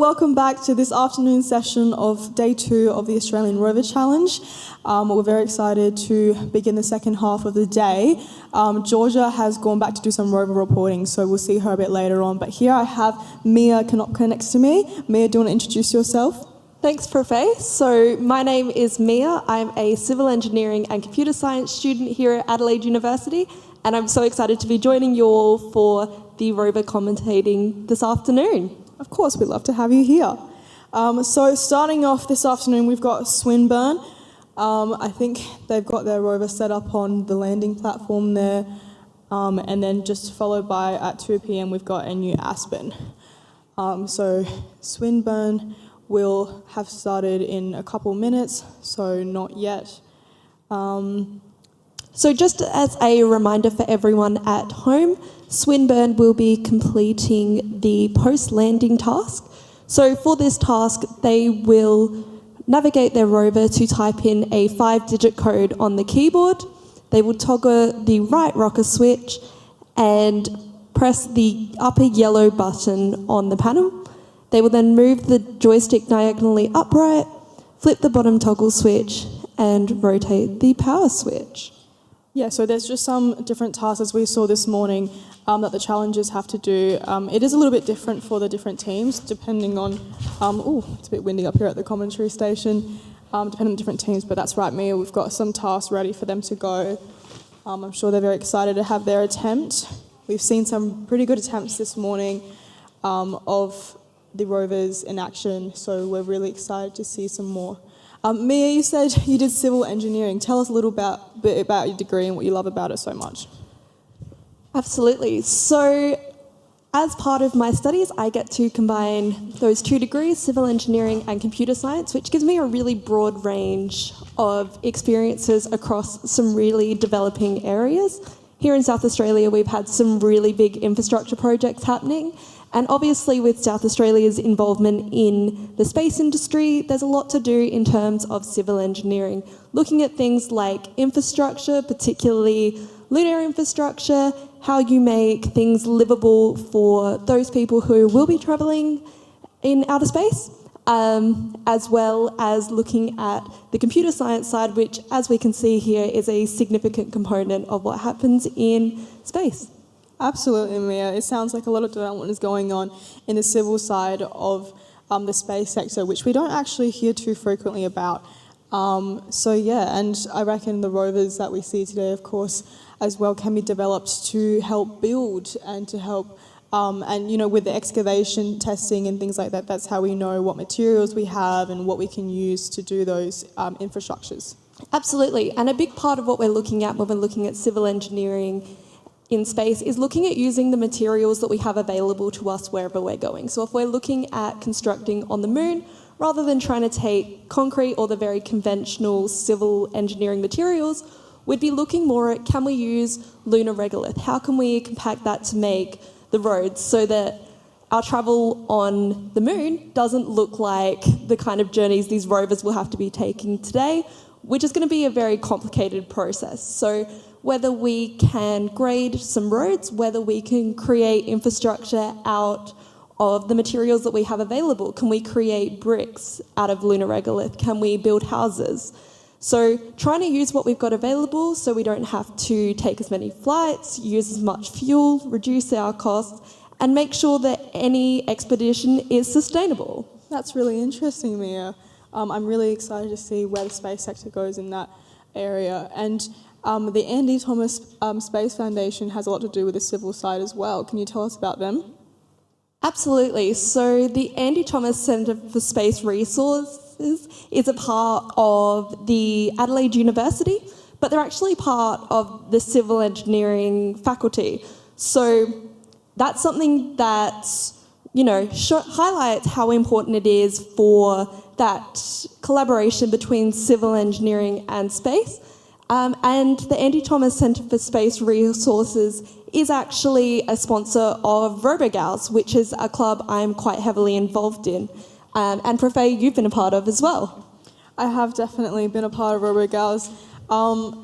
Speaker 5: welcome back to this afternoon session of day 2 of the Australian Rover Challenge. We're very excited to begin the second half of the day. Georgia has gone back to do some rover reporting, so we'll see her a bit later on. But here I have Mia Konopka next to me. Mia, do you want to introduce yourself?
Speaker 6: Thanks, Profe. So my name is Mia. I'm a civil engineering and computer science student here at Adelaide University, and I'm so excited to be joining you all for the rover commentating this afternoon.
Speaker 5: Of course, we'd love to have you here. So starting off this afternoon, we've got Swinburne. I think they've got their rover set up on the landing platform there, and then just followed by at 2 p.m. we've got a new Aspen. So Swinburne will have started in a couple minutes, so not yet.
Speaker 6: So just as a reminder for everyone at home, Swinburne will be completing the post-landing task. So for this task, they will navigate their rover to type in a 5-digit code on the keyboard. They will toggle the right rocker switch and press the upper yellow button on the panel. They will then move the joystick diagonally upright, flip the bottom toggle switch, and rotate the power switch.
Speaker 5: Yeah, so there's just some different tasks as we saw this morning that the challengers have to do. It is a little bit different for the different teams, depending on, it's a bit windy up here at the commentary station, depending on the different teams, but that's right, Mia, we've got some tasks ready for them to go. I'm sure they're very excited to have their attempt. We've seen some pretty good attempts this morning of the rovers in action, so we're really excited to see some more. Mia, you said you did civil engineering. Tell us a little bit about your degree and what you love about it so much.
Speaker 6: Absolutely. So as part of my studies, I get to combine those 2 degrees, civil engineering and computer science, which gives me a really broad range of experiences across some really developing areas. Here in South Australia, we've had some really big infrastructure projects happening. And obviously with South Australia's involvement in the space industry, there's a lot to do in terms of civil engineering, looking at things like infrastructure, particularly lunar infrastructure, how you make things livable for those people who will be travelling in outer space, as well as looking at the computer science side, which, as we can see here, is a significant component of what happens in space.
Speaker 5: Absolutely, Mia. It sounds like a lot of development is going on in the civil side of the space sector, which we don't actually hear too frequently about. So yeah, and I reckon the rovers that we see today, of course, as well, can be developed to help build and to help, and you know, with the excavation testing and things like that, that's how we know what materials we have and what we can use to do those infrastructures.
Speaker 6: Absolutely, and a big part of what we're looking at when we're looking at civil engineering in space is looking at using the materials that we have available to us wherever we're going. So if we're looking at constructing on the moon, rather than trying to take concrete or the very conventional civil engineering materials, we'd be looking more at, can we use lunar regolith? How can we compact that to make the roads so that our travel on the moon doesn't look like the kind of journeys these rovers will have to be taking today, which is going to be a very complicated process. So whether we can grade some roads, whether we can create infrastructure out of the materials that we have available. Can we create bricks out of lunar regolith? Can we build houses? So trying to use what we've got available so we don't have to take as many flights, use as much fuel, reduce our costs, and make sure that any expedition is sustainable.
Speaker 5: That's really interesting, Mia. I'm really excited to see where the space sector goes in that area. And the Andy Thomas Space Foundation has a lot to do with the civil side as well. Can you tell us about them?
Speaker 6: Absolutely. So the Andy Thomas Centre for Space Resources is a part of the Adelaide University, but they're actually part of the civil engineering faculty. So that's something that, you know, highlights how important it is for that collaboration between civil engineering and space. And the Andy Thomas Centre for Space Resources is actually a sponsor of RoboGals, which is a club I'm quite heavily involved in. And Profe, you've been a part of as well.
Speaker 5: I have definitely been a part of RoboGals.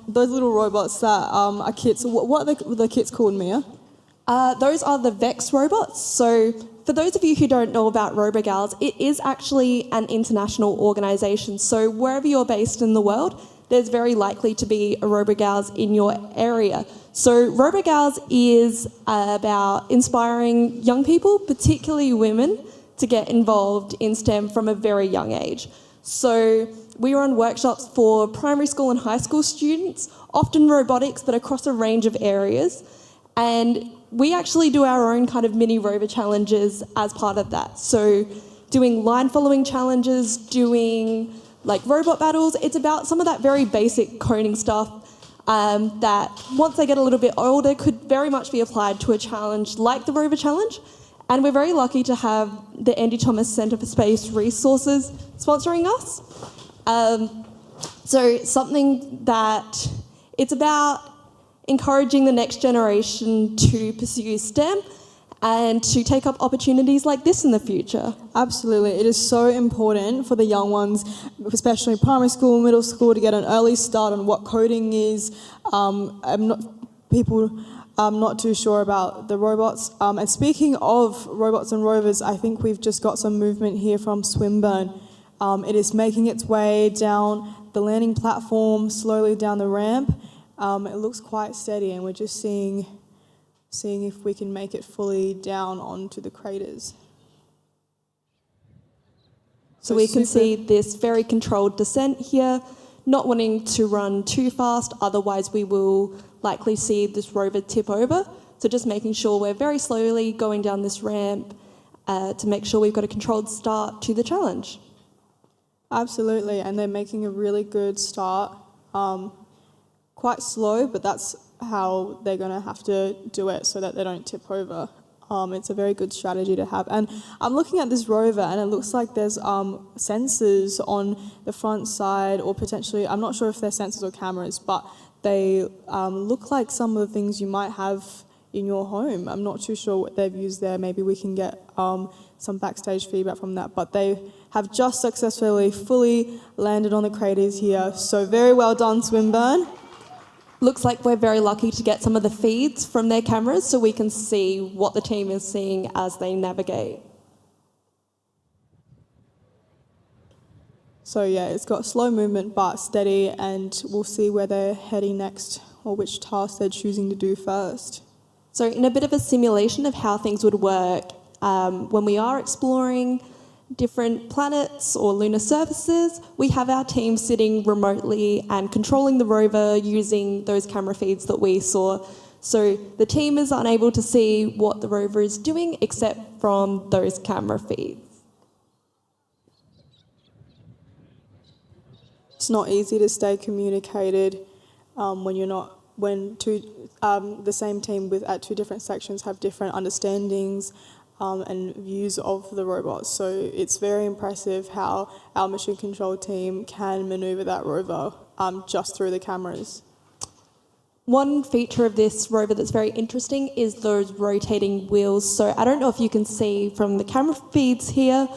Speaker 5: Those little robots that are kits, what are the kits called, Mia?
Speaker 6: Those are the VEX robots. So For those of you who don't know about Rover Gals, it is actually an international organisation. So wherever you're based in the world, there's very likely to be a Rover Gals in your area. So Rover Gals is about inspiring young people, particularly women, to get involved in STEM from a very young age. So we run workshops for primary school and high school students, often robotics, but across a range of areas. And we actually do our own kind of mini Rover challenges as part of that. So doing line following challenges, doing like robot battles. It's about some of that very basic coding stuff that once they get a little bit older could very much be applied to a challenge like the Rover Challenge. And we're very lucky to have the Andy Thomas Centre for Space Resources sponsoring us. So something that it's about encouraging the next generation to pursue STEM and to take up opportunities like this in the future.
Speaker 5: Absolutely. It is so important for the young ones, especially primary school, middle school, to get an early start on what coding is. I'm not too sure about the robots. And speaking of robots and rovers, I think we've just got some movement here from Swinburne. It is making its way down the landing platform, slowly down the ramp. It looks quite steady, and we're just seeing if we can make it fully down onto the craters.
Speaker 6: So we can see this very controlled descent here, not wanting to run too fast, otherwise we will likely see this rover tip over. So just making sure we're very slowly going down this ramp to make sure we've got a controlled start to the challenge.
Speaker 5: Absolutely, and they're making a really good start. Quite slow, but that's how they're going to have to do it so that they don't tip over. It's a very good strategy to have. And I'm looking at this rover, and it looks like there's sensors on the front side, or potentially, I'm not sure if they're sensors or cameras, but they look like some of the things you might have in your home. I'm not too sure what they've used there. Maybe we can get some backstage feedback from that. But they have just successfully fully landed on the craters here. So very well done, Swinburne.
Speaker 6: Looks like we're very lucky to get some of the feeds from their cameras so we can see what the team is seeing as they navigate.
Speaker 5: So yeah, it's got slow movement but steady, and we'll see where they're heading next or which task they're choosing to do first.
Speaker 6: So in a bit of a simulation of how things would work when we are exploring different planets or lunar surfaces, we have our team sitting remotely and controlling the rover using those camera feeds that we saw. So the team is unable to see what the rover is doing except from those camera feeds.
Speaker 5: It's not easy to stay communicated when the same team at two different sections have different understandings and views of the robots. So it's very impressive how our mission control team can manoeuvre that rover just through the cameras.
Speaker 6: One feature of this rover that's very interesting is those rotating wheels. So I don't know if you can see from the camera feeds here,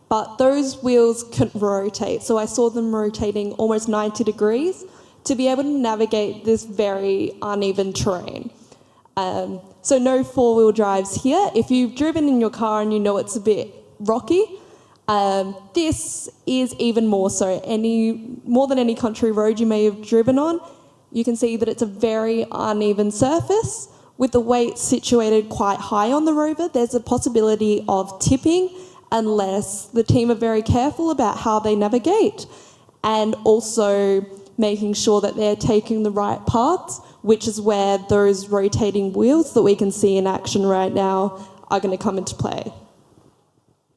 Speaker 6: but those wheels can rotate. So I saw them rotating almost 90 degrees to be able to navigate this very uneven terrain. So no four-wheel drives here. If you've driven in your car and you know it's a bit rocky, this is even more so. More than any country road you may have driven on, you can see that it's a very uneven surface. With the weight situated quite high on the rover, there's a possibility of tipping unless the team are very careful about how they navigate, and also making sure that they're taking the right paths, which is where those rotating wheels that we can see in action right now are going to come into play.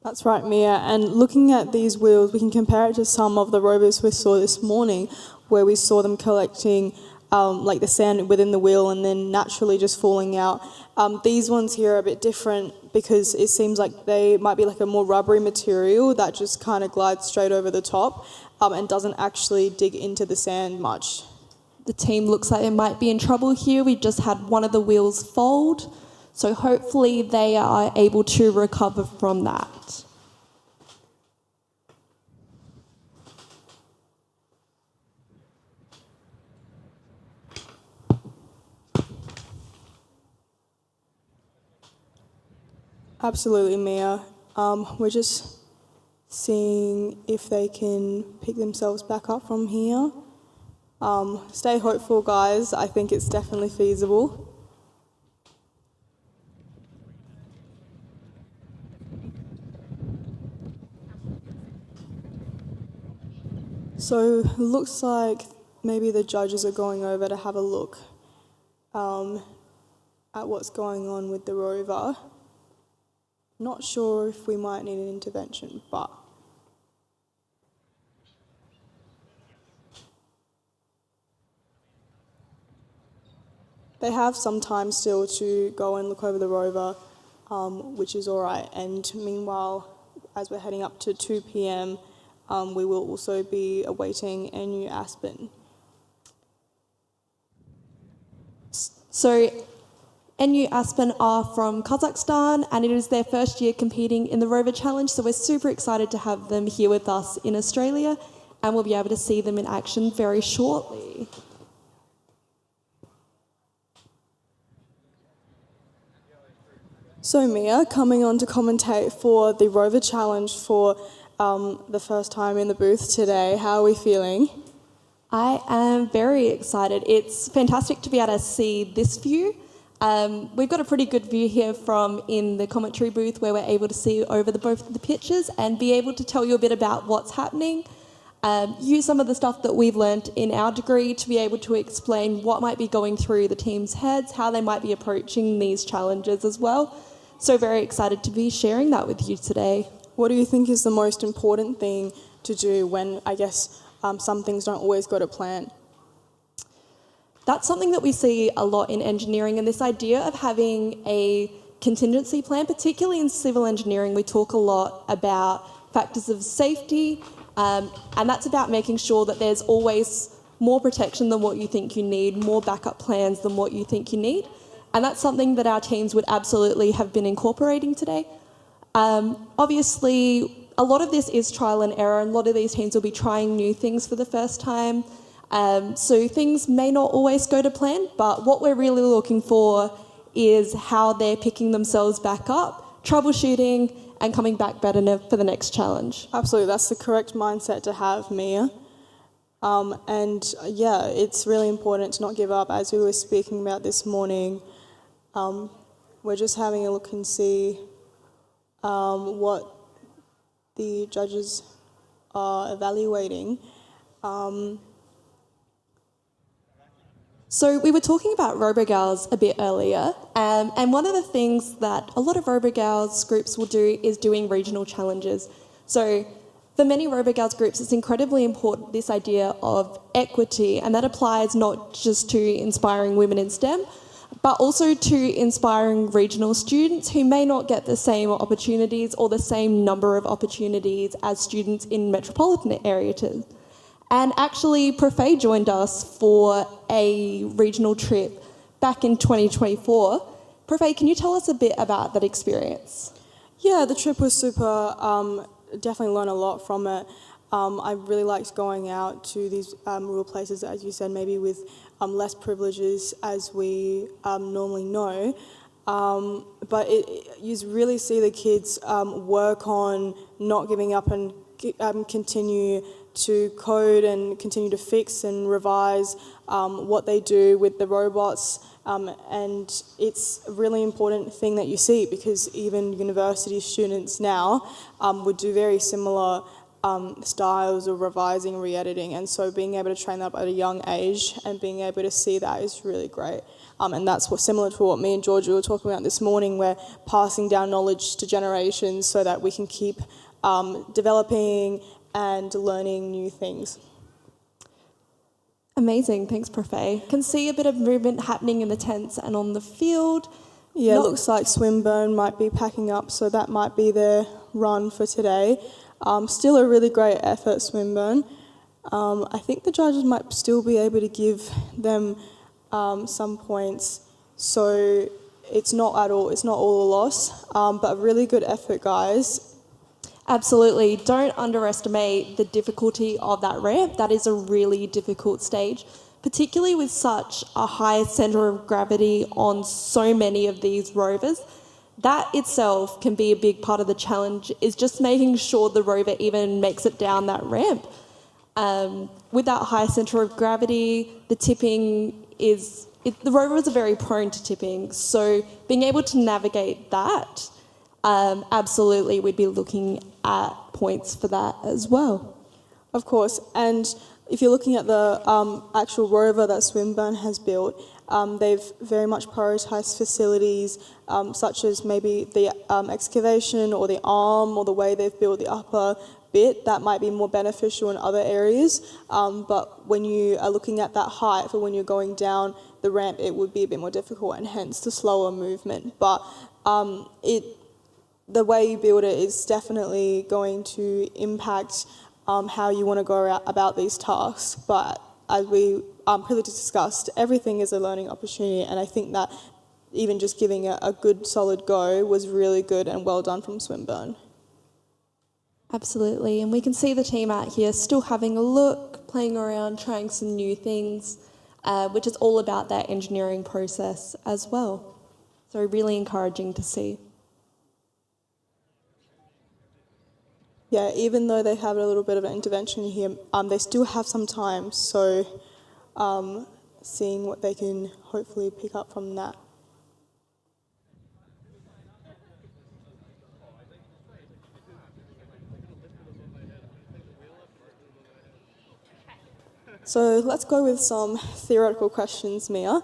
Speaker 5: That's right, Mia. And looking at these wheels, we can compare it to some of the rovers we saw this morning, where we saw them collecting like the sand within the wheel and then naturally just falling out. These ones here are a bit different because it seems like they might be like a more rubbery material that just kind of glides straight over the top and doesn't actually dig into the sand much.
Speaker 6: The team looks like they might be in trouble here. We just had one of the wheels fold, so hopefully they are able to recover from that.
Speaker 5: Absolutely, Mia. We're just seeing if they can pick themselves back up from here. Stay hopeful, guys. I think it's definitely feasible. So looks like maybe the judges are going over to have a look at what's going on with the rover. Not sure if we might need an intervention, but they have some time still to go and look over the rover, which is all right. And meanwhile, as we're heading up to 2 p.m, we will also be awaiting a new Aspen.
Speaker 6: So NU Aspen are from Kazakhstan, and it is their first year competing in the Rover Challenge, so we're super excited to have them here with us in Australia, and we'll be able to see them in action very shortly.
Speaker 5: So Mia, coming on to commentate for the Rover Challenge for the first time in the booth today, how are we feeling?
Speaker 6: I am very excited. It's fantastic to be able to see this view. We've got a pretty good view here from in the commentary booth where we're able to see over both of the pitches and be able to tell you a bit about what's happening, use some of the stuff that we've learnt in our degree to be able to explain what might be going through the team's heads, how they might be approaching these challenges as well. So very excited to be sharing that with you today.
Speaker 5: What do you think is the most important thing to do when, I guess, some things don't always go to plan?
Speaker 6: That's something that we see a lot in engineering, and this idea of having a contingency plan, particularly in civil engineering, we talk a lot about factors of safety, and that's about making sure that there's always more protection than what you think you need, more backup plans than what you think you need, and that's something that our teams would absolutely have been incorporating today. Obviously, a lot of this is trial and error, and a lot of these teams will be trying new things for the first time. So things may not always go to plan, but what we're really looking for is how they're picking themselves back up, troubleshooting, and coming back better for the next challenge.
Speaker 5: Absolutely, that's the correct mindset to have, Mia. And yeah, it's really important to not give up, as we were speaking about this morning. We're just having a look and see what the judges are evaluating.
Speaker 6: So we were talking about RoboGals a bit earlier, and one of the things that a lot of RoboGals groups will do is doing regional challenges. So for many RoboGals groups, it's incredibly important, this idea of equity, and that applies not just to inspiring women in STEM, but also to inspiring regional students who may not get the same opportunities or the same number of opportunities as students in metropolitan areas. And actually, Profe joined us for a regional trip back in 2024. Profe, can you tell us a bit about that experience?
Speaker 5: Yeah, the trip was super, definitely learned a lot from it. I really liked going out to these rural places, as you said, maybe with less privileges as we normally know. But you really see the kids work on not giving up and continue to code and continue to fix and revise what they do with the robots. And it's a really important thing that you see, because even university students now would do very similar styles of revising, re-editing, and so being able to train that up at a young age and being able to see that is really great. And that's similar to what me and Georgia were talking about this morning. We're passing down knowledge to generations so that we can keep developing and learning new things.
Speaker 6: Amazing, thanks Profe. Can see a bit of movement happening in the tents and on the field.
Speaker 5: Yeah, it looks like Swinburne might be packing up, so that might be their run for today. Still a really great effort, Swinburne. I think the judges might still be able to give them some points, so it's not all a loss, but a really good effort, guys.
Speaker 6: Absolutely. Don't underestimate the difficulty of that ramp. That is a really difficult stage, particularly with such a high centre of gravity on so many of these rovers. that itself can be a big part of the challenge, is just making sure the rover even makes it down that ramp. With that high centre of gravity, the tipping the rovers are very prone to tipping, so being able to navigate that, absolutely we'd be looking at points for that as well.
Speaker 5: Of course, and if you're looking at the actual rover that Swinburne has built, they've very much prioritised facilities such as maybe the excavation or the arm or the way they've built the upper bit that might be more beneficial in other areas. But when you are looking at that height for when you're going down the ramp, it would be a bit more difficult and hence the slower movement. But the way you build it is definitely going to impact how you want to go about these tasks. But as we previously discussed, everything is a learning opportunity, and I think that even just giving it a good solid go was really good and well done from Swinburne.
Speaker 6: Absolutely, and we can see the team out here still having a look, playing around, trying some new things, which is all about that engineering process as well. So really encouraging to see.
Speaker 5: Yeah, even though they have a little bit of an intervention here, they still have some time, so seeing what they can hopefully pick up from that. So let's go with some theoretical questions, Mia.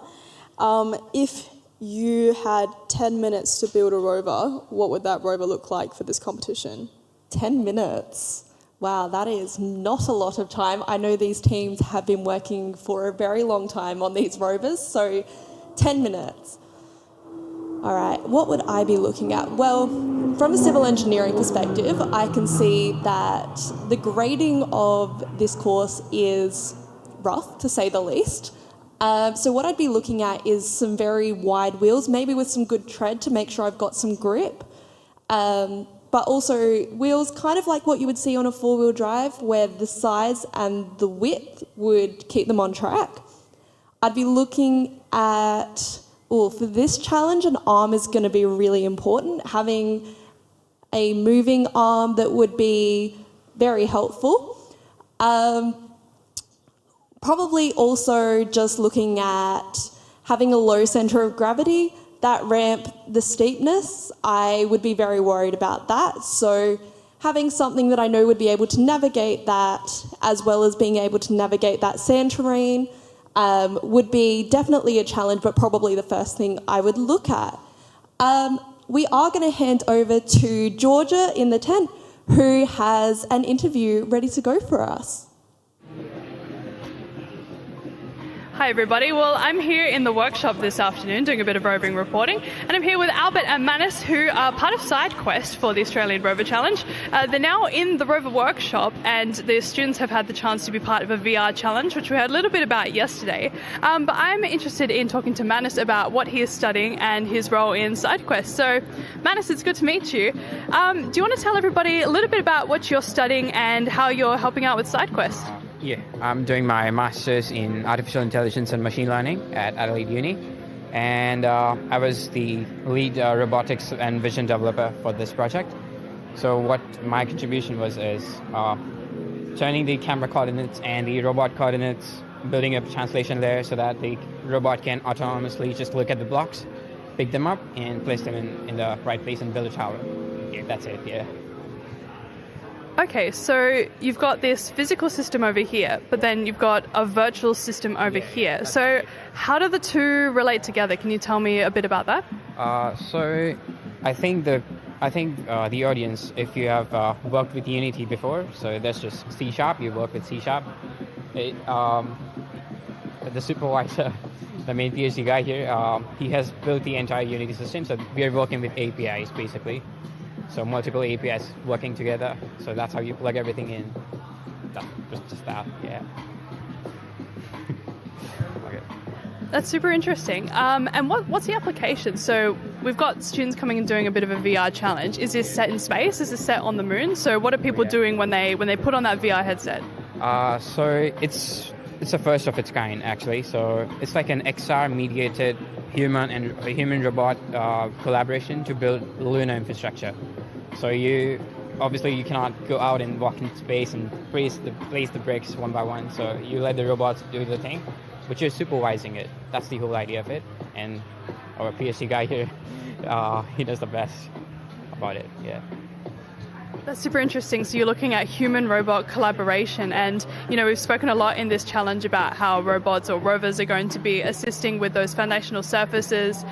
Speaker 5: If you had 10 minutes to build a rover, what would that rover look like for this competition?
Speaker 6: 10 minutes. Wow, that is not a lot of time. I know these teams have been working for a very long time on these rovers, so 10 minutes. All right, what would I be looking at? Well, from a civil engineering perspective, I can see that the grading of this course is rough, to say the least. So what I'd be looking at is some very wide wheels, maybe with some good tread to make sure I've got some grip. But also wheels kind of like what you would see on a four-wheel drive, where the size and the width would keep them on track. I'd be looking at, for this challenge, an arm is going to be really important. Having a moving arm that would be very helpful. Probably also just looking at having a low centre of gravity. That ramp, the steepness, I would be very worried about that. So having something that I know would be able to navigate that, as well as being able to navigate that sand terrain, would be definitely a challenge, but probably the first thing I would look at. We are going to hand over to Georgia in the tent, who has an interview ready to go for us.
Speaker 4: Hi everybody, well I'm here in the workshop this afternoon doing a bit of roving reporting, and I'm here with Albert and Manus, who are part of SideQuest for the Australian Rover Challenge. They're now in the Rover workshop, and the students have had the chance to be part of a VR challenge, which we heard a little bit about yesterday. But I'm interested in talking to Manus about what he is studying and his role in SideQuest. So Manus, it's good to meet you. Do you want to tell everybody a little bit about what you're studying and how you're helping out with SideQuest?
Speaker 9: Yeah, I'm doing my master's in artificial intelligence and machine learning at Adelaide Uni, and I was the lead robotics and vision developer for this project. So what my contribution was is turning the camera coordinates and the robot coordinates, building a translation layer so that the robot can autonomously just look at the blocks, pick them up, and place them in the right place and build a tower. Yeah, that's it, yeah.
Speaker 4: Okay, so you've got this physical system over here, but then you've got a virtual system over here. So how do the two relate together? Can you tell me a bit about that?
Speaker 9: So I think the audience, if you have worked with Unity before, so that's just C#, you work with C#. The supervisor, the main PhD guy here, he has built the entire Unity system, so we are working with APIs basically. So multiple APIs working together. So that's how you plug everything in. Just that, yeah. Okay.
Speaker 4: That's super interesting. And what's the application? So we've got students coming and doing a bit of a VR challenge. Is this set in space? Is this set on the moon? So what are people doing when they put on that VR headset?
Speaker 9: So it's it's the first of its kind, actually. So it's like an XR-mediated human and human robot collaboration to build lunar infrastructure. So you cannot go out and walk in space and place the bricks one by one. So you let the robots do the thing, but you're supervising it. That's the whole idea of it. And our PhD guy here, he does the best about it. Yeah.
Speaker 4: That's super interesting. So you're looking at human-robot collaboration, and we've spoken a lot in this challenge about how robots or rovers are going to be assisting with those foundational surfaces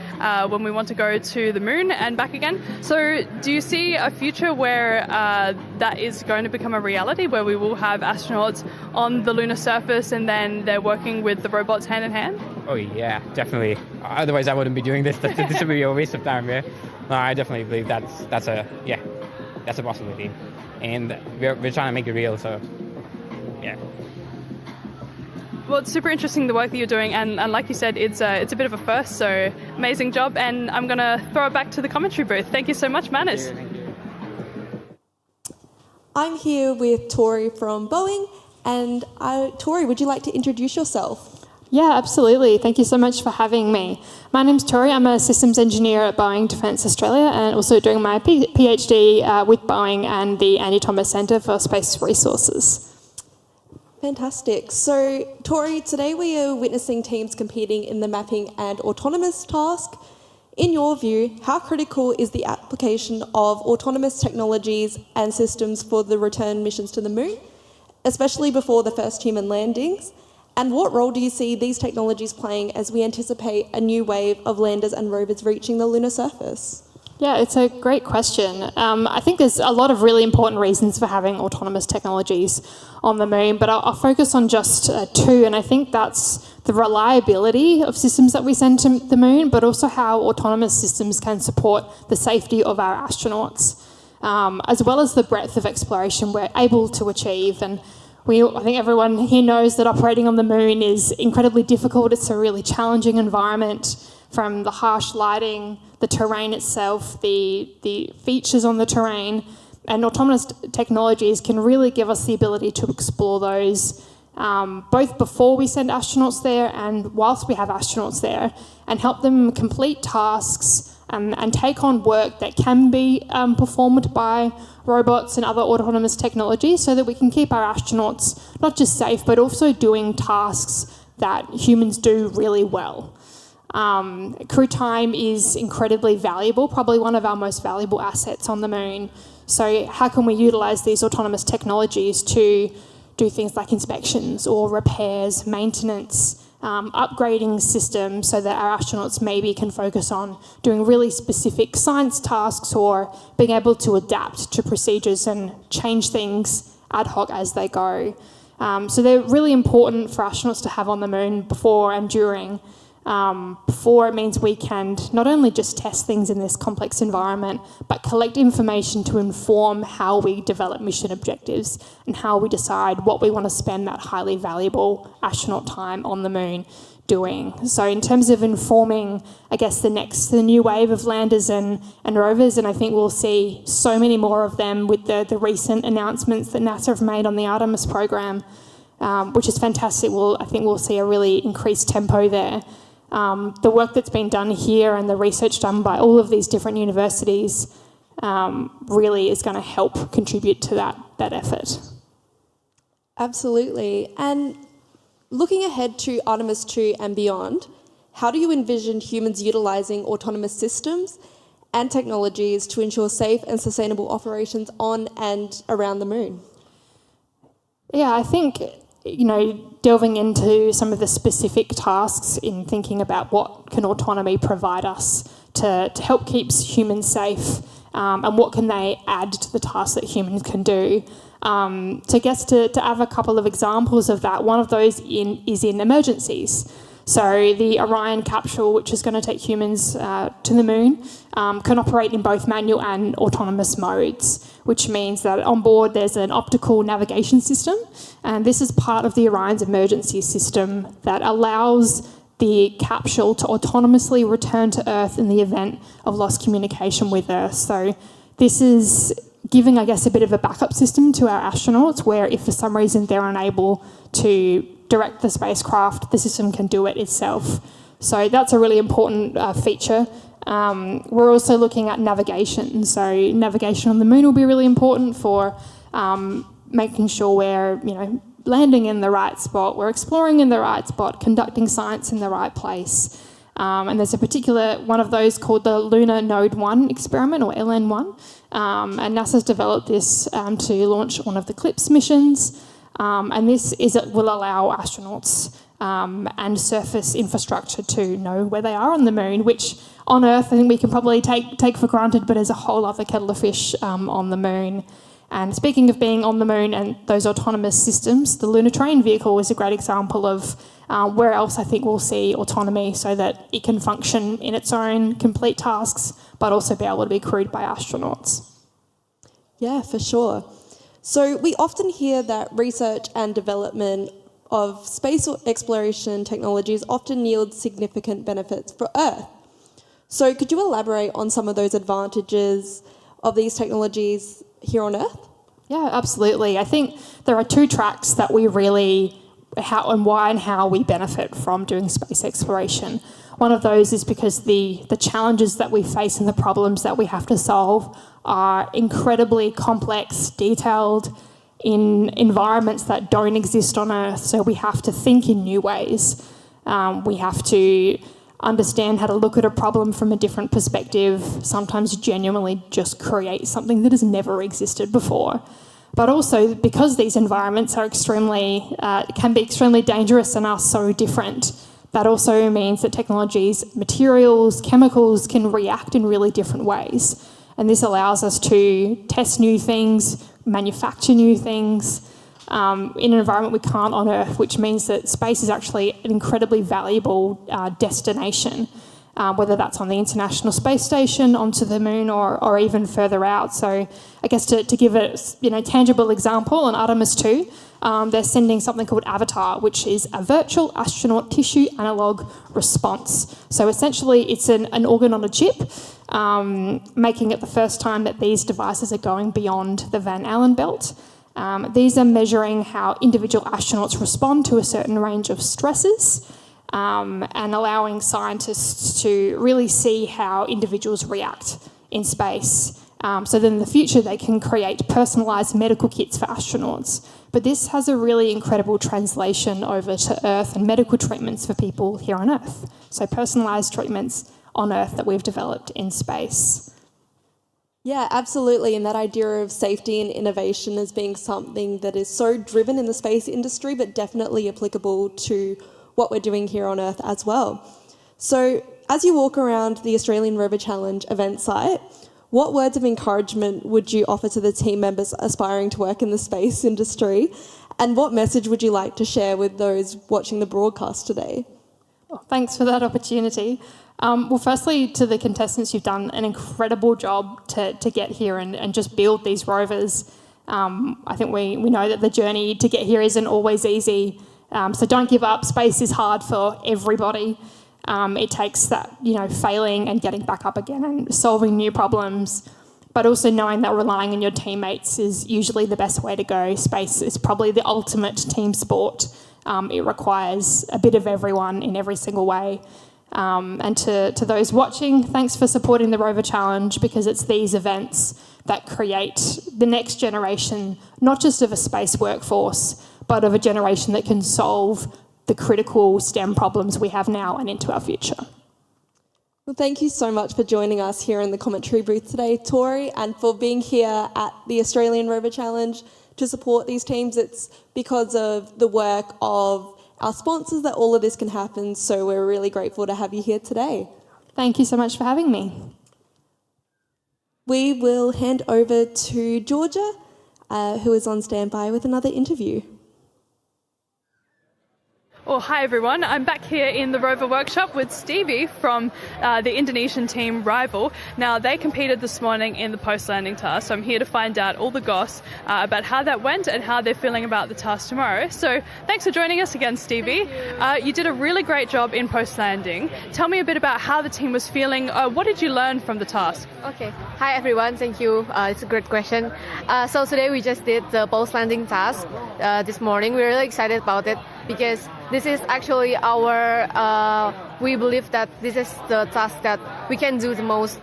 Speaker 4: when we want to go to the moon and back again. So do you see a future where that is going to become a reality, where we will have astronauts on the lunar surface and then they're working with the robots hand in hand?
Speaker 9: Oh yeah, definitely. Otherwise I wouldn't be doing this. This would be a waste of time. Yeah. No, I definitely believe that's a possibility, and we're trying to make it real. So, yeah.
Speaker 4: Well, it's super interesting the work that you're doing, and like you said, it's a bit of a first. So, amazing job, and I'm gonna throw it back to the commentary booth. Thank you so much, Manus.
Speaker 9: Thank you.
Speaker 6: I'm here with Tori from Boeing, and Tori, would you like to introduce yourself?
Speaker 8: Yeah, absolutely. Thank you so much for having me. My name's Tori. I'm a systems engineer at Boeing Defence Australia and also doing my PhD with Boeing and the Andy Thomas Centre for Space Resources.
Speaker 6: Fantastic. So, Tori, today we are witnessing teams competing in the mapping and autonomous task. In your view, how critical is the application of autonomous technologies and systems for the return missions to the moon, especially before the first human landings? And what role do you see these technologies playing as we anticipate a new wave of landers and rovers reaching the lunar surface?
Speaker 8: Yeah, it's a great question. I think there's a lot of really important reasons for having autonomous technologies on the moon, but I'll focus on just two, and I think that's the reliability of systems that we send to the moon, but also how autonomous systems can support the safety of our astronauts, as well as the breadth of exploration we're able to achieve. And I think everyone here knows that operating on the moon is incredibly difficult. It's a really challenging environment, from the harsh lighting, the terrain itself, the features on the terrain, and autonomous technologies can really give us the ability to explore those both before we send astronauts there and whilst we have astronauts there, and help them complete tasks and take on work that can be performed by robots and other autonomous technologies, so that we can keep our astronauts not just safe, but also doing tasks that humans do really well. Crew time is incredibly valuable, probably one of our most valuable assets on the moon. So how can we utilise these autonomous technologies to do things like inspections or repairs, maintenance, upgrading systems, so that our astronauts maybe can focus on doing really specific science tasks or being able to adapt to procedures and change things ad hoc as they go. So they're really important for astronauts to have on the moon before and during. Before, it means we can not only just test things in this complex environment, but collect information to inform how we develop mission objectives and how we decide what we want to spend that highly valuable astronaut time on the moon doing. So in terms of informing, I guess, the new wave of landers and rovers, and I think we'll see so many more of them with the recent announcements that NASA have made on the Artemis program, which is fantastic. I think we'll see a really increased tempo there. The work that's been done here and the research done by all of these different universities really is going to help contribute to that effort.
Speaker 6: Absolutely. And looking ahead to Artemis 2 and beyond, how do you envision humans utilising autonomous systems and technologies to ensure safe and sustainable operations on and around the moon?
Speaker 8: Yeah, I think, delving into some of the specific tasks in thinking about what can autonomy provide us to help keep humans safe, and what can they add to the tasks that humans can do. To have a couple of examples of that, one of those is in emergencies. So the Orion capsule, which is going to take humans to the moon, can operate in both manual and autonomous modes, which means that on board there's an optical navigation system, and this is part of the Orion's emergency system that allows the capsule to autonomously return to Earth in the event of lost communication with Earth. So this is giving, I guess, a bit of a backup system to our astronauts, where if for some reason they're unable to direct the spacecraft, the system can do it itself. So that's a really important feature. We're also looking at navigation. So navigation on the moon will be really important for making sure we're, landing in the right spot, we're exploring in the right spot, conducting science in the right place. And there's a particular one of those called the Lunar Node 1 experiment, or LN1. And NASA's developed this to launch one of the CLIPS missions. And this will allow astronauts and surface infrastructure to know where they are on the moon, which on Earth I think we can probably take for granted, but there's a whole other kettle of fish on the moon. And speaking of being on the moon and those autonomous systems, the Lunar Terrain Vehicle is a great example of where else I think we'll see autonomy, so that it can function in its own, complete tasks, but also be able to be crewed by astronauts.
Speaker 6: Yeah, for sure. So we often hear that research and development of space exploration technologies often yields significant benefits for Earth. So could you elaborate on some of those advantages of these technologies here on Earth?
Speaker 8: Yeah, absolutely. I think there are two tracks that we really, why and how we benefit from doing space exploration. One of those is because the challenges that we face and the problems that we have to solve are incredibly complex, detailed, in environments that don't exist on Earth. So we have to think in new ways. We have to understand how to look at a problem from a different perspective, sometimes genuinely just create something that has never existed before. But also, because these environments are can be extremely dangerous and are so different, that also means that technologies, materials, chemicals can react in really different ways. And this allows us to test new things, manufacture new things in an environment we can't on Earth, which means that space is actually an incredibly valuable destination, whether that's on the International Space Station, onto the moon, or even further out. So I guess to give a tangible example, on Artemis 2, they're sending something called Avatar, which is a virtual astronaut tissue analog response. So essentially it's an organ on a chip, making it the first time that these devices are going beyond the Van Allen belt. These are measuring how individual astronauts respond to a certain range of stresses, and allowing scientists to really see how individuals react in space. So then in the future they can create personalised medical kits for astronauts. But this has a really incredible translation over to Earth and medical treatments for people here on Earth. So personalised treatments on Earth that we've developed in space.
Speaker 6: Yeah, absolutely. And that idea of safety and innovation as being something that is so driven in the space industry, but definitely applicable to what we're doing here on Earth as well. So as you walk around the Australian Rover Challenge event site, what words of encouragement would you offer to the team members aspiring to work in the space industry? And what message would you like to share with those watching the broadcast today?
Speaker 8: Well, thanks for that opportunity. Well, firstly, to the contestants, you've done an incredible job to get here and just build these rovers. I think we know that the journey to get here isn't always easy. So don't give up. Space is hard for everybody. It takes that, failing and getting back up again and solving new problems, but also knowing that relying on your teammates is usually the best way to go. Space is probably the ultimate team sport. It requires a bit of everyone in every single way. And to those watching, thanks for supporting the Rover Challenge, because it's these events that create the next generation, not just of a space workforce, but of a generation that can solve the critical STEM problems we have now and into our future.
Speaker 6: Well, thank you so much for joining us here in the commentary booth today, Tori, and for being here at the Australian Rover Challenge to support these teams. It's because of the work of our sponsors that all of this can happen, so we're really grateful to have you here today.
Speaker 8: Thank you so much for having me.
Speaker 6: We will hand over to Georgia, who is on standby with another interview.
Speaker 11: Well, hi everyone. I'm back here in the Rover workshop with Stevie from the Indonesian team Rival. Now, they competed this morning in the post-landing task, so I'm here to find out all the goss about how that went and how they're feeling about the task tomorrow. So thanks for joining us again, Stevie. You did a really great job in post-landing. Tell me a bit about how the team was feeling. What did you learn from the task?
Speaker 22: Okay. Hi everyone. Thank you. It's a great question. So today we just did the post-landing task this morning. We're really excited about it. because this is actually we believe that this is the task that we can do the most.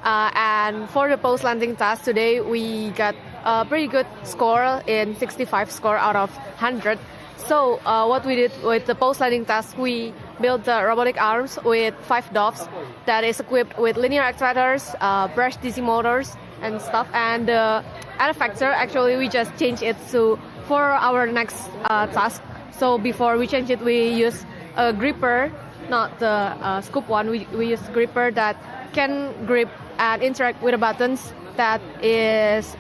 Speaker 22: And for the post-landing task today, we got a pretty good score in 65 score out of 100. So what we did with the post-landing task, we built the robotic arms with 5 doves that is equipped with linear actuators, brush DC motors and stuff. And the artifactor, actually, we just changed it for our next task. So before we change it, we use a gripper, not the scoop one. We use gripper that can grip and interact with the buttons that is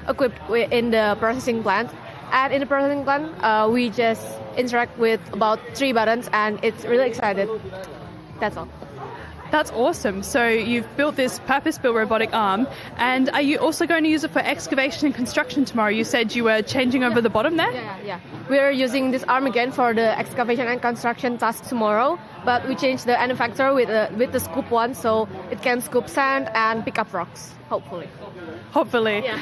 Speaker 22: equipped in the processing plant. And in the processing plant, we just interact with about 3 buttons, and it's really excited. That's all.
Speaker 11: That's awesome. So you've built this purpose-built robotic arm, and are you also going to use it for excavation and construction tomorrow? You said you were changing over the bottom there?
Speaker 22: Yeah. We're using this arm again for the excavation and construction task tomorrow, but we changed the manufacturer with the scoop one, so it can scoop sand and pick up rocks, hopefully.
Speaker 11: Yeah.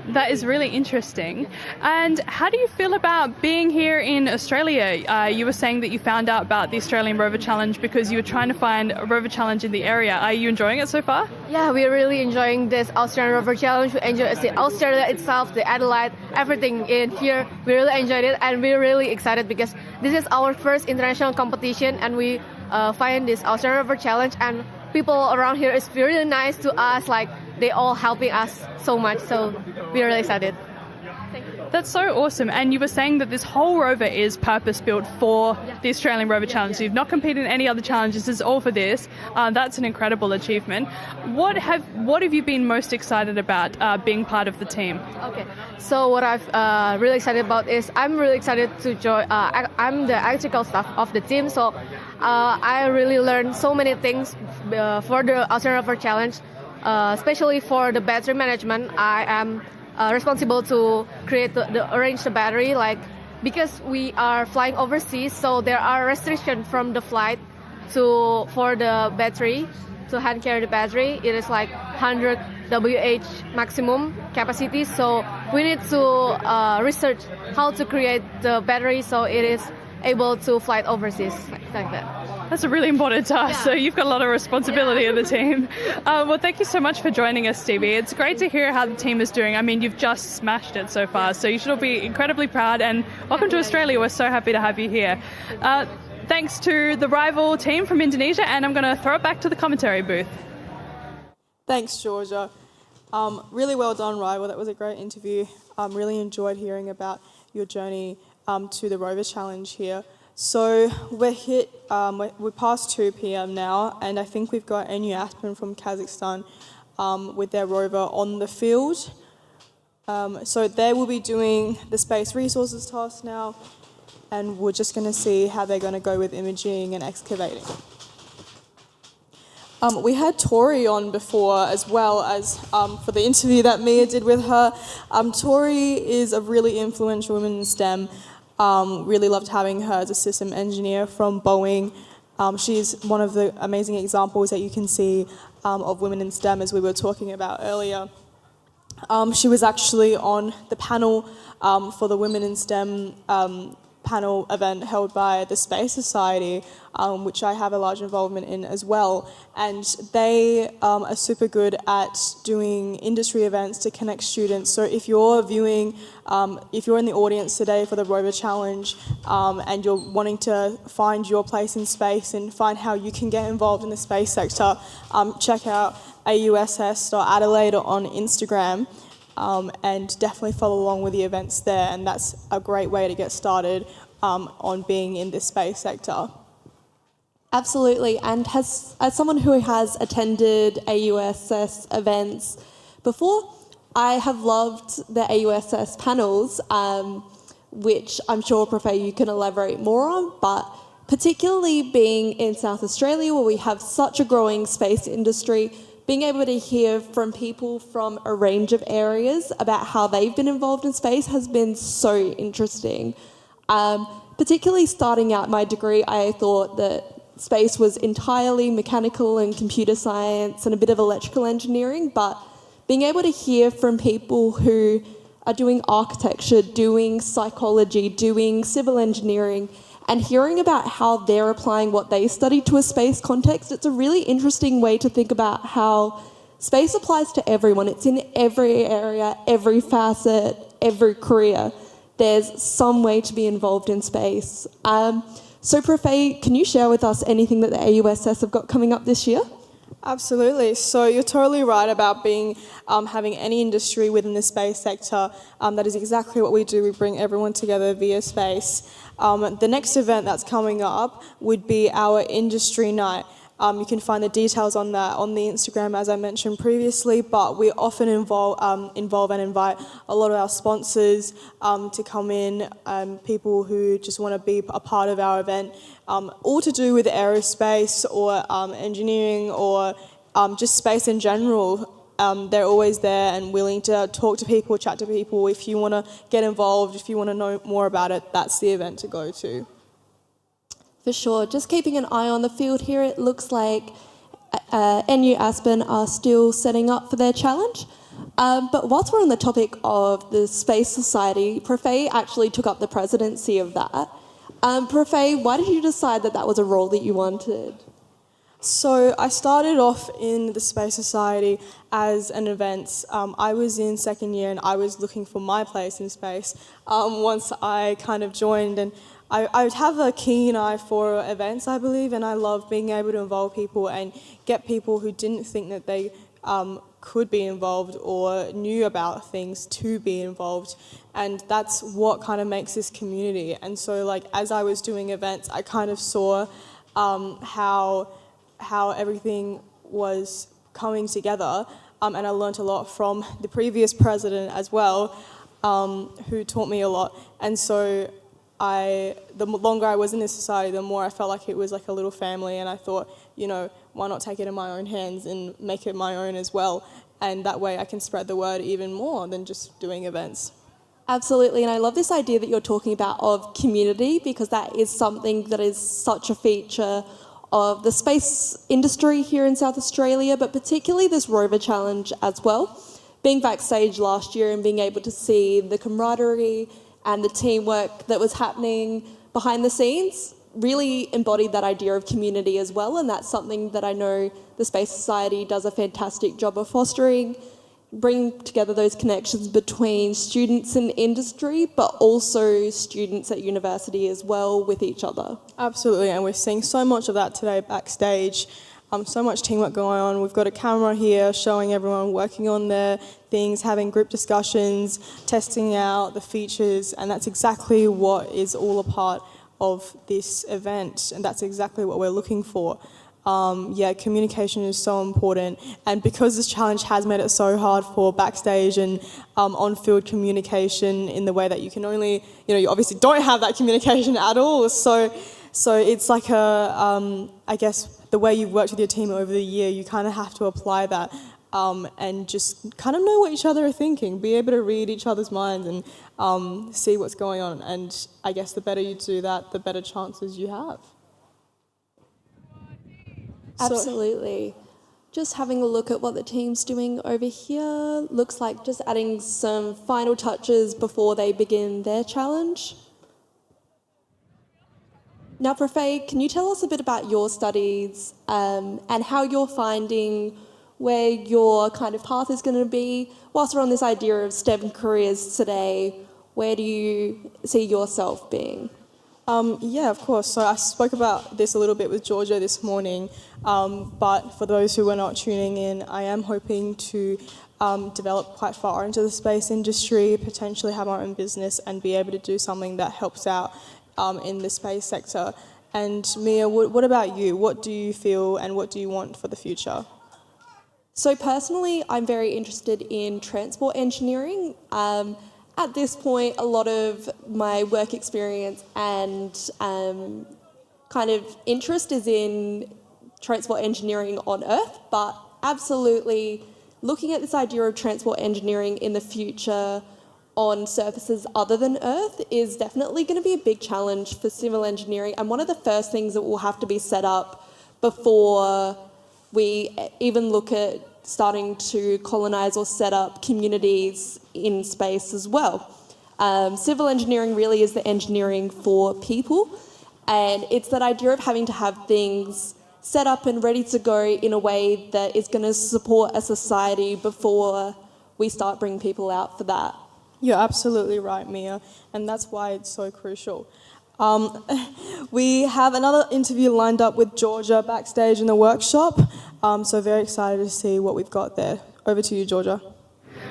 Speaker 11: That is really interesting. And how do you feel about being here in Australia? You were saying that you found out about the Australian Rover Challenge because you were trying to find a Rover Challenge in the area. Are you enjoying it so far?
Speaker 22: Yeah, we're really enjoying this Australian Rover Challenge. We enjoy Australia itself, the Adelaide, everything in here. We really enjoyed it, and we're really excited because this is our first international competition, and we find this Australian Rover Challenge, and people around here is really nice to us, like they all helping us so much, so we're really excited.
Speaker 11: That's so awesome. And you were saying that this whole rover is purpose-built for the Australian Rover Challenge. So you've not competed in any other challenges. It's all for this. That's an incredible achievement. What have you been most excited about being part of the team?
Speaker 22: Okay. So what I've really excited about is I'm really excited to join. I'm the electrical staff of the team. So I really learned so many things for the Australian Rover Challenge, especially for the battery management. I am responsible to arrange the battery, because we are flying overseas, so there are restrictions from the flight for the battery, to hand carry the battery. It is 100 WH maximum capacity, so we need to research how to create the battery so it is able to fly overseas, like that.
Speaker 11: That's a really important task, so you've got a lot of responsibility in the team. Well, thank you so much for joining us, Stevie. It's great to hear how the team is doing. I mean, you've just smashed it so far, so you should all be incredibly proud, and welcome to Australia. We're so happy to have you here. Thanks to the rival team from Indonesia, and I'm going to throw it back to the commentary booth.
Speaker 5: Thanks, Georgia. Really well done, rival. That was a great interview. Really enjoyed hearing about your journey to the Rover Challenge here. So we're past 2 p.m. now, and I think we've got Enu Aspen from Kazakhstan with their rover on the field. So they will be doing the space resources task now, and we're just going to see how they're going to go with imaging and excavating. We had Tori on before, as well as for the interview that Mia did with her. Tori is a really influential woman in STEM. Really loved having her as a system engineer from Boeing. She's one of the amazing examples that you can see of women in STEM, as we were talking about earlier. She was actually on the panel for the Women in STEM panel event held by the Space Society, which I have a large involvement in as well. And they are super good at doing industry events to connect students. So if you're viewing, if you're in the audience today for the Rover Challenge and you're wanting to find your place in space and find how you can get involved in the space sector, check out AUSS.Adelaide on Instagram. And definitely follow along with the events there, and that's a great way to get started on being in this space sector.
Speaker 6: Absolutely, and as someone who has attended AUSS events before, I have loved the AUSS panels, which I'm sure, Profe, you can elaborate more on, but particularly being in South Australia, where we have such a growing space industry, being able to hear from people from a range of areas about how they've been involved in space has been so interesting. Particularly starting out my degree, I thought that space was entirely mechanical and computer science and a bit of electrical engineering, but being able to hear from people who are doing architecture, doing psychology, doing civil engineering, and hearing about how they're applying what they studied to a space context, it's a really interesting way to think about how space applies to everyone. It's in every area, every facet, every career. There's some way to be involved in space. So Profe, can you share with us anything that the AUSS have got coming up this year?
Speaker 5: Absolutely. So you're totally right about being having any industry within the space sector. That is exactly what we do. We bring everyone together via space. The next event that's coming up would be our industry night. You can find the details on that on the Instagram, as I mentioned previously, but we often involve and invite a lot of our sponsors to come in, people who just want to be a part of our event, all to do with aerospace or engineering or just space in general. They're always there and willing to talk to people, chat to people. If you want to get involved, if you want to know more about it, that's the event to go to.
Speaker 6: For sure. Just keeping an eye on the field here, it looks like NU Aspen are still setting up for their challenge. But whilst we're on the topic of the Space Society, Profe actually took up the presidency of that. Profe, why did you decide that that was a role that you wanted?
Speaker 5: So I started off in the Space Society as an event. I was in second year and I was looking for my place in space once I kind of joined, and I would have a keen eye for events, I believe, and I love being able to involve people and get people who didn't think that they could be involved or knew about things to be involved. And that's what kind of makes this community. And so, like, as I was doing events, I kind of saw how everything was coming together, and I learnt a lot from the previous president as well, who taught me a lot. And so the longer I was in this society, the more I felt like it was like a little family, and I thought, you know, why not take it in my own hands and make it my own as well? And that way I can spread the word even more than just doing events.
Speaker 6: Absolutely, and I love this idea that you're talking about of community, because that is something that is such a feature of the space industry here in South Australia, but particularly this Rover Challenge as well. Being backstage last year and being able to see the camaraderie and the teamwork that was happening behind the scenes really embodied that idea of community as well, and that's something that I know the Space Society does a fantastic job of fostering, bring together those connections between students in industry, but also students at university as well with each other.
Speaker 5: Absolutely, and we're seeing so much of that today backstage. So much teamwork going on. We've got a camera here showing everyone working on their things, having group discussions, testing out the features, and that's exactly what is all a part of this event, and that's exactly what we're looking for. Communication is so important, and because this challenge has made it so hard for backstage and on-field communication in the way that you can only, you obviously don't have that communication at all, so it's like I guess the way you've worked with your team over the year, you kind of have to apply that and just kind of know what each other are thinking, be able to read each other's minds and see what's going on, and I guess the better you do that, the better chances you have.
Speaker 6: Absolutely. Just having a look at what the team's doing over here. Looks like just adding some final touches before they begin their challenge. Now, Profe, can you tell us a bit about your studies and how you're finding where your kind of path is going to be? Whilst we're on this idea of STEM careers today, where do you see yourself being?
Speaker 5: Yeah, of course. So I spoke about this a little bit with Georgia this morning, but for those who are not tuning in, I am hoping to develop quite far into the space industry, potentially have my own business and be able to do something that helps out in the space sector. And Mia, what about you? What do you feel and what do you want for the future?
Speaker 6: So personally, I'm very interested in transport engineering. At this point, a lot of my work experience and kind of interest is in transport engineering on Earth, but absolutely looking at this idea of transport engineering in the future on surfaces other than Earth is definitely going to be a big challenge for civil engineering, and one of the first things that will have to be set up before we even look at starting to colonise or set up communities in space as well. Civil engineering really is the engineering for people, And it's that idea of having to have things set up and ready to go in a way that is going to support a society before we start bringing people out for that.
Speaker 5: You're absolutely right, Mia, and that's why it's so crucial. We have another interview lined up with Georgia backstage in the workshop, so very excited to see what we've got there. Over to you, Georgia.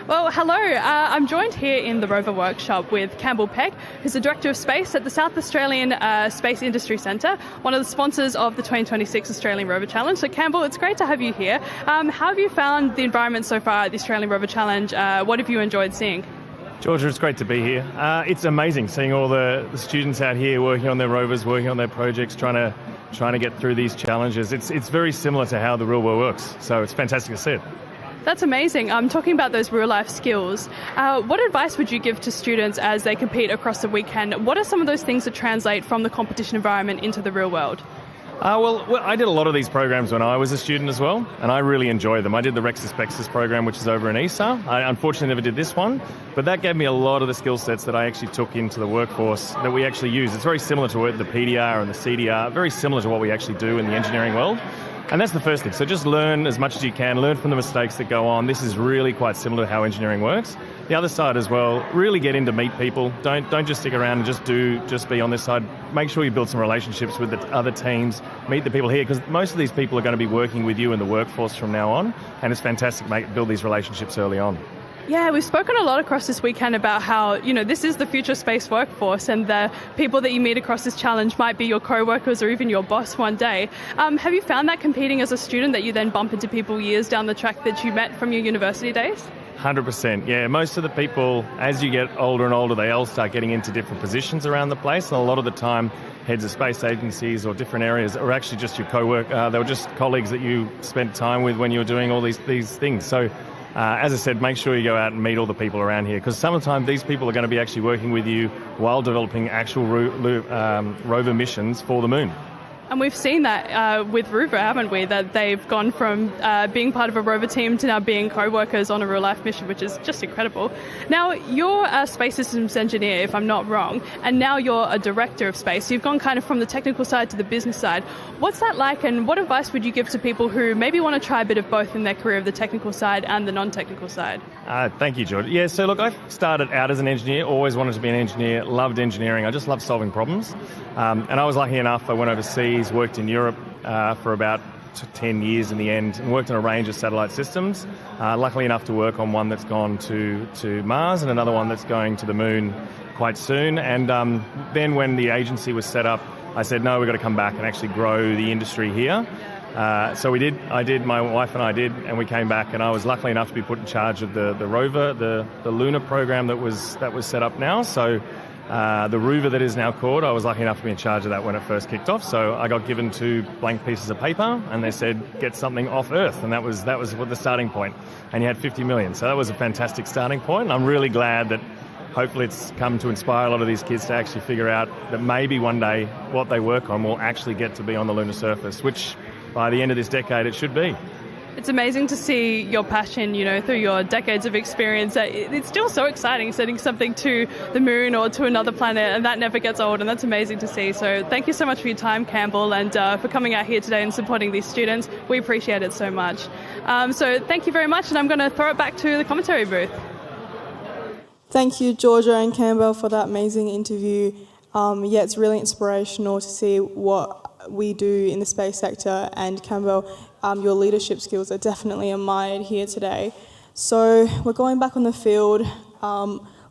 Speaker 11: Well, hello. I'm joined here in the Rover workshop with Campbell Peck, who's the Director of Space at the South Australian Space Industry Centre, one of the sponsors of the 2026 Australian Rover Challenge. So, Campbell, it's great to have you here. How have you found the environment so far at the Australian Rover Challenge? What have you enjoyed seeing?
Speaker 10: Georgia, it's great to be here. It's amazing seeing all the students out here working on their rovers, working on their projects, trying to get through these challenges. It's very similar to how the real world works, so it's fantastic to see it.
Speaker 11: That's amazing. Talking about those real-life skills, what advice would you give to students as they compete across the weekend? What are some of those things that translate from the competition environment into the real world?
Speaker 10: Well, I did a lot of these programs when I was a student as well, and I really enjoyed them. I did the Rexus Pexus program, which is over in ESA. I unfortunately never did this one, but that gave me a lot of the skill sets that I actually took into the workforce that we actually use. It's very similar to the PDR and the CDR, very similar to what we actually do in the engineering world. And that's the first thing. So just learn as much as you can, learn from the mistakes that go on. This is really quite similar to how engineering works. The other side as well, really get in to meet people. Don't just stick around and just be on this side. Make sure you build some relationships with the other teams, meet the people here, because most of these people are going to be working with you in the workforce from now on, and it's fantastic to build these relationships early on.
Speaker 11: Yeah, we've spoken a lot across this weekend about how, this is the future space workforce, and the people that you meet across this challenge might be your co-workers or even your boss one day. Have you found that competing as a student that you then bump into people years down the track that you met from your university days?
Speaker 10: 100%, yeah. Most of the people, as you get older and older, they all start getting into different positions around the place, and a lot of the time, heads of space agencies or different areas are actually just your they were just colleagues that you spent time with when you were doing all these things. So, as I said, make sure you go out and meet all the people around here, because sometimes these people are going to be actually working with you while developing actual rover missions for the moon.
Speaker 11: And we've seen that with Rover, haven't we? That they've gone from being part of a rover team to now being co-workers on a real-life mission, which is just incredible. Now, you're a space systems engineer, if I'm not wrong, and now you're a director of space. So you've gone kind of from the technical side to the business side. What's that like, and what advice would you give to people who maybe want to try a bit of both in their career, the technical side and the non-technical side?
Speaker 10: Thank you, George. Yeah, so look, I started out as an engineer, always wanted to be an engineer, loved engineering. I just love solving problems. And I was lucky enough, I went overseas, worked in Europe for about 10 years in the end, and worked on a range of satellite systems. Luckily enough to work on one that's gone to Mars and another one that's going to the moon quite soon. And then when the agency was set up, I said, no, we've got to come back and actually grow the industry here. So we did, my wife and I did, and we came back, and I was lucky enough to be put in charge of the Rover, the lunar program that was set up now. So the Rover that is now called, I was lucky enough to be in charge of that when it first kicked off. So I got given 2 blank pieces of paper, and they said, get something off Earth, and that was what the starting point. And you had 50 million, so that was a fantastic starting point. And I'm really glad that hopefully it's come to inspire a lot of these kids to actually figure out that maybe one day what they work on will actually get to be on the lunar surface, which by the end of this decade it should be.
Speaker 11: It's amazing to see your passion, through your decades of experience. It's still so exciting sending something to the moon or to another planet, and that never gets old, and that's amazing to see. So thank you so much for your time, Campbell, and for coming out here today and supporting these students. We appreciate it so much. So thank you very much, and I'm going to throw it back to the commentary booth.
Speaker 5: Thank you, Georgia and Campbell, for that amazing interview. It's really inspirational to see what we do in the space sector, and Campbell, your leadership skills are definitely admired here today. So we're going back on the field.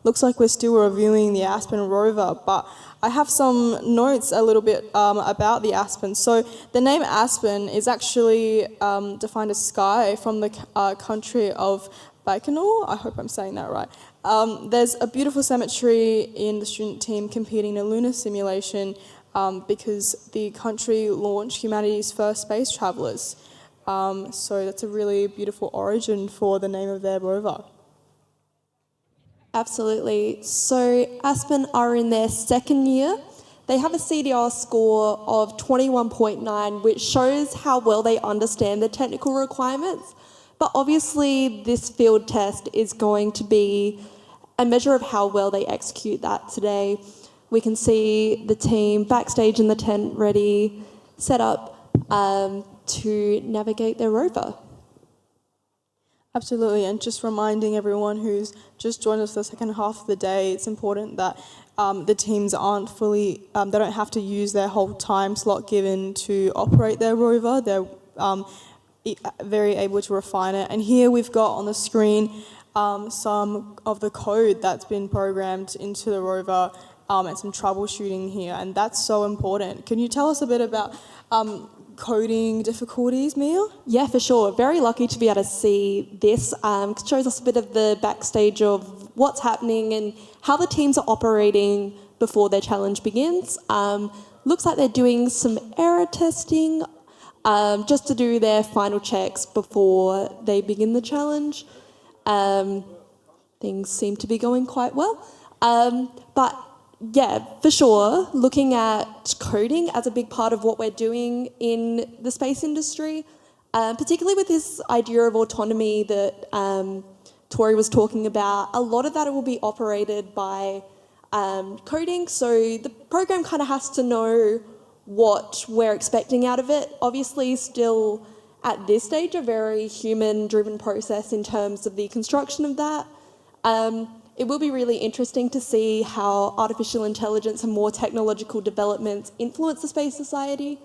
Speaker 5: Looks like we're still reviewing the Aspen rover, but I have some notes a little bit about the Aspen. So the name Aspen is actually defined as sky from the country of Baikonur. I hope I'm saying that right. There's a beautiful cemetery in the student team competing in a lunar simulation because the country launched humanity's first space travellers. So that's a really beautiful origin for the name of their rover.
Speaker 6: Absolutely. So Aspen are in their 2nd year. They have a CDR score of 21.9, which shows how well they understand the technical requirements. But obviously this field test is going to be a measure of how well they execute that today. we can see the team backstage in the tent ready, set up to navigate their rover.
Speaker 5: Absolutely, and just reminding everyone who's just joined us for the second half of the day, it's important that the teams aren't fully, they don't have to use their whole time slot given to operate their rover. They're very able to refine it. And here we've got on the screen some of the code that's been programmed into the rover and some troubleshooting here, and that's so important. Can you tell us a bit about coding difficulties, Mia?
Speaker 6: Yeah, for sure. Very lucky to be able to see this. It shows us a bit of the backstage of what's happening and how the teams are operating before their challenge begins. Looks like they're doing some error testing just to do their final checks before they begin the challenge. Things seem to be going quite well. But yeah, for sure, looking at coding as a big part of what we're doing in the space industry, particularly with this idea of autonomy that Tori was talking about, a lot of that will be operated by coding. So the program kind of has to know what we're expecting out of it. Obviously, still at this stage, a very human-driven process in terms of the construction of that. It will be really interesting to see how artificial intelligence and more technological developments influence the space society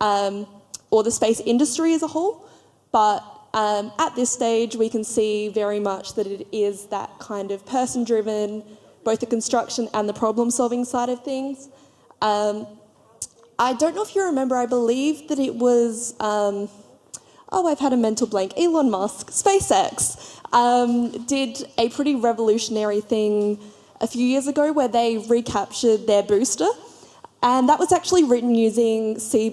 Speaker 6: or the space industry as a whole. But at this stage, we can see very much that it is that kind of person-driven, both the construction and the problem-solving side of things. I don't know if you remember, I believe that it was, I've had a mental blank, Elon Musk, SpaceX, did a pretty revolutionary thing a few years ago where they recaptured their booster, and that was actually written using C++,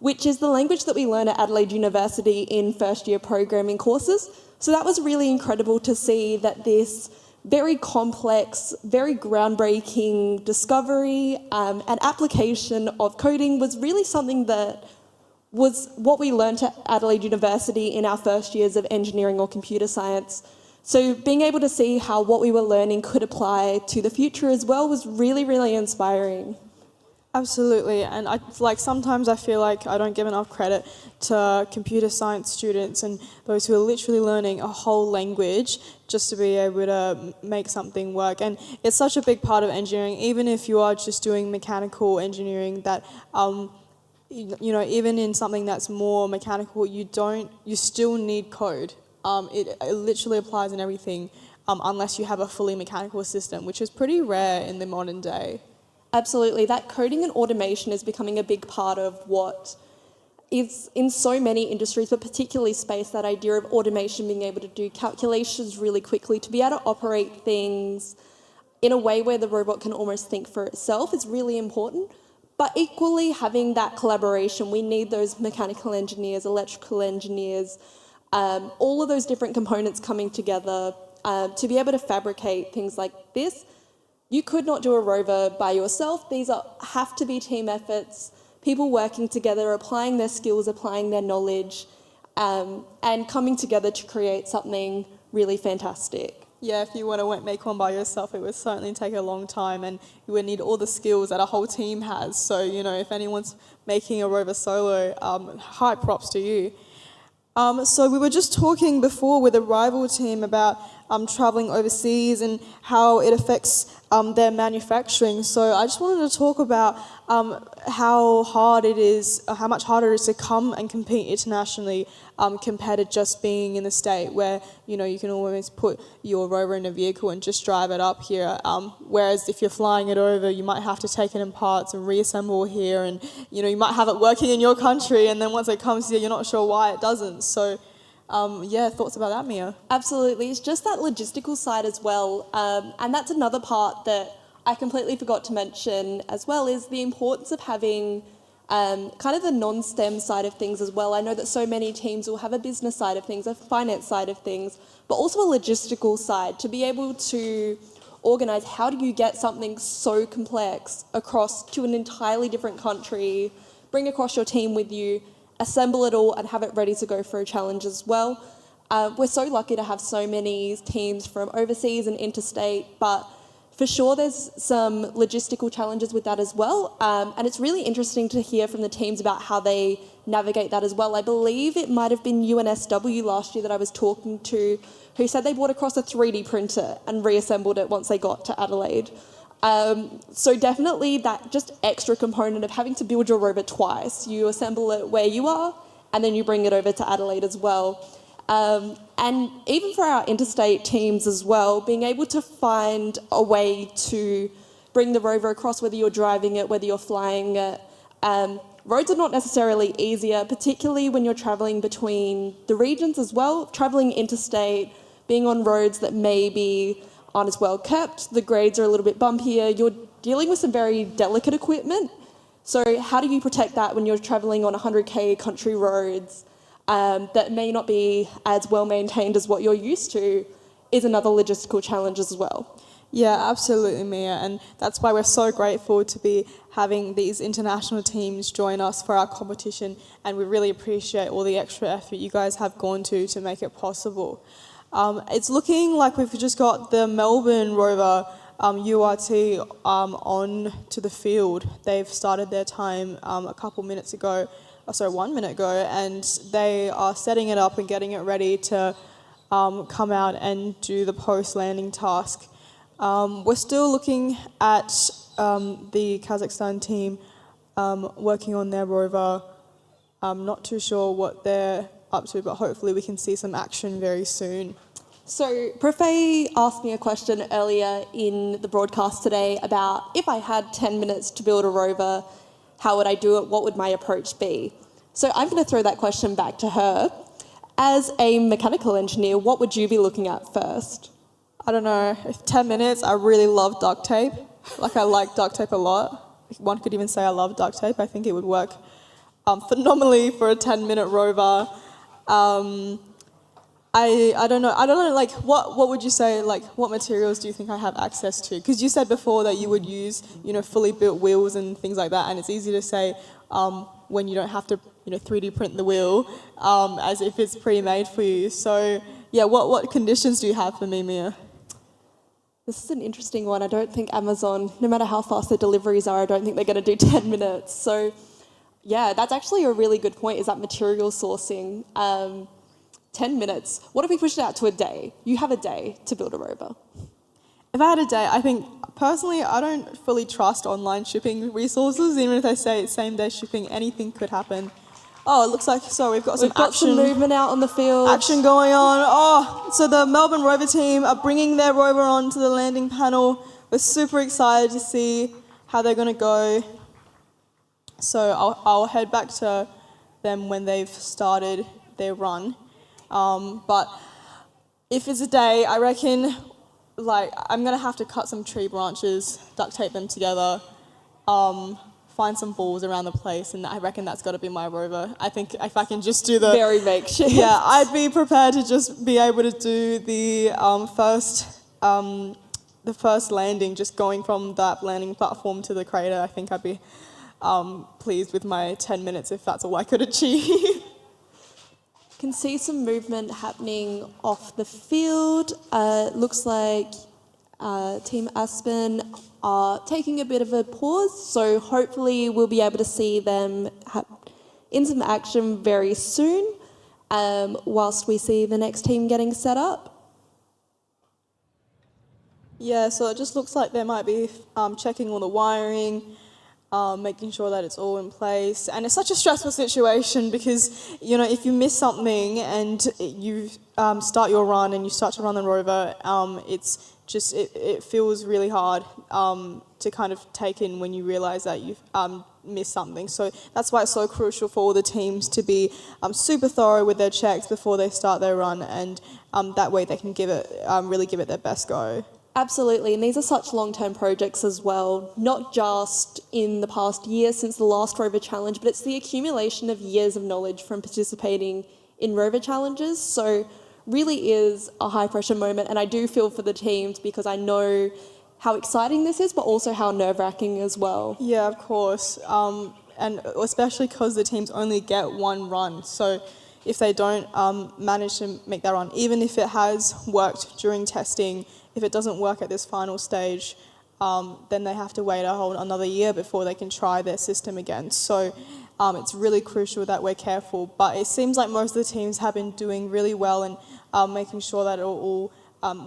Speaker 6: which is the language that we learn at Adelaide University in first-year programming courses. So that was really incredible to see that this very complex, very groundbreaking discovery and application of coding was really something that was what we learned at Adelaide University in our first years of engineering or computer science. So being able to see how what we were learning could apply to the future as well was really, really inspiring.
Speaker 5: Absolutely, and sometimes I feel like I don't give enough credit to computer science students and those who are literally learning a whole language just to be able to make something work. And it's such a big part of engineering, even if you are just doing mechanical engineering, that even in something that's more mechanical, you still need code. It literally applies in everything, unless you have a fully mechanical system, which is pretty rare in the modern day.
Speaker 6: Absolutely. That coding and automation is becoming a big part of what is in so many industries, but particularly space, that idea of automation, being able to do calculations really quickly, to be able to operate things in a way where the robot can almost think for itself is really important. But equally, having that collaboration, we need those mechanical engineers, electrical engineers, all of those different components coming together to be able to fabricate things like this. You could not do a rover by yourself. These have to be team efforts, people working together, applying their skills, applying their knowledge, and coming together to create something really fantastic.
Speaker 5: Yeah, if you want to make one by yourself, it would certainly take a long time, and you would need all the skills that a whole team has. So, if anyone's making a rover solo, high props to you. So we were just talking before with a rival team about travelling overseas and how it affects their manufacturing. So I just wanted to talk about how much harder it is to come and compete internationally compared to just being in the state where, you can almost put your rover in a vehicle and just drive it up here. Whereas if you're flying it over, you might have to take it in parts and reassemble here, and, you might have it working in your country, and then once it comes here, you're not sure why it doesn't. So thoughts about that, Mia?
Speaker 6: Absolutely. It's just that logistical side as well. And that's another part that I completely forgot to mention as well, is the importance of having kind of the non-STEM side of things as well. I know that so many teams will have a business side of things, a finance side of things, but also a logistical side, to be able to organise how do you get something so complex across to an entirely different country, bring across your team with you, assemble it all and have it ready to go for a challenge as well. We're so lucky to have so many teams from overseas and interstate, but For sure, there's some logistical challenges with that as well. And it's really interesting to hear from the teams about how they navigate that as well. I believe it might have been UNSW last year that I was talking to who said they brought across a 3D printer and reassembled it once they got to Adelaide. So definitely that just extra component of having to build your rover twice. You assemble it where you are and then you bring it over to Adelaide as well. And even for our interstate teams as well, being able to find a way to bring the rover across, whether you're driving it, whether you're flying it. Roads are not necessarily easier, particularly when you're travelling between the regions as well. Travelling interstate, being on roads that maybe aren't as well kept, the grades are a little bit bumpier, you're dealing with some very delicate equipment. So how do you protect that when you're travelling on 100k country roads that may not be as well maintained as what you're used to, is another logistical challenge as well.
Speaker 5: Yeah, absolutely, Mia, and that's why we're so grateful to be having these international teams join us for our competition, and we really appreciate all the extra effort you guys have gone to make it possible. It's looking like we've just got the Melbourne Rover URT on to the field. They've started their time a couple minutes ago, 1 minute ago, and they are setting it up and getting it ready to come out and do the post-landing task. We're still looking at the Kazakhstan team working on their rover. I'm not too sure what they're up to, but hopefully we can see some action very soon.
Speaker 6: So Prefei asked me a question earlier in the broadcast today about if I had 10 minutes to build a rover, how would I do it? What would my approach be? So I'm going to throw that question back to her. As a mechanical engineer, what would you be looking at first?
Speaker 5: I don't know, 10 minutes, I really love duct tape. Like, I like duct tape a lot. One could even say I love duct tape. I think it would work phenomenally for a 10-minute rover. I don't know, like, what would you say, like, what materials do you think I have access to? Because you said before that you would use, fully built wheels and things like that, and it's easy to say when you don't have to, 3D print the wheel as if it's pre-made for you. So, yeah, what conditions do you have for me, Mia?
Speaker 6: This is an interesting one. I don't think Amazon, no matter how fast their deliveries are, I don't think they're going to do 10 minutes. So, yeah, that's actually a really good point, is that material sourcing. 10 minutes. What if we pushed it out to a day? You have a day to build a rover.
Speaker 5: If I had a day, I think, personally, I don't fully trust online shipping resources. Even if they say it's same-day shipping, anything could happen. Oh, it looks like, we've got
Speaker 6: some movement out on the field.
Speaker 5: Action going on. Oh, so the Melbourne Rover team are bringing their rover onto the landing panel. We're super excited to see how they're going to go. So I'll head back to them when they've started their run. But if it's a day, I reckon, I'm going to have to cut some tree branches, duct tape them together, find some balls around the place, and I reckon that's got to be my rover. I think if I can just do the...
Speaker 6: Very makeshift.
Speaker 5: Yeah, I'd be prepared to just be able to do the first landing, just going from that landing platform to the crater. I think I'd be pleased with my 10 minutes if that's all I could achieve.
Speaker 6: Can see some movement happening off the field. Looks like Team Aspen are taking a bit of a pause, so hopefully we'll be able to see them in some action very soon, whilst we see the next team getting set up.
Speaker 5: Yeah, so it just looks like they might be checking all the wiring, making sure that it's all in place. And it's such a stressful situation because, if you miss something and you start your run and you start to run the rover, it feels really hard to kind of take in when you realise that you've missed something. So that's why it's so crucial for all the teams to be super thorough with their checks before they start their run, and that way they can really give it their best go.
Speaker 6: Absolutely, and these are such long-term projects as well, not just in the past year since the last Rover Challenge, but it's the accumulation of years of knowledge from participating in Rover Challenges. So really is a high-pressure moment, and I do feel for the teams because I know how exciting this is, but also how nerve-wracking as well.
Speaker 5: Yeah, of course, and especially because the teams only get one run. So, if they don't manage to make that run, even if it has worked during testing, if it doesn't work at this final stage, then they have to wait another year before they can try their system again. So it's really crucial that we're careful. But it seems like most of the teams have been doing really well and making sure that it all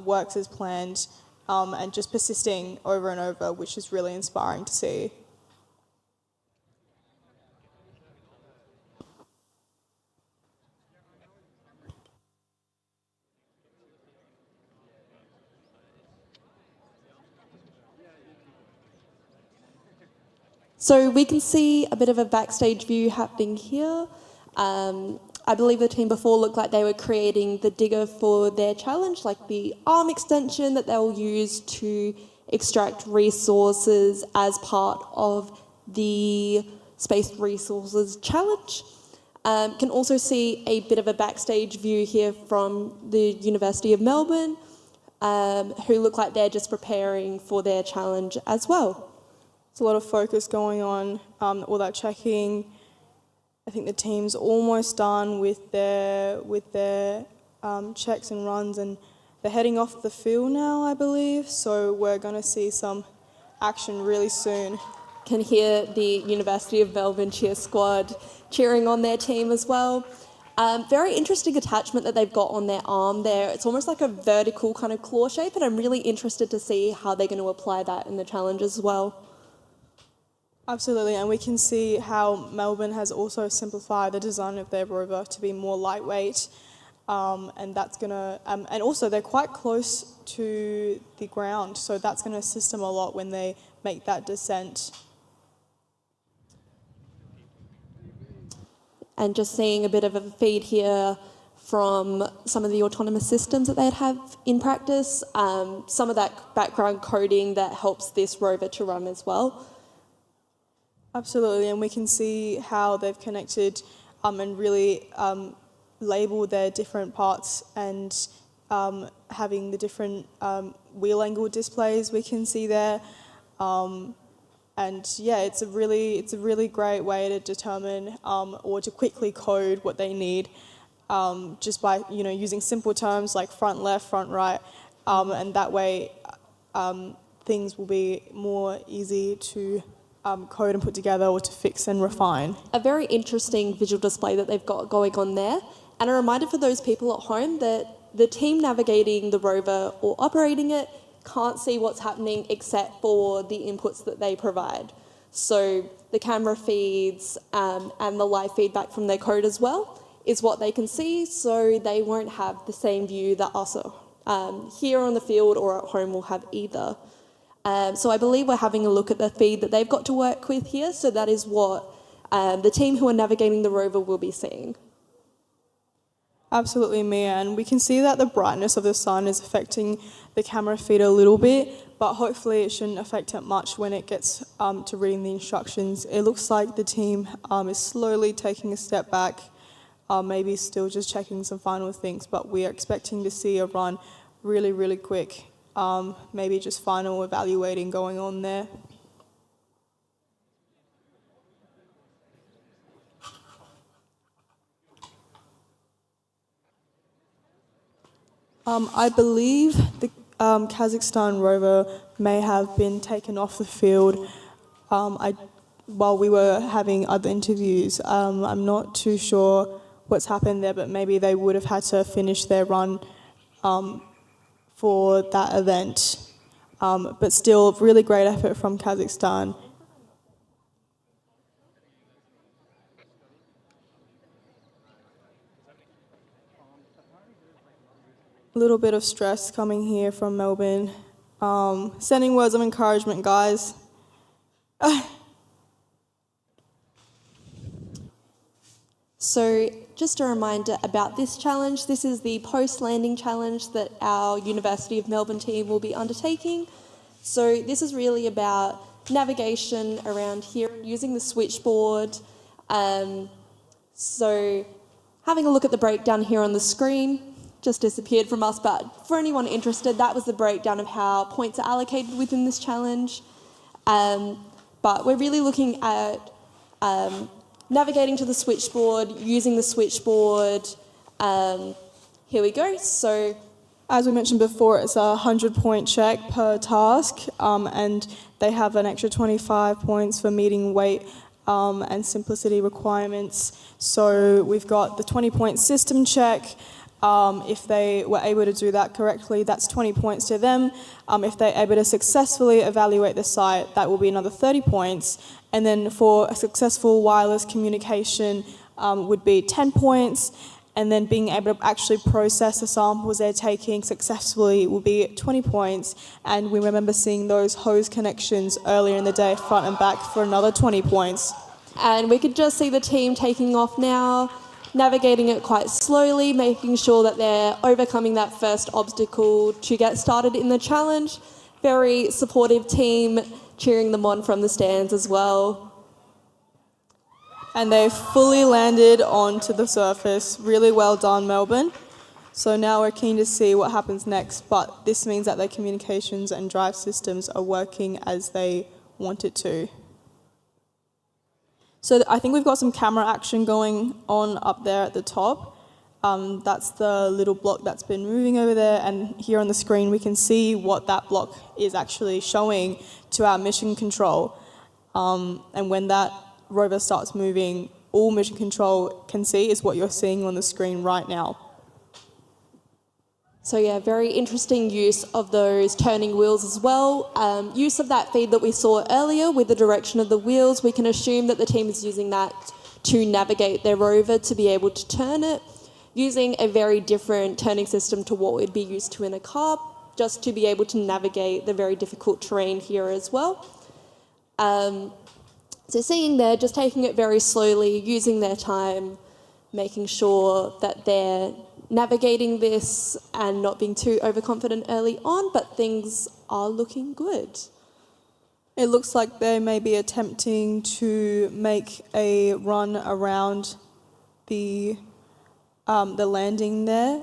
Speaker 5: works as planned and just persisting over and over, which is really inspiring to see.
Speaker 6: So we can see a bit of a backstage view happening here. I believe the team before looked like they were creating the digger for their challenge, like the arm extension that they'll use to extract resources as part of the Space Resources Challenge. Can also see a bit of a backstage view here from the University of Melbourne, who look like they're just preparing for their challenge as well.
Speaker 5: There's a lot of focus going on, all that checking. I think the team's almost done with their checks and runs, and they're heading off the field now, I believe. So we're going to see some action really soon.
Speaker 6: Can hear the University of Melbourne cheer squad cheering on their team as well. Very interesting attachment that they've got on their arm there. It's almost like a vertical kind of claw shape, and I'm really interested to see how they're going to apply that in the challenge as well.
Speaker 5: Absolutely, and we can see how Melbourne has also simplified the design of their rover to be more lightweight, and that's gonna. And also, they're quite close to the ground, so that's going to assist them a lot when they make that descent.
Speaker 6: And just seeing a bit of a feed here from some of the autonomous systems that they'd have in practice, some of that background coding that helps this rover to run as well.
Speaker 5: Absolutely, and we can see how they've connected and really labelled their different parts, and having the different wheel angle displays we can see there. And yeah, it's a really great way to determine or to quickly code what they need, just by using simple terms like front left, front right, and that way things will be more easy to code and put together, or to fix and refine.
Speaker 6: A very interesting visual display that they've got going on there, and a reminder for those people at home that the team navigating the rover or operating it can't see what's happening except for the inputs that they provide. So the camera feeds and the live feedback from their code as well is what they can see, so they won't have the same view that us here on the field or at home will have either. So I believe we're having a look at the feed that they've got to work with here, so that is what the team who are navigating the rover will be seeing.
Speaker 5: Absolutely, Mia, and we can see that the brightness of the sun is affecting the camera feed a little bit, but hopefully it shouldn't affect it much when it gets to reading the instructions. It looks like the team is slowly taking a step back, maybe still just checking some final things, but we are expecting to see a run really, really quick. Maybe just final evaluating going on there. I believe the Kazakhstan rover may have been taken off the field while we were having other interviews. I'm not too sure what's happened there, but maybe they would have had to finish their run for that event. But still, really great effort from Kazakhstan. A little bit of stress coming here from Melbourne. Sending words of encouragement, guys.
Speaker 6: So just a reminder about this challenge. This is the post-landing challenge that our University of Melbourne team will be undertaking. So this is really about navigation around here, using the switchboard. So having a look at the breakdown here on the screen, just disappeared from us, but for anyone interested, that was the breakdown of how points are allocated within this challenge. But we're really looking at navigating to the switchboard, using the switchboard. Here we go. So,
Speaker 5: as we mentioned before, it's a 100-point check per task, and they have an extra 25 points for meeting weight and simplicity requirements. So we've got the 20-point system check. If they were able to do that correctly, that's 20 points to them. If they're able to successfully evaluate the site, that will be another 30 points. And then for a successful wireless communication would be 10 points. And then being able to actually process the samples they're taking successfully will be 20 points. And we remember seeing those hose connections earlier in the day, front and back, for another 20 points.
Speaker 6: And we could just see the team taking off now, navigating it quite slowly, making sure that they're overcoming that first obstacle to get started in the challenge. Very supportive team, cheering them on from the stands as well.
Speaker 5: And they've fully landed onto the surface. Really well done, Melbourne. So now we're keen to see what happens next, but this means that their communications and drive systems are working as they want it to. So I think we've got some camera action going on up there at the top. That's the little block that's been moving over there, and here on the screen we can see what that block is actually showing to our mission control. And when that rover starts moving, all mission control can see is what you're seeing on the screen right now.
Speaker 6: So yeah, very interesting use of those turning wheels as well. Use of that feed that we saw earlier with the direction of the wheels, we can assume that the team is using that to navigate their rover to be able to turn it, using a very different turning system to what we'd be used to in a car, just to be able to navigate the very difficult terrain here as well. So seeing there, just taking it very slowly, using their time, making sure that they're navigating this and not being too overconfident early on, but things are looking good.
Speaker 5: It looks like they may be attempting to make a run around the landing there,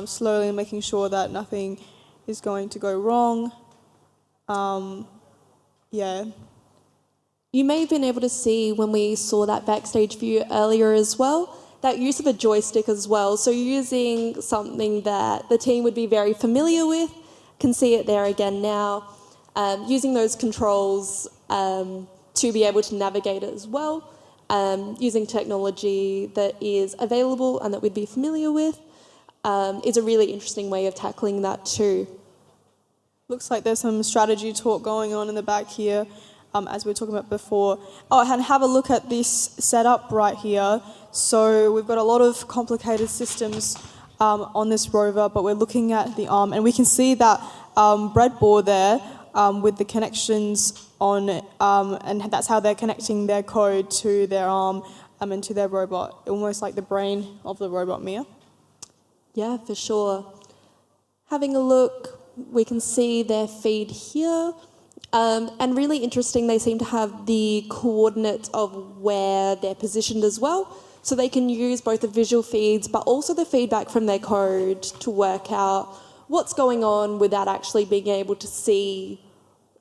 Speaker 5: slowly making sure that nothing is going to go wrong. Yeah.
Speaker 6: You may have been able to see when we saw that backstage view earlier as well, that use of a joystick as well. So using something that the team would be very familiar with, can see it there again now, using those controls to be able to navigate it as well, using technology that is available and that we'd be familiar with, is a really interesting way of tackling that too.
Speaker 5: Looks like there's some strategy talk going on in the back here. As we were talking about before. Oh, and have a look at this setup right here. So we've got a lot of complicated systems on this rover, but we're looking at the arm, and we can see that breadboard there with the connections on it, and that's how they're connecting their code to their arm and to their robot, almost like the brain of the robot, Mia.
Speaker 6: Yeah, for sure. Having a look, we can see their feed here. And really interesting, they seem to have the coordinates of where they're positioned as well. So they can use both the visual feeds, but also the feedback from their code to work out what's going on without actually being able to see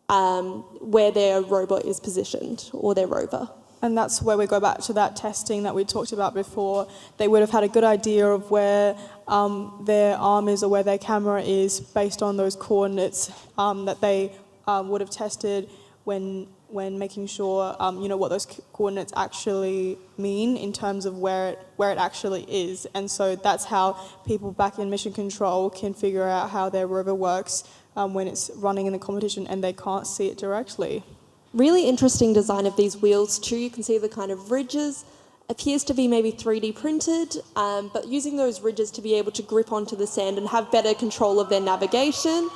Speaker 6: where their robot is positioned, or their rover.
Speaker 5: And that's where we go back to that testing that we talked about before. They would have had a good idea of where their arm is or where their camera is based on those coordinates that they would have tested when making sure what those coordinates actually mean in terms of where it actually is. And so that's how people back in mission control can figure out how their rover works when it's running in the competition and they can't see it directly.
Speaker 6: Really interesting design of these wheels too. You can see the kind of ridges. Appears to be maybe 3D printed, but using those ridges to be able to grip onto the sand and have better control of their navigation.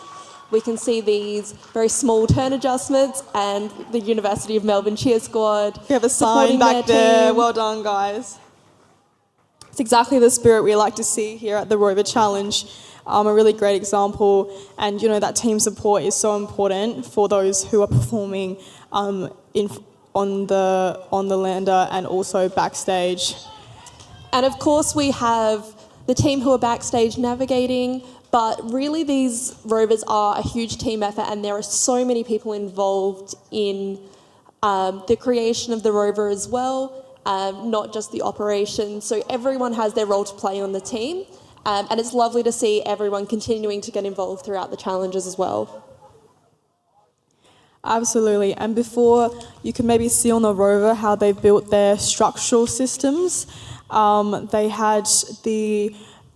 Speaker 6: We can see these very small turn adjustments and the University of Melbourne cheer squad.
Speaker 5: We have a sign back there. Team. Well done, guys. It's exactly the spirit we like to see here at the Rover Challenge. A really great example, and that team support is so important for those who are performing on the lander and also backstage.
Speaker 6: And of course we have the team who are backstage navigating. But really these rovers are a huge team effort, and there are so many people involved in the creation of the rover as well. not just the operations. So everyone has their role to play on the team, and it's lovely to see everyone continuing to get involved throughout the challenges as well.
Speaker 5: Absolutely, and before you can maybe see on the Rover how they've built their structural systems. They had the,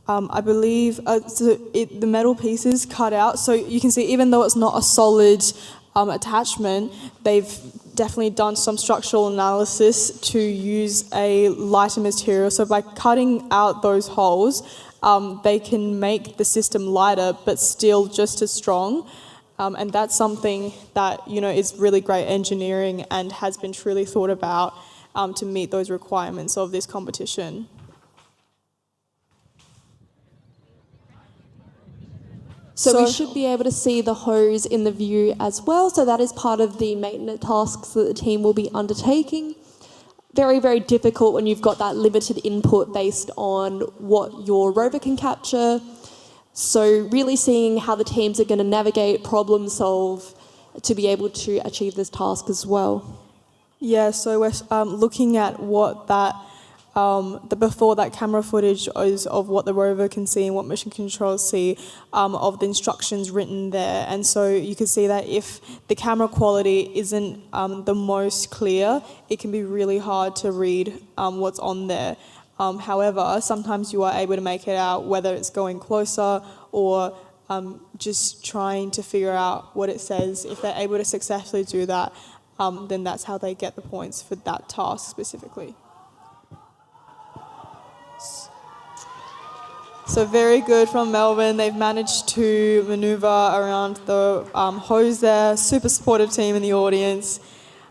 Speaker 5: I believe, the metal pieces cut out, so you can see even though it's not a solid attachment, they've definitely done some structural analysis to use a lighter material. So by cutting out those holes, they can make the system lighter but still just as strong. And that's something that, you know, is really great engineering and has been truly thought about to meet those requirements of this competition.
Speaker 6: So we should be able to see the hose in the view as well. So that is part of the maintenance tasks that the team will be undertaking. Very, very difficult when you've got that limited input based on what your rover can capture. So really seeing how the teams are going to navigate, problem solve to be able to achieve this task as well.
Speaker 5: Yeah, so we're looking at what that, the before that camera footage is of what the rover can see and what mission controls see of the instructions written there. And so you can see that if the camera quality isn't the most clear, it can be really hard to read what's on there. However, sometimes you are able to make it out, whether it's going closer or just trying to figure out what it says. If they're able to successfully do that, then that's how they get the points for that task specifically. So very good from Melbourne. They've managed to manoeuvre around the hose there. Super supportive team in the audience.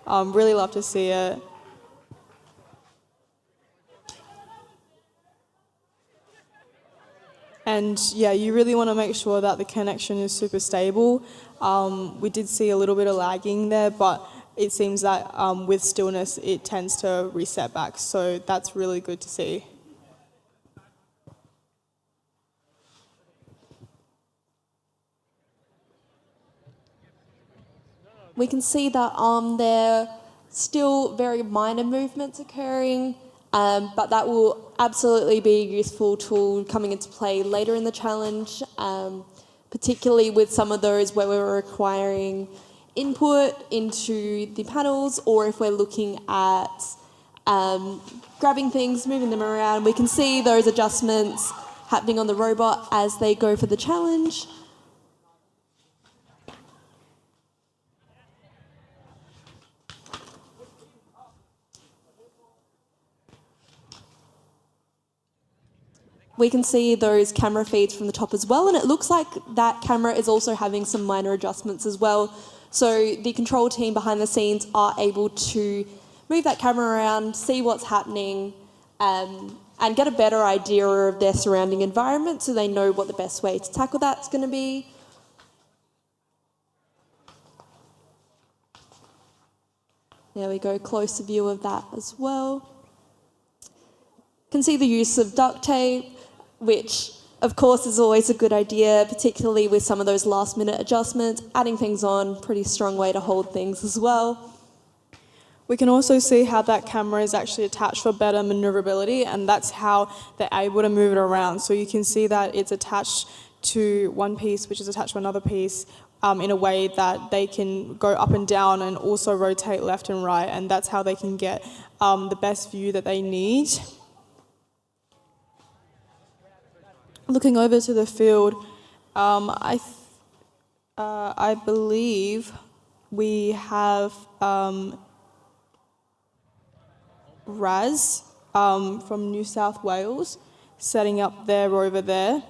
Speaker 5: Really love to see it. And yeah, you really want to make sure that the connection is super stable. We did see a little bit of lagging there, but it seems that with stillness, it tends to reset back. So that's really good to see.
Speaker 6: We can see that there are still very minor movements occurring, but that will absolutely be a useful tool coming into play later in the challenge, particularly with some of those where we're requiring input into the panels, or if we're looking at grabbing things, moving them around. We can see those adjustments happening on the robot as they go for the challenge. We can see those camera feeds from the top as well, and it looks like that camera is also having some minor adjustments as well. So the control team behind the scenes are able to move that camera around, see what's happening, and get a better idea of their surrounding environment so they know what the best way to tackle that's going to be. There we go, closer view of that as well. Can see the use of duct tape, which of course is always a good idea, particularly with some of those last minute adjustments. Adding things on, pretty strong way to hold things as well.
Speaker 5: We can also see how that camera is actually attached for better maneuverability, and that's how they're able to move it around. So you can see that it's attached to one piece, which is attached to another piece, in a way that they can go up and down and also rotate left and right, and that's how they can get the best view that they need. Looking over to the field, I believe we have Raz from New South Wales setting up their rover there.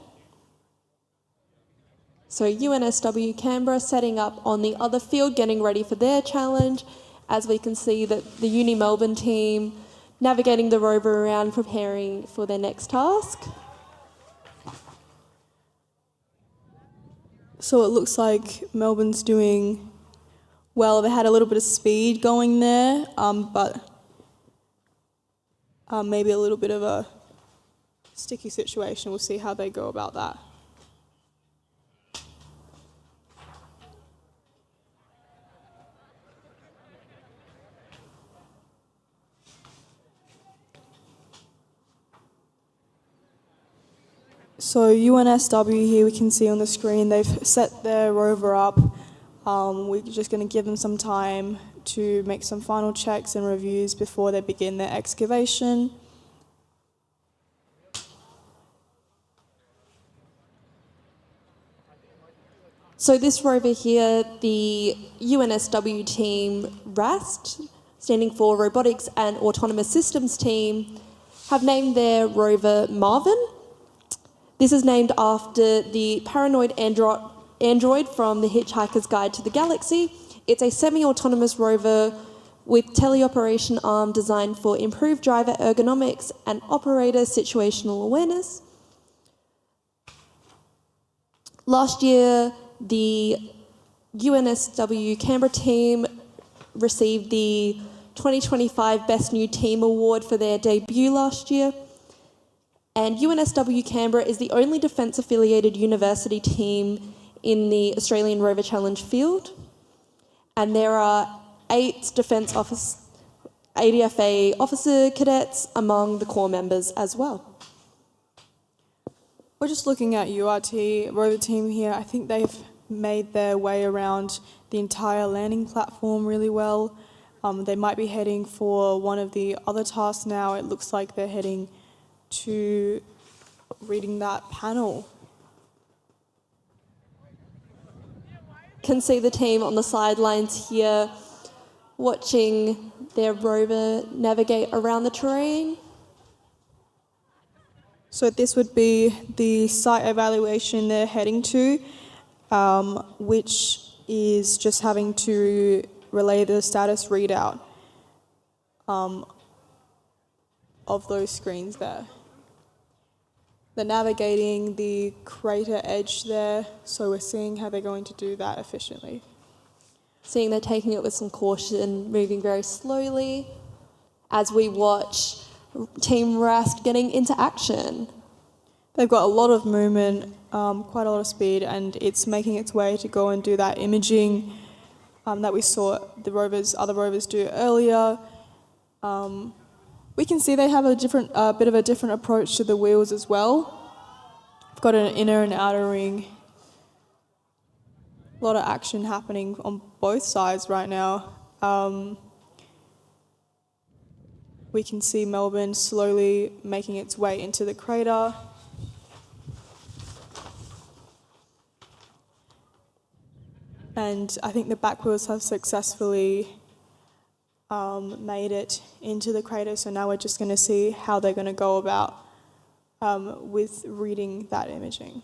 Speaker 6: So UNSW Canberra setting up on the other field, getting ready for their challenge, as we can see that the Uni Melbourne team navigating the rover around, preparing for their next task.
Speaker 5: So it looks like Melbourne's doing well. They had a little bit of speed going there, but maybe a little bit of a sticky situation. We'll see how they go about that. So UNSW here, we can see on the screen, they've set their rover up. We're just going to give them some time to make some final checks and reviews before they begin their excavation.
Speaker 6: So this rover here, the UNSW team RAST, standing for Robotics and Autonomous Systems Team, have named their rover Marvin. This is named after the paranoid android from The Hitchhiker's Guide to the Galaxy. It's a semi-autonomous rover with teleoperation arm designed for improved driver ergonomics and operator situational awareness. Last year, the UNSW Canberra team received the 2025 Best New Team Award for their debut last year. And UNSW Canberra is the only defence-affiliated university team in the Australian Rover Challenge field. And there are 8 ADFA officer cadets among the core members as well.
Speaker 5: We're just looking at URT rover team here. I think they've made their way around the entire landing platform really well. They might be heading for one of the other tasks now. It looks like they're heading to reading that panel.
Speaker 6: Can see the team on the sidelines here watching their rover navigate around the terrain.
Speaker 5: So this would be the site evaluation they're heading to, which is just having to relay the status readout of those screens there. They're navigating the crater edge there, so we're seeing how they're going to do that efficiently.
Speaker 6: Seeing they're taking it with some caution, moving very slowly as we watch Team RAST getting into action.
Speaker 5: They've got a lot of movement, quite a lot of speed, and it's making its way to go and do that imaging that we saw the other rovers do earlier. We can see they have a bit of a different approach to the wheels as well. We've got an inner and outer ring. A lot of action happening on both sides right now. We can see Melbourne slowly making its way into the crater. And I think the back wheels have successfully made it into the crater, so now we're just going to see how they're going to go about with reading that imaging.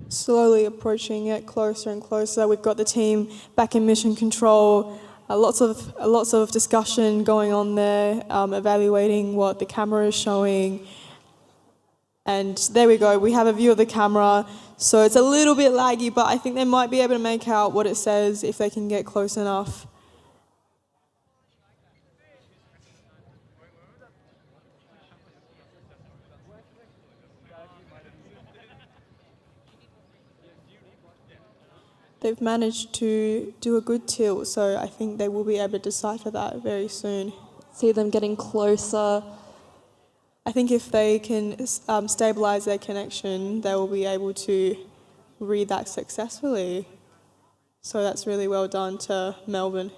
Speaker 5: Slowly approaching it closer and closer. We've got the team back in mission control. Lots of discussion going on there, evaluating what the camera is showing. And there we go, we have a view of the camera. So it's a little bit laggy, but I think they might be able to make out what it says if they can get close enough. They've managed to do a good tilt, so I think they will be able to decipher that very soon.
Speaker 6: See them getting closer.
Speaker 5: I think if they can stabilise their connection, they will be able to read that successfully. So that's really well done to Melbourne.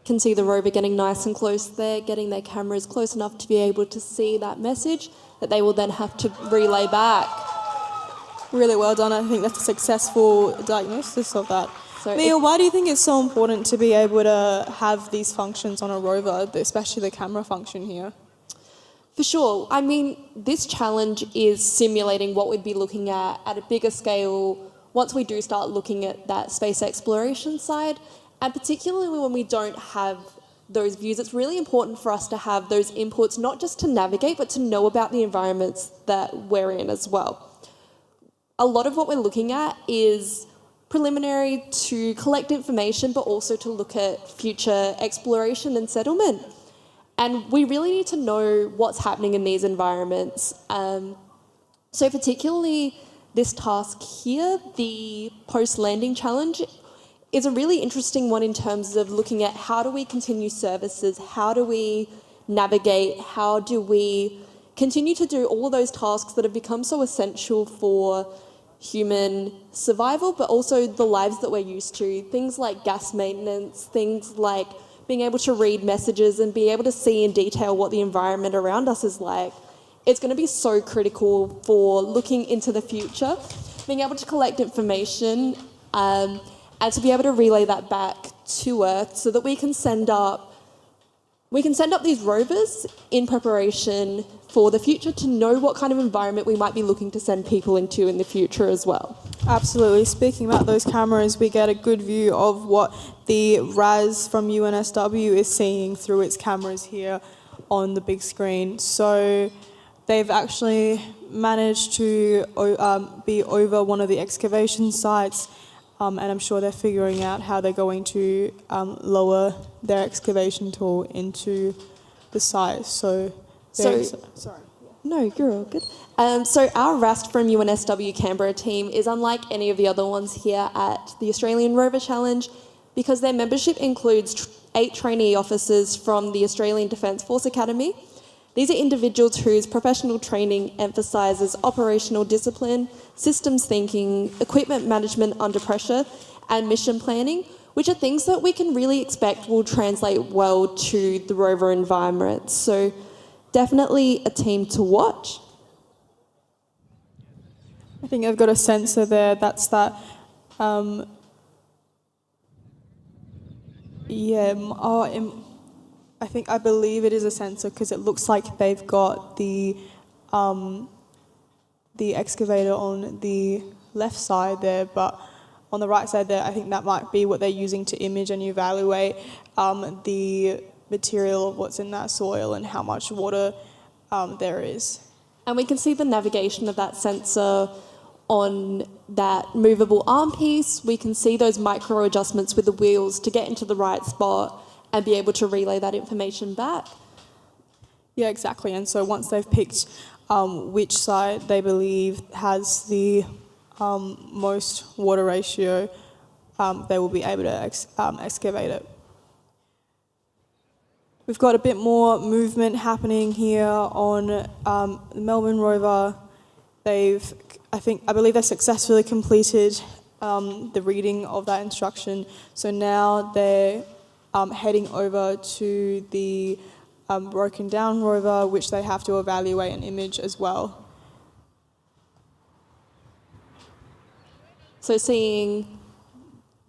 Speaker 6: Can see the rover getting nice and close there, getting their cameras close enough to be able to see that message that they will then have to relay back.
Speaker 5: Really well done. I think that's a successful diagnosis of that. So Mia, why do you think it's so important to be able to have these functions on a rover, especially the camera function here?
Speaker 6: For sure. I mean, this challenge is simulating what we'd be looking at a bigger scale once we do start looking at that space exploration side. And particularly when we don't have those views, it's really important for us to have those inputs, not just to navigate, but to know about the environments that we're in as well. A lot of what we're looking at is preliminary to collect information, but also to look at future exploration and settlement. And we really need to know what's happening in these environments. So particularly this task here, the post-landing challenge, is a really interesting one in terms of looking at how do we continue services, how do we navigate, how do we continue to do all of those tasks that have become so essential for human survival, but also the lives that we're used to. Things like gas maintenance, things like being able to read messages and be able to see in detail what the environment around us is like. It's going to be so critical for looking into the future, being able to collect information and to be able to relay that back to Earth so that we can send up these rovers in preparation for the future to know what kind of environment we might be looking to send people into in the future as well.
Speaker 5: Absolutely. Speaking about those cameras, we get a good view of what the RAS from UNSW is seeing through its cameras here on the big screen. So they've actually managed to be over one of the excavation sites, and I'm sure they're figuring out how they're going to lower their excavation tool into the site. Sorry.
Speaker 6: No, you're all good. So our RAST from UNSW Canberra team is unlike any of the other ones here at the Australian Rover Challenge because their membership includes 8 trainee officers from the Australian Defence Force Academy. These are individuals whose professional training emphasises operational discipline, systems thinking, equipment management under pressure, and mission planning, which are things that we can really expect will translate well to the rover environment. So definitely a team to watch.
Speaker 5: I think I've got a sensor there. That's that. I believe it is a sensor because it looks like they've got the excavator on the left side there, but on the right side there, I think that might be what they're using to image and evaluate the material of what's in that soil and how much water there is.
Speaker 6: And we can see the navigation of that sensor on that movable arm piece. We can see those micro adjustments with the wheels to get into the right spot and be able to relay that information back.
Speaker 5: Yeah, exactly. And so once they've picked which site they believe has the most water ratio, they will be able to excavate it. We've got a bit more movement happening here on the Melbourne rover. I believe they've successfully completed the reading of that instruction. So now they're heading over to the broken down rover, which they have to evaluate and image as well.
Speaker 6: So seeing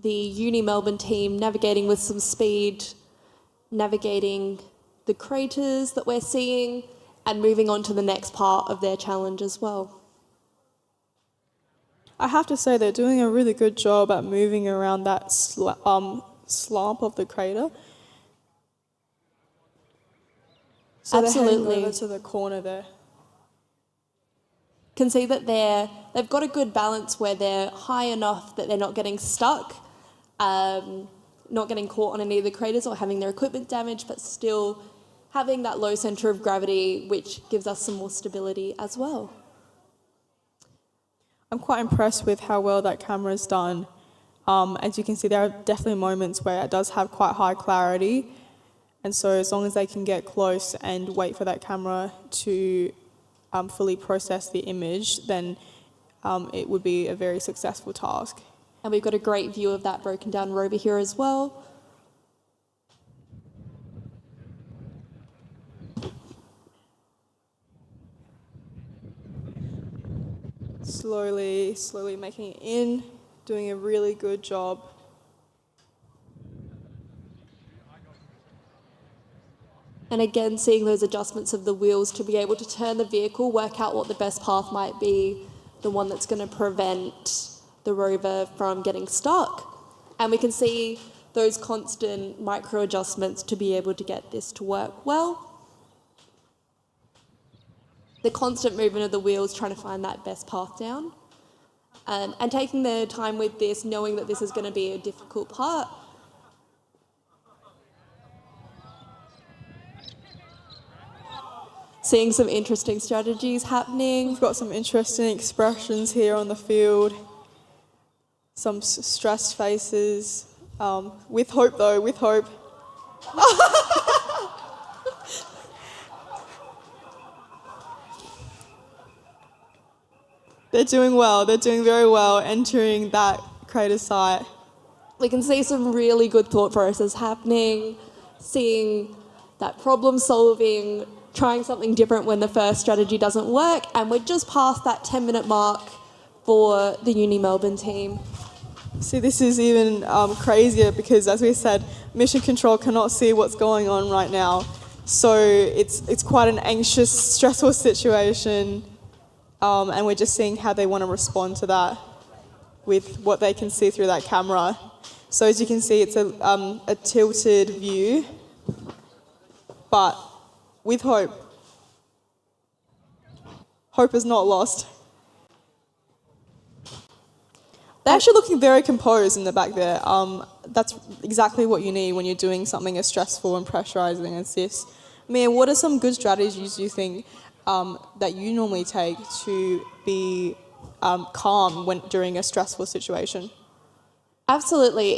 Speaker 6: the Uni Melbourne team navigating with some speed, navigating the craters that we're seeing and moving on to the next part of their challenge as well.
Speaker 5: I have to say they're doing a really good job at moving around that slump of the crater. So
Speaker 6: Absolutely.
Speaker 5: they're heading over to the corner there.
Speaker 6: Can see that they've got a good balance where they're high enough that they're not getting stuck, not getting caught on any of the craters or having their equipment damaged, but still having that low centre of gravity, which gives us some more stability as well.
Speaker 5: I'm quite impressed with how well that camera's done. As you can see, there are definitely moments where it does have quite high clarity. And so as long as they can get close and wait for that camera to fully process the image, then it would be a very successful task.
Speaker 6: And we've got a great view of that broken down rover here as well.
Speaker 5: Slowly making it in, doing a really good job.
Speaker 6: And again, seeing those adjustments of the wheels to be able to turn the vehicle, work out what the best path might be, the one that's going to prevent the rover from getting stuck. And we can see those constant micro adjustments to be able to get this to work well. The constant movement of the wheels, trying to find that best path down. And taking their time with this, knowing that this is going to be a difficult part. seeing some interesting strategies happening.
Speaker 5: We've got some interesting expressions here on the field. Some stressed faces. With hope, though, with hope. They're doing well. They're doing very well entering that crater site.
Speaker 6: We can see some really good thought process happening, seeing that problem solving, trying something different when the first strategy doesn't work, and we're just past that 10-minute mark for the Uni Melbourne team.
Speaker 5: See, this is even crazier because, as we said, Mission Control cannot see what's going on right now. So it's quite an anxious, stressful situation, and we're just seeing how they want to respond to that with what they can see through that camera. So as you can see, it's a tilted view, but with hope. Hope is not lost. They're actually looking very composed in the back there. That's exactly what you need when you're doing something as stressful and pressurizing as this. Mia, what are some good strategies you think that you normally take to be calm during a stressful situation?
Speaker 6: Absolutely.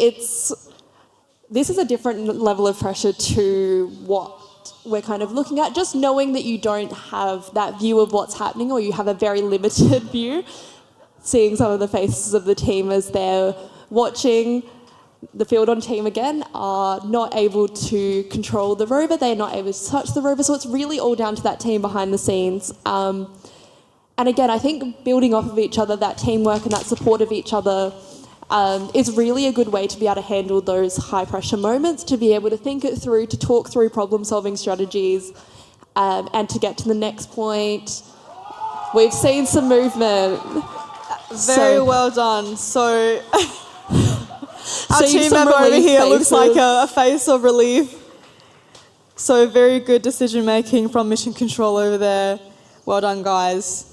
Speaker 6: This is a different level of pressure to what we're kind of looking at. Just knowing that you don't have that view of what's happening, or you have a very limited view. Seeing some of the faces of the team as they're watching the field on team again are not able to control the rover. They're not able to touch the rover. So it's really all down to that team behind the scenes. And again, I think building off of each other, that teamwork and that support of each other is really a good way to be able to handle those high pressure moments, to be able to think it through, to talk through problem solving strategies, and to get to the next point. We've seen some movement.
Speaker 5: Very well done. So our team member over here looks like a face of relief. So very good decision making from Mission Control over there. Well done, guys.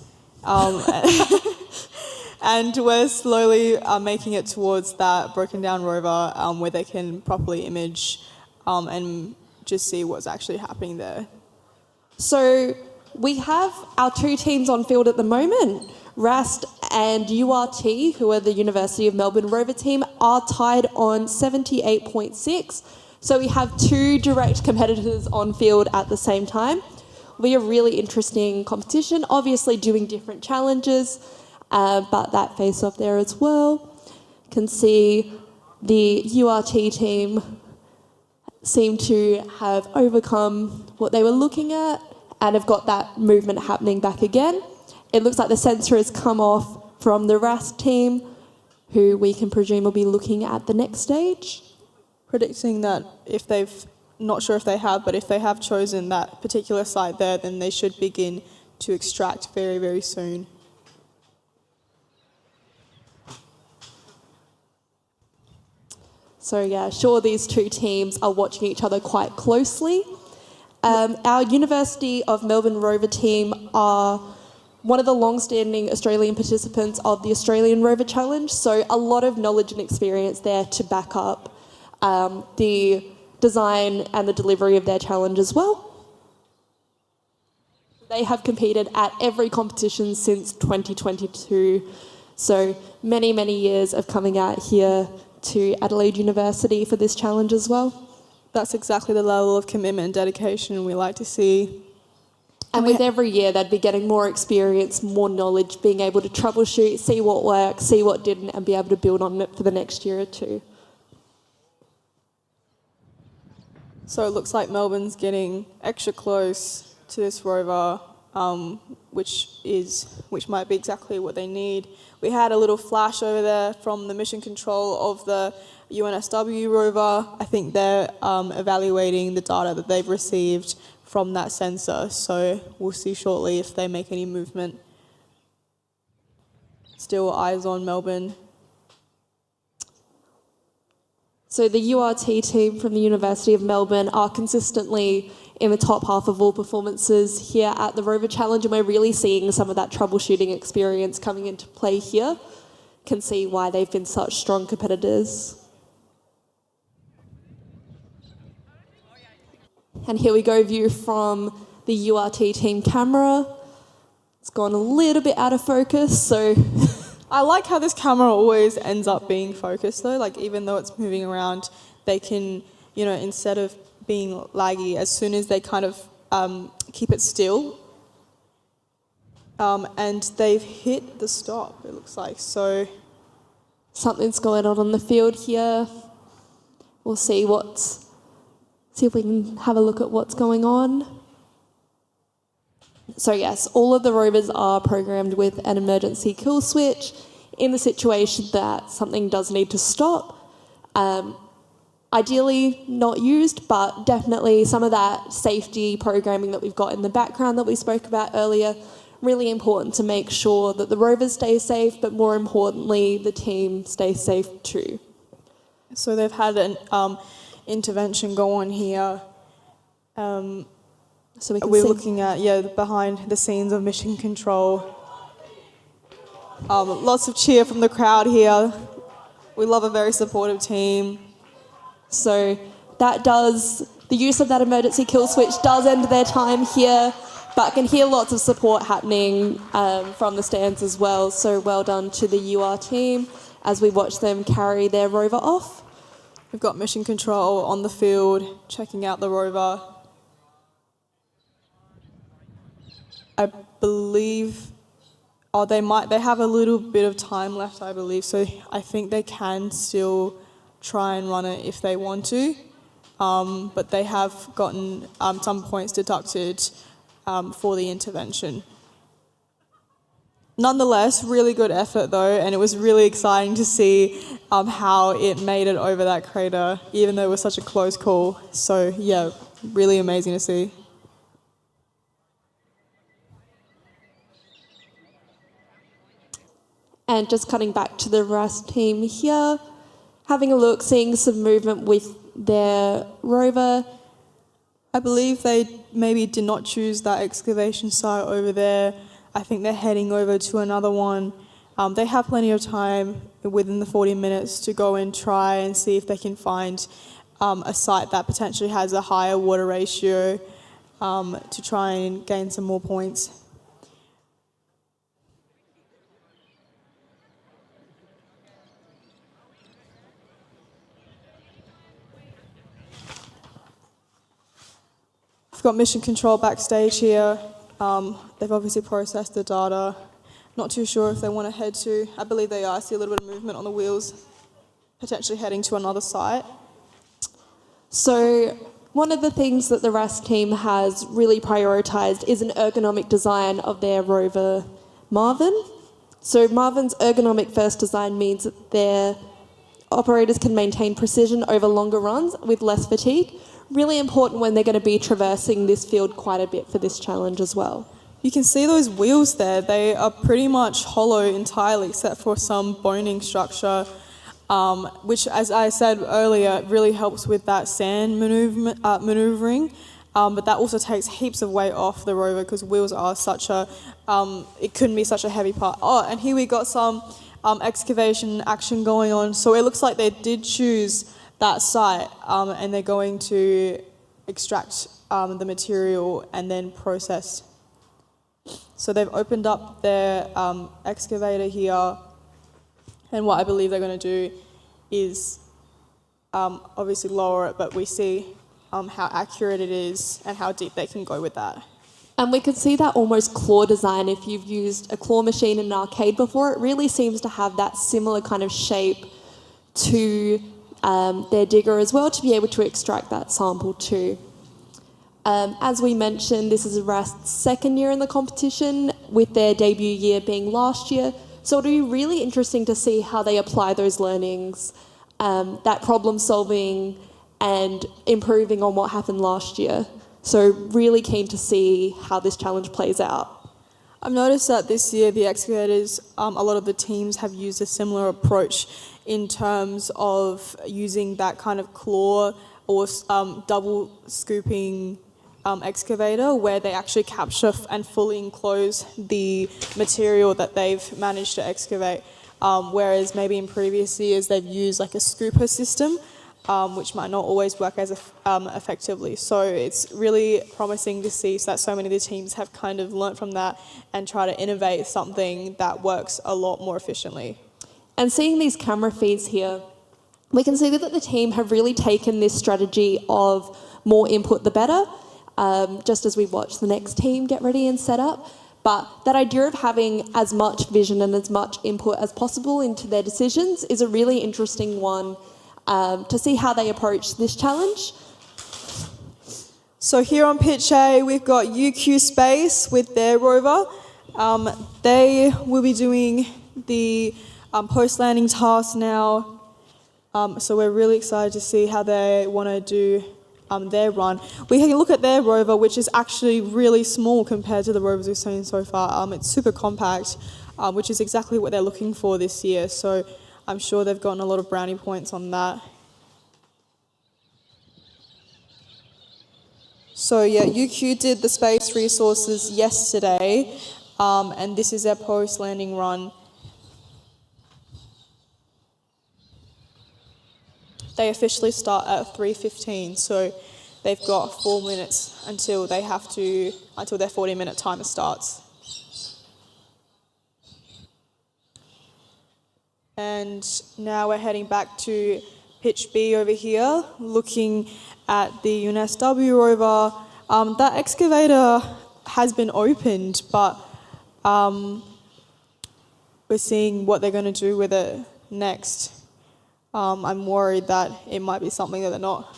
Speaker 5: And we're slowly making it towards that broken down rover where they can properly image and just see what's actually happening there.
Speaker 6: So we have our two teams on field at the moment. RAST and URT, who are the University of Melbourne Rover team, are tied on 78.6. So we have two direct competitors on field at the same time. It'll be a really interesting competition, obviously doing different challenges, but that face-off there as well. You can see the URT team seem to have overcome what they were looking at and have got that movement happening back again. It looks like the sensor has come off from the RAST team, who we can presume will be looking at the next stage.
Speaker 5: Predicting that if they've, not sure if they have, but if they have chosen that particular site there, then they should begin to extract very, very soon.
Speaker 6: So yeah, sure, these two teams are watching each other quite closely. Our University of Melbourne Rover team are one of the long-standing Australian participants of the Australian Rover Challenge, so a lot of knowledge and experience there to back up the design and the delivery of their challenge as well. They have competed at every competition since 2022, so many, many years of coming out here to Adelaide University for this challenge as well.
Speaker 5: That's exactly the level of commitment and dedication we like to see.
Speaker 6: And with every year, they'd be getting more experience, more knowledge, being able to troubleshoot, see what worked, see what didn't, and be able to build on it for the next year or two.
Speaker 5: So it looks like Melbourne's getting extra close to this rover, which might be exactly what they need. We had a little flash over there from the mission control of the UNSW rover. I think they're evaluating the data that they've received from that sensor, so we'll see shortly if they make any movement. Still eyes on Melbourne.
Speaker 6: So the URT team from the University of Melbourne are consistently in the top half of all performances here at the Rover Challenge, and we're really seeing some of that troubleshooting experience coming into play here. Can see why they've been such strong competitors. And here we go, view from the URT team camera. It's gone a little bit out of focus, so...
Speaker 5: I like how this camera always ends up being focused though, like even though it's moving around, they can, you know, instead of being laggy, as soon as they kind of keep it still, and they've hit the stop, it looks like, so...
Speaker 6: Something's going on the field here. We'll see if we can have a look at what's going on. So yes, all of the rovers are programmed with an emergency kill switch in the situation that something does need to stop. Ideally not used, but definitely some of that safety programming that we've got in the background that we spoke about earlier, really important to make sure that the rovers stay safe, but more importantly, the team stays safe too.
Speaker 5: So they've had an intervention go on here.
Speaker 6: So
Speaker 5: we're looking at, behind the scenes of mission control. Lots of cheer from the crowd here. We love a very supportive team.
Speaker 6: So the use of that emergency kill switch does end their time here, but I can hear lots of support happening from the stands as well. So well done to the UR team as we watch them carry their rover off.
Speaker 5: We've got mission control on the field, checking out the rover. I believe, they have a little bit of time left, I believe, so I think they can still try and run it if they want to, but they have gotten some points deducted for the intervention. Nonetheless, really good effort though, and it was really exciting to see how it made it over that crater, even though it was such a close call. So yeah, really amazing to see.
Speaker 6: And just cutting back to the RAS team here, having a look, seeing some movement with their rover.
Speaker 5: I believe they maybe did not choose that excavation site over there. I think they're heading over to another one. They have plenty of time within the 40 minutes to go and try and see if they can find a site that potentially has a higher water ratio to try and gain some more points. We've got mission control backstage here. They've obviously processed the data. Not too sure if they want to head to, I believe they are. I see a little bit of movement on the wheels, potentially heading to another site.
Speaker 6: So one of the things that the RAS team has really prioritised is an ergonomic design of their rover Marvin. So Marvin's ergonomic first design means that their operators can maintain precision over longer runs with less fatigue. Really important when they're going to be traversing this field quite a bit for this challenge as well.
Speaker 5: You can see those wheels there. They are pretty much hollow entirely except for some boning structure, which, as I said earlier, really helps with that sand manoeuvring. But that also takes heaps of weight off the rover because wheels are it couldn't be such a heavy part. Oh, and here we got some excavation action going on. So it looks like they did choose that site and they're going to extract the material and then process. So they've opened up their excavator here, and what I believe they're going to do is obviously lower it, but we see how accurate it is and how deep they can go with that.
Speaker 6: And we can see that almost claw design. If you've used a claw machine in an arcade before, it really seems to have that similar kind of shape to their digger as well, to be able to extract that sample too. As we mentioned, this is RAS's second year in the competition, with their debut year being last year. So it'll be really interesting to see how they apply those learnings, that problem solving and improving on what happened last year. So really keen to see how this challenge plays out.
Speaker 5: I've noticed that this year the excavators, a lot of the teams have used a similar approach in terms of using that kind of claw or double scooping excavator, where they actually capture and fully enclose the material that they've managed to excavate, whereas maybe in previous years they've used like a scooper system, which might not always work as effectively. So it's really promising to see that so many of the teams have kind of learnt from that and try to innovate something that works a lot more efficiently.
Speaker 6: And seeing these camera feeds here, we can see that the team have really taken this strategy of more input the better, just as we watch the next team get ready and set up. But that idea of having as much vision and as much input as possible into their decisions is a really interesting one to see how they approach this challenge.
Speaker 5: So here on pitch A, we've got UQ Space with their rover. They will be doing the post-landing task now. So we're really excited to see how they want to do their run. We can look at their rover, which is actually really small compared to the rovers we've seen so far. It's super compact, which is exactly what they're looking for this year. So I'm sure they've gotten a lot of brownie points on that. So yeah, UQ did the space resources yesterday, and this is their post-landing run. They officially start at 3:15, so they've got 4 minutes until their 40-minute timer starts. And now we're heading back to pitch B over here, looking at the UNSW rover. That excavator has been opened, but we're seeing what they're going to do with it next. I'm worried that it might be something that they're not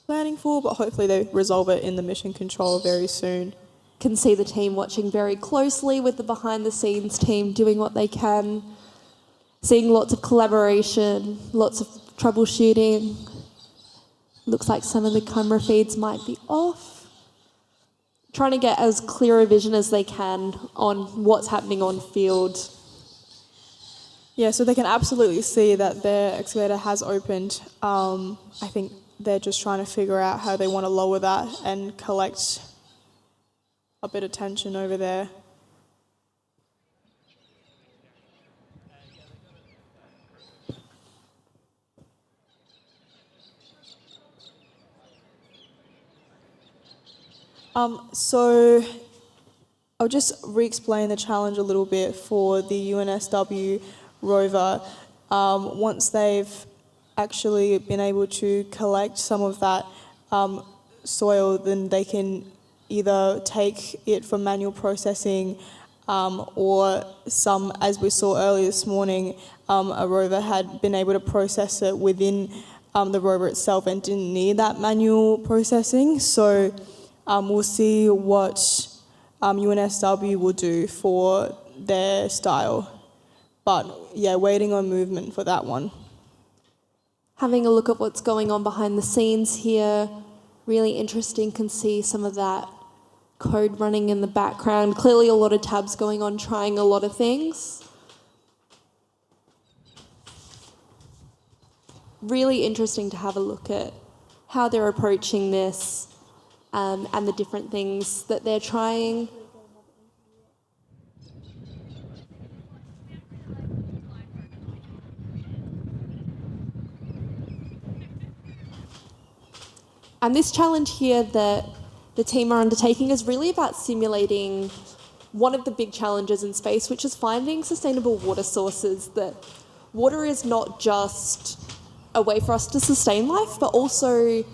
Speaker 5: planning for, but hopefully they resolve it in the mission control very soon.
Speaker 6: Can see the team watching very closely with the behind-the-scenes team doing what they can, seeing lots of collaboration, lots of troubleshooting. Looks like some of the camera feeds might be off. Trying to get as clear a vision as they can on what's happening on field.
Speaker 5: Yeah, so they can absolutely see that their excavator has opened. I think they're just trying to figure out how they want to lower that and collect a bit of tension over there. So I'll just re-explain the challenge a little bit for the UNSW rover. Once they've actually been able to collect some of that soil, then they can either take it for manual processing or some, as we saw earlier this morning, a rover had been able to process it within the rover itself and didn't need that manual processing. So we'll see what UNSW will do for their style. But yeah, waiting on movement for that one.
Speaker 6: Having a look at what's going on behind the scenes here, really interesting, can see some of that code running in the background. Clearly a lot of tabs going on, trying a lot of things. Really interesting to have a look at how they're approaching this and the different things that they're trying. And this challenge here that the team are undertaking is really about simulating one of the big challenges in space, which is finding sustainable water sources. That water is not just a way for us to sustain life, but also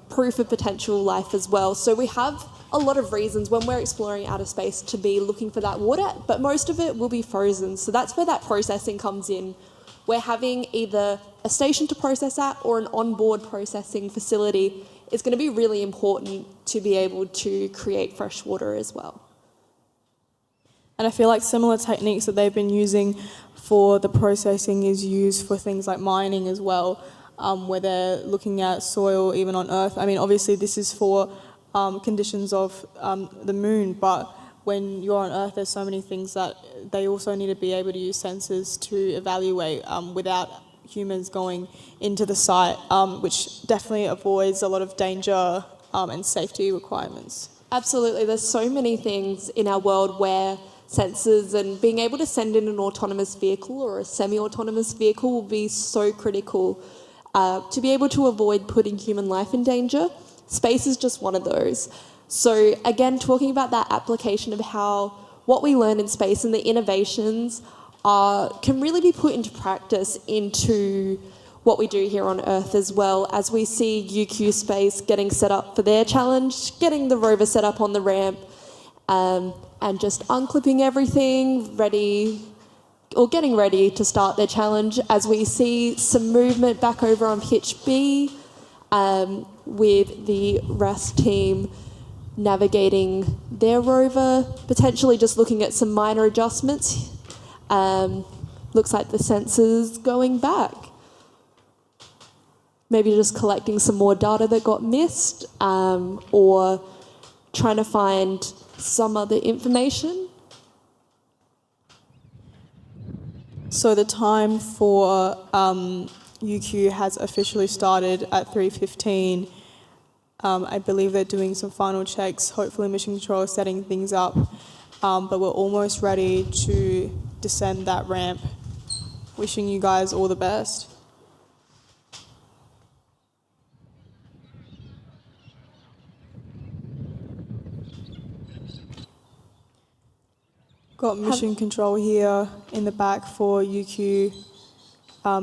Speaker 6: proof of potential life as well. So we have a lot of reasons when we're exploring outer space to be looking for that water, but most of it will be frozen. So that's where that processing comes in. We're having either a station to process at or an onboard processing facility. It's going to be really important to be able to create fresh water as well.
Speaker 5: And I feel like similar techniques that they've been using for the processing is used for things like mining as well, where they're looking at soil even on Earth. I mean, obviously this is for conditions of the moon, but when you're on Earth, there's so many things that they also need to be able to use sensors to evaluate without humans going into the site, which definitely avoids a lot of danger and safety requirements.
Speaker 6: Absolutely. There's so many things in our world where sensors and being able to send in an autonomous vehicle or a semi-autonomous vehicle will be so critical. to be able to avoid putting human life in danger. Space is just one of those. So again, talking about that application of how what we learn in space and the innovations can really be put into practice into what we do here on Earth as well, as we see UQ Space getting set up for their challenge, getting the rover set up on the ramp, and just unclipping everything, getting ready to start their challenge, as we see some movement back over on pitch B, with the RAS team navigating their rover, potentially just looking at some minor adjustments. Looks like the sensors going back. Maybe just collecting some more data that got missed, or trying to find some other information.
Speaker 5: So the time for UQ has officially started at 3:15. I believe they're doing some final checks. Hopefully Mission Control is setting things up, but we're almost ready to descend that ramp. Wishing you guys all the best. Got Mission Control here in the back for UQ,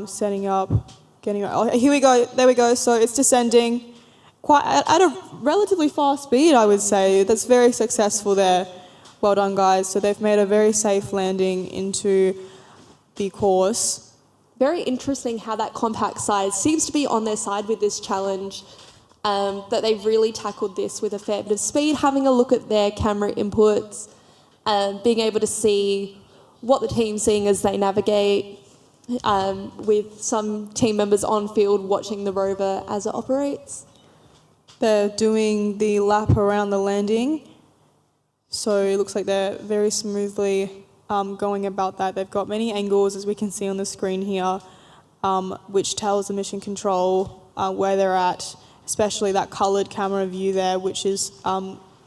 Speaker 5: setting up, here we go, there we go. So it's descending quite at a relatively fast speed, I would say. That's very successful there. Well done, guys. So they've made a very safe landing into the course.
Speaker 6: Very interesting how that compact size seems to be on their side with this challenge, that they've really tackled this with a fair bit of speed, having a look at their camera inputs, being able to see what the team's seeing as they navigate, with some team members on field watching the rover as it operates.
Speaker 5: They're doing the lap around the landing, so it looks like they're very smoothly going about that. They've got many angles, as we can see on the screen here, which tells the Mission Control where they're at, especially that coloured camera view there, which is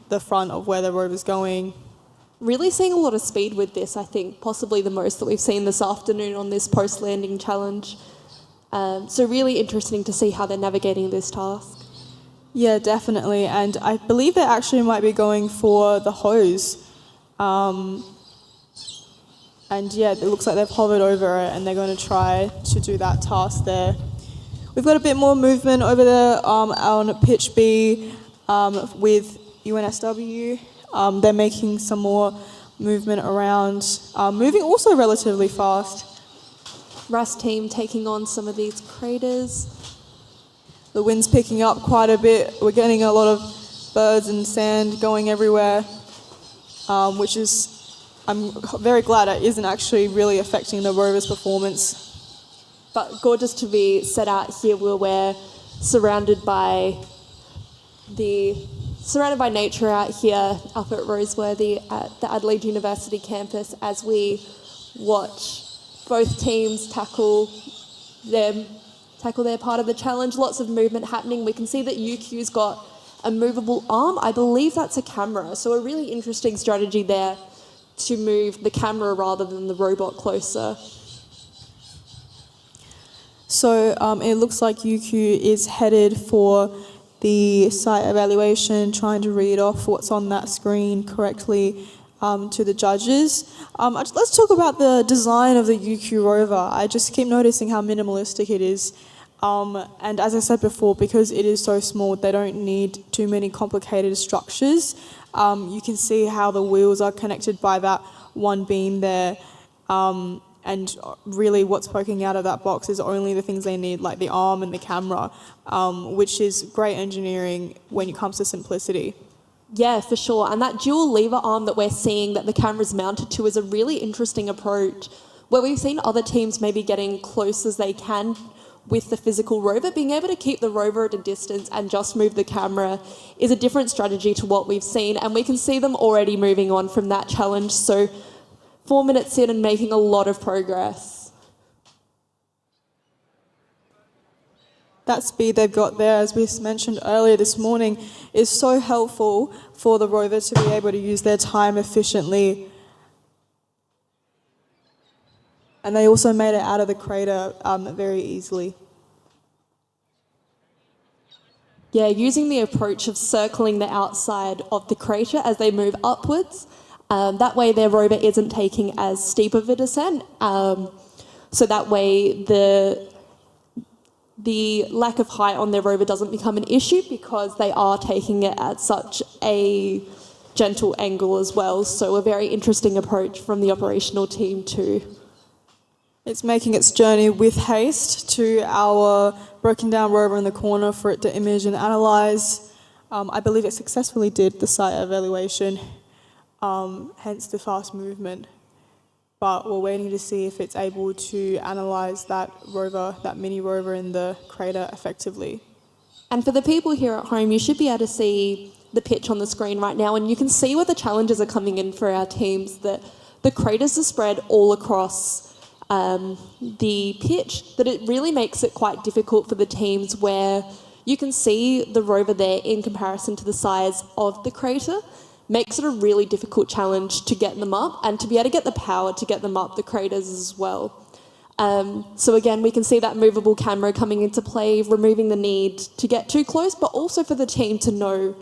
Speaker 5: the front of where the rover's going.
Speaker 6: Really seeing a lot of speed with this, I think, possibly the most that we've seen this afternoon on this post-landing challenge. So really interesting to see how they're navigating this task.
Speaker 5: Yeah, definitely. And I believe they actually might be going for the hose. And yeah, it looks like they've hovered over it and they're going to try to do that task there. We've got a bit more movement over there on pitch B with UNSW. They're making some more movement around, moving also relatively fast.
Speaker 6: RAS team taking on some of these craters.
Speaker 5: The wind's picking up quite a bit. We're getting a lot of birds and sand going everywhere, which is, I'm very glad it isn't actually really affecting the rover's performance.
Speaker 6: But gorgeous to be set out here where we're surrounded by nature out here up at Roseworthy at the Adelaide University campus, as we watch both teams tackle their part of the challenge. Lots of movement happening. We can see that UQ's got a movable arm. I believe that's a camera. So a really interesting strategy there to move the camera rather than the robot closer.
Speaker 5: So it looks like UQ is headed for the site evaluation, trying to read off what's on that screen correctly to the judges. Let's talk about the design of the UQ rover. I just keep noticing how minimalistic it is. And as I said before, because it is so small, they don't need too many complicated structures. You can see how the wheels are connected by that one beam there. And really what's poking out of that box is only the things they need, like the arm and the camera, which is great engineering when it comes to simplicity.
Speaker 6: Yeah, for sure. And that dual lever arm that we're seeing that the camera's mounted to is a really interesting approach, where we've seen other teams maybe getting close as they can with the physical rover. Being able to keep the rover at a distance and just move the camera is a different strategy to what we've seen, and we can see them already moving on from that challenge. So 4 minutes in and making a lot of progress.
Speaker 5: That speed they've got there, as we mentioned earlier this morning, is so helpful for the rover to be able to use their time efficiently. And they also made it out of the crater very easily.
Speaker 6: Yeah, using the approach of circling the outside of the crater as they move upwards. That way their rover isn't taking as steep of a descent. So that way the lack of height on their rover doesn't become an issue because they are taking it at such a gentle angle as well. So a very interesting approach from the operational team too.
Speaker 5: It's making its journey with haste to our broken down rover in the corner for it to image and analyse. I believe it successfully did the site evaluation, hence the fast movement. But we're waiting to see if it's able to analyse that rover, that mini rover in the crater effectively.
Speaker 6: And for the people here at home, you should be able to see the pitch on the screen right now, and you can see where the challenges are coming in for our teams, that the craters are spread all across the pitch, that it really makes it quite difficult for the teams where you can see the rover there in comparison to the size of the crater. Makes it a really difficult challenge to get them up and to be able to get the power to get them up the craters as well. So again, we can see that movable camera coming into play, removing the need to get too close, but also for the team to know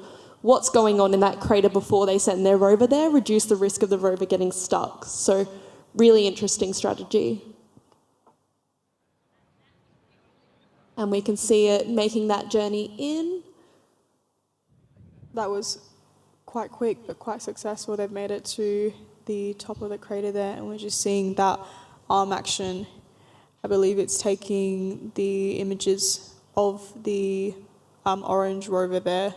Speaker 6: what's going on in that crater before they send their rover there, reduce the risk of the rover getting stuck. So really interesting strategy. And we can see it making that journey in.
Speaker 5: That was quite quick but quite successful. They've made it to the top of the crater there, and we're just seeing that arm action. I believe it's taking the images of the orange rover there.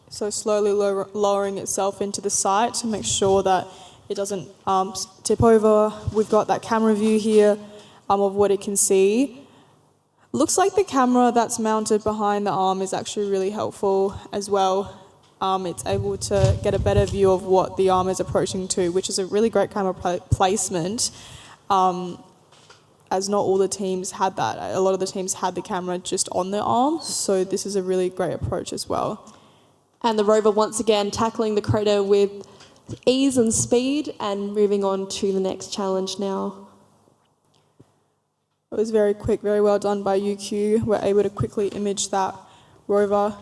Speaker 5: So slowly lowering itself into the site to make sure that it doesn't tip over. We've got that camera view here of what it can see. Looks like the camera that's mounted behind the arm is actually really helpful as well. It's able to get a better view of what the arm is approaching to, which is a really great camera placement, as not all the teams had that. A lot of the teams had the camera just on the arm, so this is a really great approach as well.
Speaker 6: And the rover once again tackling the crater with ease and speed and moving on to the next challenge now.
Speaker 5: It was very quick, very well done by UQ. We're able to quickly image that rover.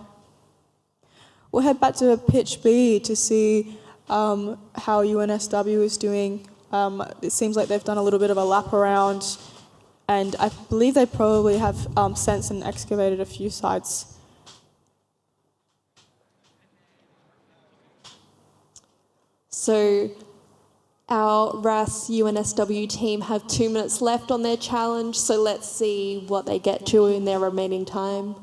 Speaker 5: We'll head back to pitch B to see how UNSW is doing. It seems like they've done a little bit of a lap around, and I believe they probably have sensed and excavated a few sites.
Speaker 6: So our RAS UNSW team have 2 minutes left on their challenge, so let's see what they get to in their remaining time.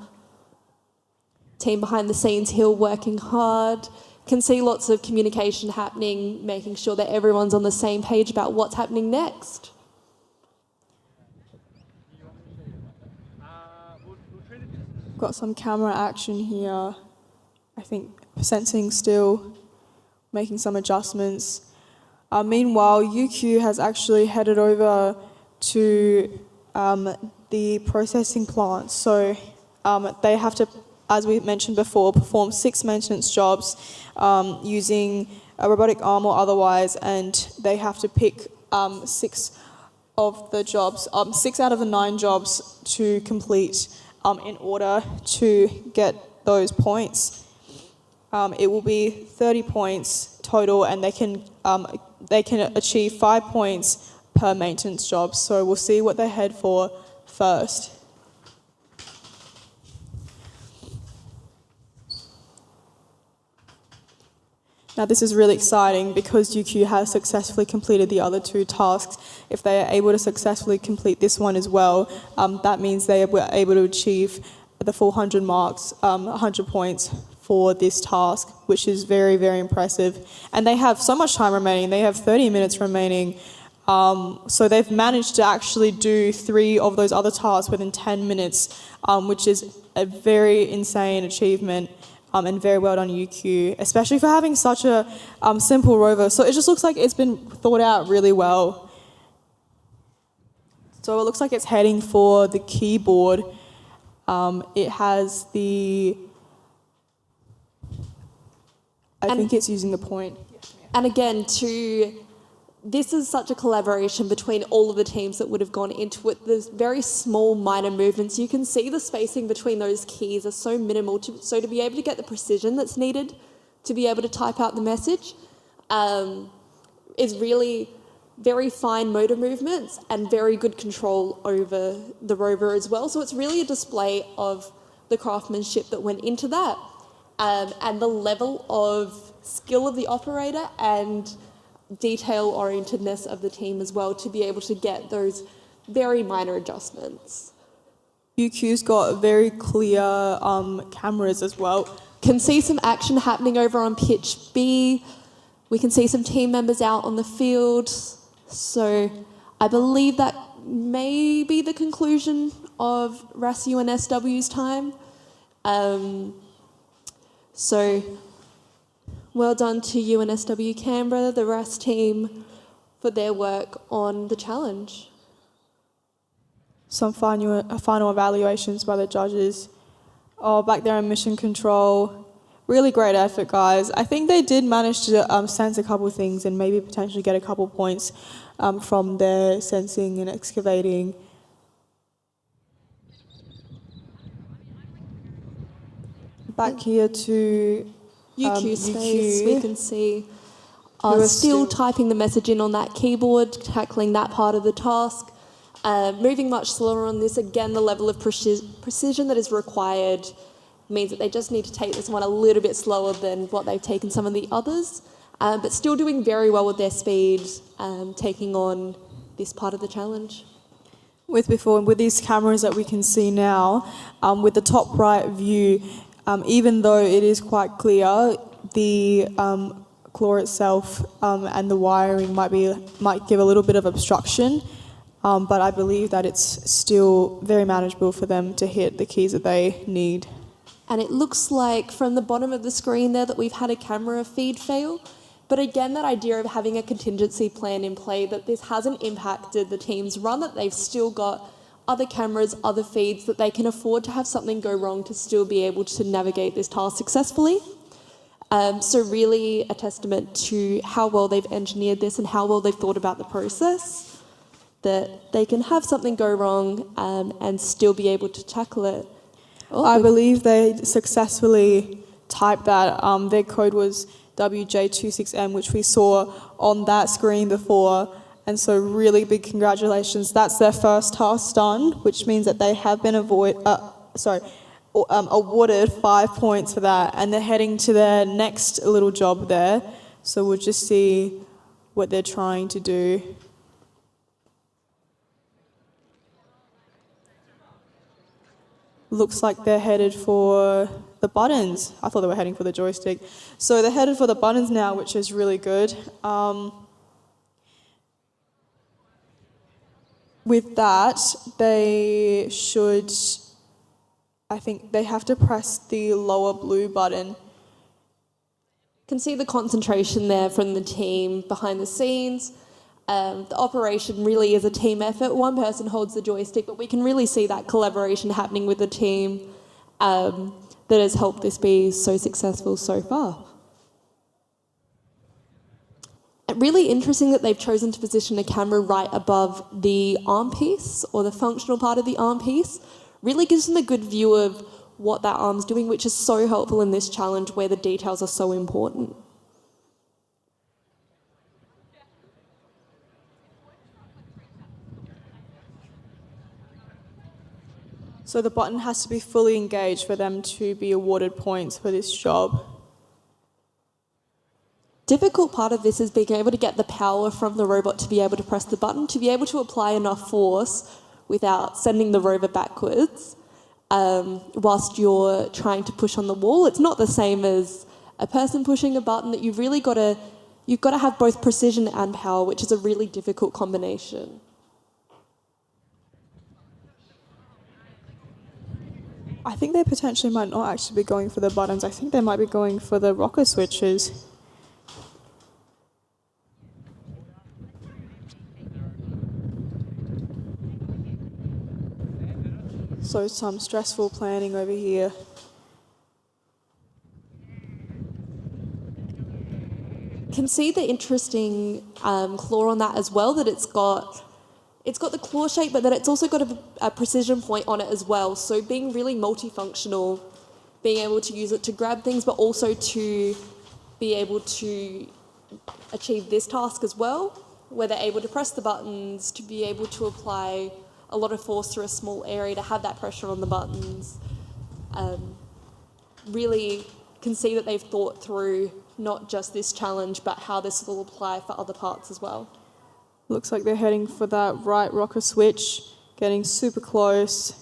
Speaker 6: Team behind the scenes here working hard. Can see lots of communication happening, making sure that everyone's on the same page about what's happening next.
Speaker 5: Got some camera action here. I think sensing still, making some adjustments. Meanwhile, UQ has actually headed over to the processing plant. So they have to, as we mentioned before, perform 6 maintenance jobs using a robotic arm or otherwise, and they have to pick 6 of the jobs, 6 out of the 9 jobs to complete in order to get those points. It will be 30 points total, and they can achieve 5 points per maintenance job. So we'll see what they head for first. Now this is really exciting because UQ has successfully completed the other 2 tasks. If they are able to successfully complete this one as well, that means they were able to achieve the full 100 marks, 100 points for this task, which is very, very impressive. And they have so much time remaining. They have 30 minutes remaining. So they've managed to actually do 3 of those other tasks within 10 minutes, which is a very insane achievement. And very well done UQ, especially for having such a simple rover. So it just looks like it's been thought out really well. So it looks like it's heading for the keyboard. It has the... I think it's using the point.
Speaker 6: And again, to this is such a collaboration between all of the teams that would have gone into it. There's very small, minor movements. You can see the spacing between those keys are so minimal. So to be able to get the precision that's needed to be able to type out the message is really very fine motor movements and very good control over the Rover as well. So it's really a display of the craftsmanship that went into that and the level of skill of the operator and detail-orientedness of the team as well to be able to get those very minor adjustments.
Speaker 5: UQ's got very clear cameras as well.
Speaker 6: Can see some action happening over on pitch B. We can see some team members out on the field. So I believe that may be the conclusion of RAS UNSW's time. So well done to UNSW Canberra, the RAS team, for their work on the challenge.
Speaker 5: Some final evaluations by the judges. Oh, back there in mission control. Really great effort, guys. I think they did manage to sense a couple of things and maybe potentially get a couple of points from their sensing and excavating. Back here to
Speaker 6: UQ space, we can see still typing the message in on that keyboard, tackling that part of the task. Moving much slower on this, again, the level of precision that is required means that they just need to take this one a little bit slower than what they've taken some of the others, but still doing very well with their speed, taking on this part of the challenge.
Speaker 5: With these cameras that we can see now, with the top right view, even though it is quite clear, the claw itself and the wiring might give a little bit of obstruction, but I believe that it's still very manageable for them to hit the keys that they need.
Speaker 6: And it looks like from the bottom of the screen there that we've had a camera feed fail. But again, that idea of having a contingency plan in play, that this hasn't impacted the team's run, that they've still got other cameras, other feeds, that they can afford to have something go wrong to still be able to navigate this task successfully. So really a testament to how well they've engineered this and how well they've thought about the process, that they can have something go wrong and still be able to tackle it.
Speaker 5: I believe they successfully typed that. Their code was WJ26M, which we saw on that screen before. And so really big congratulations. That's their first task done, which means that they have been awarded 5 points for that. And they're heading to their next little job there. So we'll just see what they're trying to do. Looks like they're headed for the buttons. I thought they were heading for the joystick. So they're headed for the buttons now, which is really good. With that, they should, I think they have to press the lower blue button.
Speaker 6: Can see the concentration there from the team behind the scenes. The operation really is a team effort. One person holds the joystick, but we can really see that collaboration happening with the team that has helped this be so successful so far. Really interesting that they've chosen to position a camera right above the arm piece, or the functional part of the arm piece. Really gives them a good view of what that arm's doing, which is so helpful in this challenge where the details are so important.
Speaker 5: So the button has to be fully engaged for them to be awarded points for this job.
Speaker 6: Difficult part of this is being able to get the power from the robot to be able to press the button, to be able to apply enough force without sending the rover backwards whilst you're trying to push on the wall. It's not the same as a person pushing a button, that you've got to have both precision and power, which is a really difficult combination.
Speaker 5: I think they potentially might not actually be going for the buttons. I think they might be going for the rocker switches. So some stressful planning over
Speaker 6: can see the interesting claw on that as well, that it's got the claw shape, but that it's also got a precision point on it as well. So being really multifunctional, being able to use it to grab things, but also to be able to achieve this task as well, where they're able to press the buttons, to be able to apply a lot of force through a small area, to have that pressure on the buttons. Really can see that they've thought through not just this challenge, but how this will apply for other parts as well.
Speaker 5: Looks like they're heading for that right rocker switch, getting super close.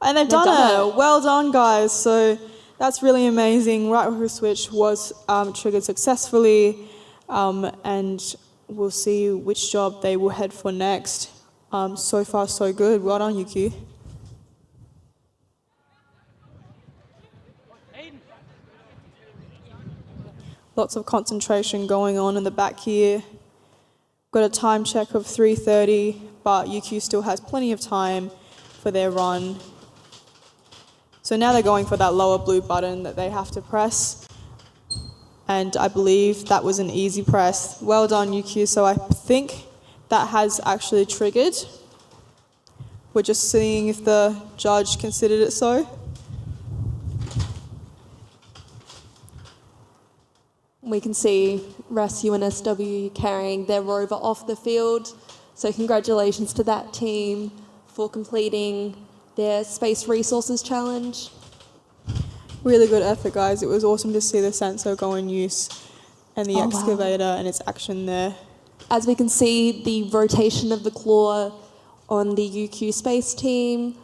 Speaker 5: And they've done it. Well done, guys. So that's really amazing. Right rocker switch was triggered successfully, and we'll see which job they will head for next. So far, so good. Well done, Yuki. Lots of concentration going on in the back here. Got a time check of 3:30, but UQ still has plenty of time for their run. So now they're going for that lower blue button that they have to press. And I believe that was an easy press. Well done, UQ. So I think that has actually triggered. We're just seeing if the judge considered it so.
Speaker 6: We can see RAS UNSW carrying their rover off the field. So congratulations to that team for completing their Space Resources Challenge.
Speaker 5: Really good effort, guys. It was awesome to see the sensor go in use and the excavator and its action there.
Speaker 6: As we can see, the rotation of the claw on the UQ Space team,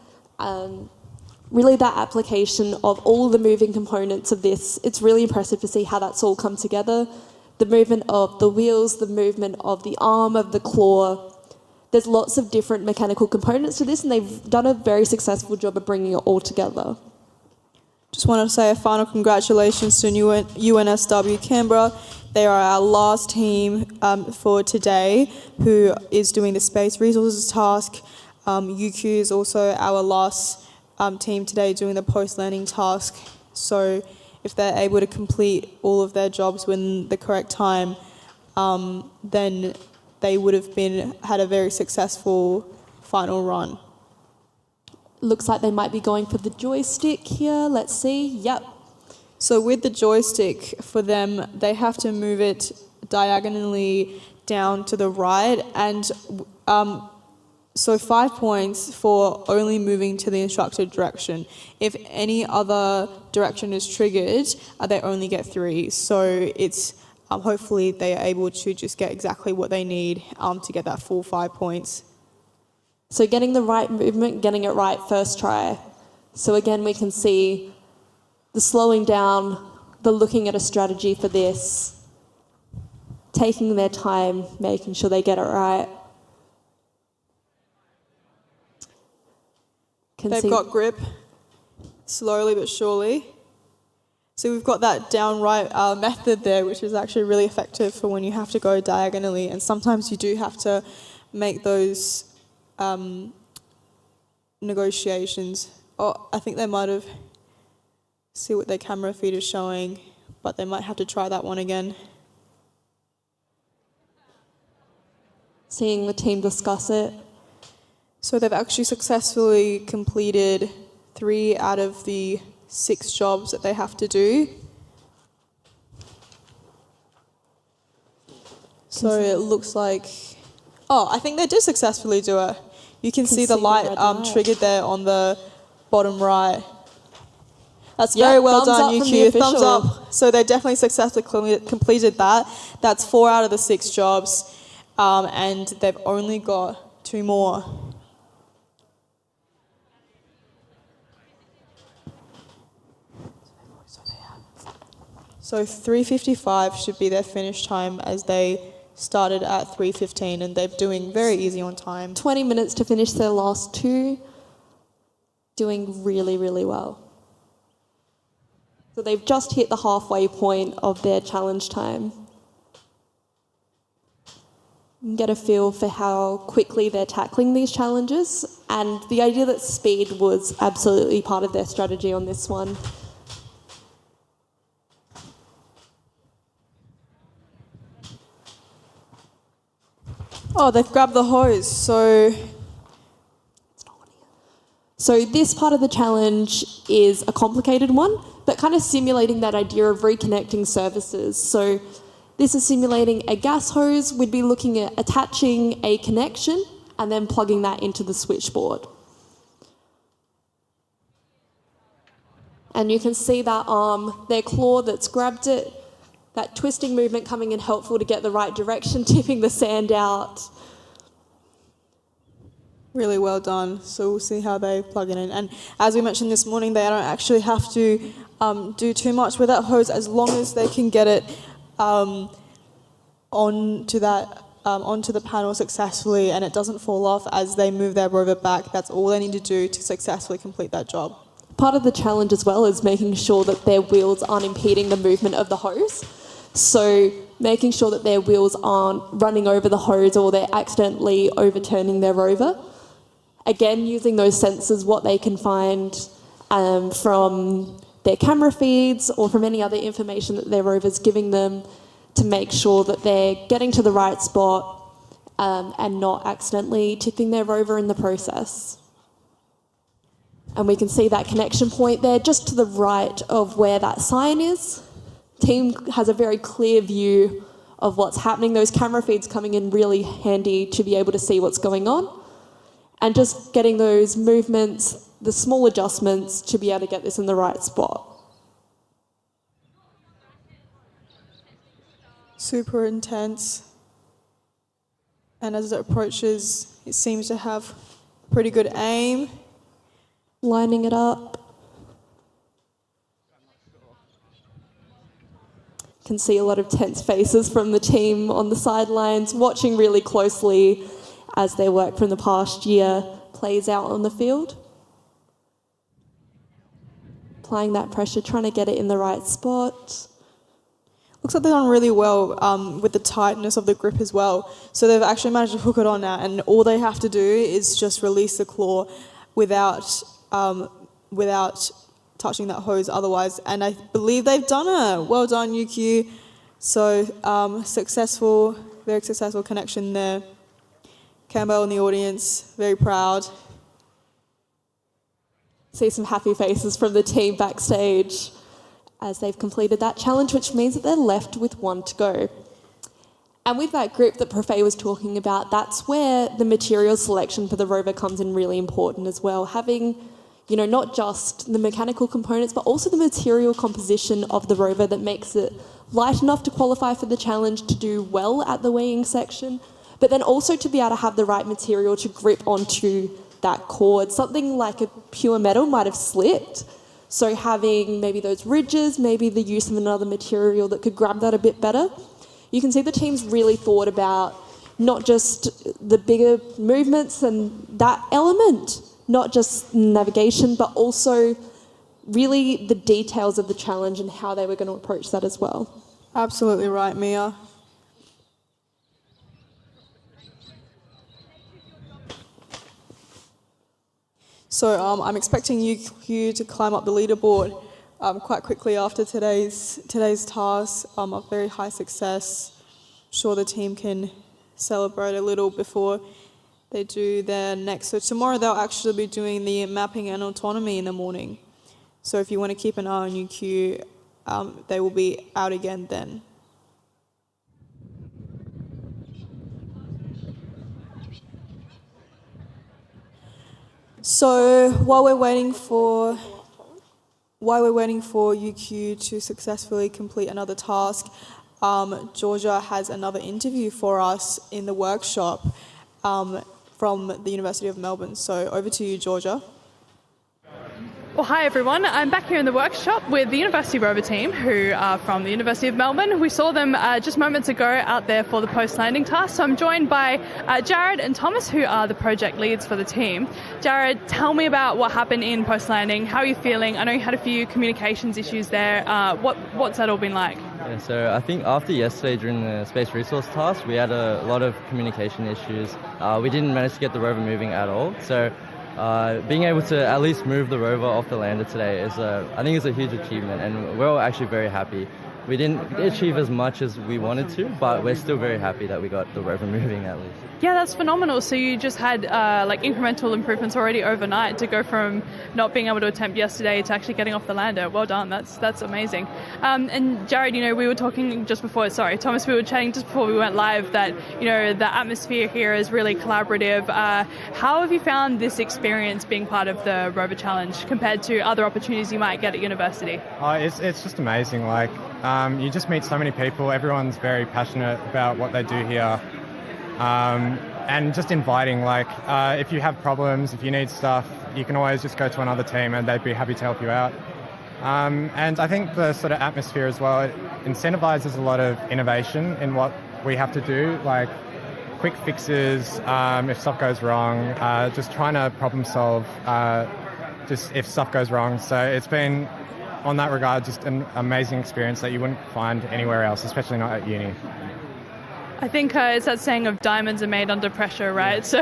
Speaker 6: really that application of all the moving components of this, it's really impressive to see how that's all come together. The movement of the wheels, the movement of the arm, of the claw. There's lots of different mechanical components to this, and they've done a very successful job of bringing it all together.
Speaker 5: Just wanted to say a final congratulations to UNSW Canberra. They are our last team for today who is doing the Space Resources task. UQ is also our last team today doing the post-landing task. So if they're able to complete all of their jobs within the correct time, then they would have had a very successful final run.
Speaker 6: Looks like they might be going for the joystick here. Let's see. Yep.
Speaker 5: So with the joystick, for them, they have to move it diagonally down to the right, and so 5 points for only moving to the instructed direction. If any other direction is triggered, they only get 3. So it's hopefully they are able to just get exactly what they need to get that full 5 points.
Speaker 6: So getting the right movement, getting it right first try. So again, we can see the slowing down, the looking at a strategy for this, taking their time, making sure they get it right.
Speaker 5: They've got grip, slowly but surely. So we've got that downright method there, which is actually really effective for when you have to go diagonally. And sometimes you do have to make those negotiations. Oh, I think they might have see what their camera feed is showing, but they might have to try that one again.
Speaker 6: Seeing the team discuss it.
Speaker 5: So they've actually successfully completed 3 out of the 6 jobs that they have to do. So it looks like, I think they did successfully do it. You can see the light triggered there on the bottom right. That's very well done, UQ. Thumbs up. So they definitely successfully completed that. That's 4 out of the 6 jobs, and they've only got 2 more. So 3:55 should be their finish time, as they started at 3:15, and they're doing very easy on time.
Speaker 6: 20 minutes to finish their last 2. Doing really, really well. So they've just hit the halfway point of their challenge time. You can get a feel for how quickly they're tackling these challenges, and the idea that speed was absolutely part of their strategy on this one.
Speaker 5: Oh, they've grabbed the hose.
Speaker 6: So this part of the challenge is a complicated one, but kind of simulating that idea of reconnecting services. So this is simulating a gas hose. We'd be looking at attaching a connection and then plugging that into the switchboard. And you can see that arm, their claw that's grabbed it, that twisting movement coming in helpful to get the right direction, tipping the sand out.
Speaker 5: Really well done. So we'll see how they plug it in. And as we mentioned this morning, they don't actually have to do too much with that hose as long as they can get it onto the panel successfully and it doesn't fall off as they move their rover back. That's all they need to do to successfully complete that job.
Speaker 6: Part of the challenge as well is making sure that their wheels aren't impeding the movement of the hose. So making sure that their wheels aren't running over the hose or they're accidentally overturning their rover. Again, using those sensors, what they can find from their camera feeds or from any other information that their rover's giving them to make sure that they're getting to the right spot and not accidentally tipping their rover in the process. And we can see that connection point there just to the right of where that sign is. Team has a very clear view of what's happening. Those camera feeds coming in really handy to be able to see what's going on. And just getting those movements, the small adjustments to be able to get this in the right spot.
Speaker 5: Super intense. And as it approaches, it seems to have pretty good aim.
Speaker 6: Lining it up. Can see a lot of tense faces from the team on the sidelines, watching really closely as their work from the past year plays out on the field. Applying that pressure, trying to get it in the right spot.
Speaker 5: Looks like they've done really well with the tightness of the grip as well. So they've actually managed to hook it on now, and all they have to do is just release the claw without touching that hose otherwise. And I believe they've done it. Well done, UQ. So very successful connection there. Campbell in the audience, very proud.
Speaker 6: See some happy faces from the team backstage as they've completed that challenge, which means that they're left with one to go. And with that grip that Profe was talking about, that's where the material selection for the rover comes in really important as well. Having, not just the mechanical components, but also the material composition of the rover that makes it light enough to qualify for the challenge to do well at the weighing section, but then also to be able to have the right material to grip onto that cord. Something like a pure metal might have slipped. So having maybe those ridges, maybe the use of another material that could grab that a bit better. You can see the team's really thought about not just the bigger movements and that element, not just navigation, but also really the details of the challenge and how they were going to approach that as well.
Speaker 5: Absolutely right, Mia. So I'm expecting UQ to climb up the leaderboard quite quickly after today's task. A very high success. I'm sure the team can celebrate a little before they do their next. So tomorrow they'll actually be doing the mapping and autonomy in the morning. So if you want to keep an eye on UQ, they will be out again then. So while we're waiting for UQ to successfully complete another task, Georgia has another interview for us in the workshop from the University of Melbourne. So over to you, Georgia.
Speaker 11: Well, hi everyone. I'm back here in the workshop with the University Rover team who are from the University of Melbourne. We saw them just moments ago out there for the post-landing task. So I'm joined by Jared and Thomas, who are the project leads for the team. Jared, tell me about what happened in post-landing. How are you feeling? I know you had a few communications issues there. What's that all been like?
Speaker 12: Yeah, so I think after yesterday during the space resource task, we had a lot of communication issues. We didn't manage to get the rover moving at all. So being able to at least move the rover off the lander today is, I think, is a huge achievement, and we're all actually very happy. we didn't achieve as much as we wanted to, but we're still very happy that we got the rover moving at least.
Speaker 11: Yeah, that's phenomenal. So you just had like incremental improvements already overnight to go from not being able to attempt yesterday to actually getting off the lander. Well done. That's amazing. And Jared, we were talking just before, Thomas, we were chatting just before we went live that, the atmosphere here is really collaborative. How have you found this experience being part of the Rover Challenge compared to other opportunities you might get at university?
Speaker 13: It's just amazing. Like, you just meet so many people. Everyone's very passionate about what they do here. And just inviting, like, if you have problems, if you need stuff, you can always just go to another team and they'd be happy to help you out. And I think the sort of atmosphere as well, it incentivizes a lot of innovation in what we have to do, like quick fixes, if stuff goes wrong, just trying to problem solve, just if stuff goes wrong. So it's been, on that regard, just an amazing experience that you wouldn't find anywhere else, especially not at uni.
Speaker 11: I think it's that saying of diamonds are made under pressure, right? So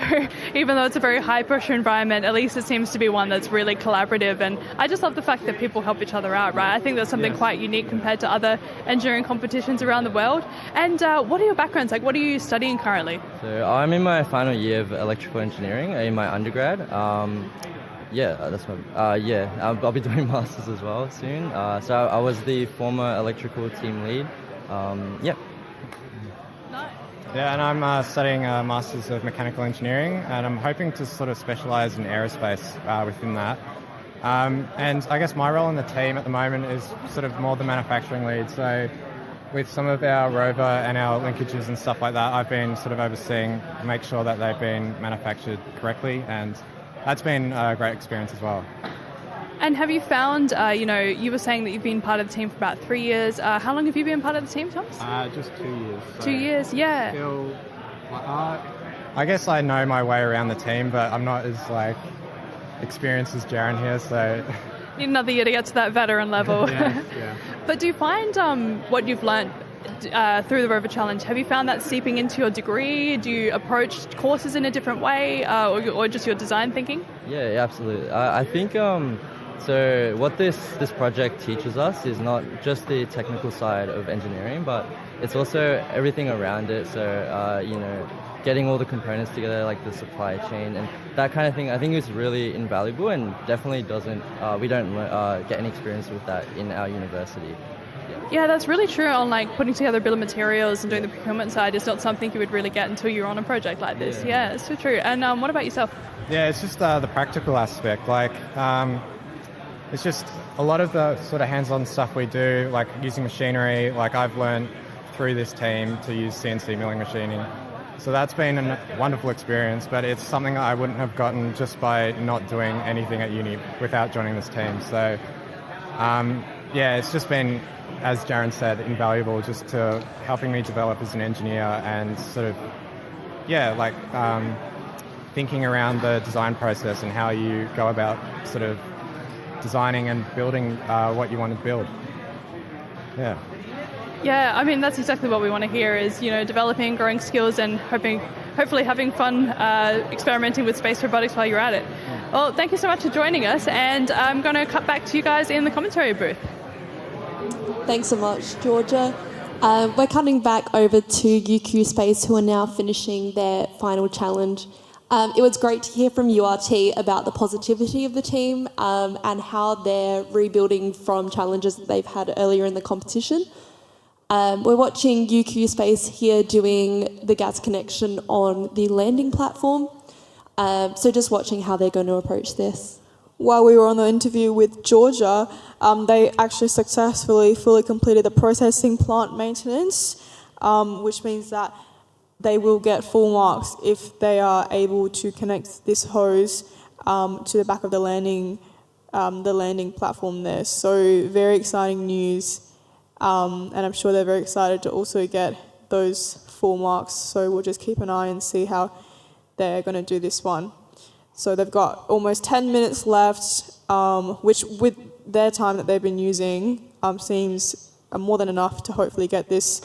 Speaker 11: even though it's a very high pressure environment, at least it seems to be one that's really collaborative. And I just love the fact that people help each other out, right? I think that's something quite unique compared to other engineering competitions around the world. And what are your backgrounds? Like, what are you studying currently?
Speaker 12: So I'm in my final year of electrical engineering in my undergrad. That's my, I'll be doing masters as well soon. So I was the former electrical team lead.
Speaker 13: Yeah, and I'm studying a Masters of Mechanical Engineering, and I'm hoping to sort of specialise in aerospace within that. And I guess my role in the team at the moment is sort of more the manufacturing lead. So with some of our rover and our linkages and stuff like that, I've been sort of overseeing, make sure that they've been manufactured correctly, and that's been a great experience as well.
Speaker 11: And have you found, you were saying that you've been part of the team for about 3 years. How long have you been part of the team, Thomas?
Speaker 13: Just 2 years. So
Speaker 11: 2 years, yeah.
Speaker 13: Still, I guess I know my way around the team, but I'm not as experienced as Jaren here, so...
Speaker 11: Need another year to get to that veteran level.
Speaker 13: Yeah.
Speaker 11: But do you find what you've learned through the Rover Challenge, have you found that seeping into your degree? Do you approach courses in a different way, or just your design thinking?
Speaker 12: Yeah, absolutely. I think... So what this project teaches us is not just the technical side of engineering, but it's also everything around it. So, getting all the components together, like the supply chain and that kind of thing, I think is really invaluable and definitely we don't get any experience with that in our university.
Speaker 11: Yeah, that's really true. On putting together a bill of materials and doing the procurement side is not something you would really get until you're on a project like this. Yeah, it's so true. And what about yourself? Yeah,
Speaker 13: it's just the practical aspect. It's just a lot of the sort of hands-on stuff we do, like using machinery. Like I've learned through this team to use CNC milling machining. So that's been a wonderful experience, but it's something I wouldn't have gotten just by not doing anything at uni without joining this team. So, it's just been, as Jaren said, invaluable just to helping me develop as an engineer and sort of, thinking around the design process and how you go about sort of designing and building what you want to build. Yeah.
Speaker 11: Yeah, I mean, that's exactly what we want to hear is, developing, growing skills and hopefully having fun experimenting with space robotics while you're at it. Well, thank you so much for joining us, and I'm going to cut back to you guys in the commentary booth.
Speaker 6: Thanks so much, Georgia. We're cutting back over to UQ Space, who are now finishing their final challenge. It was great to hear from URT about the positivity of the team and how they're rebuilding from challenges that they've had earlier in the competition. We're watching UQ Space here doing the gas connection on the landing platform. So just watching how they're going to approach this.
Speaker 5: While we were on the interview with Georgia, they actually successfully fully completed the processing plant maintenance, which means that they will get full marks if they are able to connect this hose to the back of the landing platform there. So very exciting news, and I'm sure they're very excited to also get those full marks. So we'll just keep an eye and see how they're going to do this one. So they've got almost 10 minutes left, which with their time that they've been using seems more than enough to hopefully get this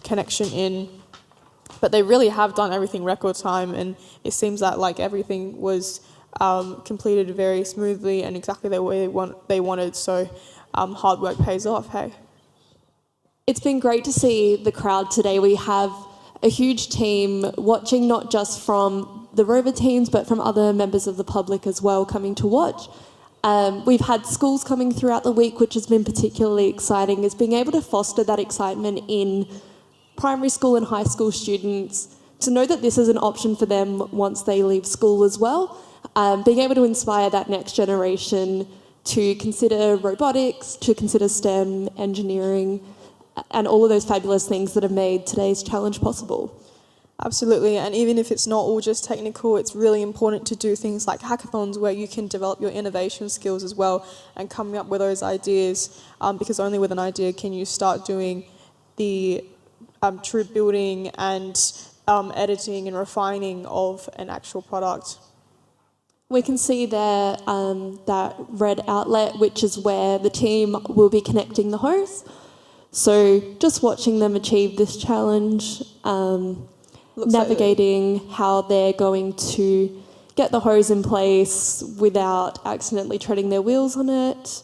Speaker 5: connection in. But they really have done everything record time, and it seems that everything was completed very smoothly and exactly the way they wanted. So hard work pays off, hey?
Speaker 6: It's been great to see the crowd today. We have a huge team watching, not just from the Rover teams, but from other members of the public as well coming to watch. We've had schools coming throughout the week, which has been particularly exciting, is being able to foster that excitement in primary school and high school students to know that this is an option for them once they leave school as well. Being able to inspire that next generation to consider robotics, to consider STEM, engineering, and all of those fabulous things that have made today's challenge possible.
Speaker 5: Absolutely, and even if it's not all just technical, it's really important to do things like hackathons where you can develop your innovation skills as well and coming up with those ideas, because only with an idea can you start doing the true building and editing and refining of an actual product.
Speaker 6: We can see there that red outlet, which is where the team will be connecting the hose. So just watching them achieve this challenge, navigating how they're going to get the hose in place without accidentally treading their wheels on it.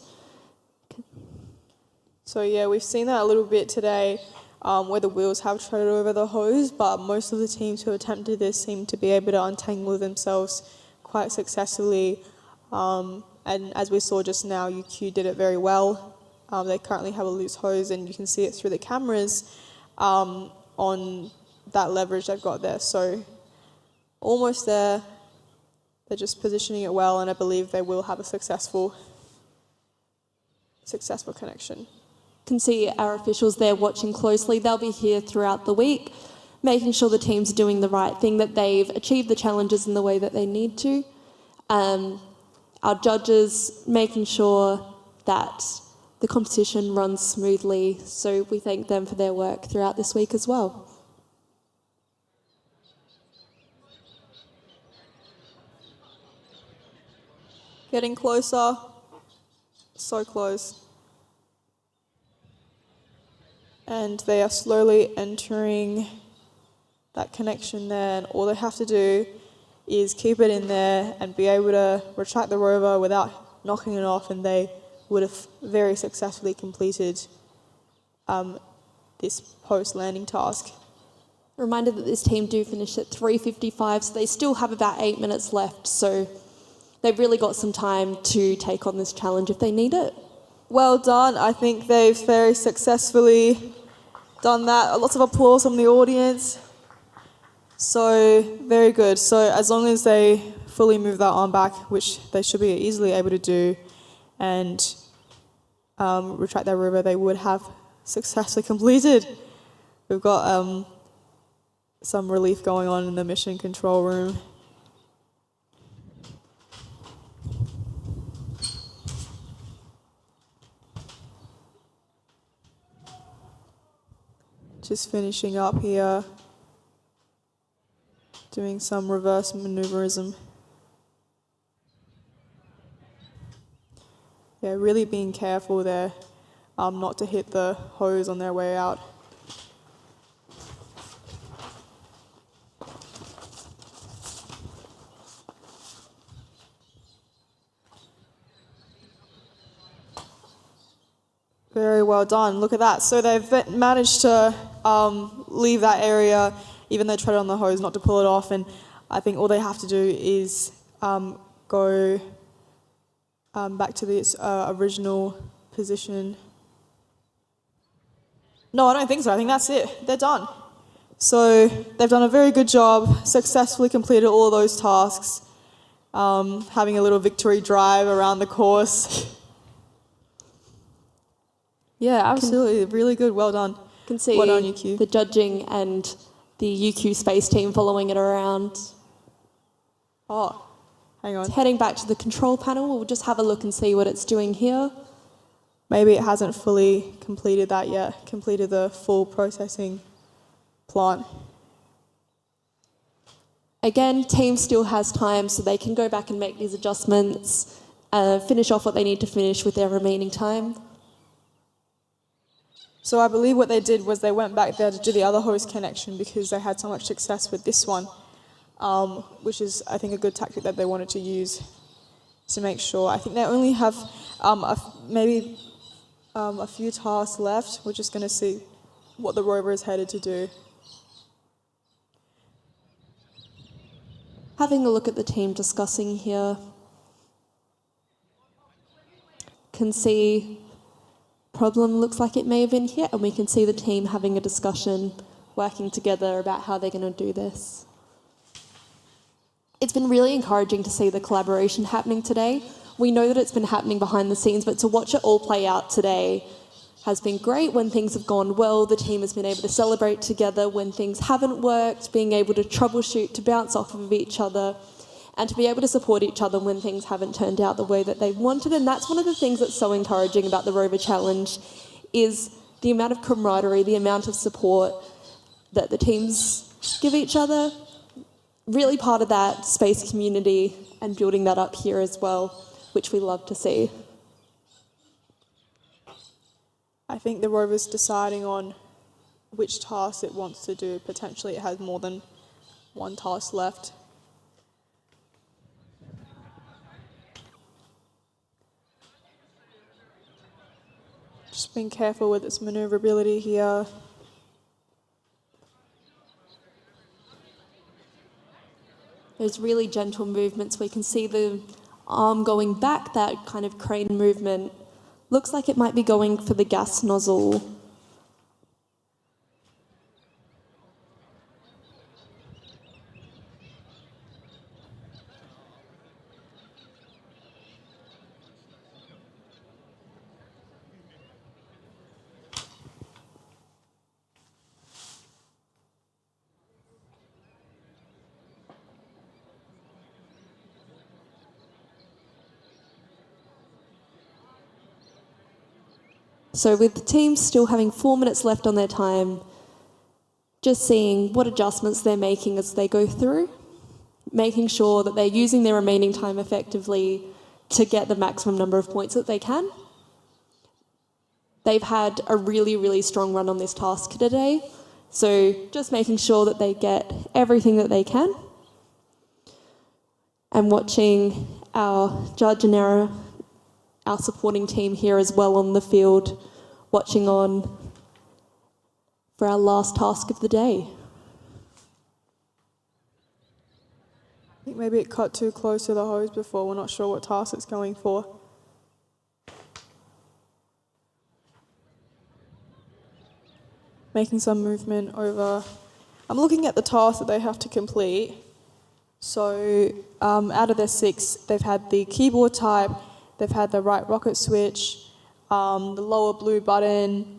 Speaker 5: So yeah, we've seen that a little bit today, where the wheels have treaded over the hose, but most of the teams who attempted this seem to be able to untangle themselves quite successfully. And as we saw just now, UQ did it very well. They currently have a loose hose and you can see it through the cameras on that leverage they've got there. So almost there, they're just positioning it well, and I believe they will have a successful connection.
Speaker 6: Can see our officials there watching closely. They'll be here throughout the week, making sure the team's doing the right thing, that they've achieved the challenges in the way that they need to. Our judges making sure that the competition runs smoothly, so we thank them for their work throughout this week as well.
Speaker 5: Getting closer, so close. And they are slowly entering that connection there, and all they have to do is keep it in there and be able to retract the rover without knocking it off, and they would have very successfully completed this post-landing task.
Speaker 6: Reminder that this team do finish at 3:55, so they still have about 8 minutes left, so they've really got some time to take on this challenge if they need it.
Speaker 5: Well done. I think they've very successfully done that. Lots of applause from the audience. So, very good. So, as long as they fully move that arm back, which they should be easily able to do, and retract their rover, they would have successfully completed. We've got some relief going on in the mission control room. Just finishing up here, doing some reverse maneuverism. Yeah, really being careful there, not to hit the hose on their way out. Very well done. Look at that. So they've managed to leave that area, even though tread on the hose, not to pull it off. And I think all they have to do is go back to this original position. No, I don't think so. I think that's it. They're done. So they've done a very good job, successfully completed all of those tasks, having a little victory drive around the course. Yeah, absolutely. Really good. Well done.
Speaker 6: Can see
Speaker 5: well done, UQ.
Speaker 6: The judging and the UQ space team following it around.
Speaker 5: Oh, hang on.
Speaker 6: It's heading back to the control panel. We'll just have a look and see what it's doing here.
Speaker 5: Maybe it hasn't fully completed that yet, completed the full processing plant.
Speaker 6: Again, team still has time, so they can go back and make these adjustments, finish off what they need to finish with their remaining time.
Speaker 5: So I believe what they did was they went back there to do the other hose connection because they had so much success with this one, which is, I think, a good tactic that they wanted to use to make sure. I think they only have maybe a few tasks left. We're just going to see what the Rover is headed to do.
Speaker 6: Having a look at the team discussing here, can see problem looks like it may have been here, and we can see the team having a discussion, working together about how they're going to do this. It's been really encouraging to see the collaboration happening today. We know that it's been happening behind the scenes, but to watch it all play out today has been great. When things have gone well, the team has been able to celebrate together. When things haven't worked, being able to troubleshoot, to bounce off of each other, and to be able to support each other when things haven't turned out the way that they wanted. And that's one of the things that's so encouraging about the Rover Challenge, is the amount of camaraderie, the amount of support that the teams give each other. Really part of that space community and building that up here as well, which we love to see.
Speaker 5: I think the Rover's deciding on which task it wants to do. Potentially it has more than one task left. Just being careful with its manoeuvrability here.
Speaker 6: There's really gentle movements. We can see the arm going back, that kind of crane movement. Looks like it might be going for the gas nozzle. So with the team still having 4 minutes left on their time, just seeing what adjustments they're making as they go through, making sure that they're using their remaining time effectively to get the maximum number of points that they can. They've had a really, really strong run on this task today, so just making sure that they get everything that they can. And watching our judge and our supporting team here as well on the field, watching on for our last task of the day.
Speaker 5: I think maybe it cut too close to the hose before. We're not sure what task it's going for. Making some movement over. I'm looking at the task that they have to complete. So out of their 6, they've had the keyboard type, they've had the right rocket switch, the lower blue button,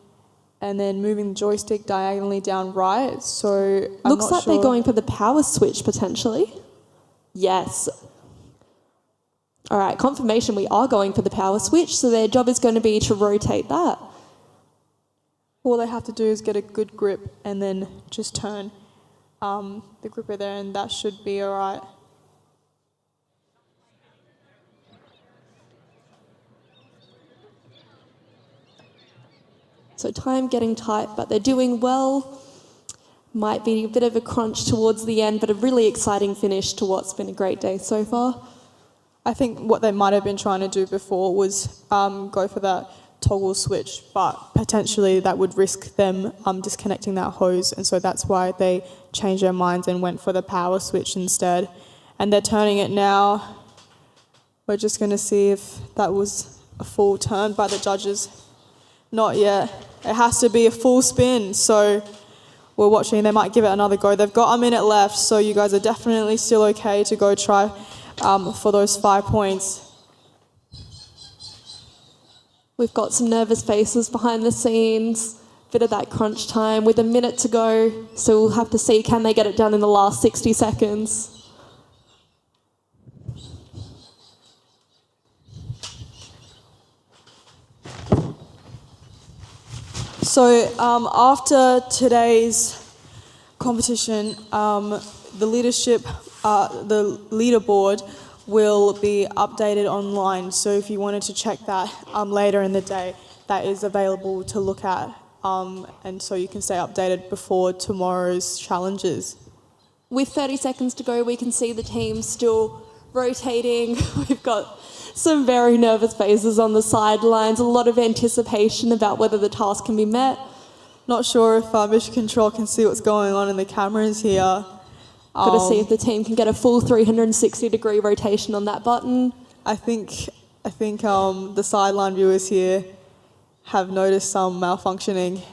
Speaker 5: and then moving the joystick diagonally down right. So
Speaker 6: Looks like they're going for the power switch potentially. Yes. All right, confirmation we are going for the power switch, so their job is going to be to rotate that.
Speaker 5: All they have to do is get a good grip and then just turn the gripper there, and that should be all right.
Speaker 6: So time getting tight, but they're doing well. Might be a bit of a crunch towards the end, but a really exciting finish to what's been a great day so far.
Speaker 5: I think what they might have been trying to do before was go for that toggle switch, but potentially that would risk them disconnecting that hose, and so that's why they changed their minds and went for the power switch instead. And they're turning it now. We're just going to see if that was a full turn by the judges. Not yet. It has to be a full spin, so we're watching. They might give it another go. They've got a minute left, so you guys are definitely still okay to go try for those 5 points.
Speaker 6: We've got some nervous faces behind the scenes, bit of that crunch time with a minute to go, so we'll have to see, can they get it done in the last 60 seconds?
Speaker 5: So after today's competition, the leaderboard will be updated online. So if you wanted to check that later in the day, that is available to look at, and so you can stay updated before tomorrow's challenges.
Speaker 6: With 30 seconds to go, we can see the team still rotating. We've got some very nervous faces on the sidelines, a lot of anticipation about whether the task can be met.
Speaker 5: Not sure if Mission Control can see what's going on in the cameras here.
Speaker 6: Got to see if the team can get a full 360-degree rotation on that button.
Speaker 5: I think the sideline viewers here have noticed some malfunctioning.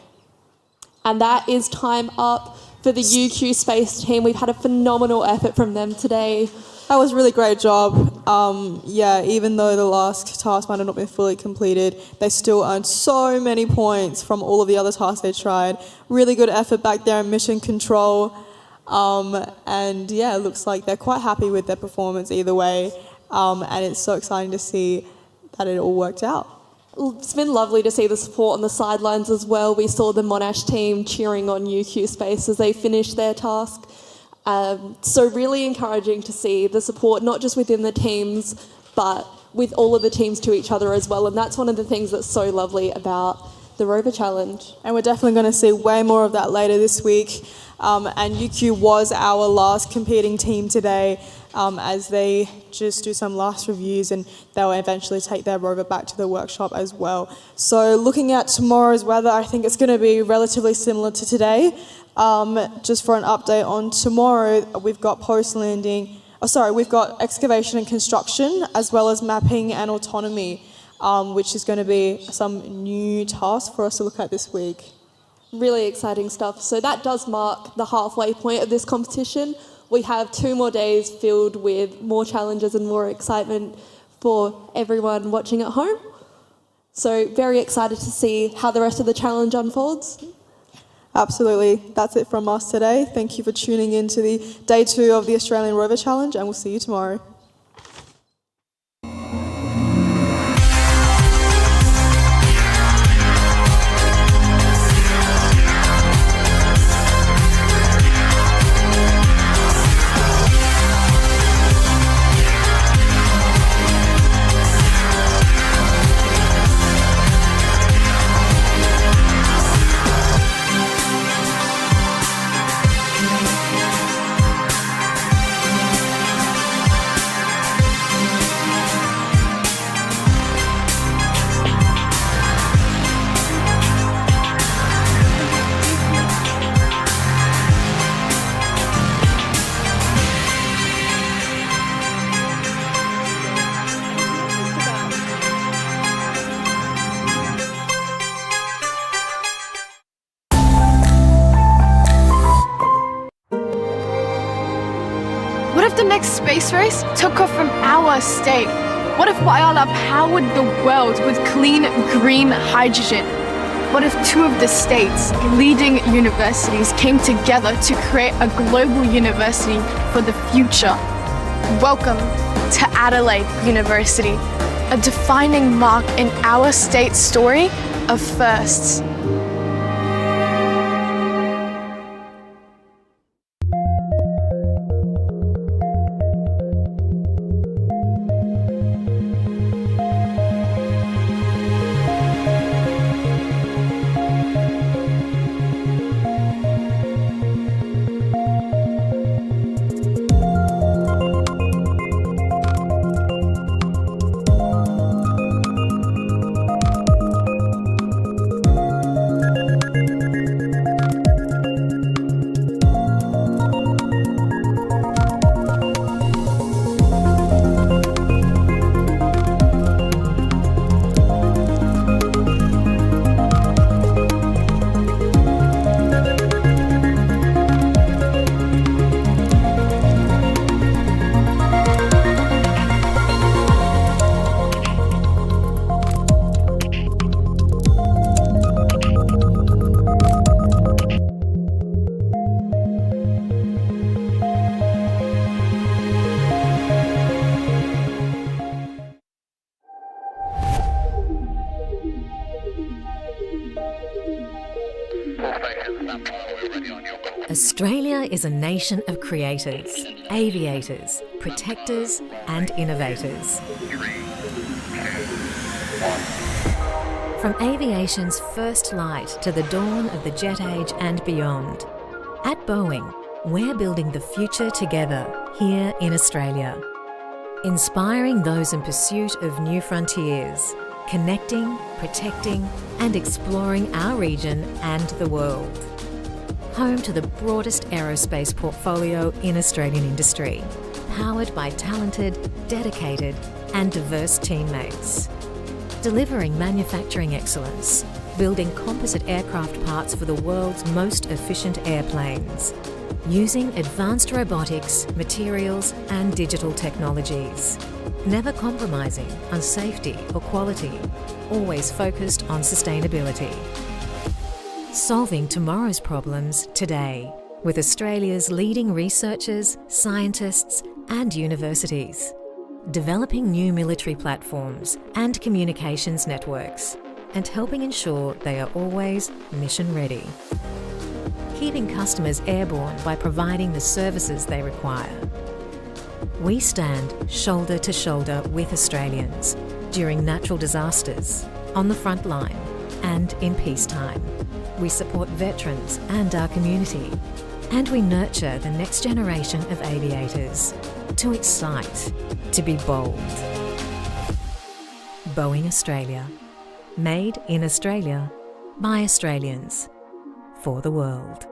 Speaker 6: And that is time up for the UQ Space team. We've had a phenomenal effort from them today.
Speaker 5: That was a really great job. Even though the last task might have not been fully completed, they still earned so many points from all of the other tasks they tried. Really good effort back there in Mission Control. It looks like they're quite happy with their performance either way. And it's so exciting to see that it all worked out.
Speaker 6: It's been lovely to see the support on the sidelines as well. We saw the Monash team cheering on UQ Space as they finished their task. So really encouraging to see the support, not just within the teams, but with all of the teams to each other as well. And that's one of the things that's so lovely about the Rover Challenge.
Speaker 5: And we're definitely going to see way more of that later this week. And UQ was our last competing team today, as they just do some last reviews and they'll eventually take their Rover back to the workshop as well. So looking at tomorrow's weather, I think it's going to be relatively similar to today. Just for an update on tomorrow, we've got we've got excavation and construction, as well as mapping and autonomy, which is going to be some new tasks for us to look at this week.
Speaker 6: Really exciting stuff. So that does mark the halfway point of this competition. We have 2 more days filled with more challenges and more excitement for everyone watching at home. So very excited to see how the rest of the challenge unfolds.
Speaker 5: Absolutely. That's it from us today. Thank you for tuning in to the day 2 of the Australian Rover Challenge, and we'll see you tomorrow.
Speaker 3: What if the next space race took off from our state? What if Whyalla powered the world with clean green hydrogen? What if 2 of the state's leading universities came together to create a global university for the future? Welcome to Adelaide University, a defining mark in our state's story of firsts.
Speaker 2: Australia is a nation of creators, aviators, protectors and innovators. From aviation's first light to the dawn of the jet age and beyond, at Boeing, we're building the future together here in Australia. Inspiring those in pursuit of new frontiers, connecting, protecting, and exploring our region and the world. Home to the broadest aerospace portfolio in Australian industry, powered by talented, dedicated, and diverse teammates. Delivering manufacturing excellence, building composite aircraft parts for the world's most efficient airplanes, using advanced robotics, materials, and digital technologies. Never compromising on safety or quality, always focused on sustainability. Solving tomorrow's problems today with Australia's leading researchers, scientists, and universities. Developing new military platforms and communications networks, and helping ensure they are always mission ready. Keeping customers airborne by providing the services they require. We stand shoulder to shoulder with Australians during natural disasters, on the front line, and in peacetime. We support veterans and our community, and we nurture the next generation of aviators to excite, to be bold. Boeing Australia. Made in Australia, by Australians, for the world.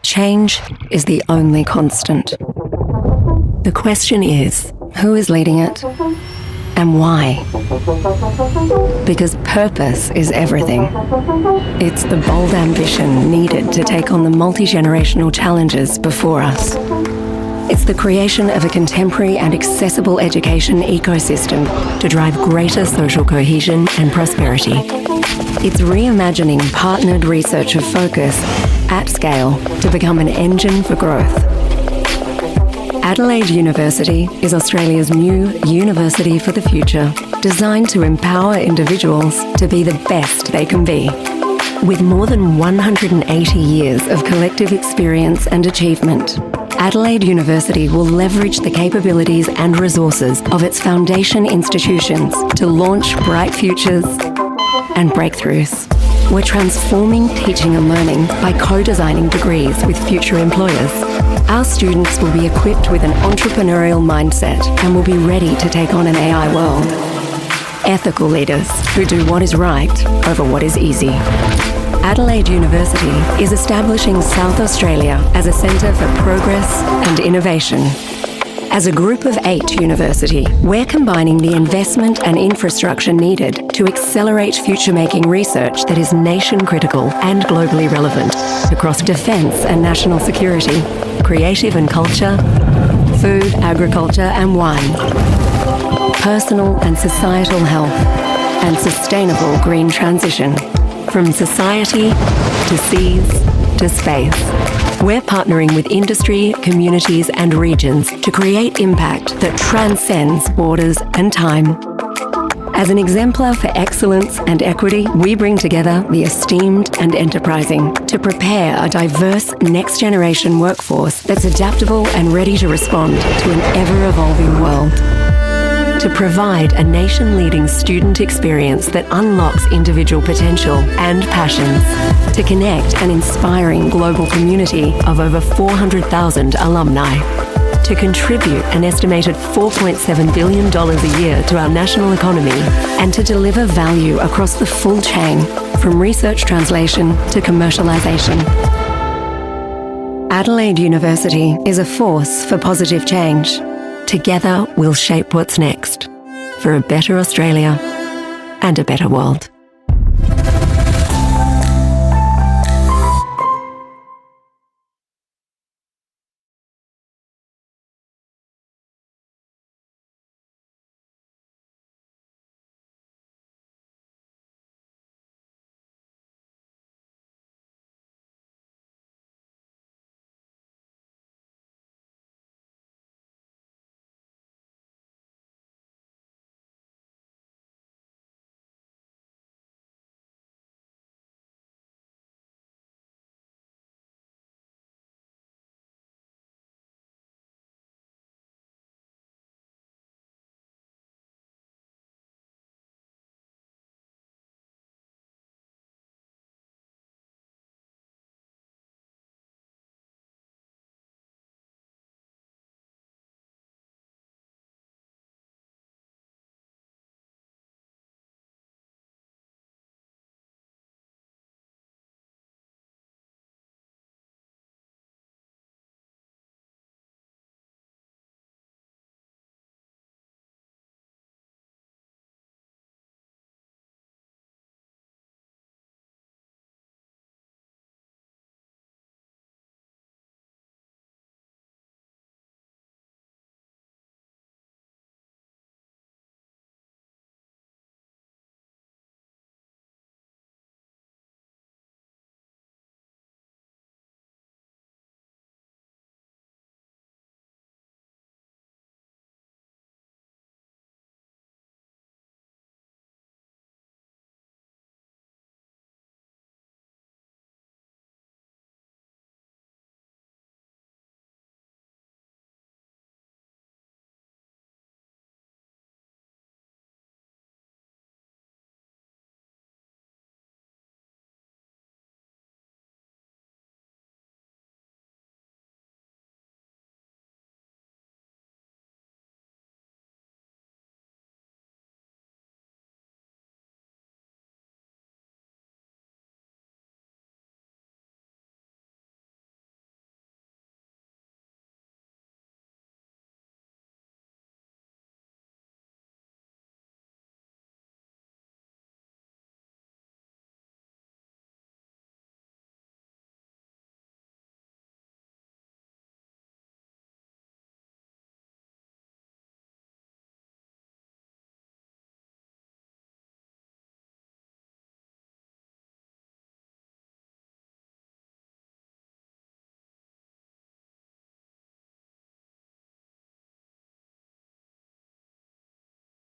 Speaker 1: Change is the only constant. The question is, who is leading it and why? Because purpose is everything. It's the bold ambition needed to take on the multi-generational challenges before us. It's the creation of a contemporary and accessible education ecosystem to drive greater social cohesion and prosperity. It's reimagining partnered research of focus at scale to become an engine for growth. Adelaide University is Australia's new university for the future, designed to empower individuals to be the best they can be. With more than 180 years of collective experience and achievement, Adelaide University will leverage the capabilities and resources of its foundation institutions to launch bright futures and breakthroughs. We're transforming teaching and learning by co-designing degrees with future employers. Our students will be equipped with an entrepreneurial mindset and will be ready to take on an AI world. Ethical leaders who do what is right over what is easy. Adelaide University is establishing South Australia as a centre for progress and innovation. As a group of 8 university, we're combining the investment and infrastructure needed to accelerate future-making research that is nation-critical and globally relevant across defence and national security, creative and culture, food, agriculture and wine, personal and societal health, and sustainable green transition. From society to seas to space, we're partnering with industry, communities and regions to create impact that transcends borders and time. As an exemplar for excellence and equity, we bring together the esteemed and enterprising to prepare a diverse next-generation workforce that's adaptable and ready to respond to an ever-evolving world. To provide a nation-leading student experience that unlocks individual potential and passions. To connect an inspiring global community of over 400,000 alumni. To contribute an estimated $4.7 billion a year to our national economy. And to deliver value across the full chain, from research translation to commercialisation. Adelaide University is a force for positive change. Together, we'll shape what's next for a better Australia and a better world.